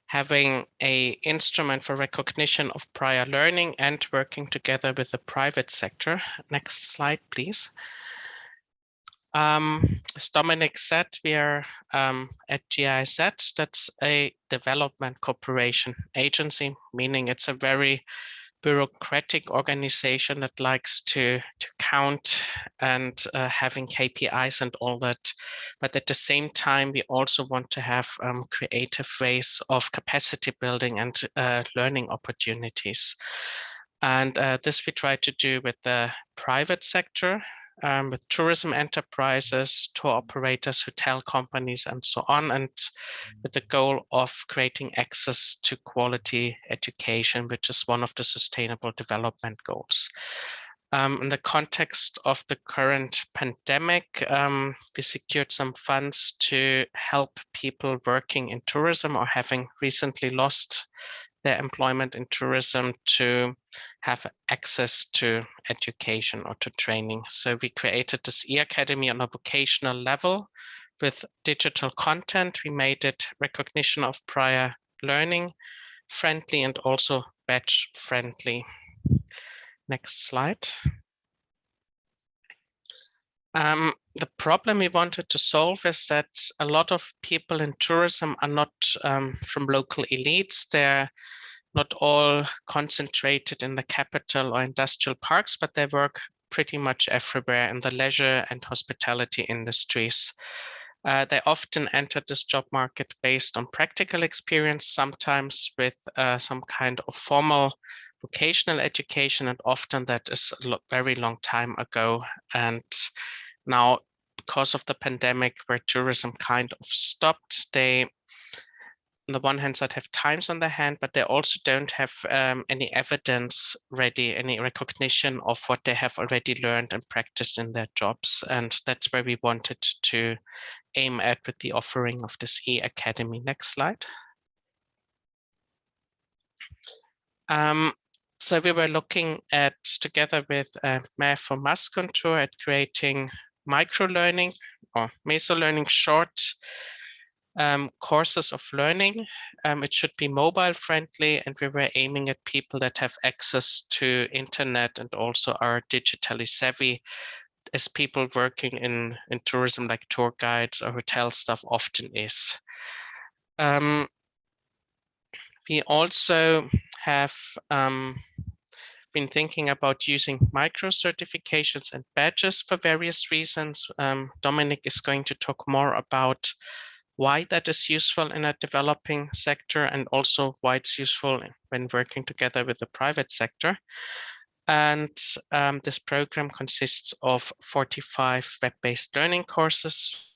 having an instrument for recognition of prior learning and working together with the private sector. Next slide, please. As Dominic said, we are at GIZ. That's a development cooperation agency, meaning it's a very bureaucratic organization that likes to count and having KPIs and all that. But at the same time, we also want to have creative ways of capacity building and learning opportunities. And this we try to do with the private sector, with tourism enterprises, tour operators, hotel companies, and so on, and with the goal of creating access to quality education, which is one of the sustainable development goals. In the context of the current pandemic, we secured some funds to help people working in tourism or having recently lost their employment in tourism to have access to education or to training. So we created this eAcademy on a vocational level with digital content. We made it recognition of prior learning friendly and also badge friendly. Next slide. The problem we wanted to solve is that a lot of people in tourism are not from local elites. They're not all concentrated in the capital or industrial parks, but they work pretty much everywhere in the leisure and hospitality industries. They often enter this job market based on practical experience, sometimes with some kind of formal vocational education, and often that is a very long time ago. And now, because of the pandemic, where tourism kind of stopped, they, on the one hand side, have times on their hand, but they also don't have any evidence ready, any recognition of what they have already learned and practiced in their jobs. And that's where we wanted to aim at with the offering of this eAcademy. Next slide. So we were looking at, together with MEF for Mascontour, at creating micro-learning or meso-learning short courses of learning. It should be mobile friendly, and we were aiming at people that have access to internet and also are digitally savvy, as people working in tourism like tour guides or hotel staff often is. We also have been thinking about using micro certifications and badges for various reasons. Dominic is going to talk more about why that is useful in a developing sector and also why it's useful when working together with the private sector. And this program consists of 45 web-based learning courses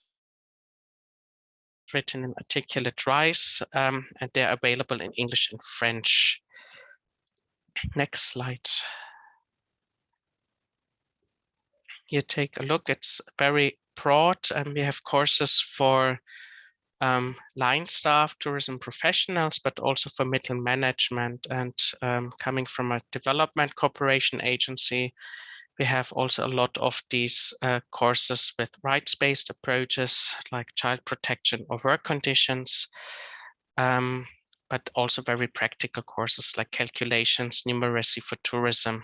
written in articulate RISE, and they're available in English and French. Next slide. You take a look, it's very broad, and we have courses for line staff, tourism professionals, but also for middle management. And coming from a development cooperation agency, we have also a lot of these courses with rights-based approaches like child protection or work conditions, but also very practical courses like calculations, numeracy for tourism.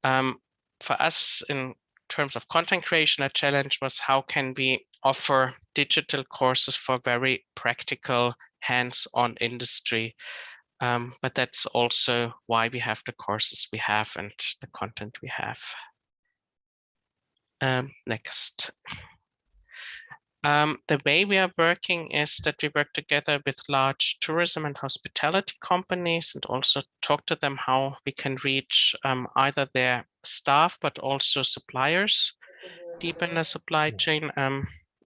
For us, in terms of content creation, a challenge was how can we offer digital courses for very practical hands-on industry. But that's also why we have the courses we have and the content we have. Next. The way we are working is that we work together with large tourism and hospitality companies and also talk to them how we can reach either their staff, but also suppliers deep in the supply chain.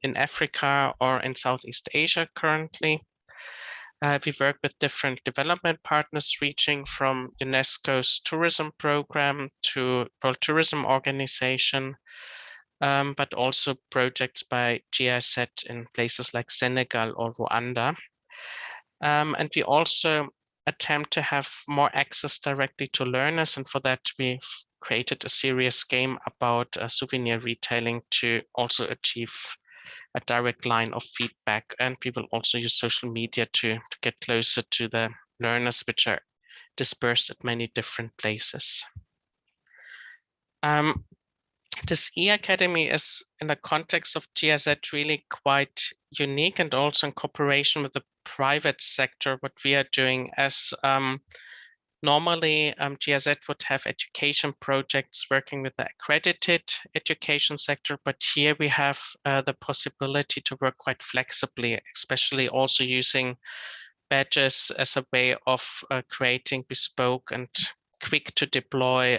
in Africa or in Southeast Asia currently. We work with different development partners reaching from UNESCO's tourism program to World Tourism Organization, but also projects by GIZ in places like Senegal or Rwanda. And we also attempt to have more access directly to learners. And for that, we've created a serious game about souvenir retailing to also achieve a direct line of feedback. And we will also use social media to get closer to the learners, which are dispersed at many different places. This e-Academy is, in the context of GIZ, really quite unique, and also in cooperation with the private sector, what we are doing, as normally GIZ would have education projects working with the accredited education sector, but here we have the possibility to work quite flexibly, especially also using badges as a way of creating bespoke and quick to deploy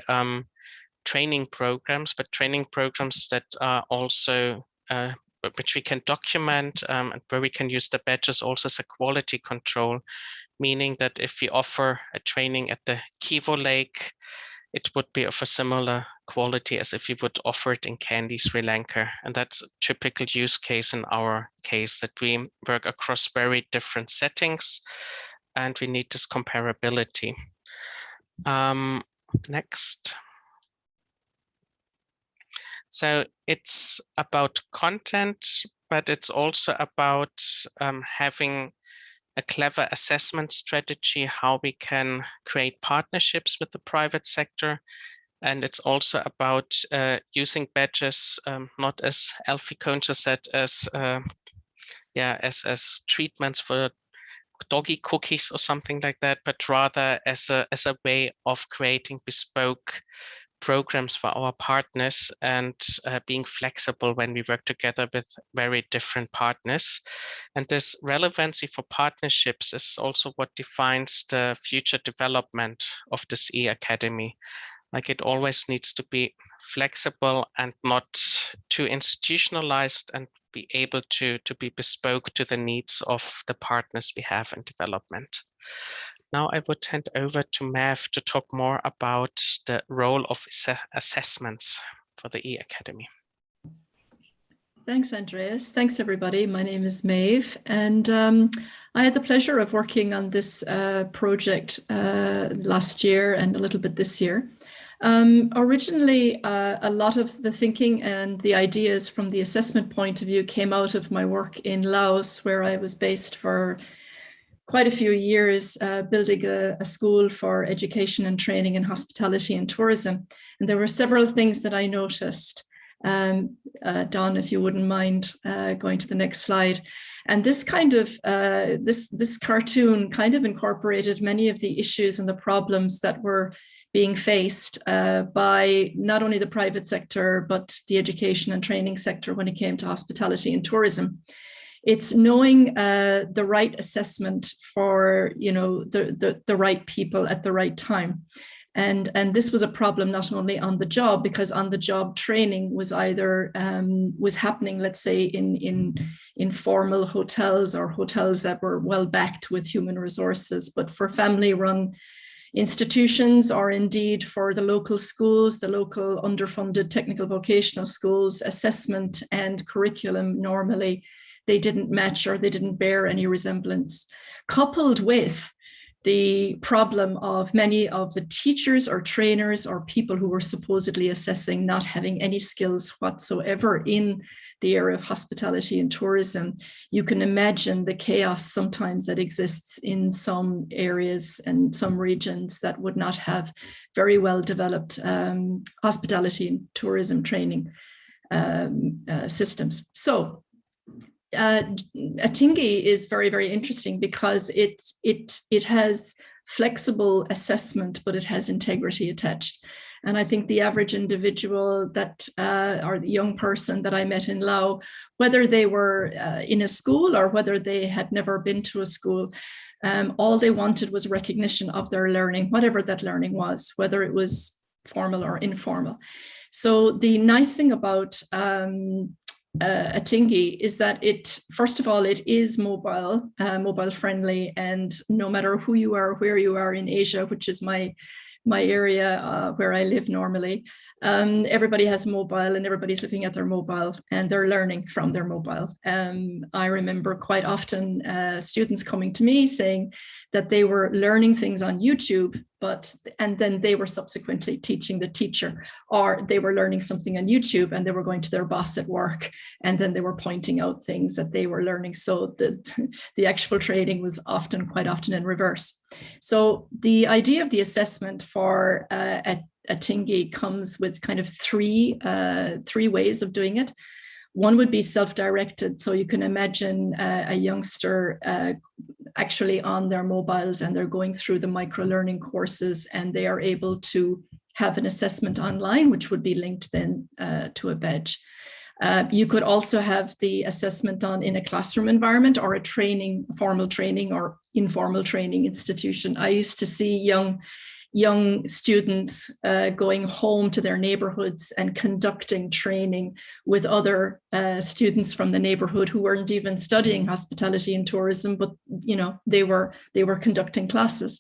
training programs, but training programs that are also which we can document and where we can use the badges also as a quality control, meaning that if we offer a training at the Kivu Lake, it would be of a similar quality as if we would offer it in Kandy, Sri Lanka. And that's a typical use case in our case, that we work across very different settings and we need this comparability. Next. So it's about content, but it's also about having a clever assessment strategy, how we can create partnerships with the private sector. And it's also about using badges, not as Alfie Koencher said, as treatments for doggy cookies or something like that, but rather as a way of creating bespoke programs for our partners and being flexible when we work together with very different partners. And this relevancy for partnerships is also what defines the future development of this e-Academy. Like, it always needs to be flexible and not too institutionalized, and be able to be bespoke to the needs of the partners we have in development. Now I would hand over to Mav to talk more about the role of assessments for the e-Academy. Thanks, Andreas. Thanks, everybody. My name is Maeve, and I had the pleasure of working on this project last year and a little bit this year. Originally, a lot of the thinking and the ideas from the assessment point of view came out of my work in Laos, where I was based for quite a few years, building a school for education and training in hospitality and tourism. And there were several things that I noticed. Don, if you wouldn't mind going to the next slide. And this kind of, this cartoon kind of incorporated many of the issues and the problems that were being faced by not only the private sector, but the education and training sector when it came to hospitality and tourism. It's knowing the right assessment for, you know, the right people at the right time. And this was a problem not only on the job, because on the job training was either was happening, let's say, in informal hotels or hotels that were well backed with human resources, but for family run institutions, or indeed for the local schools, the local underfunded technical vocational schools, assessment and curriculum normally they didn't match, or they didn't bear any resemblance, coupled with the problem of many of the teachers or trainers or people who were supposedly assessing not having any skills whatsoever in the area of hospitality and tourism. You can imagine the chaos sometimes that exists in some areas and some regions that would not have very well developed hospitality and tourism training systems. So Atingi is very, very interesting because it has flexible assessment, but it has integrity attached. And I think the average individual that, or the young person that I met in Laos, whether they were in a school or whether they had never been to a school, all they wanted was recognition of their learning, whatever that learning was, whether it was formal or informal. So the nice thing about Atingi is that it, first of all, it is mobile friendly, and no matter who you are, where you are in Asia, which is my area where I live normally, everybody has mobile and everybody's looking at their mobile and they're learning from their mobile. I remember quite often students coming to me saying that they were learning things on YouTube, and then they were subsequently teaching the teacher, or they were learning something on YouTube and they were going to their boss at work and then they were pointing out things that they were learning. So the actual training was quite often in reverse. So the idea of the assessment for Atingi comes with kind of three ways of doing it. One would be self-directed. So you can imagine a youngster actually on their mobiles and they're going through the micro-learning courses and they are able to have an assessment online, which would be linked then to a badge. You could also have the assessment in a classroom environment or a formal training or informal training institution. I used to see young students going home to their neighborhoods and conducting training with other students from the neighborhood who weren't even studying hospitality and tourism, but they were conducting classes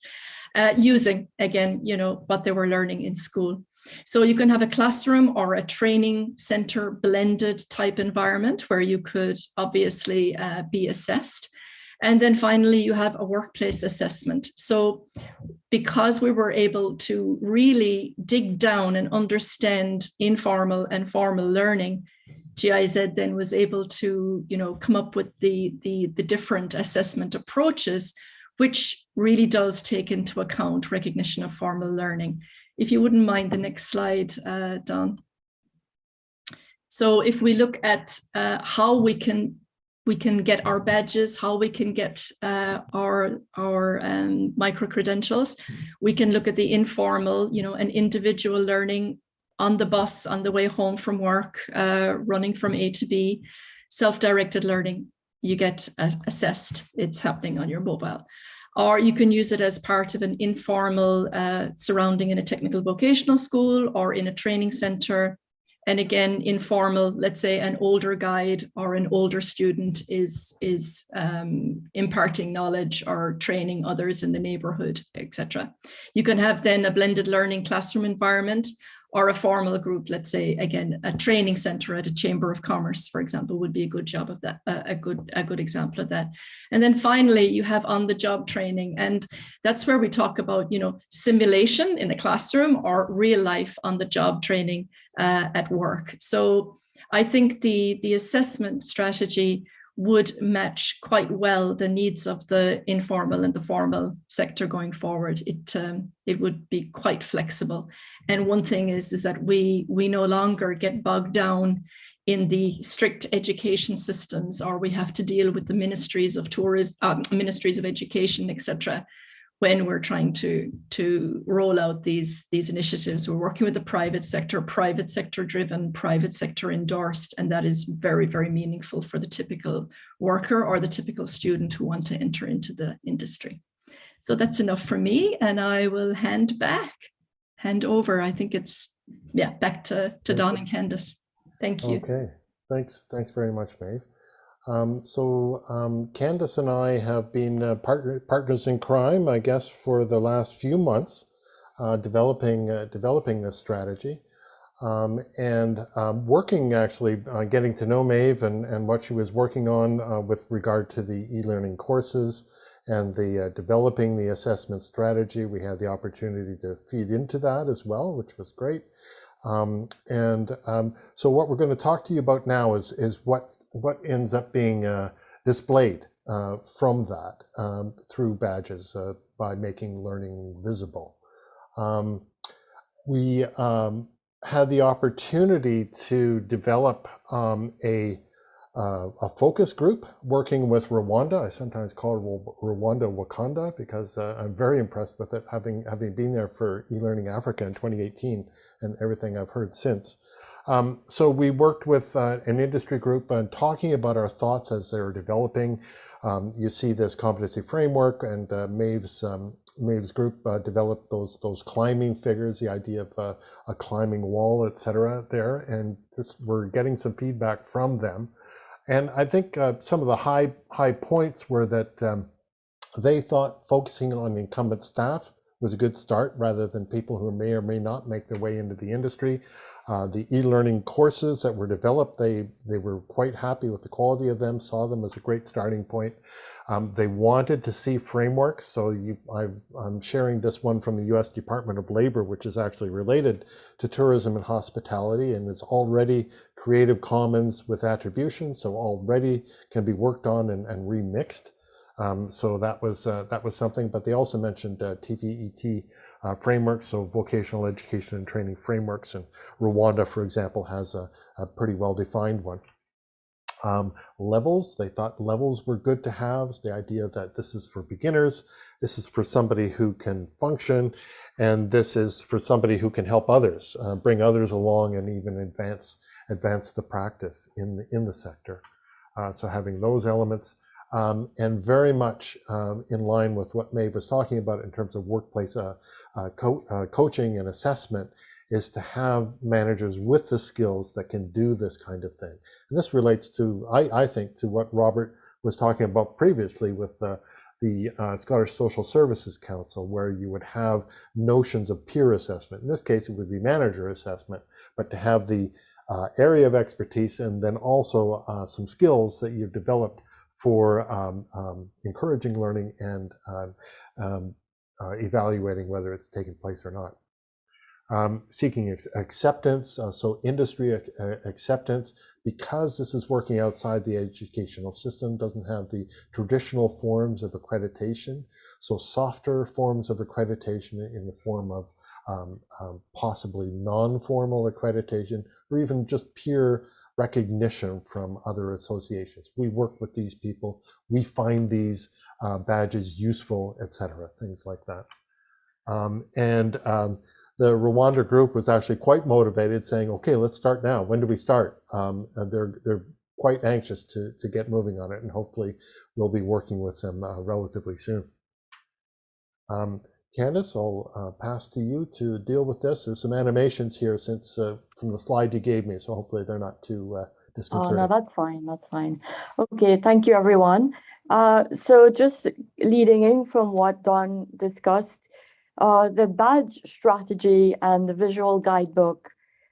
using, again, what they were learning in school. So you can have a classroom or a training center blended type environment where you could obviously be assessed. And then finally, you have a workplace assessment. So because we were able to really dig down and understand informal and formal learning, GIZ then was able to come up with the different assessment approaches, which really does take into account recognition of formal learning. If you wouldn't mind the next slide, Don. So if we look at how we can get our badges, how we can get our micro-credentials. We can look at the informal, and individual learning on the bus, on the way home from work, running from A to B. Self-directed learning, you get assessed, it's happening on your mobile. Or you can use it as part of an informal surrounding in a technical vocational school or in a training center. And again, informal, let's say an older guide or an older student is imparting knowledge or training others in the neighborhood, etc. You can have then a blended learning classroom environment or a formal group, let's say, again, a training center at a chamber of commerce, for example, would be a good job of that, a good example of that. And then finally, you have on-the-job training. And that's where we talk about, simulation in a classroom or real life on-the-job training at work. So I think the assessment strategy would match quite well the needs of the informal and the formal sector going forward. It would be quite flexible. And one thing is that we no longer get bogged down in the strict education systems, or we have to deal with the ministries of tourism, ministries of education, etc. when we're trying to roll out these initiatives. We're working with the private sector driven, private sector endorsed, and that is very, very meaningful for the typical worker or the typical student who want to enter into the industry. So that's enough for me, and I will hand over. I think it's, back to Don and Candice. Thank you. Okay, thanks very much, Maeve. Candice and I have been partners in crime, I guess, for the last few months, developing this strategy, and working actually on getting to know Maeve and what she was working on with regard to the e-learning courses and the developing the assessment strategy. We had the opportunity to feed into that as well, which was great. So what we're going to talk to you about now is what ends up being displayed from that through badges by making learning visible. We had the opportunity to develop a focus group working with Rwanda. I sometimes call it Rwanda Wakanda because I'm very impressed with it, having been there for eLearning Africa in 2018 and everything I've heard since. So we worked with an industry group and talking about our thoughts as they were developing. You see this competency framework and Maeve's Maeve's group developed those climbing figures, the idea of a climbing wall, etc. there, and we're getting some feedback from them. And I think some of the high points were that they thought focusing on incumbent staff was a good start rather than people who may or may not make their way into the industry. The e-learning courses that were developed, they were quite happy with the quality of them, saw them as a great starting point. They wanted to see frameworks, so I'm sharing this one from the US Department of Labor, which is actually related to tourism and hospitality, and it's already Creative Commons with attribution, so already can be worked on and remixed. So that was something, but they also mentioned TVET frameworks, so vocational education and training frameworks, and Rwanda, for example, has a pretty well-defined one. Levels, they thought levels were good to have, the idea that this is for beginners, this is for somebody who can function, and this is for somebody who can help others, bring others along and even advance the practice in the sector. So having those elements, and very much in line with what Maeve was talking about in terms of workplace coaching and assessment, is to have managers with the skills that can do this kind of thing. And this relates to, I think, to what Robert was talking about previously with the Scottish Social Services Council, where you would have notions of peer assessment. In this case, it would be manager assessment, but to have the area of expertise and then also some skills that you've developed for encouraging learning and evaluating whether it's taking place or not. Seeking acceptance, so industry acceptance, because this is working outside the educational system, doesn't have the traditional forms of accreditation, so softer forms of accreditation in the form of possibly non-formal accreditation, or even just peer recognition from other associations. We work with these people, we find these badges useful, etc., things like that. The Rwanda group was actually quite motivated, saying, okay, let's start now. When do we start? They're quite anxious to get moving on it, and hopefully we'll be working with them relatively soon. Candice, I'll pass to you to deal with this. There's some animations here since from the slide you gave me, so hopefully they're not too disconcerting. Oh, no, that's fine. That's fine. Okay, thank you, everyone. So just leading in from what Don discussed, the badge strategy and the visual guidebook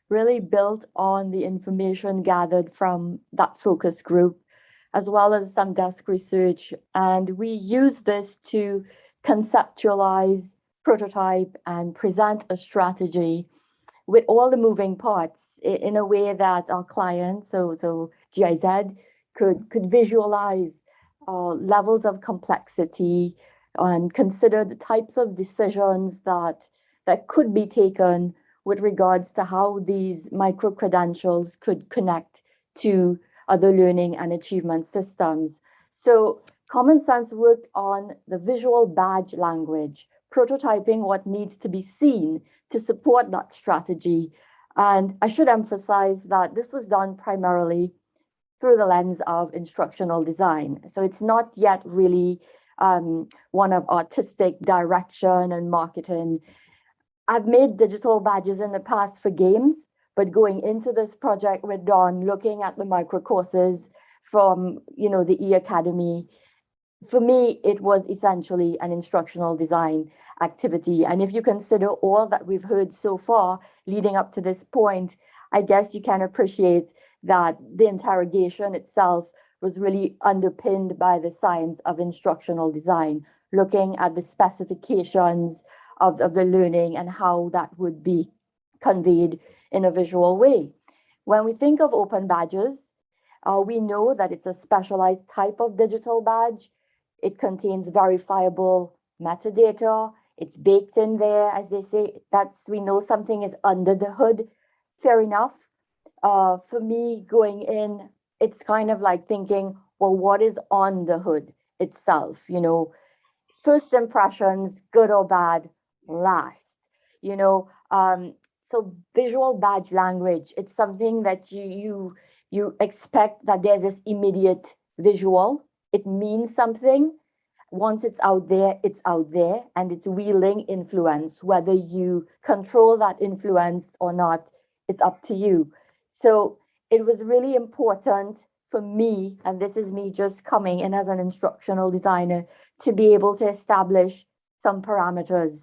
really built on the information gathered from that focus group, as well as some desk research. And we use this to conceptualize, prototype, and present a strategy with all the moving parts in a way that our clients, so GIZ, could visualize levels of complexity and consider the types of decisions that could be taken with regards to how these micro-credentials could connect to other learning and achievement systems. So Common Sense worked on the visual badge language, prototyping what needs to be seen to support that strategy. And I should emphasize that this was done primarily through the lens of instructional design. So it's not yet really one of artistic direction and marketing. I've made digital badges in the past for games, but going into this project with Don, looking at the micro courses from the E-Academy, for me, it was essentially an instructional design activity. And if you consider all that we've heard so far leading up to this point, I guess you can appreciate that the interrogation itself was really underpinned by the science of instructional design, looking at the specifications of the learning and how that would be conveyed in a visual way. When we think of open badges, we know that it's a specialized type of digital badge. It contains verifiable metadata. It's baked in there, as they say. We know something is under the hood. Fair enough. For me, going in, it's kind of like thinking, well, what is on the hood itself? First impressions, good or bad, last. So visual badge language, it's something that you expect that there's this immediate visual. It means something. once it's out there, and it's wielding influence. Whether you control that influence or not, it's up to you. So it was really important for me, and this is me just coming in as an instructional designer, to be able to establish some parameters.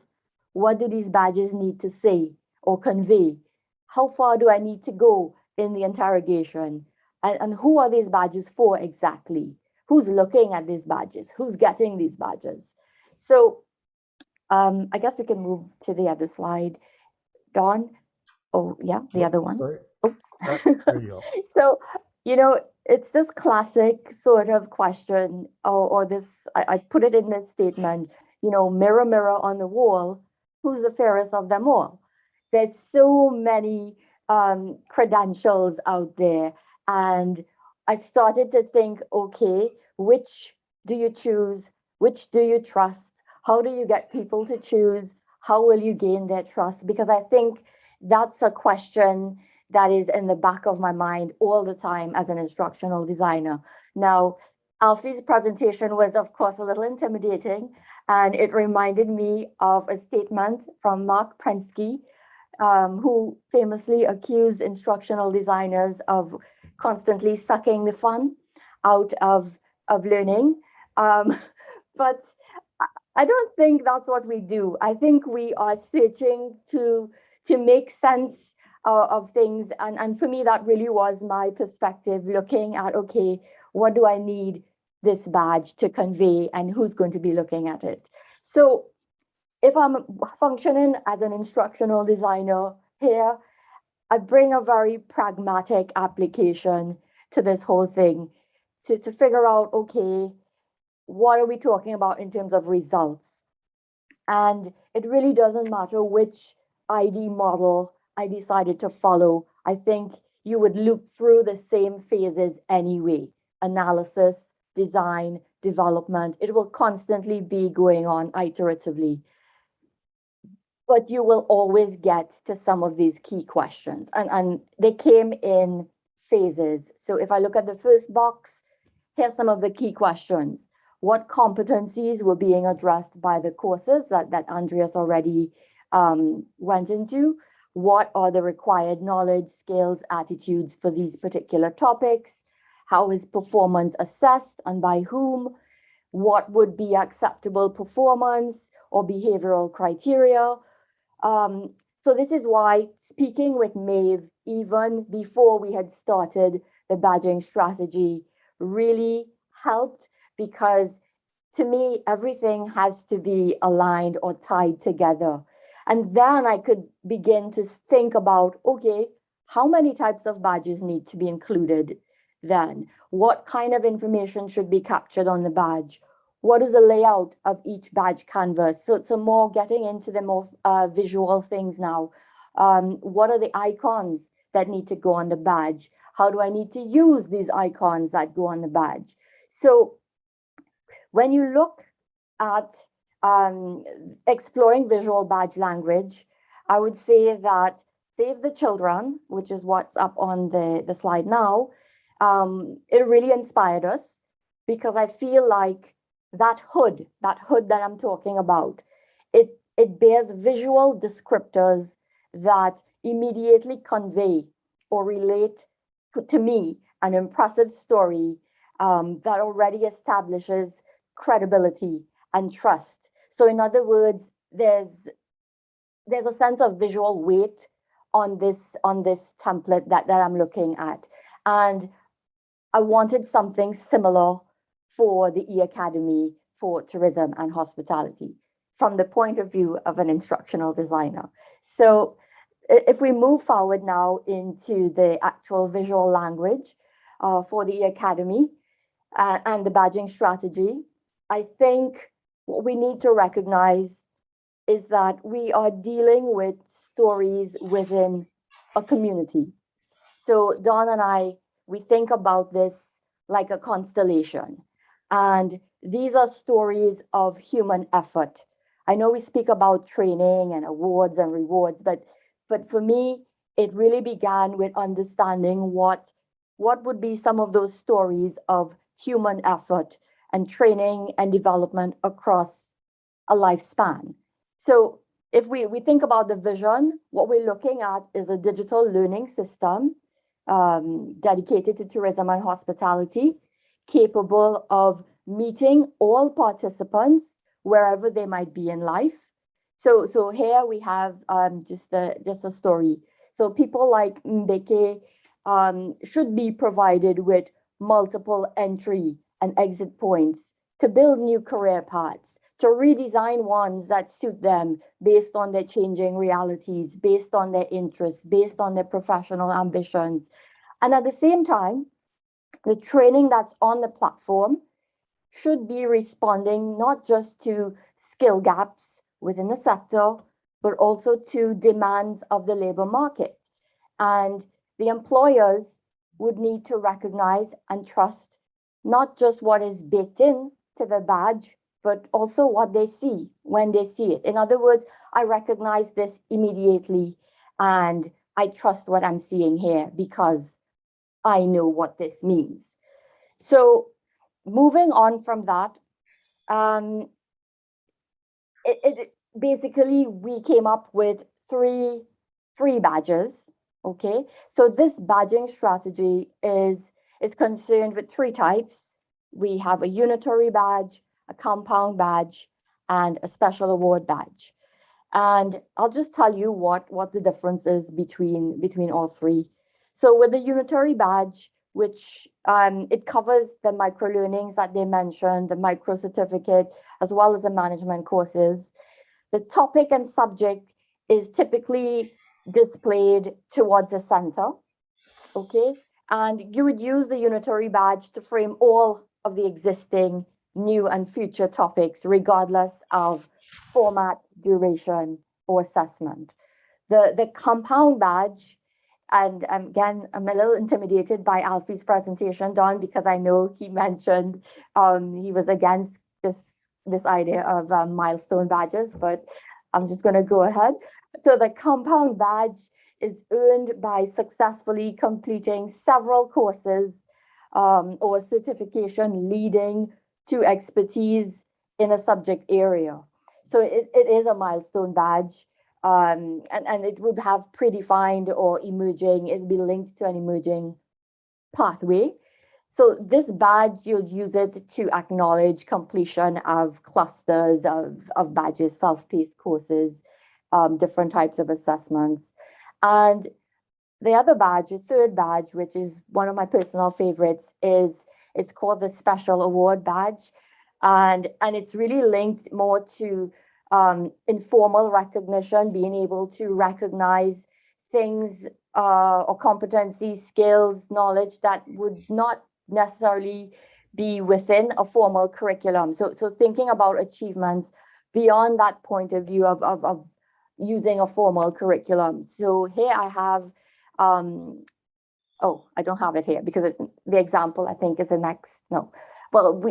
What do these badges need to say or convey? How far do I need to go in the interrogation? And who are these badges for exactly? Who's looking at these badges? Who's getting these badges? So I guess we can move to the other slide. Dawn? Oh, yeah, the other one. Sorry. Oops. There you go. So, it's this classic sort of question, or this, I put it in this statement, mirror, mirror on the wall, who's the fairest of them all? There's so many credentials out there. And I started to think, okay, which do you choose? Which do you trust? How do you get people to choose? How will you gain their trust? Because I think that's a question that is in the back of my mind all the time as an instructional designer. Now, Alfie's presentation was, of course, a little intimidating, and it reminded me of a statement from Mark Prensky, who famously accused instructional designers of constantly sucking the fun out of learning. But I don't think that's what we do. I think we are searching to make sense of things. And for me, that really was my perspective, looking at, okay, what do I need this badge to convey and who's going to be looking at it? So if I'm functioning as an instructional designer here, I bring a very pragmatic application to this whole thing to figure out, okay, what are we talking about in terms of results? And it really doesn't matter which ID model I decided to follow. I think you would loop through the same phases anyway: analysis, design, development. It will constantly be going on iteratively. But you will always get to some of these key questions. And they came in phases. So if I look at the first box, here's some of the key questions. What competencies were being addressed by the courses that Andreas already went into? What are the required knowledge, skills, attitudes for these particular topics? How is performance assessed and by whom? What would be acceptable performance or behavioral criteria? So this is why speaking with Maeve, even before we had started the badging strategy, really helped, because to me, everything has to be aligned or tied together. And then I could begin to think about, okay, how many types of badges need to be included then? What kind of information should be captured on the badge? What is the layout of each badge canvas? So it's more getting into the more visual things now. What are the icons that need to go on the badge? How do I need to use these icons that go on the badge? So when you look at exploring visual badge language, I would say that Save the Children, which is what's up on the slide now, it really inspired us, because I feel like that hood that I'm talking about, it bears visual descriptors that immediately convey or relate to me an impressive story that already establishes credibility and trust. So in other words, there's a sense of visual weight on this template that I'm looking at. And I wanted something similar for the eAcademy for tourism and hospitality from the point of view of an instructional designer. So if we move forward now into the actual visual language for the eAcademy and the badging strategy, I think what we need to recognize is that we are dealing with stories within a community. So Dawn and I, we think about this like a constellation. And these are stories of human effort. I know we speak about training and awards and rewards, but for me, it really began with understanding what would be some of those stories of human effort and training and development across a lifespan. So if we think about the vision, what we're looking at is a digital learning system dedicated to tourism and hospitality, capable of meeting all participants wherever they might be in life. So here we have just a story. So people like ePIC should be provided with multiple entry and exit points to build new career paths, to redesign ones that suit them based on their changing realities, based on their interests, based on their professional ambitions. And at the same time, the training that's on the platform should be responding not just to skill gaps within the sector, but also to demands of the labor market. And the employers would need to recognize and trust not just what is baked in to the badge, but also what they see when they see it. In other words, I recognize this immediately and I trust what I'm seeing here because I know what this means. So moving on from that, basically we came up with three badges. Okay, so this badging strategy is concerned with three types. We have a unitary badge, a compound badge, and a special award badge. And I'll just tell you what the difference is between all three. So with the unitary badge, which it covers the micro learnings that they mentioned, the micro certificate, as well as the management courses. The topic and subject is typically displayed towards the center, okay? And you would use the unitary badge to frame all of the existing, new and future topics, regardless of format, duration, or assessment. The compound badge, and again, I'm a little intimidated by Alfie's presentation, Don, because I know he mentioned he was against this idea of milestone badges, but I'm just going to go ahead. So the compound badge is earned by successfully completing several courses or certification leading to expertise in a subject area. So it is a milestone badge, and it would have predefined or emerging, it would be linked to an emerging pathway. So this badge, you'll use it to acknowledge completion of clusters of badges, self-paced courses, different types of assessments. And the other badge, the third badge, which is one of my personal favorites, it's called the Special Award Badge. And it's really linked more to informal recognition, being able to recognize things or competencies, skills, knowledge that would not necessarily be within a formal curriculum. So thinking about achievements beyond that point of view of using a formal curriculum. So here I have, oh, I don't have it here because the example I think is the next, no. Well,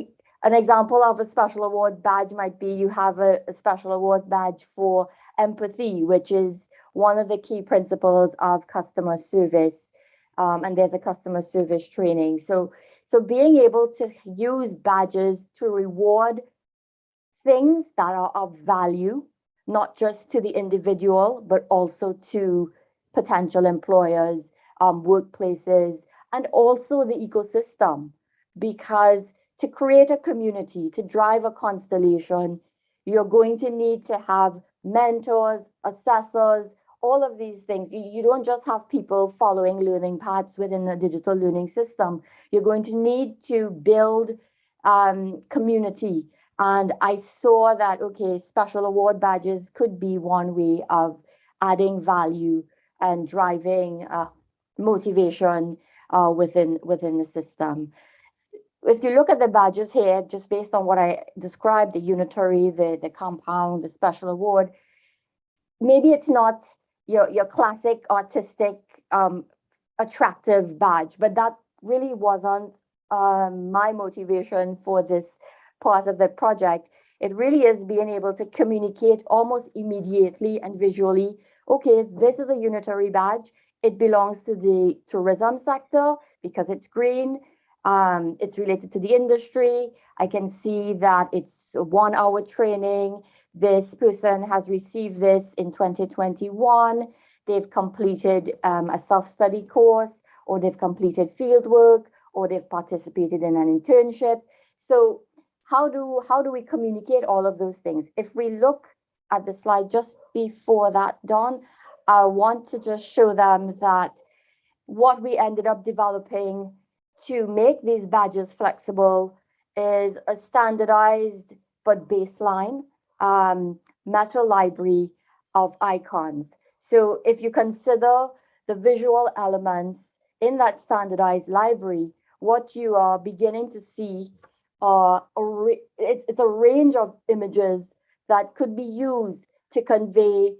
an example of a special award badge might be you have a special award badge for empathy, which is one of the key principles of customer service. And there's a customer service training. So being able to use badges to reward things that are of value, not just to the individual, but also to potential employers, workplaces, and also the ecosystem. Because to create a community, to drive a constellation, you're going to need to have mentors, assessors, all of these things. You don't just have people following learning paths within a digital learning system. You're going to need to build community. And I saw that, okay, special award badges could be one way of adding value and driving motivation within the system. If you look at the badges here, just based on what I described, the unitary, the compound, the special award, maybe it's not your classic artistic attractive badge, but that really wasn't my motivation for this part of the project. It really is being able to communicate almost immediately and visually, okay, this is a unitary badge. It belongs to the tourism sector because it's green. It's related to the industry. I can see that it's a 1 hour training. This person has received this in 2021. They've completed a self-study course, or they've completed field work, or they've participated in an internship. So how do we communicate all of those things? If we look at the slide just before that, Don, I want to just show them that what we ended up developing to make these badges flexible is a standardized but baseline meta library of icons. So if you consider the visual elements in that standardized library, what you are beginning to see it's a range of images that could be used to convey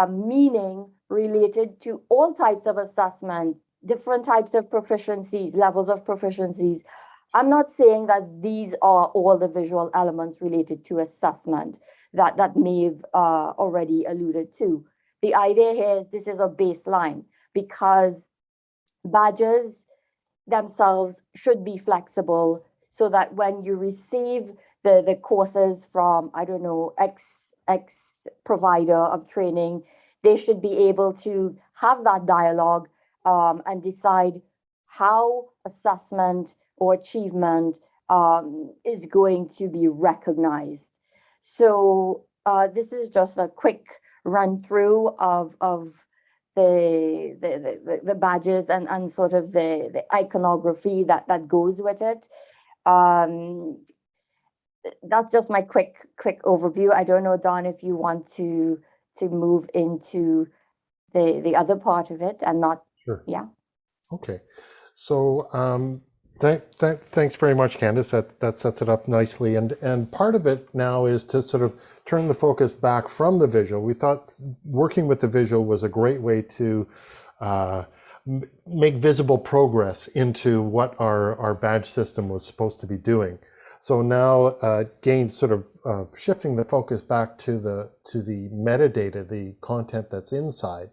meaning related to all types of assessment, different types of proficiencies, levels of proficiencies. I'm not saying that these are all the visual elements related to assessment that Maeve already alluded to. The idea here is this is a baseline, because badges themselves should be flexible, so that when you receive the courses from, I don't know, X provider of training, they should be able to have that dialogue and decide how assessment or achievement is going to be recognized. So this is just a quick run through of the badges and sort of the iconography that goes with it. That's just my quick overview. I don't know, Don, if you want to move into the other part of it and not. Sure. Yeah. Okay. So thanks very much, Candice. That sets it up nicely. And part of it now is to sort of turn the focus back from the visual. We thought working with the visual was a great way to make visible progress into what our badge system was supposed to be doing. So now, again, sort of shifting the focus back to the metadata, the content that's inside,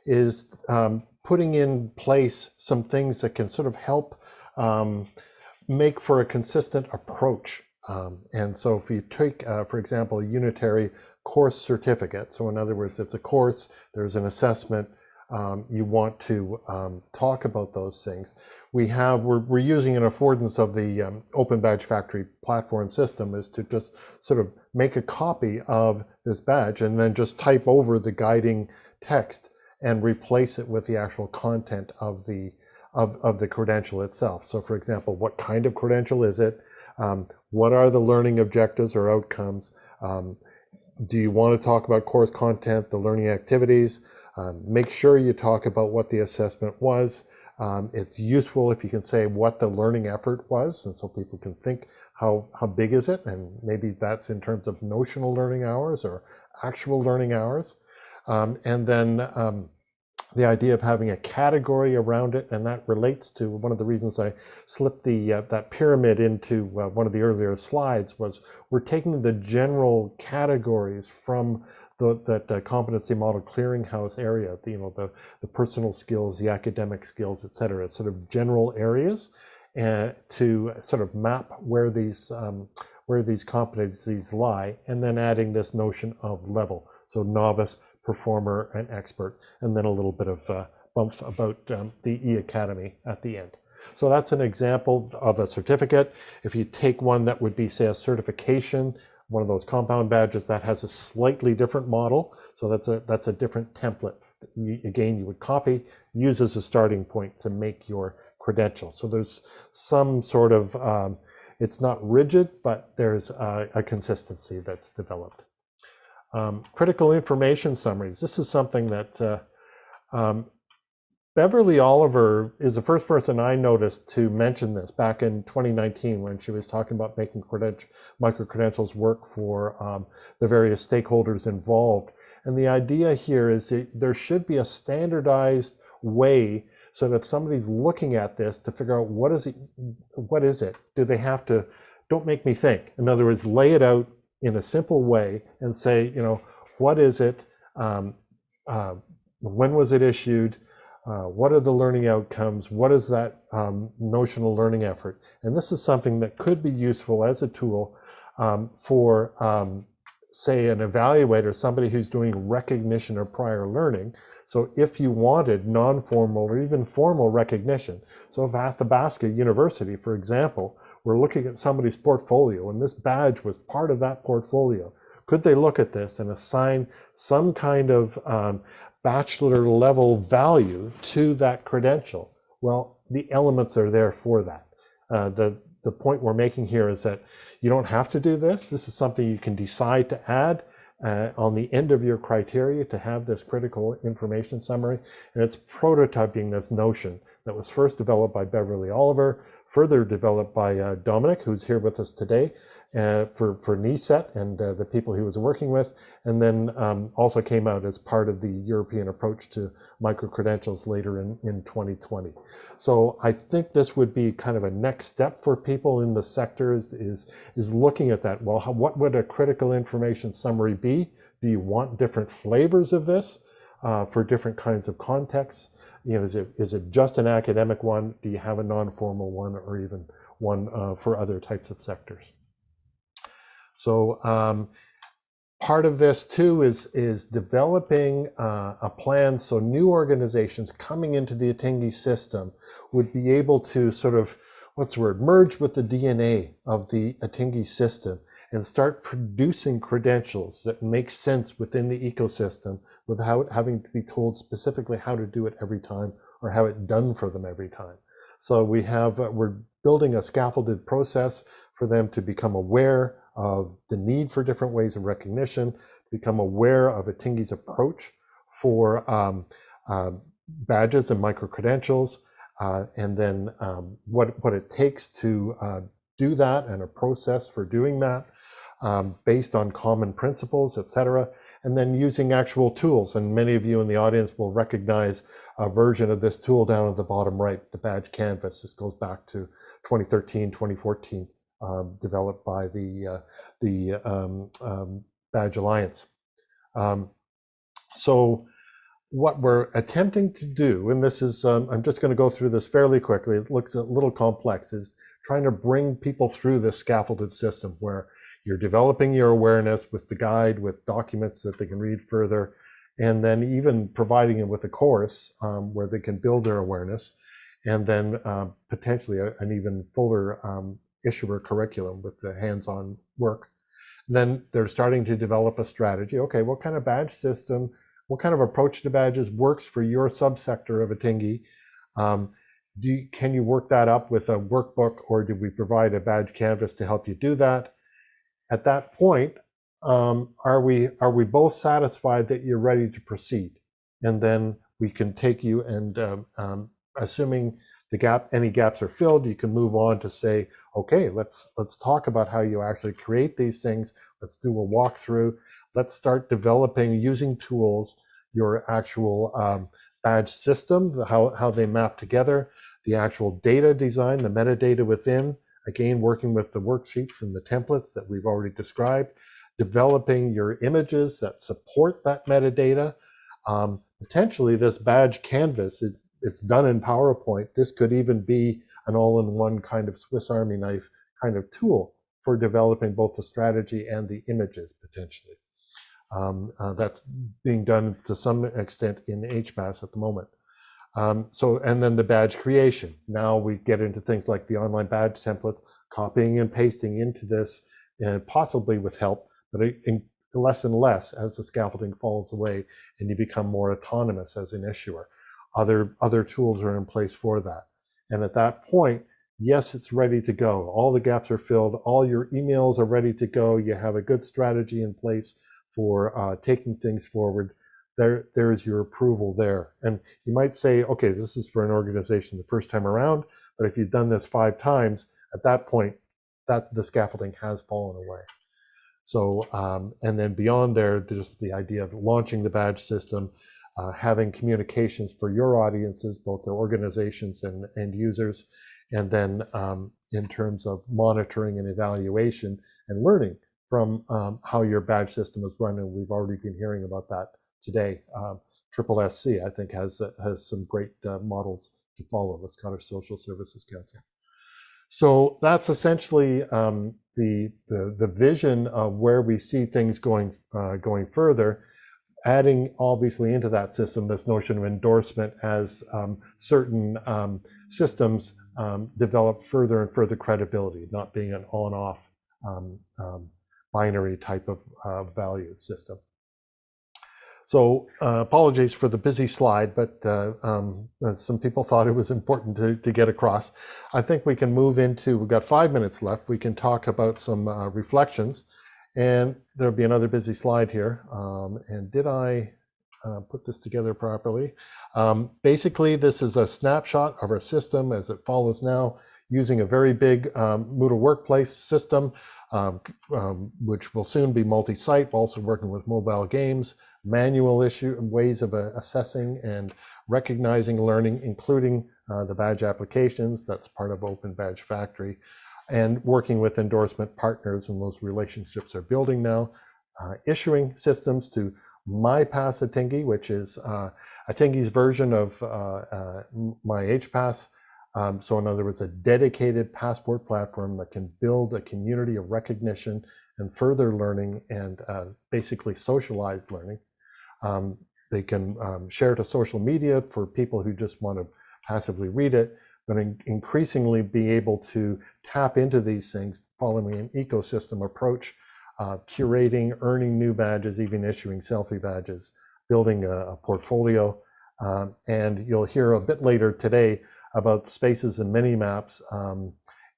is putting in place some things that can sort of help make for a consistent approach. And so if you take, for example, a unitary course certificate, so in other words, it's a course, there's an assessment, you want to talk about those things. We're using an affordance of the Open Badge Factory platform system is to just sort of make a copy of this badge and then just type over the guiding text and replace it with the actual content of the credential itself. So for example, what kind of credential is it? What are the learning objectives or outcomes? Do you want to talk about course content, the learning activities? Make sure you talk about what the assessment was. It's useful if you can say what the learning effort was, and so people can think how big is it, and maybe that's in terms of notional learning hours or actual learning hours. And then the idea of having a category around it, and that relates to one of the reasons I slipped that pyramid into one of the earlier slides, was we're taking the general categories from that competency model clearinghouse area, the personal skills, the academic skills, et cetera, sort of general areas, to sort of map where these competencies lie, and then adding this notion of level. So novice, performer, and expert, and then a little bit of bump about the e-academy at the end. So that's an example of a certificate. If you take one that would be, say, a certification, one of those compound badges, that has a slightly different model. So that's a different template. Again, you would copy, use as a starting point to make your credential. So there's some sort of, it's not rigid, but there's a consistency that's developed. Critical information summaries. This is something that Beverly Oliver is the first person I noticed to mention this back in 2019 when she was talking about making micro-credentials work for the various stakeholders involved. And the idea here is that there should be a standardized way so that if somebody's looking at this to figure out what is it, do they have to, don't make me think. In other words, lay it out in a simple way and say, what is it? When was it issued? What are the learning outcomes? What is that notional learning effort? And this is something that could be useful as a tool for, say, an evaluator, somebody who's doing recognition of prior learning. So if you wanted non-formal or even formal recognition, so if Athabasca University, for example, were looking at somebody's portfolio and this badge was part of that portfolio, could they look at this and assign some kind of bachelor level value to that credential? Well, the elements are there for that. The point we're making here is that you don't have to do this. This is something you can decide to add on the end of your criteria to have this critical information summary. And it's prototyping this notion that was first developed by Beverly Oliver, further developed by Dominic, who's here with us today, for NESET and the people he was working with, and then also came out as part of the European approach to micro-credentials later in 2020. So I think this would be kind of a next step for people in the sector is looking at that. Well, what would a critical information summary be? Do you want different flavors of this for different kinds of contexts? You know, is it just an academic one? Do you have a non-formal one, or even one for other types of sectors? So part of this too is developing a plan so new organizations coming into the Atingi system would be able to sort of, what's the word, merge with the DNA of the Atingi system and start producing credentials that make sense within the ecosystem without having to be told specifically how to do it every time or have it done for them every time. So we have, we're building a scaffolded process for them to become aware of the need for different ways of recognition, become aware of Atingi's approach for badges and micro-credentials, and then what it takes to do that and a process for doing that based on common principles, etc. And then using actual tools. And many of you in the audience will recognize a version of this tool down at the bottom right, the badge canvas. This goes back to 2013, 2014, developed by the Badge Alliance. So what we're attempting to do, and this is, I'm just going to go through this fairly quickly, it looks a little complex, is trying to bring people through this scaffolded system where you're developing your awareness with the guide, with documents that they can read further, and then even providing them with a course where they can build their awareness, and then potentially an even fuller issuer curriculum with the hands-on work. And then they're starting to develop a strategy. Okay, what kind of badge system, what kind of approach to badges works for your subsector of Atingi? Can you work that up with a workbook, or do we provide a badge canvas to help you do that? At that point, are we both satisfied that you're ready to proceed? And then we can take you and assuming any gaps are filled, you can move on to say, okay, let's talk about how you actually create these things. Let's do a walkthrough. Let's start developing, using tools, your actual badge system, how they map together, the actual data design, the metadata within, again, working with the worksheets and the templates that we've already described, developing your images that support that metadata. Potentially this badge canvas, it's done in PowerPoint. This could even be an all-in-one kind of Swiss Army knife kind of tool for developing both the strategy and the images potentially. That's being done to some extent in HBAS at the moment. And then the badge creation. Now we get into things like the online badge templates, copying and pasting into this, and possibly with help, but less and less as the scaffolding falls away and you become more autonomous as an issuer. Other tools are in place for that. And at that point, yes, it's ready to go. All the gaps are filled. All your emails are ready to go. You have a good strategy in place for taking things forward. There is your approval there. And you might say, okay, this is for an organization the first time around, but if you've done this 5 times, at that point, the scaffolding has fallen away. So, and then beyond there, there's the idea of launching the badge system, having communications for your audiences, both the organizations and end users, and then in terms of monitoring and evaluation and learning from how your badge system is run, and we've already been hearing about that today. SSC, I think, has some great models to follow, the Scottish Social Services Council. So that's essentially the vision of where we see things going further, adding obviously into that system this notion of endorsement as certain systems develop further and further credibility, not being an on-off binary type of value system. So apologies for the busy slide, but some people thought it was important to get across. I think we can move into, we've got 5 minutes left. We can talk about some reflections, and there'll be another busy slide here. And did I put this together properly? Basically, this is a snapshot of our system as it follows now, using a very big Moodle workplace system, which will soon be multi-site, also working with mobile games, manual ways of assessing and recognizing learning, including the badge applications. That's part of Open Badge Factory, and working with endorsement partners, and those relationships are building now. Issuing systems to MyPass Atingi, which is Atingi's version of MyHPass. So in other words, a dedicated passport platform that can build a community of recognition and further learning and basically socialized learning. They can share to social media for people who just want to passively read it, but increasingly be able to tap into these things following an ecosystem approach, curating, earning new badges, even issuing selfie badges, building a portfolio. And you'll hear a bit later today about spaces and mini maps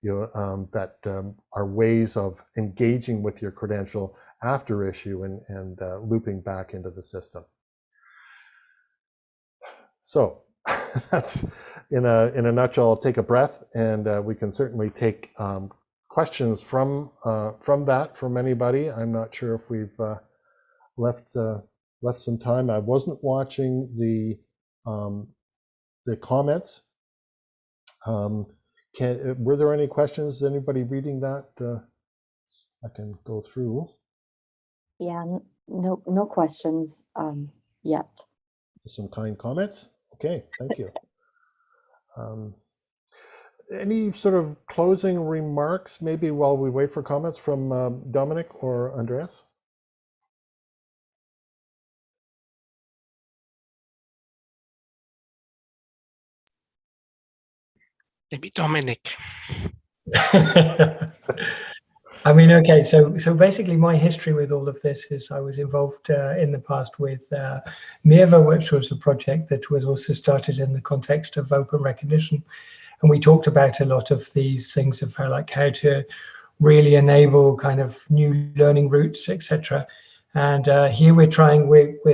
that are ways of engaging with your credential after issue and looping back into the system. So that's in a nutshell. I'll take a breath, and we can certainly take questions from anybody. I'm not sure if we've left some time. I wasn't watching the comments. Were there any questions? Is anybody reading that? I can go through. Yeah, no questions yet. Some kind comments. Okay, thank you. Any sort of closing remarks, maybe while we wait for comments from Dominic or Andreas? Maybe Dominic. I mean, okay, so basically my history with all of this is I was involved in the past with Mirva, which was a project that was also started in the context of open recognition. And we talked about a lot of these things of how to really enable kind of new learning routes, etc. And here we're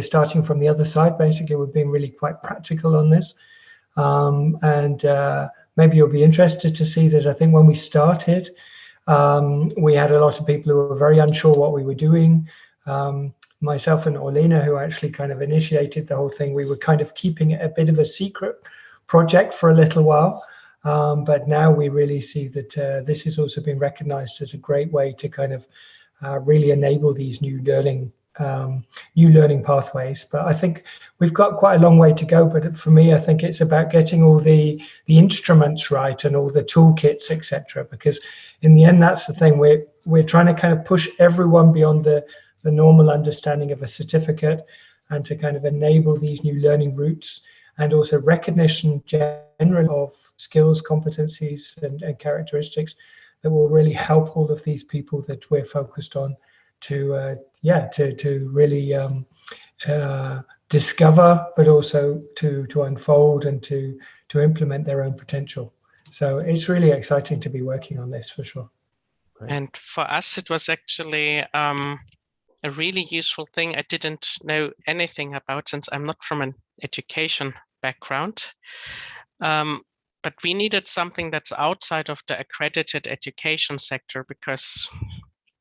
starting from the other side. Basically, we're being really quite practical on this. Maybe you'll be interested to see that I think when we started, we had a lot of people who were very unsure what we were doing. Myself and Orlena, who actually kind of initiated the whole thing, we were kind of keeping it a bit of a secret project for a little while. But now we really see that this has also been recognized as a great way to kind of really enable these new learning pathways. But I think we've got quite a long way to go. But for me, I think it's about getting all the instruments right and all the toolkits, etc. Because in the end, that's the thing. We're trying to kind of push everyone beyond the normal understanding of a certificate, and to kind of enable these new learning routes, and also recognition generally of skills, competencies, and characteristics that will really help all of these people that we're focused on to really discover, but also to unfold and to implement their own potential. So it's really exciting to be working on this for sure. Great. And for us, it was actually a really useful thing I didn't know anything about, since I'm not from an education background. But we needed something that's outside of the accredited education sector, because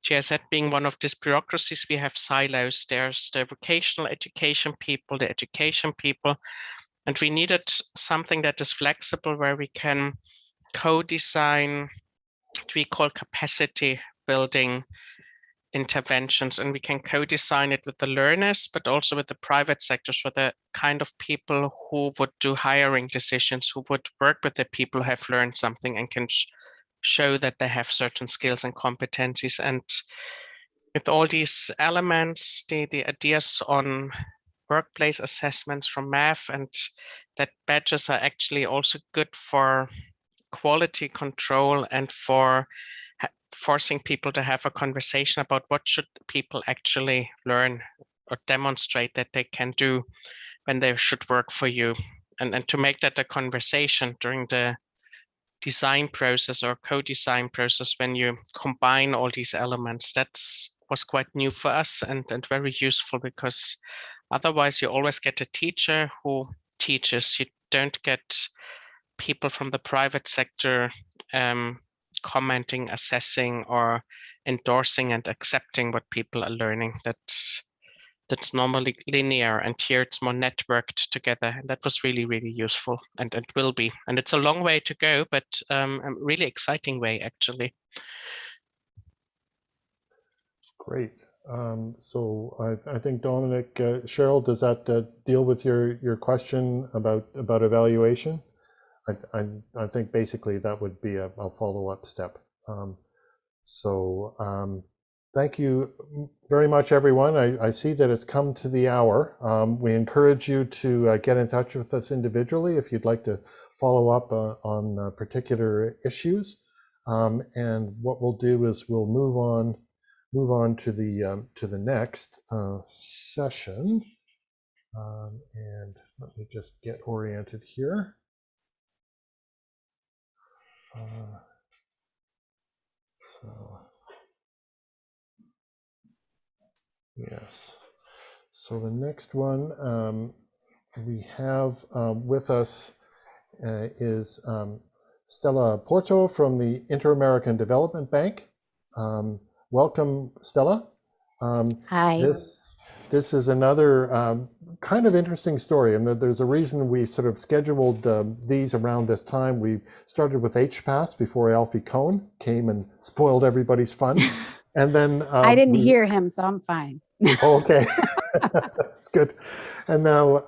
GIZ being one of these bureaucracies, we have silos. There's the vocational education people, the education people, and we needed something that is flexible, where we can co-design what we call capacity building interventions, and we can co-design it with the learners, but also with the private sectors for the kind of people who would do hiring decisions, who would work with the people who have learned something and can show that they have certain skills and competencies. And with all these elements, the ideas on workplace assessments from math, and that badges are actually also good for quality control and for forcing people to have a conversation about what should people actually learn or demonstrate that they can do when they should work for you. And to make that a conversation during the design process or co-design process, when you combine all these elements, was quite new for us and very useful, because otherwise you always get a teacher who teaches. You don't get people from the private sector commenting, assessing, or endorsing and accepting what people are learning. That's normally linear, and here it's more networked together. And that was really, really useful, and it will be. And it's a long way to go, but a really exciting way, actually. Great. So I think, Dominic, Cheryl, does that deal with your question about evaluation? I think basically that would be a follow-up step. Thank you very much, everyone. I see that it's come to the hour. We encourage you to get in touch with us individually if you'd like to follow up on particular issues. And what we'll do is we'll move on to the next session. And let me just get oriented here. Yes. So the next one we have with us is Stella Porto from the Inter-American Development Bank. Welcome, Stella. Hi. This is another kind of interesting story, and there's a reason we sort of scheduled these around this time. We started with HPAS before Alfie Cohn came and spoiled everybody's fun. And then I didn't hear him, so I'm fine. Oh, okay. That's good. And now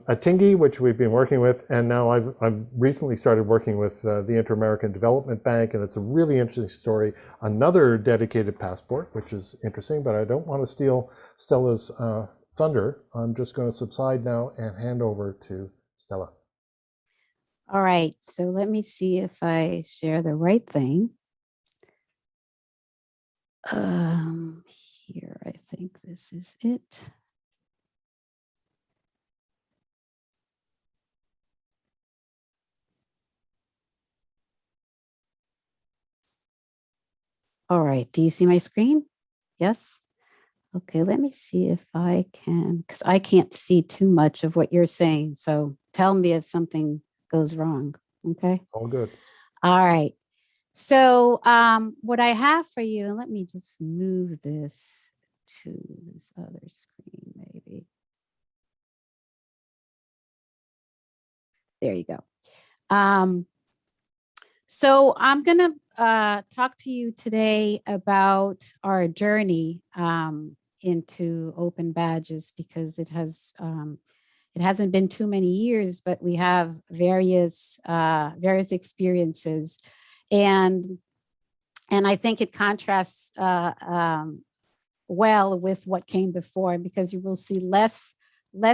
Atingi, which we've been working with, and now I've recently started working with the Inter-American Development Bank, and it's a really interesting story. Another dedicated passport, which is interesting, but I don't want to steal Stella's thunder. I'm just going to subside now and hand over to Stella. All right, so let me see if I share the right thing. Here, I think this is it. All right, do you see my screen? Yes? Okay, let me see if I can, because I can't see too much of what you're saying. So tell me if something goes wrong, okay? All good. All right. So what I have for you, and let me just move this to this other screen, maybe. There you go. So I'm going to talk to you today about our journey into open badges, because it hasn't been too many years, but we have various experiences, and I think it contrasts well with what came before, because you will see less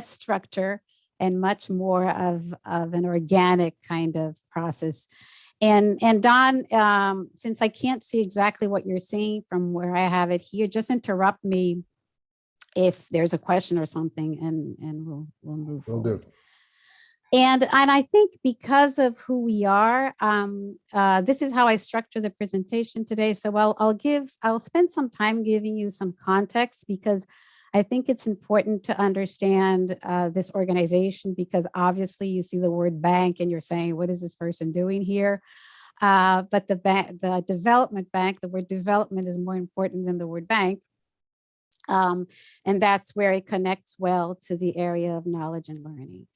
structure and much more of an organic kind of process. And Don, since I can't see exactly what you're seeing from where I have it here, just interrupt me if there's a question or something, and we'll move forward. Will do. And I think because of who we are, this is how I structure the presentation today. So I'll spend some time giving you some context, because I think it's important to understand this organization, because obviously you see the word bank and you're saying, what is this person doing here? But the development bank, the word development is more important than the word bank. And that's where it connects well to the area of knowledge and learning.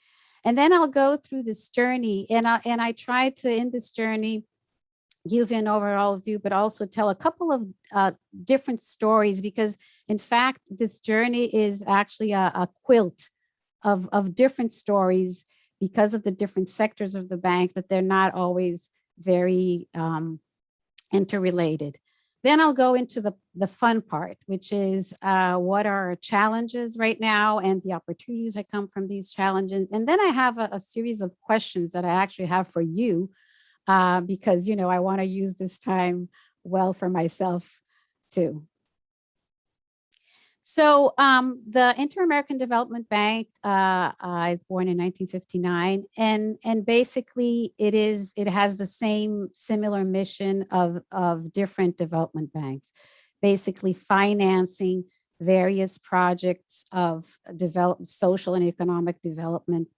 And then I'll go through this journey, and I try to, in this journey, give you an overall view, but also tell a couple of different stories, because in fact, this journey is actually a quilt of different stories because of the different sectors of the bank, that they're not always very interrelated. Then I'll go into the fun part, which is what are our challenges right now and the opportunities that come from these challenges. And then I have a series of questions that I actually have for you, because, you know, I want to use this time well for myself too. So the Inter-American Development Bank is born in 1959, and basically it has the same similar mission of different development banks, basically financing various projects of social and economic development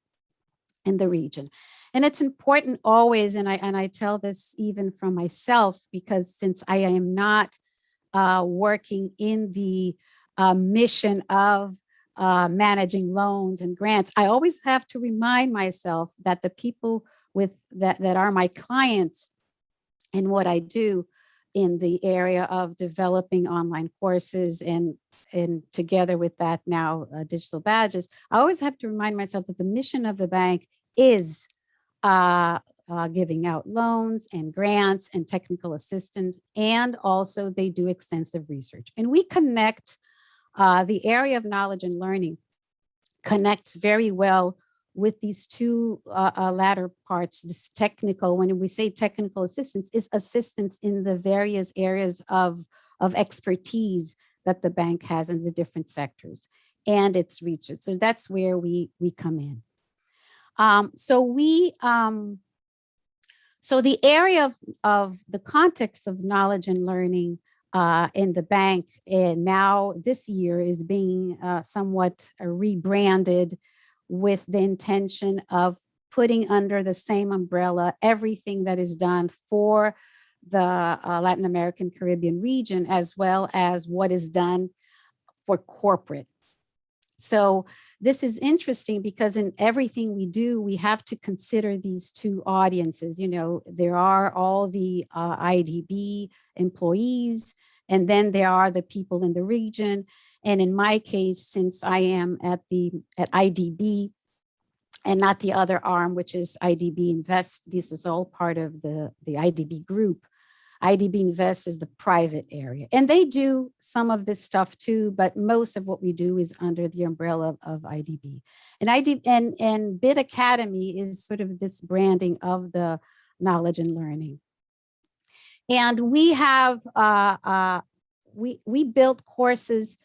in the region. And it's important always, and I tell this even from myself, because since I am not working in the mission of managing loans and grants, I always have to remind myself that the people that are my clients in what I do in the area of developing online courses and together with that now digital badges, I always have to remind myself that the mission of the bank is giving out loans and grants and technical assistance, and also they do extensive research. And we connect the area of knowledge and learning connects very well with these two latter parts. This technical, when we say technical assistance, is assistance in the various areas of expertise that the bank has in the different sectors and its research. So that's where we come in. So the area of the context of knowledge and learning in the bank now this year is being somewhat rebranded with the intention of putting under the same umbrella everything that is done for the Latin American Caribbean region, as well as what is done for corporate. So this is interesting because in everything we do, we have to consider these two audiences. You know, there are all the IDB employees, and then there are the people in the region. And in my case, since I am at IDB and not the other arm, which is IDB Invest, this is all part of the IDB group. IDB Invest is the private area, and they do some of this stuff too, but most of what we do is under the umbrella of IDB. And Bid Academy is sort of this branding of the knowledge and learning. And we have, we built courses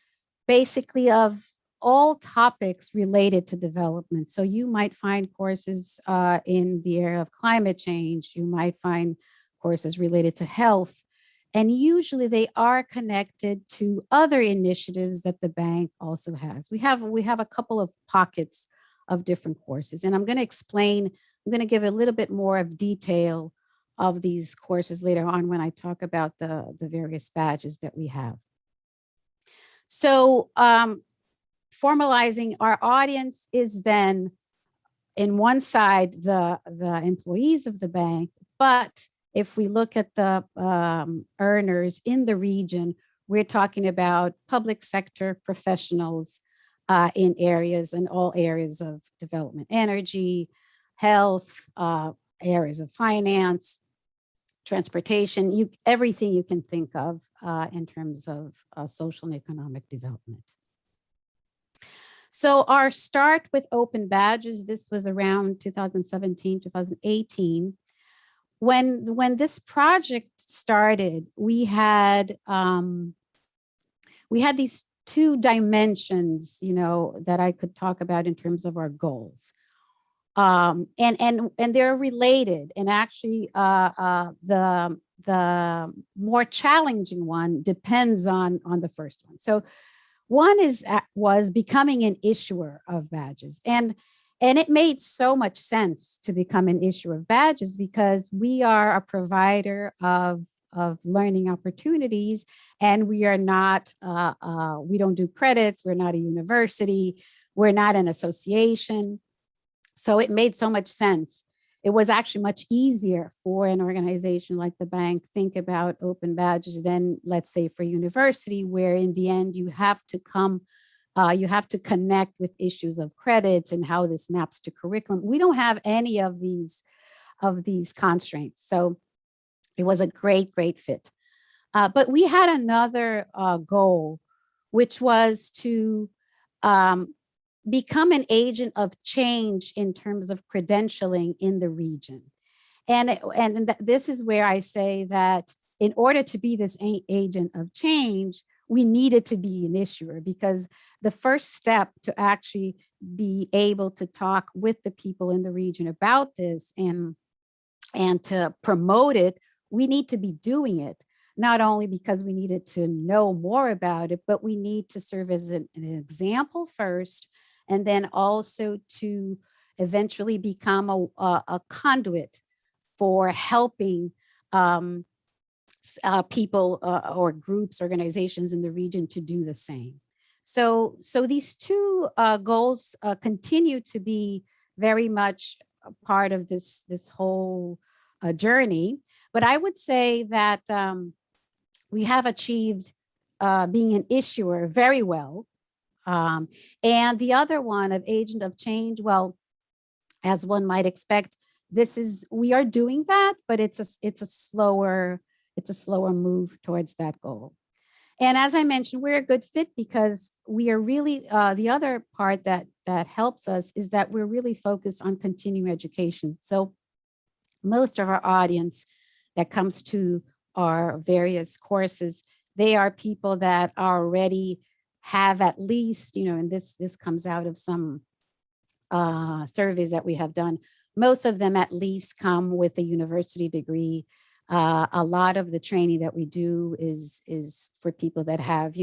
basically of all topics related to development. So you might find courses in the area of climate change, you might find courses related to health, and usually they are connected to other initiatives that the bank also has. We have a couple of pockets of different courses, and I'm going to explain, I'm going to give a little bit more of detail of these courses later on when I talk about the various badges that we have. So formalizing our audience is then in one side, the employees of the bank, but if we look at the earners in the region, we're talking about public sector professionals in all areas of development, energy, health, areas of finance, transportation, everything you can think of in terms of social and economic development. So our start with open badges, this was around 2017, 2018. When this project started, we had these two dimensions, you know, that I could talk about in terms of our goals, and they're related. And actually, the more challenging one depends on the first one. So one was becoming an issuer of badges, and it made so much sense to become an issuer of badges because we are a provider of learning opportunities, and we are not, we don't do credits, we're not a university, we're not an association. So it made so much sense it was actually much easier for an organization like the bank think about open badges than, let's say, for university, where in the end you have to connect with issues of credits and how this maps to curriculum. We don't have any of these constraints. So it was a great, great fit. But we had another goal, which was to become an agent of change in terms of credentialing in the region. And this is where I say that in order to be this agent of change, we needed to be an issuer, because the first step to actually be able to talk with the people in the region about this and to promote it, we need to be doing it. Not only because we needed to know more about it, but we need to serve as an example first, and then also to eventually become a conduit for helping people or groups, organizations in the region to do the same. So these two goals continue to be very much a part of this whole journey. But I would say that we have achieved being an issuer very well. And the other one of agent of change, well, as one might expect, we are doing that, but it's a slower move towards that goal. And as I mentioned, we're a good fit because we are really, the other part that helps us is that we're really focused on continuing education. So most of our audience that comes to our various courses, they are people that already have at least, and this comes out of some surveys that we have done, most of them at least come with a university degree. A lot of the training that we do is for people that have,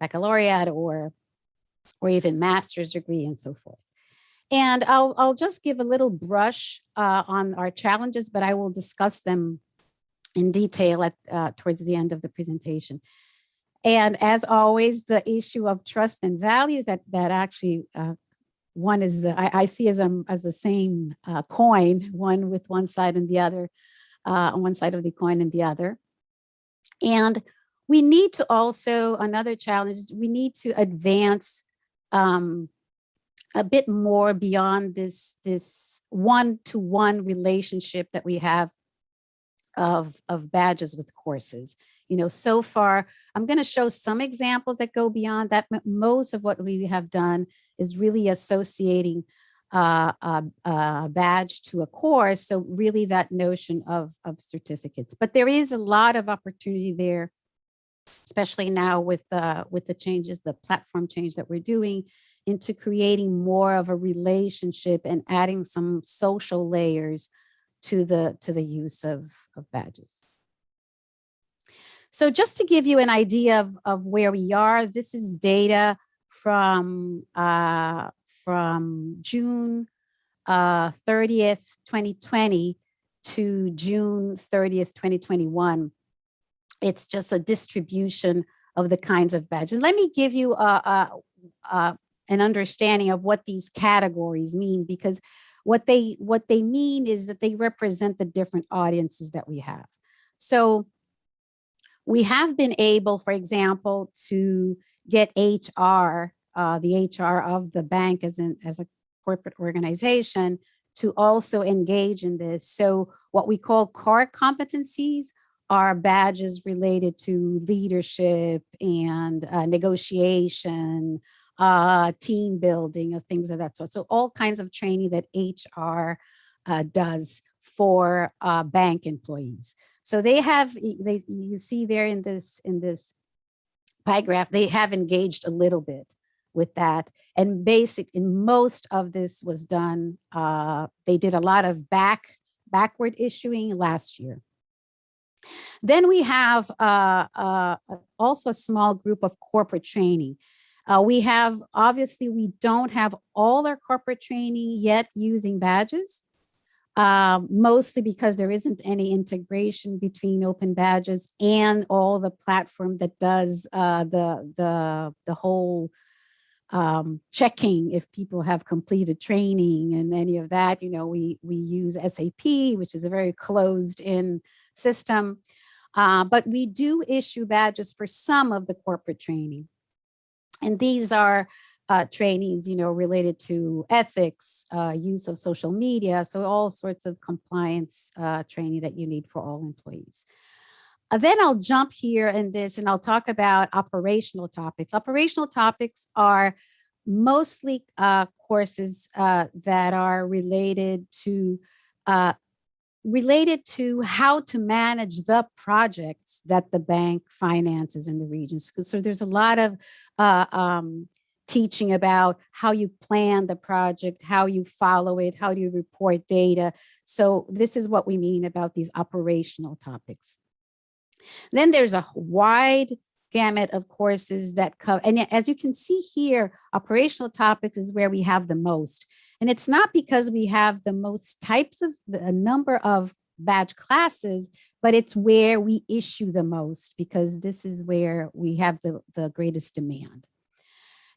baccalaureate or even master's degree and so forth. And I'll just give a little brush on our challenges, but I will discuss them in detail towards the end of the presentation. And as always, the issue of trust and value that actually one is I see as the same coin, one with one side and the other, on one side of the coin and the other. And we need to also, another challenge is we need to advance a bit more beyond this one-to-one relationship that we have of badges with courses. So far, I'm going to show some examples that go beyond that. Most of what we have done is really associating a badge to a course. So really that notion of certificates. But there is a lot of opportunity there, especially now with the changes, the platform change that we're doing, into creating more of a relationship and adding some social layers to the use of badges. So just to give you an idea of where we are, this is data from June 30th, 2020 to June 30th, 2021. It's just a distribution of the kinds of badges. Let me give you an understanding of what these categories mean, because what they mean is that they represent the different audiences that we have. So we have been able, for example, to get HR, the HR of the bank as a corporate organization, to also engage in this. So what we call core competencies are badges related to leadership and negotiation, team building, of things of that sort. So all kinds of training that HR does for bank employees. So you see there in this pie graph, they have engaged a little bit with that. And most of this was done, they did a lot of backward issuing last year. Then we have also a small group of corporate training. Obviously, we don't have all our corporate training yet using badges, mostly because there isn't any integration between open badges and all the platform that does the whole checking if people have completed training and any of that. We use SAP, which is a very closed-in system, but we do issue badges for some of the corporate training. And these are trainings, related to ethics, use of social media, so all sorts of compliance training that you need for all employees. Then I'll jump here in this and I'll talk about operational topics. Operational topics are mostly courses that are related to how to manage the projects that the bank finances in the regions. So there's a lot of teaching about how you plan the project, how you follow it, how do you report data. So this is what we mean about these operational topics. Then there's a wide gamut of courses that cover, and as you can see here, operational topics is where we have the most. And it's not because we have the most types of the number of badge classes, but it's where we issue the most, because this is where we have the greatest demand.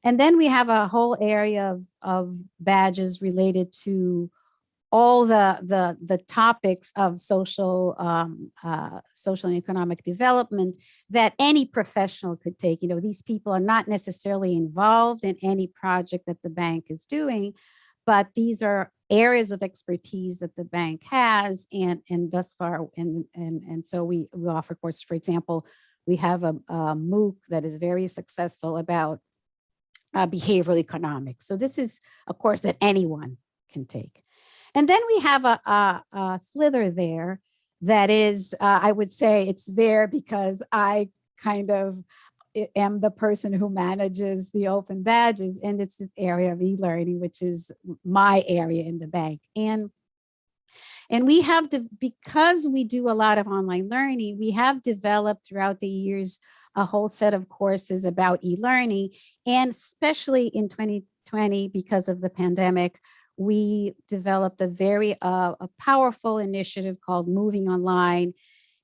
And then we have a whole area of badges related to all the topics of social and economic development that any professional could take. These people are not necessarily involved in any project that the bank is doing, but these are areas of expertise that the bank has, and thus far, and so we offer courses. For example, we have a MOOC that is very successful about behavioral economics. So this is a course that anyone can take. And then we have a slither there that is, I would say it's there because I kind of am the person who manages the open badges, and it's this area of e-learning, which is my area in the bank. And we have to, because we do a lot of online learning, we have developed throughout the years a whole set of courses about e-learning, and especially in 2020, because of the pandemic, we developed a very a powerful initiative called Moving Online,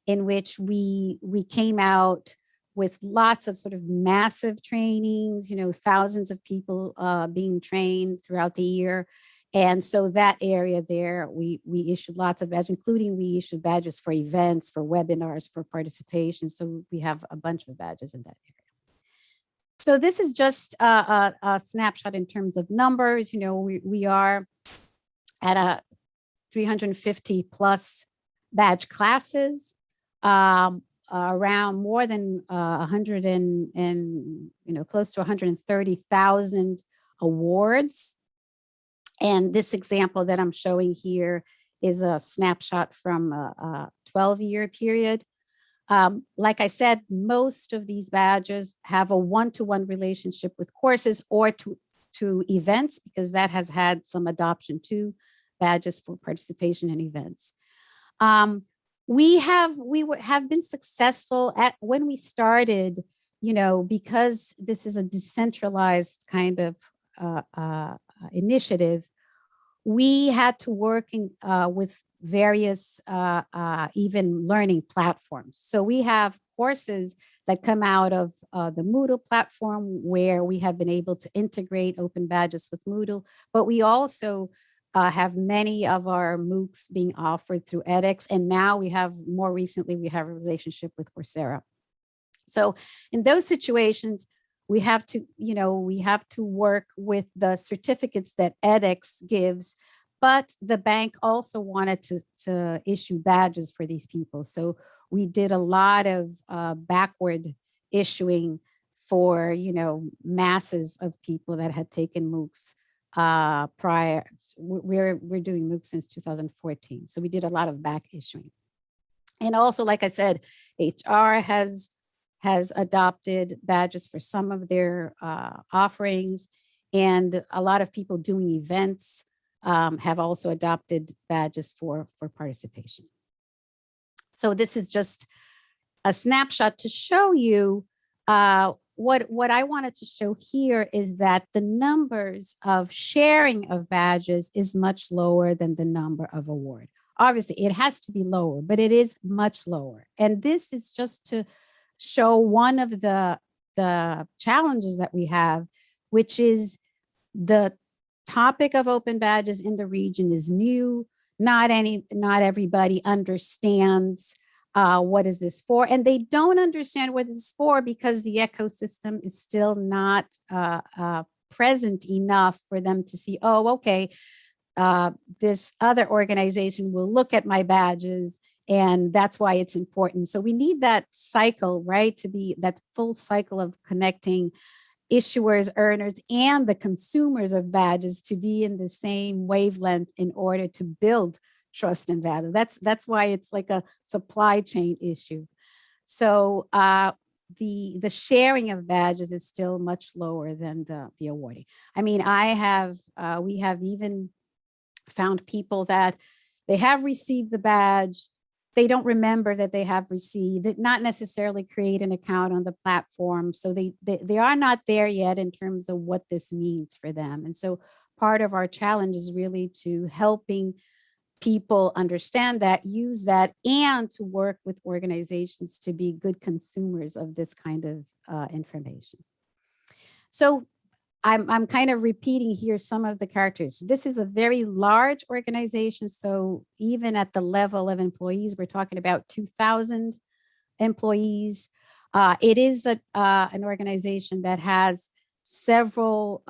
in which we came out with lots of sort of massive trainings, thousands of people being trained throughout the year. And so that area there, we issued lots of badges, including we issued badges for events, for webinars, for participation. So we have a bunch of badges in that area. So this is just a snapshot in terms of numbers. We are at a 350 plus badge classes, around more than 100 and close to 130,000 awards. And this example that I'm showing here is a snapshot from a 12-year period. Like I said, most of these badges have a one-to-one relationship with courses or to events, because that has had some adoption to badges for participation in events. We have been successful at when we started, because this is a decentralized kind of initiative. We had to work with various even learning platforms. So we have courses that come out of the Moodle platform, where we have been able to integrate open badges with Moodle, but we also have many of our MOOCs being offered through edX, and now more recently, we have a relationship with Coursera. So in those situations, we have to work with the certificates that edX gives, but the bank also wanted to issue badges for these people. So we did a lot of backward issuing for, masses of people that had taken MOOCs prior. We're doing MOOCs since 2014. So we did a lot of back issuing. And also, like I said, HR has adopted badges for some of their offerings, and a lot of people doing events have also adopted badges for participation. So this is just a snapshot to show you what I wanted to show here is that the numbers of sharing of badges is much lower than the number of award. Obviously, it has to be lower, but it is much lower. And this is just to show one of the challenges that we have, which is the topic of open badges in the region is new. Not everybody understands what is this for, and they don't understand what this is for because the ecosystem is still not present enough for them to see, oh, okay, this other organization will look at my badges and that's why it's important. So we need that cycle, right, to be that full cycle of connecting issuers, earners, and the consumers of badges to be in the same wavelength in order to build trust and value. That's why it's like a supply chain issue. So the sharing of badges is still much lower than the awarding. I mean, we have even found people that they have received the badge, they don't remember that they have received it, not necessarily create an account on the platform. So they are not there yet in terms of what this means for them. And so part of our challenge is really to helping people understand that, use that, and to work with organizations to be good consumers of this kind of information. So I'm kind of repeating here some of the characteristics. This is a very large organization. So even at the level of employees, we're talking about 2,000 employees. It is an organization that has several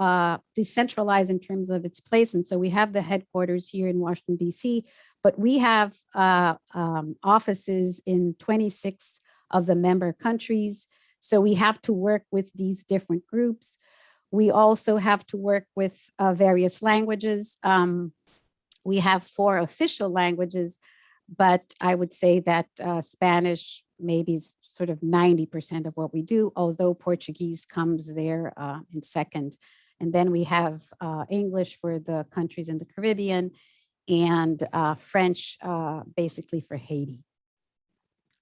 decentralized in terms of its place. And so we have the headquarters here in Washington, D.C., but we have offices in 26 of the member countries. So we have to work with these different groups. We also have to work with various languages. We have 4 official languages, but I would say that Spanish maybe is sort of 90% of what we do, although Portuguese comes there in second. And then we have English for the countries in the Caribbean and French basically for Haiti.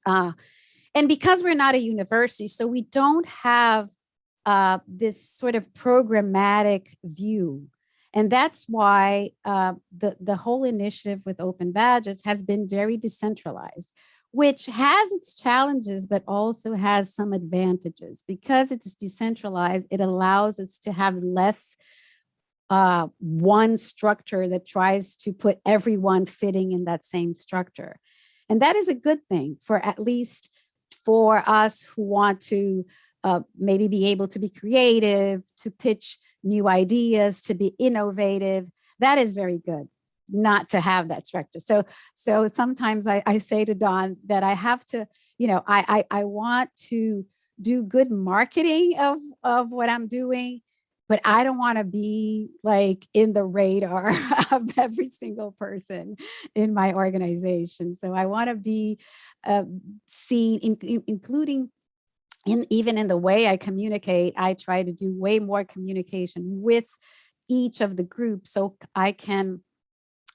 And because we're not a university, so we don't have this sort of programmatic view. And that's why the whole initiative with open badges has been very decentralized, which has its challenges, but also has some advantages. Because it's decentralized, it allows us to have less one structure that tries to put everyone fitting in that same structure. And that is a good thing for at least for us who want to maybe be able to be creative, to pitch new ideas, to be innovative. That is very good, not to have that structure. So sometimes I say to Don that I have to, I want to do good marketing of what I'm doing, but I don't want to be like in the radar of every single person in my organization. So I want to be seen, including even in the way I communicate. I try to do way more communication with each of the groups so I can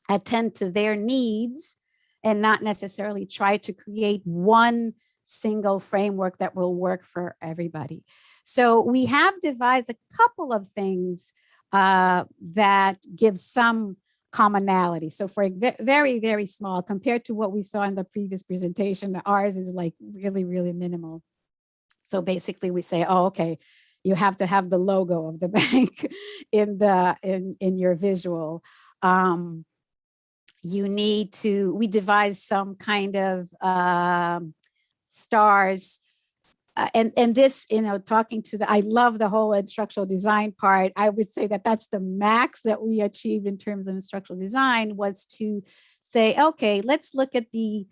attend to their needs and not necessarily try to create one single framework that will work for everybody. So we have devised a couple of things that give some commonality. So for very, very small compared to what we saw in the previous presentation, ours is like really, really minimal. So basically we say, oh, okay, you have to have the logo of the bank in your visual. You need to, we devised some kind of stars. And this, talking to I love the whole instructional design part. I would say that that's the max that we achieved in terms of instructional design, was to say, okay, let's look at the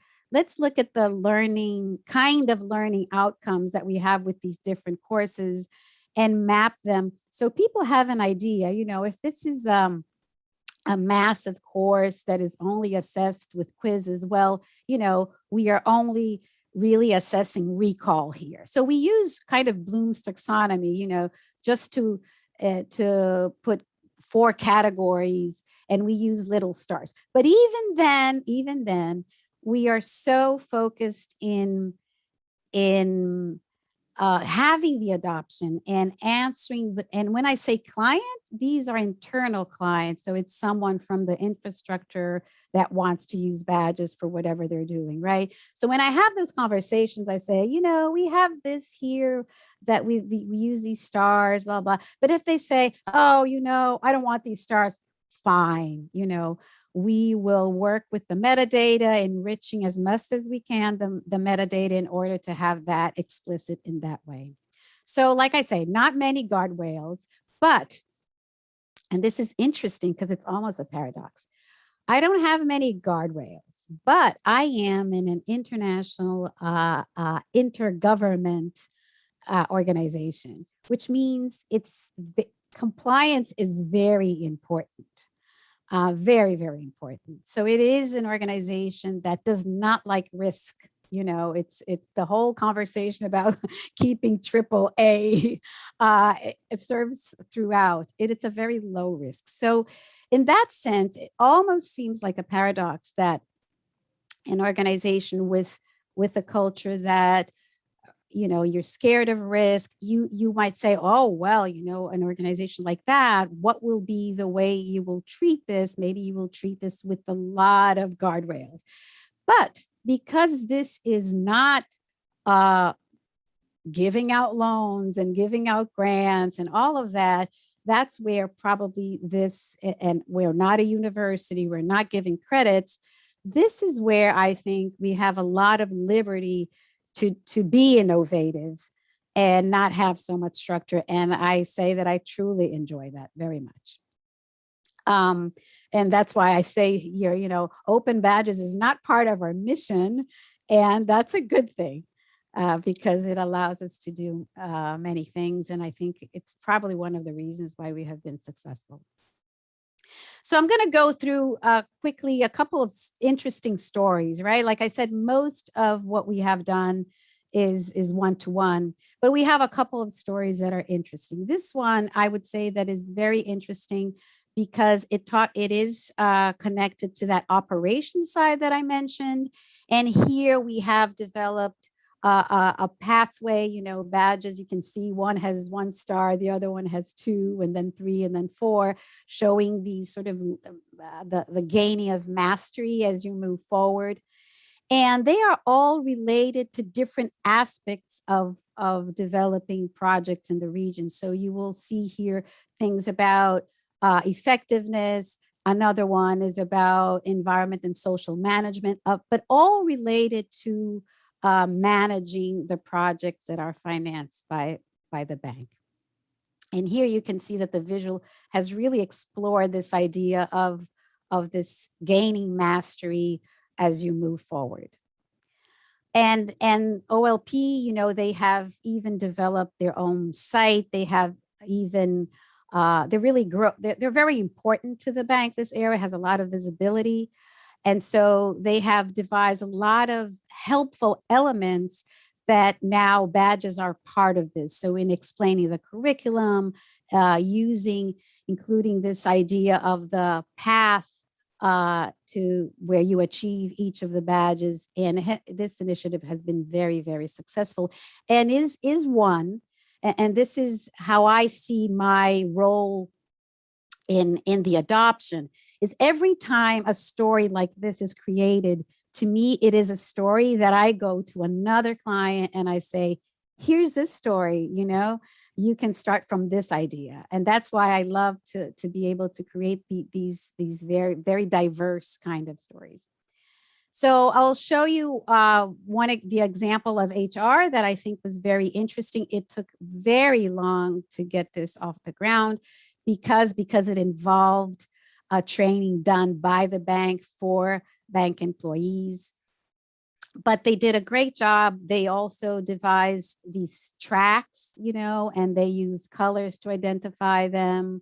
learning outcomes that we have with these different courses and map them so people have an idea. If this is a massive course that is only assessed with quizzes, well, we are only really assessing recall here. So we use kind of Bloom's taxonomy, just to put 4 categories, and we use little stars. But even then, we are so focused in having the adoption and answering and when I say client, these are internal clients. So it's someone from the infrastructure that wants to use badges for whatever they're doing, right? So when I have those conversations, I say, we have this here that we use these stars, blah, blah. But if they say, oh, I don't want these stars, fine, we will work with the metadata, enriching as much as we can the metadata in order to have that explicit in that way. So like I say, not many guardrails, but, and this is interesting because it's almost a paradox. I don't have many guardrails, but I am in an international intergovernment organization, which means compliance is very important. Very, very important. So it is an organization that does not like risk. It's the whole conversation about keeping AAA. It serves throughout. It's a very low risk. So in that sense, it almost seems like a paradox that an organization with a culture that you're scared of risk, you might say, oh, well, an organization like that, what will be the way you will treat this? Maybe you will treat this with a lot of guardrails. But because this is not giving out loans and giving out grants and all of that, that's where probably this, and we're not a university, we're not giving credits. This is where I think we have a lot of liberty to be innovative and not have so much structure. And I say that I truly enjoy that very much. And that's why I say here, open badges is not part of our mission. And that's a good thing because it allows us to do many things. And I think it's probably one of the reasons why we have been successful. So I'm going to go through quickly a couple of interesting stories, right? Like I said, most of what we have done is one-to-one, but we have a couple of stories that are interesting. This one, I would say that is very interesting because it is connected to that operation side that I mentioned. And here we have developed a pathway, badges. You can see one has 1 star, the other one has 2, and then 3, and then 4, showing the sort of the gaining of mastery as you move forward. And they are all related to different aspects of developing projects in the region. So you will see here things about effectiveness. Another one is about environment and social management, but all related to managing the projects that are financed by the bank. And here you can see that the visual has really explored this idea of this gaining mastery as you move forward. And OLP, they have even developed their own site. They have even, they're very important to the bank. This area has a lot of visibility. And so they have devised a lot of helpful elements that now badges are part of this. So in explaining the curriculum, including this idea of the path to where you achieve each of the badges. And this initiative has been very, very successful and is one, and this is how I see my role in the adoption, is every time a story like this is created, to me, it is a story that I go to another client and I say, here's this story, you can start from this idea. And that's why I love to be able to create these very, very diverse kind of stories. So I'll show you the example of HR that I think was very interesting. It took very long to get this off the ground because it involved training done by the bank for bank employees. But they did a great job. They also devised these tracks, and they used colors to identify them.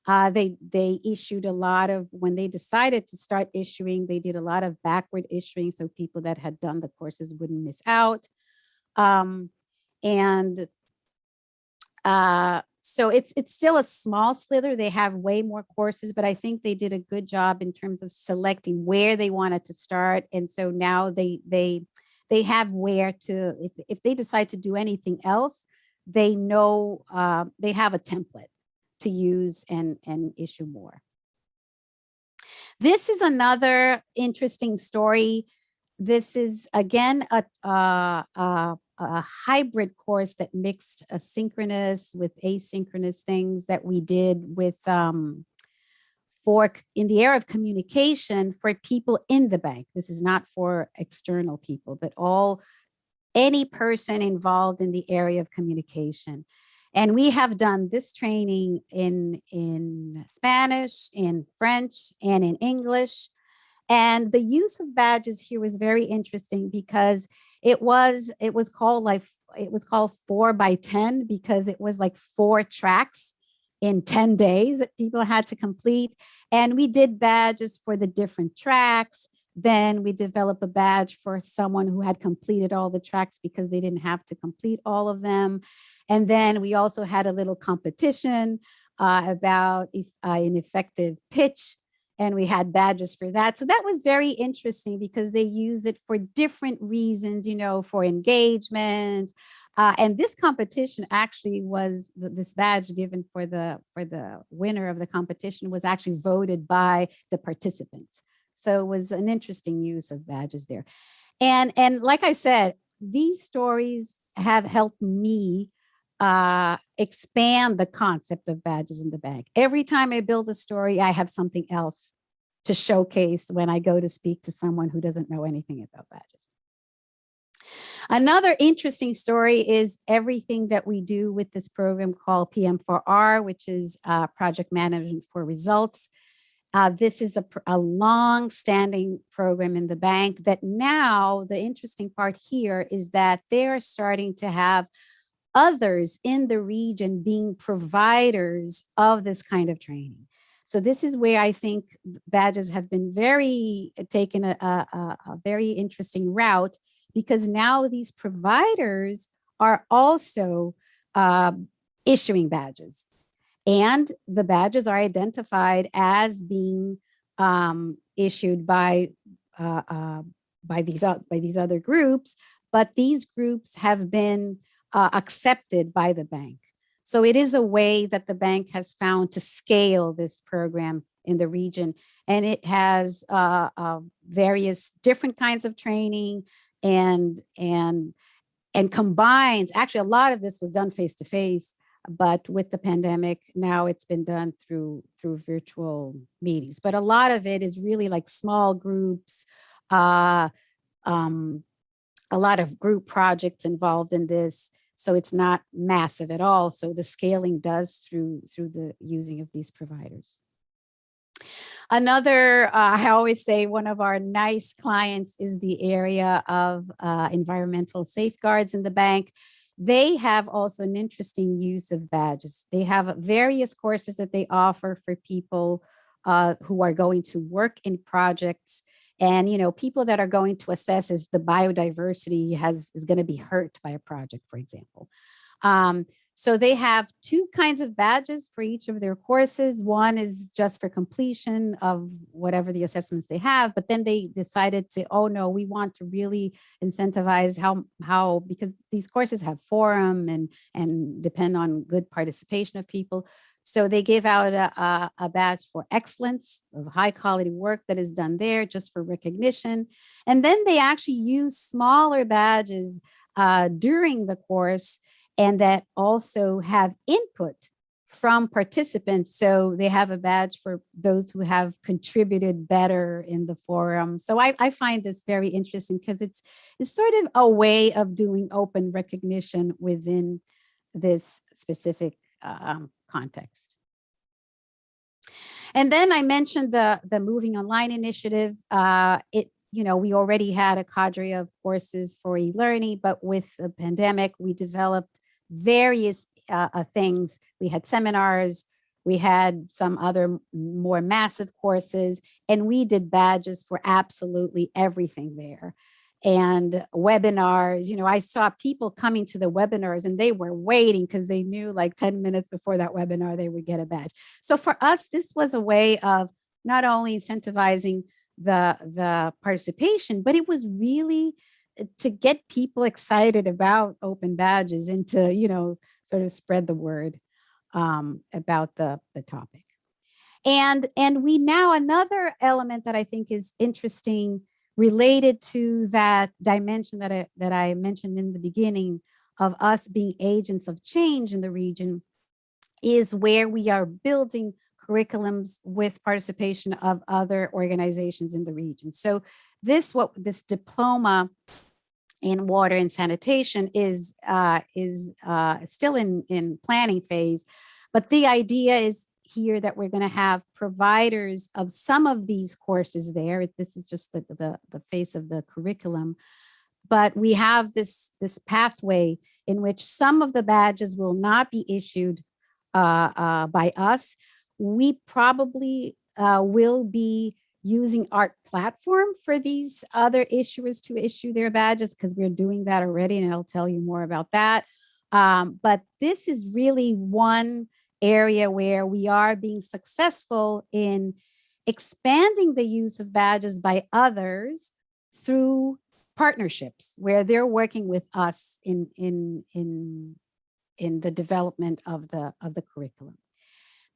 They issued a lot of, when they decided to start issuing, they did a lot of backward issuing so people that had done the courses wouldn't miss out. So it's still a small slither. They have way more courses, but I think they did a good job in terms of selecting where they wanted to start. And so now they they have where to, if they decide to do anything else, they know they have a template to use and issue more. This is another interesting story. This is again a hybrid course that mixed asynchronous with asynchronous things that we did with for in the area of communication for people in the bank. This is not for external people, but any person involved in the area of communication. And we have done this training in Spanish, in French, and in English. And the use of badges here was very interesting because it was called 4x10 because it was like 4 tracks in 10 days that people had to complete. And we did badges for the different tracks. Then we developed a badge for someone who had completed all the tracks because they didn't have to complete all of them. And then we also had a little competition about an effective pitch. And we had badges for that. So that was very interesting because they use it for different reasons, you know, for engagement. And this competition actually was, this badge given for the winner of the competition was actually voted by the participants. So it was an interesting use of badges there. And like I said, these stories have helped me expand the concept of badges in the bank. Every time I build a story, I have something else to showcase when I go to speak to someone who doesn't know anything about badges. Another interesting story is everything that we do with this program called PM4R, which is Project Management for Results. This is a long-standing program in the bank that now the interesting part here is that they're starting to have others in the region being providers of this kind of training. So this is where I think badges have been taken a very interesting route, because now these providers are also issuing badges. And the badges are identified as being issued by these other groups, but these groups have been accepted by the bank. So it is a way that the bank has found to scale this program in the region, and it has various different kinds of training and combines. Actually, a lot of this was done face-to-face. But with the pandemic, now it's been done through virtual meetings. But a lot of it is really like small groups, a lot of group projects involved in this. So it's not massive at all. So the scaling does through the using of these providers. Another, I always say one of our nice clients is the area of environmental safeguards in the bank. They have also an interesting use of badges. They have various courses that they offer for people who are going to work in projects, and people that are going to assess if the biodiversity is going to be hurt by a project, for example. So they have 2 kinds of badges for each of their courses. One is just for completion of whatever the assessments they have, but then they decided to, oh no, we want to really incentivize how because these courses have forum and depend on good participation of people. So they give out a badge for excellence of high quality work that is done there, just for recognition. And then they actually use smaller badges during the course, and that also have input from participants. So they have a badge for those who have contributed better in the forum. So I find this very interesting because it's sort of a way of doing open recognition within this specific context. And then I mentioned the Moving Online initiative. We already had a cadre of courses for e-learning, but with the pandemic, we developed various things. We had seminars, we had some other more massive courses, and we did badges for absolutely everything there. And webinars, I saw people coming to the webinars and they were waiting because they knew like 10 minutes before that webinar, they would get a badge. So for us, this was a way of not only incentivizing the participation, but it was really to get people excited about open badges and to, sort of spread the word about the topic. And we now, another element that I think is interesting related to that dimension that I mentioned in the beginning of us being agents of change in the region is where we are building curriculums with participation of other organizations in the region. So this diploma in water and sanitation is still in planning phase, but the idea is here that we're going to have providers of some of these courses there. This is just the face of the curriculum, but we have this pathway in which some of the badges will not be issued by us. We probably will be using Art Platform for these other issuers to issue their badges, because we're doing that already, and I'll tell you more about that. But this is really one area where we are being successful in expanding the use of badges by others through partnerships where they're working with us in the development of the curriculum.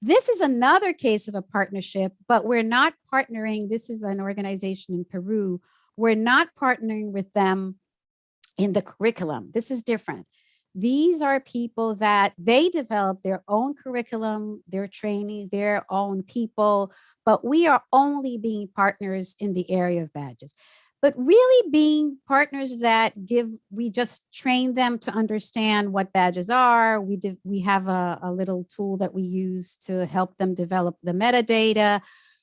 This is another case of a partnership, but we're not partnering. This is an organization in Peru. We're not partnering with them in the curriculum. This is different. These are people that they develop their own curriculum, their training, their own people, but we are only being partners in the area of badges. But really being partners that we just train them to understand what badges are. We have a little tool that we use to help them develop the metadata.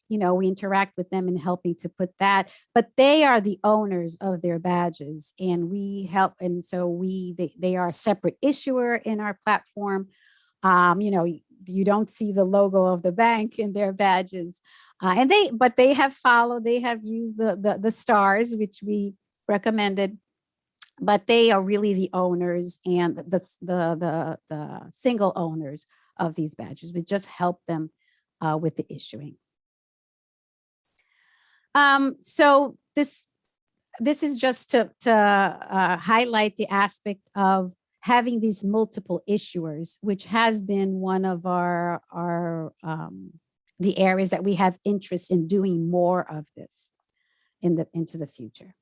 We interact with them in helping to put that, but they are the owners of their badges, and we help. And so they are a separate issuer in our platform. You don't see the logo of the bank in their badges. But they have used the stars, which we recommended, but they are really the owners and the single owners of these badges. We just help them with the issuing. So this is just to highlight the aspect of having these multiple issuers, which has been one of the areas that we have interest in doing more of this into the future.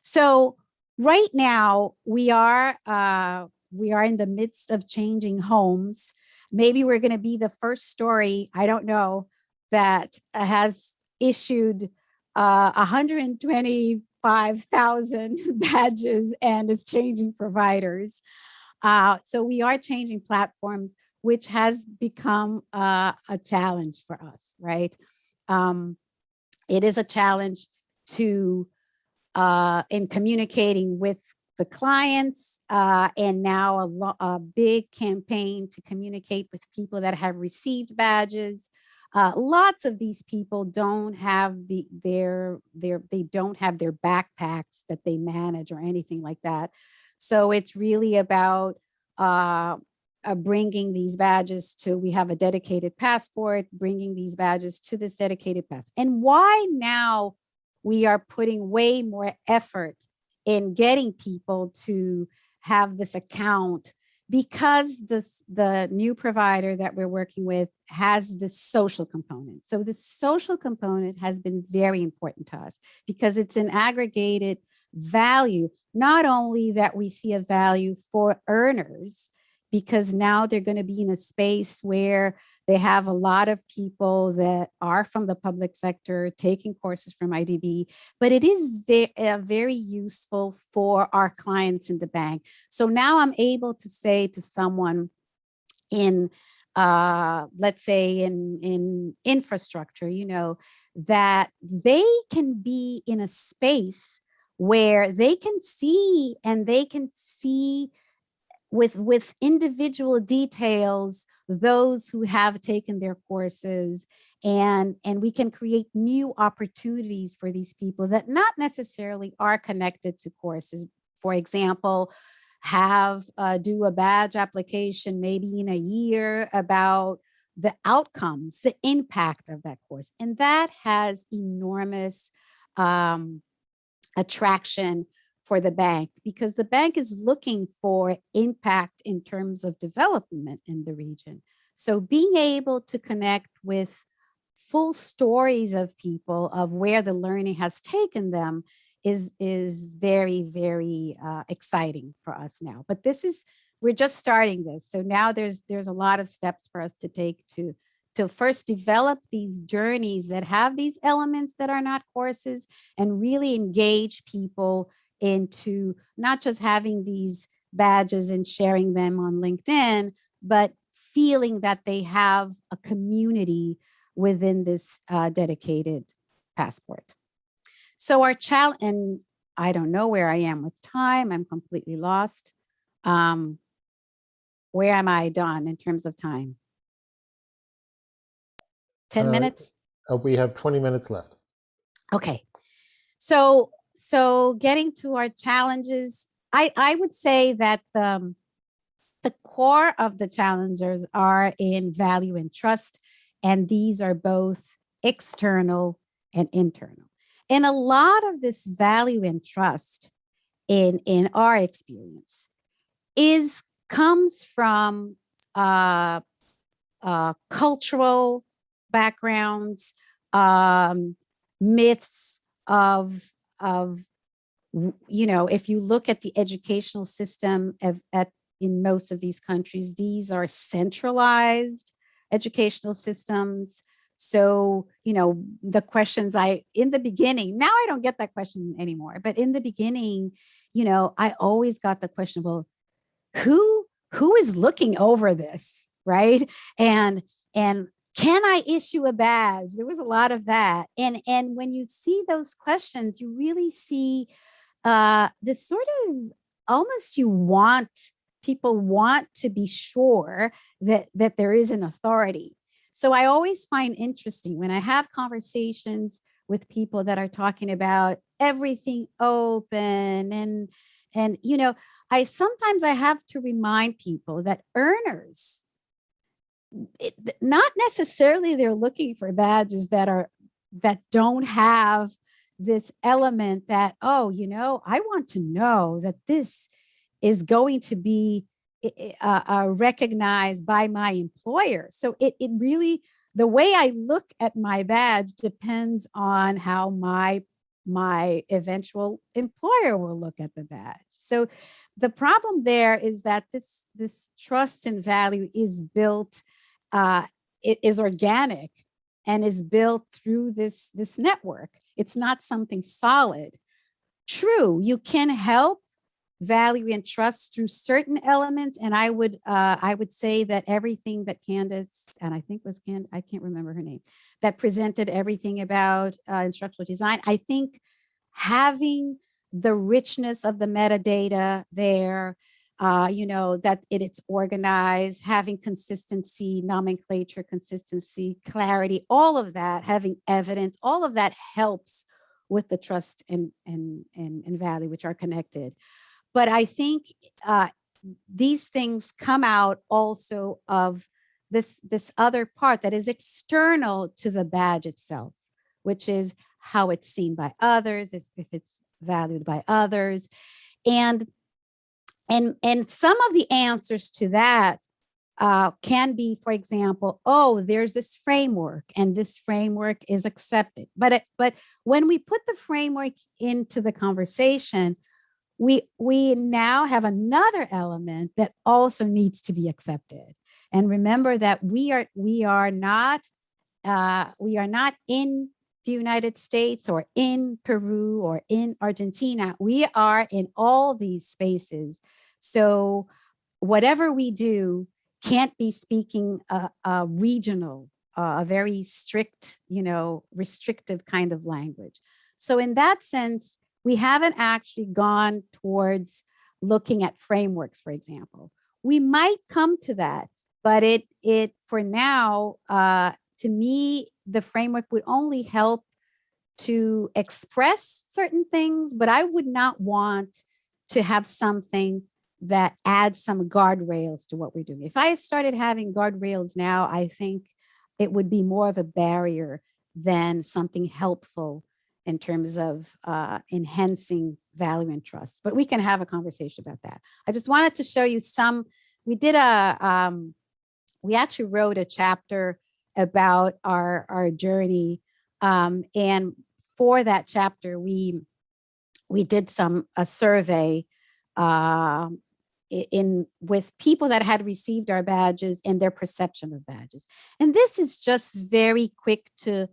So right now we are in the midst of changing homes. Maybe we're going to be the first story, I don't know, that has issued 125,000 badges and is changing providers. So we are changing platforms, which has become a challenge for us, right? It is a challenge in communicating with the clients, and now a big campaign to communicate with people that have received badges. Lots of these people don't have they don't have their backpacks that they manage or anything like that. So it's really about bringing these badges we have a dedicated passport, bringing these badges to this dedicated passport. And why now we are putting way more effort in getting people to have this account, because the new provider that we're working with has this social component. So the social component has been very important to us because it's an aggregated value, not only that we see a value for earners, because now they're going to be in a space where they have a lot of people that are from the public sector taking courses from IDB, but it is very useful for our clients in the bank. So now I'm able to say to someone in, let's say in infrastructure, that they can be in a space where they can see with individual details those who have taken their courses, and we can create new opportunities for these people that not necessarily are connected to courses. For example, do a badge application maybe in a year about the outcomes, the impact of that course, and that has enormous attraction for the bank, because the bank is looking for impact in terms of development in the region. So being able to connect with full stories of people of where the learning has taken them is very, very exciting for us now. But we're just starting this. So now there's a lot of steps for us to take to first develop these journeys that have these elements that are not courses, and really engage people into not just having these badges and sharing them on LinkedIn, but feeling that they have a community within this dedicated passport. So our challenge, and I don't know where I am with time, I'm completely lost. Where am I, Don, in terms of time? 10 minutes? We have 20 minutes left. Okay. So getting to our challenges, I would say that the core of the challenges are in value and trust, and these are both external and internal. And a lot of this value and trust in our experience comes from cultural backgrounds, myths of if you look at the educational system in most of these countries, these are centralized educational systems. So, the questions in the beginning, now I don't get that question anymore, but in the beginning, I always got the question, well, who is looking over this, right? And can I issue a badge? There was a lot of that. And when you see those questions, you really see this sort of almost people want to be sure that there is an authority. So I always find interesting when I have conversations with people that are talking about everything open and sometimes I have to remind people that earners, not necessarily they're looking for badges that don't have this element that, I want to know that this is going to be recognized by my employer. So it really, the way I look at my badge depends on how my eventual employer will look at the badge. So the problem there is that this trust and value is built, it is organic and is built through this network. It's not something solid. True, you can help value and trust through certain elements, and I would say that everything that Candace, and I think was Candace, I can't remember her name, that presented everything about instructional design. I think having the richness of the metadata there, that it's organized, having consistency, nomenclature, consistency, clarity, all of that, having evidence, all of that helps with the trust and value, which are connected. But I think these things come out also of this other part that is external to the badge itself, which is how it's seen by others, if it's valued by others. And some of the answers to that can be, for example, there's this framework and this framework is accepted. But when we put the framework into the conversation, we now have another element that also needs to be accepted. And remember that we are not in the United States or in Peru or in Argentina. We are in all these spaces. So whatever we do can't be speaking a regional, a very strict, restrictive kind of language. So in that sense, we haven't actually gone towards looking at frameworks, for example. We might come to that, but it for now, to me, the framework would only help to express certain things, but I would not want to have something that adds some guardrails to what we're doing. If I started having guardrails now, I think it would be more of a barrier than something helpful in terms of enhancing value and trust. But we can have a conversation about that. I just wanted to show you some, we actually wrote a chapter about our journey. And for that chapter, we did a survey with people that had received our badges and their perception of badges. And this is just very quick to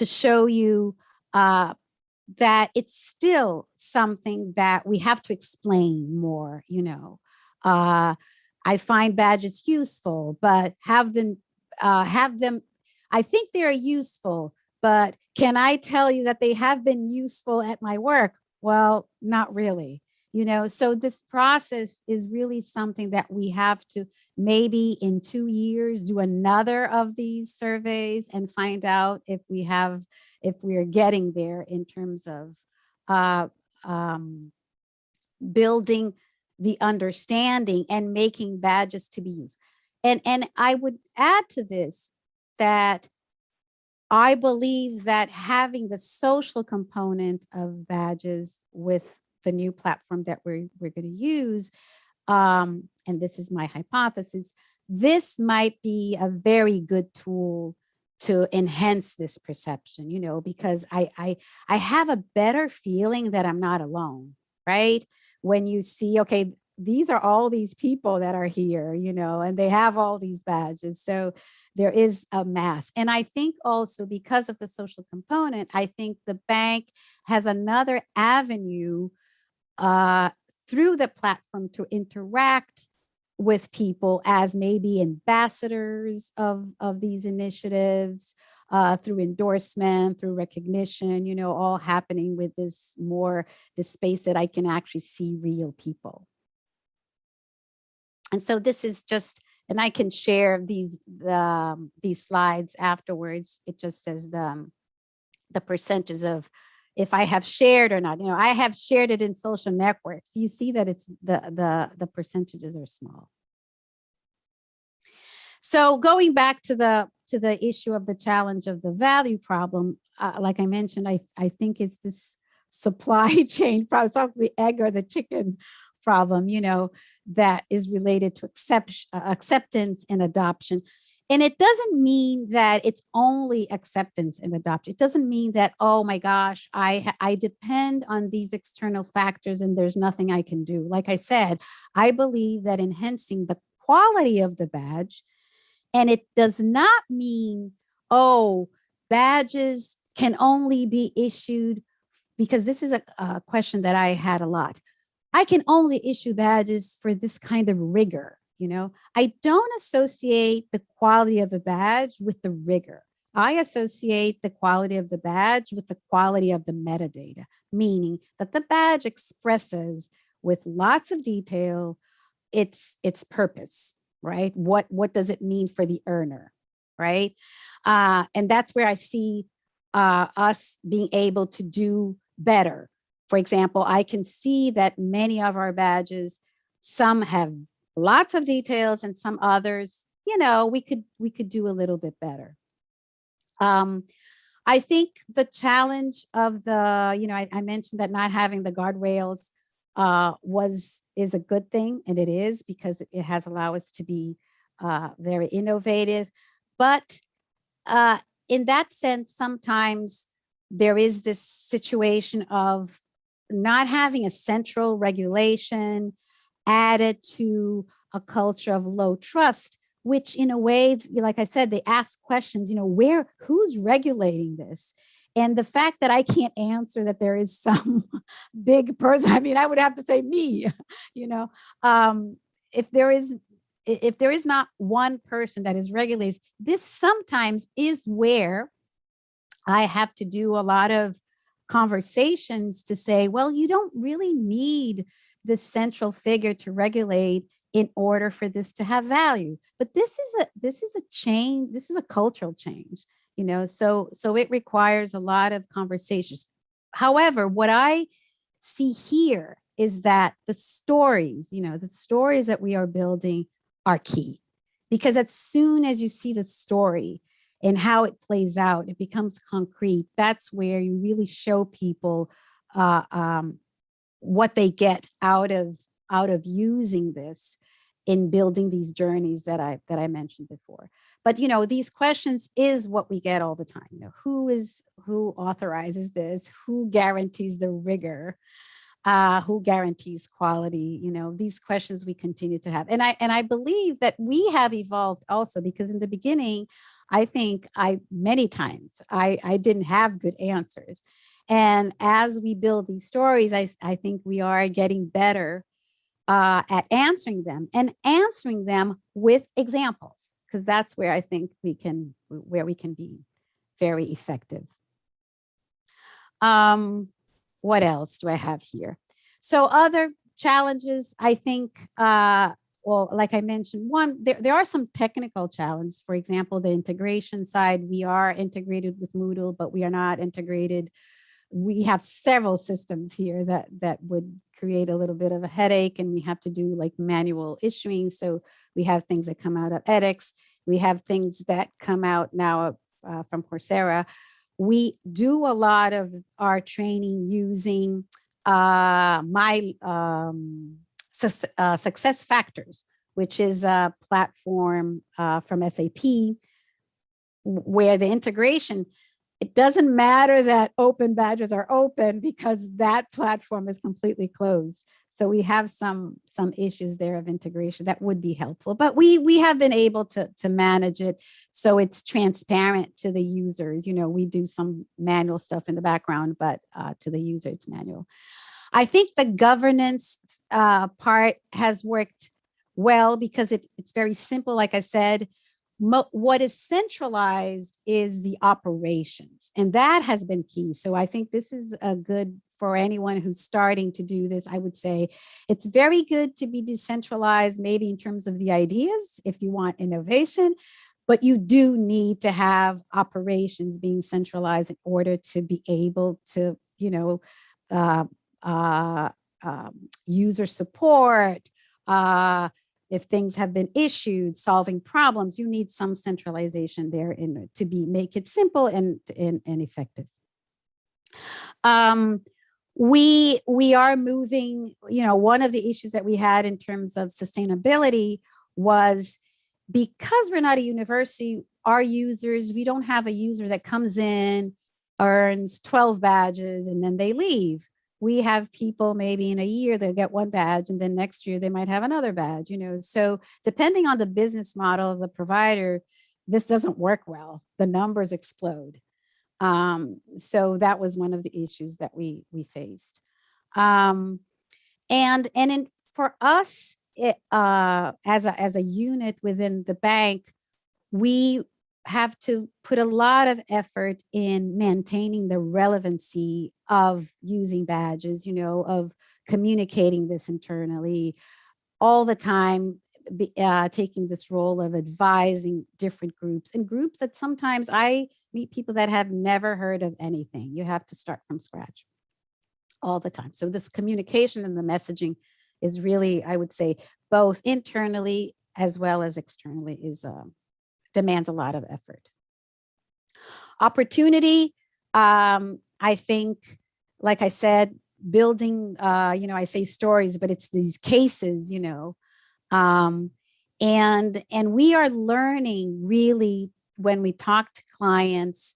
show you that it's still something that we have to explain more, you know. I find badges useful, but have them, I think they're useful, but can I tell you that they have been useful at my work? Well, not really, you know. So this process is really something that we have to maybe in 2 years do another of these surveys and find out if we're getting there in terms of building the understanding and making badges to be used. And I would add to this that I believe that having the social component of badges with the new platform that we're going to use, and this is my hypothesis, this might be a very good tool to enhance this perception, you know, because I have a better feeling that I'm not alone, right? When you see, okay, these are all these people that are here, you know, and they have all these badges. So there is a mass. And I think also because of the social component, I think the bank has another avenue through the platform to interact with people as maybe ambassadors of these initiatives, through endorsement, through recognition, you know, all happening with this space that I can actually see real people. And so this is just, and I can share these slides afterwards. It just says the percentages of if I have shared or not. You know, I have shared it in social networks. You see that it's the percentages are small. So going back to the issue of the challenge of the value problem, like I mentioned, I think it's this supply chain problem. It's the egg or the chicken problem, you know, that is related to acceptance and adoption. And it doesn't mean that it's only acceptance and adoption. It doesn't mean that, oh my gosh, I depend on these external factors and there's nothing I can do. Like I said, I believe that enhancing the quality of the badge, and it does not mean, oh, badges can only be issued, because this is a question that I had a lot. I can only issue badges for this kind of rigor. You know, I don't associate the quality of a badge with the rigor. I associate the quality of the badge with the quality of the metadata, meaning that the badge expresses with lots of detail its purpose, right? What does it mean for the earner, right? And that's where I see us being able to do better. For example, I can see that many of our badges, some have lots of details and some others, you know, we could do a little bit better. I think the challenge of the, you know, I mentioned that not having the guardrails is a good thing, and it is, because it has allowed us to be very innovative. But in that sense, sometimes there is this situation of not having a central regulation added to a culture of low trust, which in a way, like I said, they ask questions, you know, who's regulating this? And the fact that I can't answer that there is some big person, I mean, I would have to say me, you know, if there is not one person that is regulating, this sometimes is where I have to do a lot of conversations to say, well, you don't really need this central figure to regulate in order for this to have value. But this is a change, this is a cultural change, you know, so it requires a lot of conversations. However, what I see here is that the stories, you know, the stories that we are building are key, because as soon as you see the story, and how it plays out, it becomes concrete. That's where you really show people what they get out of using this in building these journeys that I mentioned before. But these questions is what we get all the time. Who authorizes this? Who guarantees the rigor? Who guarantees quality? These questions we continue to have. And I believe that we have evolved also, because in the beginning, I think many times I didn't have good answers. And as we build these stories, I think we are getting better at answering them, and answering them with examples, because that's where I think we can be very effective. What else do I have here? So other challenges, I think, well, like I mentioned, one, there are some technical challenges. For example, the integration side, we are integrated with Moodle, but we are not integrated. We have several systems here that would create a little bit of a headache, and we have to do like manual issuing. So we have things that come out of edX. We have things that come out now from Coursera. We do a lot of our training using Success Factors, which is a platform from SAP, where the integration, it doesn't matter that open badges are open, because that platform is completely closed. So we have some issues there of integration that would be helpful, but we have been able to manage it so it's transparent to the users. We do some manual stuff in the background, but to the user, it's manual. I think the governance part has worked well, because it's very simple. Like I said, what is centralized is the operations, and that has been key. So I think this is a good for anyone who's starting to do this. I would say it's very good to be decentralized, maybe in terms of the ideas, if you want innovation, but you do need to have operations being centralized in order to be able to, user support, if things have been issued, solving problems, you need some centralization there to make it simple and effective. We are moving, one of the issues that we had in terms of sustainability was, because we're not a university, our users, we don't have a user that comes in, earns 12 badges, and then they leave. We have people maybe in a year they'll get one badge, and then next year they might have another badge, So depending on the business model of the provider, this doesn't work well. The numbers explode. So that was one of the issues that we faced. For us, as a unit within the bank, we have to put a lot of effort in maintaining the relevancy of using badges, of communicating this internally all the time, taking this role of advising different groups, and groups that sometimes I meet people that have never heard of anything. You have to start from scratch all the time. So this communication and the messaging is really, I would say, both internally as well as externally demands a lot of effort. Opportunity, I think, like I said, building, I say stories, but it's these cases, and we are learning really when we talk to clients,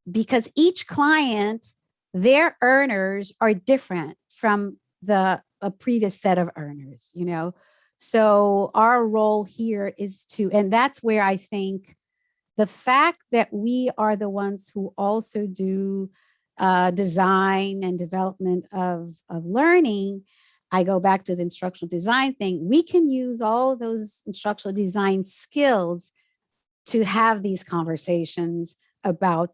because each client, their earners are different from a previous set of earners, So our role here is and that's where I think the fact that we are the ones who also do design and development of learning, I go back to the instructional design thing, we can use all those instructional design skills to have these conversations about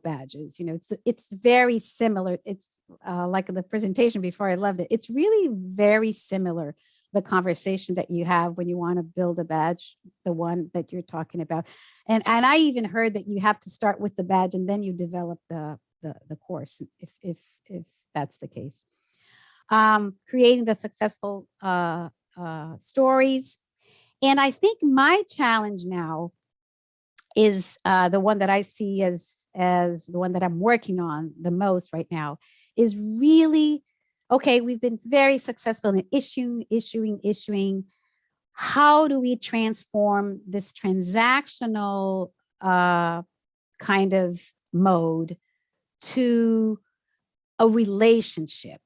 badges. It's very similar. It's like the presentation before, I loved it. It's really very similar, the conversation that you have when you want to build a badge, the one that you're talking about. And I even heard that you have to start with the badge and then you develop the course, if that's the case. Creating the successful stories. And I think my challenge now is the one that I see as the one that I'm working on the most right now, is really, okay, we've been very successful in issuing. How do we transform this transactional kind of mode to a relationship?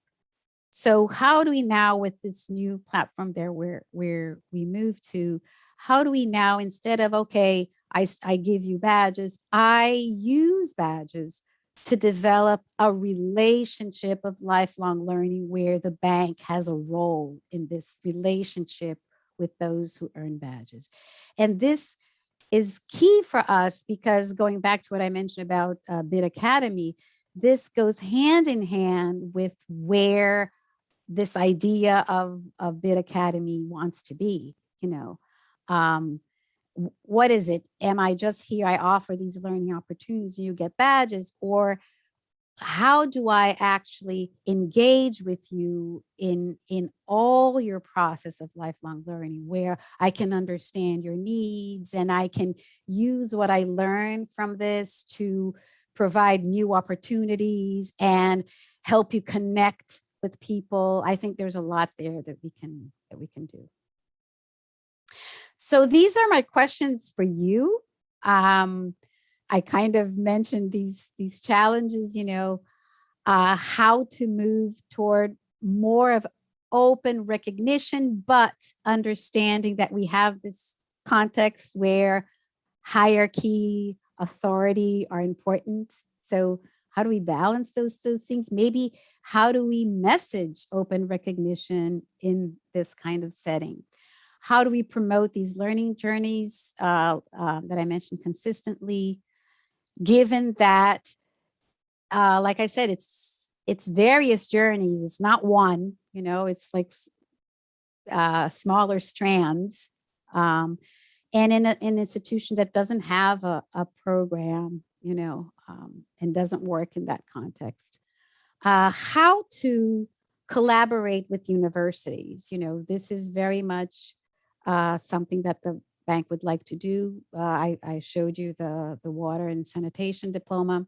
So how do we now, with this new platform there where we move to, how do we now, instead of, okay, I give you badges, I use badges to develop a relationship of lifelong learning where the bank has a role in this relationship with those who earn badges. And this is key for us because, going back to what I mentioned about Bid Academy, this goes hand in hand with where this idea of Bid Academy wants to be. What is it? Am I just here? I offer these learning opportunities, you get badges, or how do I actually engage with you in all your process of lifelong learning, where I can understand your needs and I can use what I learn from this to provide new opportunities and help you connect with people. I think there's a lot there that we can do. So these are my questions for you. I kind of mentioned these challenges, how to move toward more of open recognition, but understanding that we have this context where hierarchy, authority are important. So how do we balance those things? Maybe how do we message open recognition in this kind of setting? How do we promote these learning journeys that I mentioned consistently, given that, like I said, it's various journeys. It's not one, it's like smaller strands. And in an institution that doesn't have a program, and doesn't work in that context. How to collaborate with universities. This is very much something that the bank would like to do. I showed you the water and sanitation diploma,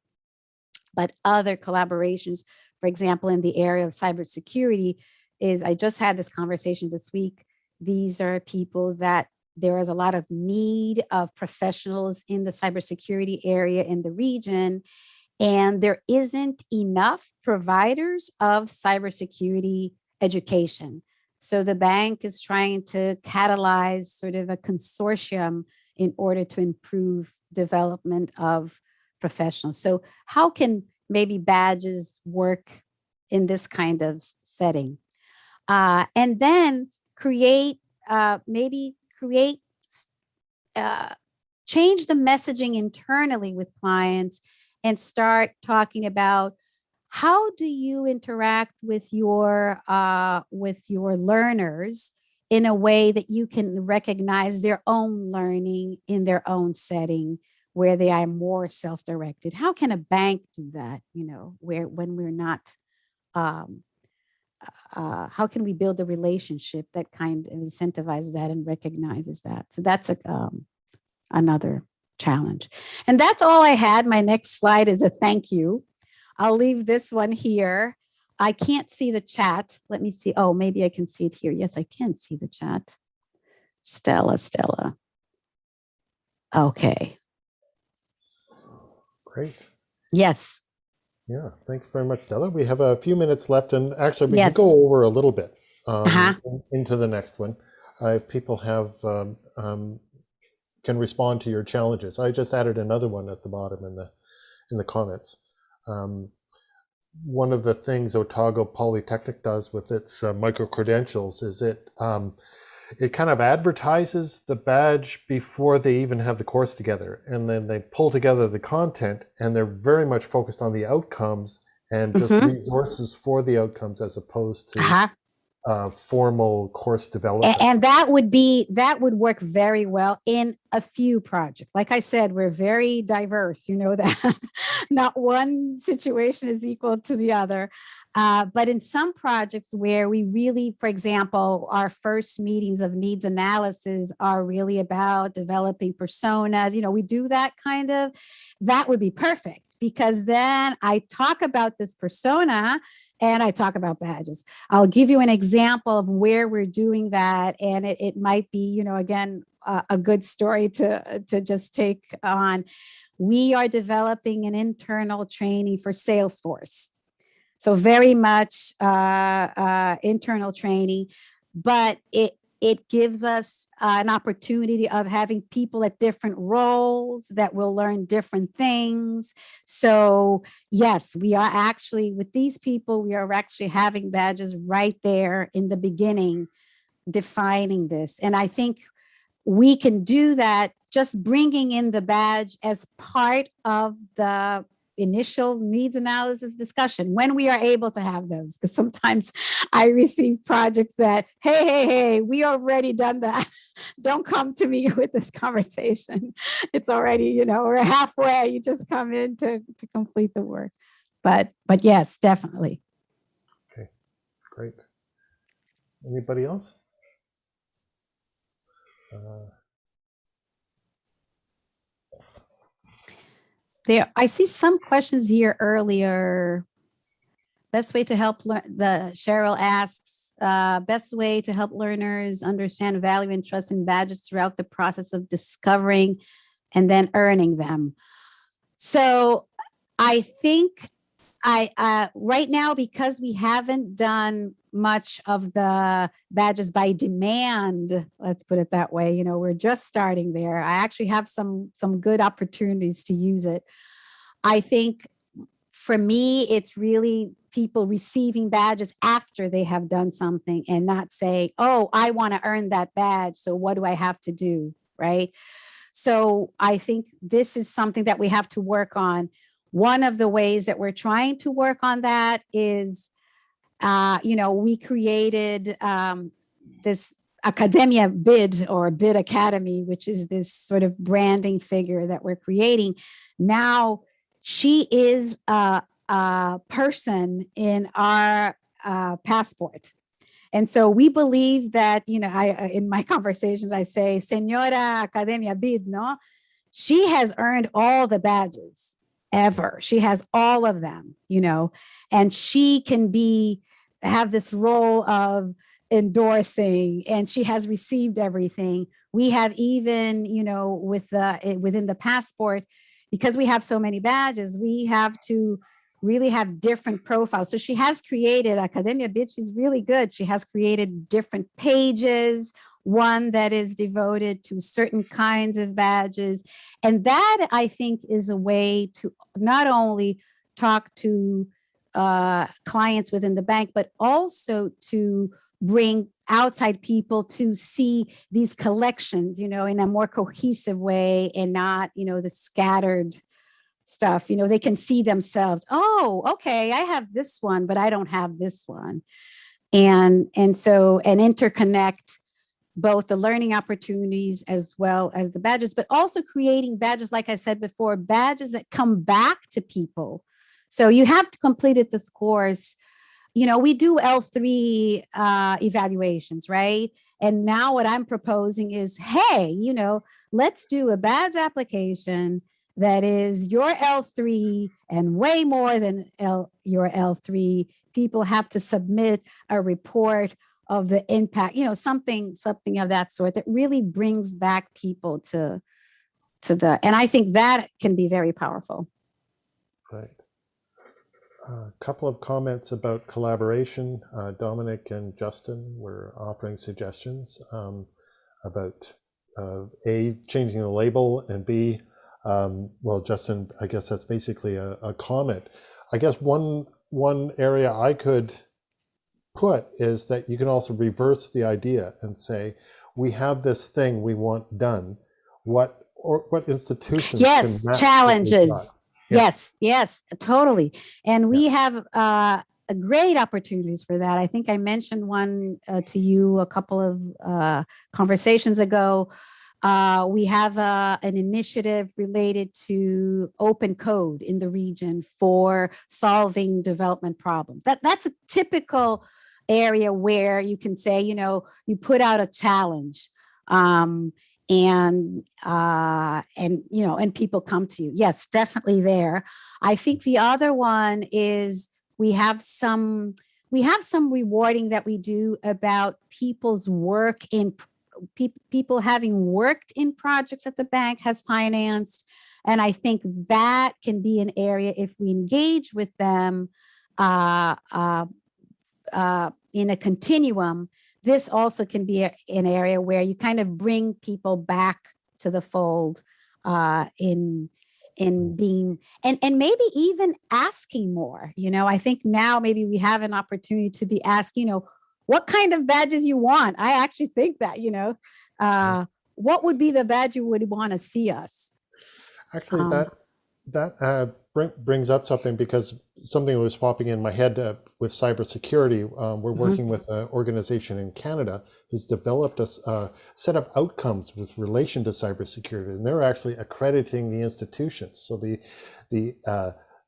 but other collaborations, for example, in the area of cybersecurity, is I just had this conversation this week. These are people that there is a lot of need of professionals in the cybersecurity area in the region, and there isn't enough providers of cybersecurity education. So the bank is trying to catalyze sort of a consortium in order to improve development of professionals. So how can maybe badges work in this kind of setting? And then change the messaging internally with clients and start talking about how do you interact with your learners in a way that you can recognize their own learning in their own setting where they are more self-directed. How can a bank do that, when we're not, how can we build a relationship that kind of incentivizes that and recognizes that? So that's another challenge. And that's all I had. My next slide is a thank you. I'll leave this one here. I can't see the chat. Let me see. Oh, maybe I can see it here. Yes, I can see the chat. Stella. Okay. Great. Yes. Yeah, thanks very much, Stella. We have a few minutes left, and actually we can go over a little bit into the next one. If people have can respond to your challenges. I just added another one at the bottom in the comments. One of the things Otago Polytechnic does with its micro-credentials is it kind of advertises the badge before they even have the course together, and then they pull together the content, and they're very much focused on the outcomes and just resources for the outcomes, as opposed to formal course development. And that would work very well in a few projects. Like I said, we're very diverse, you know that. Not one situation is equal to the other. But in some projects where we really, for example, our first meetings of needs analysis are really about developing personas, you know, we do that kind of, that would be perfect, because then I talk about this persona and I talk about badges. I'll give you an example of where we're doing that. And it might be, you know, again, a good story to just take on. We are developing an internal training for Salesforce. So very much internal training, but it gives us an opportunity of having people at different roles that will learn different things. So yes, we are actually, with these people, we are actually having badges right there in the beginning, defining this. And I think we can do that just bringing in the badge as part of the initial needs analysis discussion when we are able to have those, because sometimes I receive projects that, hey, we already done that. Don't come to me with this conversation. It's already, you know, we're halfway. You just come in to complete the work. But yes, definitely. Okay, great. Anybody else? There, I see some questions here earlier. Best way to help learn, Cheryl asks, best way to help learners understand value and trust in badges throughout the process of discovering and then earning them. So I think right now, because we haven't done much of the badges by demand, let's put it that way, you know, we're just starting there. I actually have some good opportunities to use it. I think for me, it's really people receiving badges after they have done something and not say, oh, I want to earn that badge, so what do I have to do, right? So I think this is something that we have to work on. One of the ways that we're trying to work on that is, you know, we created this Academia Bid, or Bid Academy, which is this sort of branding figure that we're creating. Now, she is a person in our passport. And so we believe that, you know, in my conversations, I say, Señora Academia Bid, no? She has earned all the badges ever. She has all of them, you know, and she can have this role of endorsing, and she has received everything. We have even, you know, within the passport, because we have so many badges, we have to really have different profiles. So she has created Academia Bid. She's really good. She has created different pages, one that is devoted to certain kinds of badges. And that, I think, is a way to not only talk to clients within the bank, but also to bring outside people to see these collections, you know, in a more cohesive way, and not, you know, the scattered stuff. You know, they can see themselves, oh, okay, I have this one, but I don't have this one. And interconnect both the learning opportunities as well as the badges, but also creating badges, like I said before, badges that come back to people. So you have to complete this course. You know, we do L3 evaluations, right? And now what I'm proposing is, hey, you know, let's do a badge application that is your L3 and way more than your L3. People have to submit a report of the impact, you know, something of that sort that really brings back people to and I think that can be very powerful. Right. A couple of comments about collaboration. Dominic and Justin were offering suggestions about A, changing the label, and B, well, Justin, I guess that's basically a comment. I guess one area I could put is that you can also reverse the idea and say, we have this thing we want done. What institutions? Yes, can challenges. Yeah. Yes, totally. And we have great opportunities for that. I think I mentioned one to you a couple of conversations ago. We have an initiative related to open code in the region for solving development problems. That's a typical area where you can say, you know, you put out a challenge, and you know, and people come to you. Yes, definitely there. I think the other one is we have some rewarding that we do about people's work in people having worked in projects that the bank has financed. And I think that can be an area, if we engage with them in a continuum, this also can be an area where you kind of bring people back to the fold in being, and maybe even asking more. You know, I think now maybe we have an opportunity to be asked, you know, what kind of badges you want. I actually think that, you know, what would be the badge you would want to see us? Actually, that brings up something, because something was popping in my head with cybersecurity. We're working with an organization in Canada who's developed a set of outcomes with relation to cybersecurity, and they're actually accrediting the institutions. So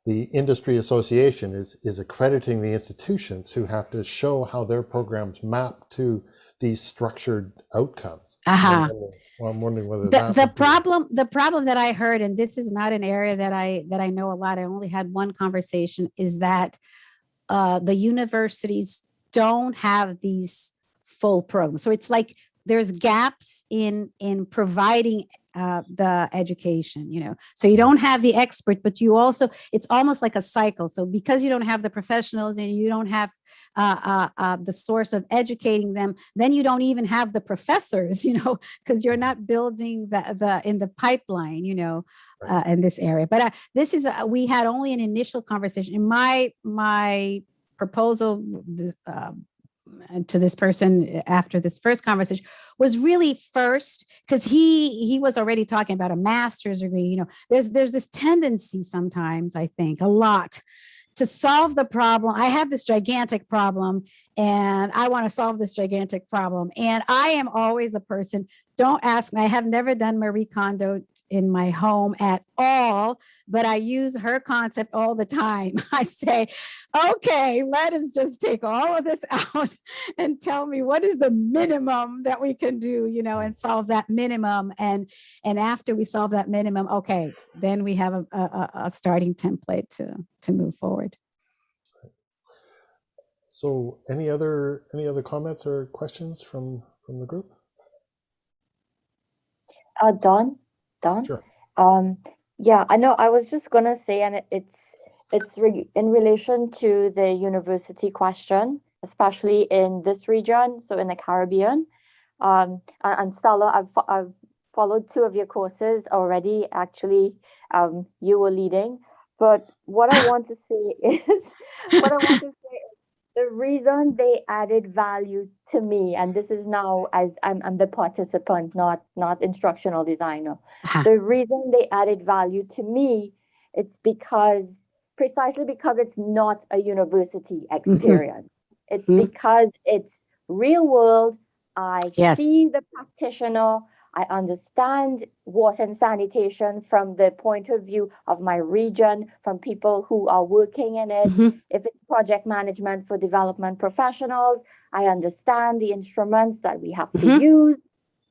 the industry association is accrediting the institutions who have to show how their programs map to these structured outcomes. I'm wondering whether the problem that I heard, and this is not an area that I know a lot, I only had one conversation, is that the universities don't have these full programs. So it's like there's gaps in providing the education, you know, so you don't have the expert, but you also, it's almost like a cycle. So because you don't have the professionals and you don't have the source of educating them, then you don't even have the professors, you know, because you're not building the in the pipeline, you know, in this area. But this is, we had only an initial conversation. In my proposal, to this person after this first conversation was really first, because he was already talking about a master's degree. You know, there's this tendency sometimes, I think a lot, to solve the problem. I have this gigantic problem and I want to solve this gigantic problem. And I am always a person, don't ask me, I have never done Marie Kondo in my home at all, but I use her concept all the time. I say, okay, let us just take all of this out and tell me what is the minimum that we can do, you know, and solve that minimum. And after we solve that minimum, okay, then we have a starting template to move forward. So any other comments or questions from the group? Don? Sure. Yeah, I know. I was just gonna say, and it's in relation to the university question, especially in this region, so in the Caribbean. And Stella, I've followed 2 of your courses already. Actually, you were leading. But what I want to say is, the reason they added value to me, and this is now as I'm the participant, not instructional designer. The reason they added value to me, it's precisely because it's not a university experience. It's because it's real world. I see the practitioner. I understand water and sanitation from the point of view of my region, from people who are working in it. If it's project management for development professionals, I understand the instruments that we have to use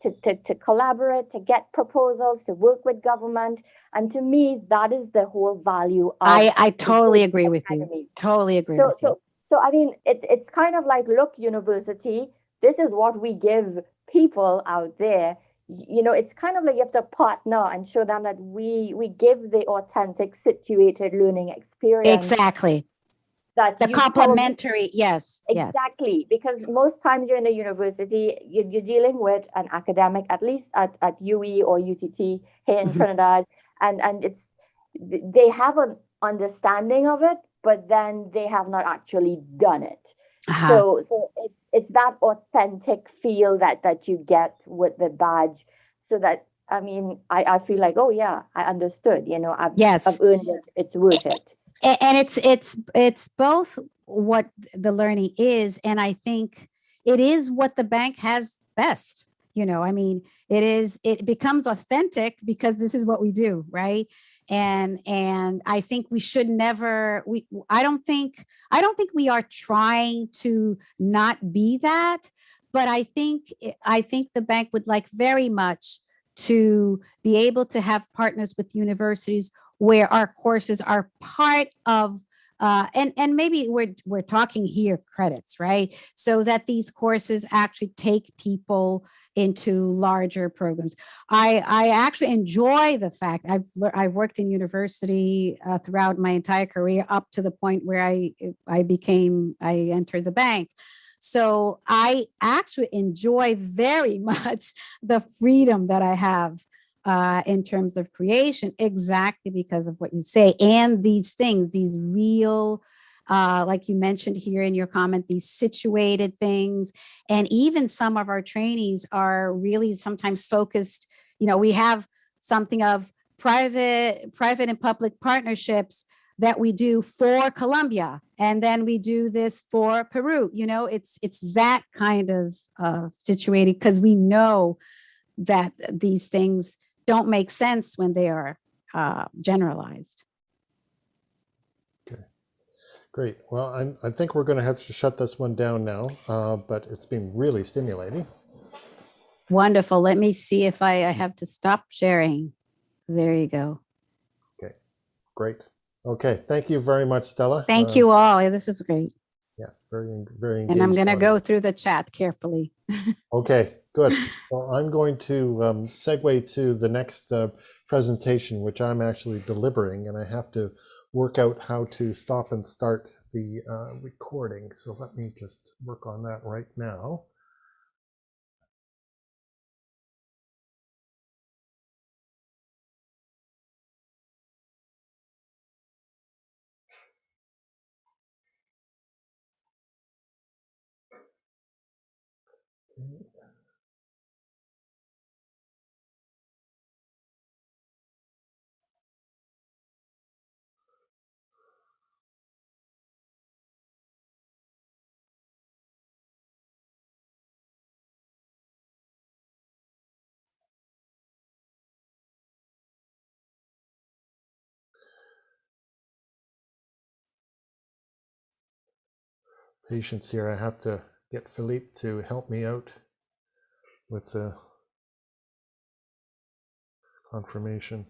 to collaborate, to get proposals, to work with government. And to me, that is the whole value of I totally agree with you. Totally agree with you. So I mean, it's kind of like, look, university, this is what we give people out there. You know, it's kind of like you have to partner and show them that we give the authentic situated learning experience. Exactly. That the complementary, yes. Exactly. Because most times you're in a university, you're dealing with an academic, at least at UE or UTT here in Trinidad, and they have an understanding of it, but then they have not actually done it. So it's that authentic feel that you get with the badge, so that, I mean, I feel like, oh yeah, I understood, you know, I've earned it, it's worth it. And it's both what the learning is. And I think it is what the bank has best. I mean, it becomes authentic because this is what we do, right? And I think we should never, I don't think we are trying to not be that, but I think the bank would like very much to be able to have partners with universities where our courses are part of and maybe we're talking here credits, right? So that these courses actually take people into larger programs. I actually enjoy the fact I've worked in university throughout my entire career up to the point where I entered the bank. So I actually enjoy very much the freedom that I have in terms of creation, exactly because of what you say. And these things, these real, like you mentioned here in your comment, these situated things. And even some of our trainees are really sometimes focused, we have something of private and public partnerships that we do for Colombia. And then we do this for Peru. It's that kind of situated, because we know that these things don't make sense when they are generalized. Okay, great. Well, I think we're going to have to shut this one down now, but it's been really stimulating. Wonderful. Let me see if I have to stop sharing. There you go. Okay, great. Okay, thank you very much, Stella. Thank you all. This is great. Yeah, very, very engaged. And I'm going to go audience. through the chat carefully. Okay, good. So I'm going to segue to the next presentation, which I'm actually delivering, and I have to work out how to stop and start the recording. So let me just work on that right now. Patience here. I have to get Philippe to help me out with the confirmation.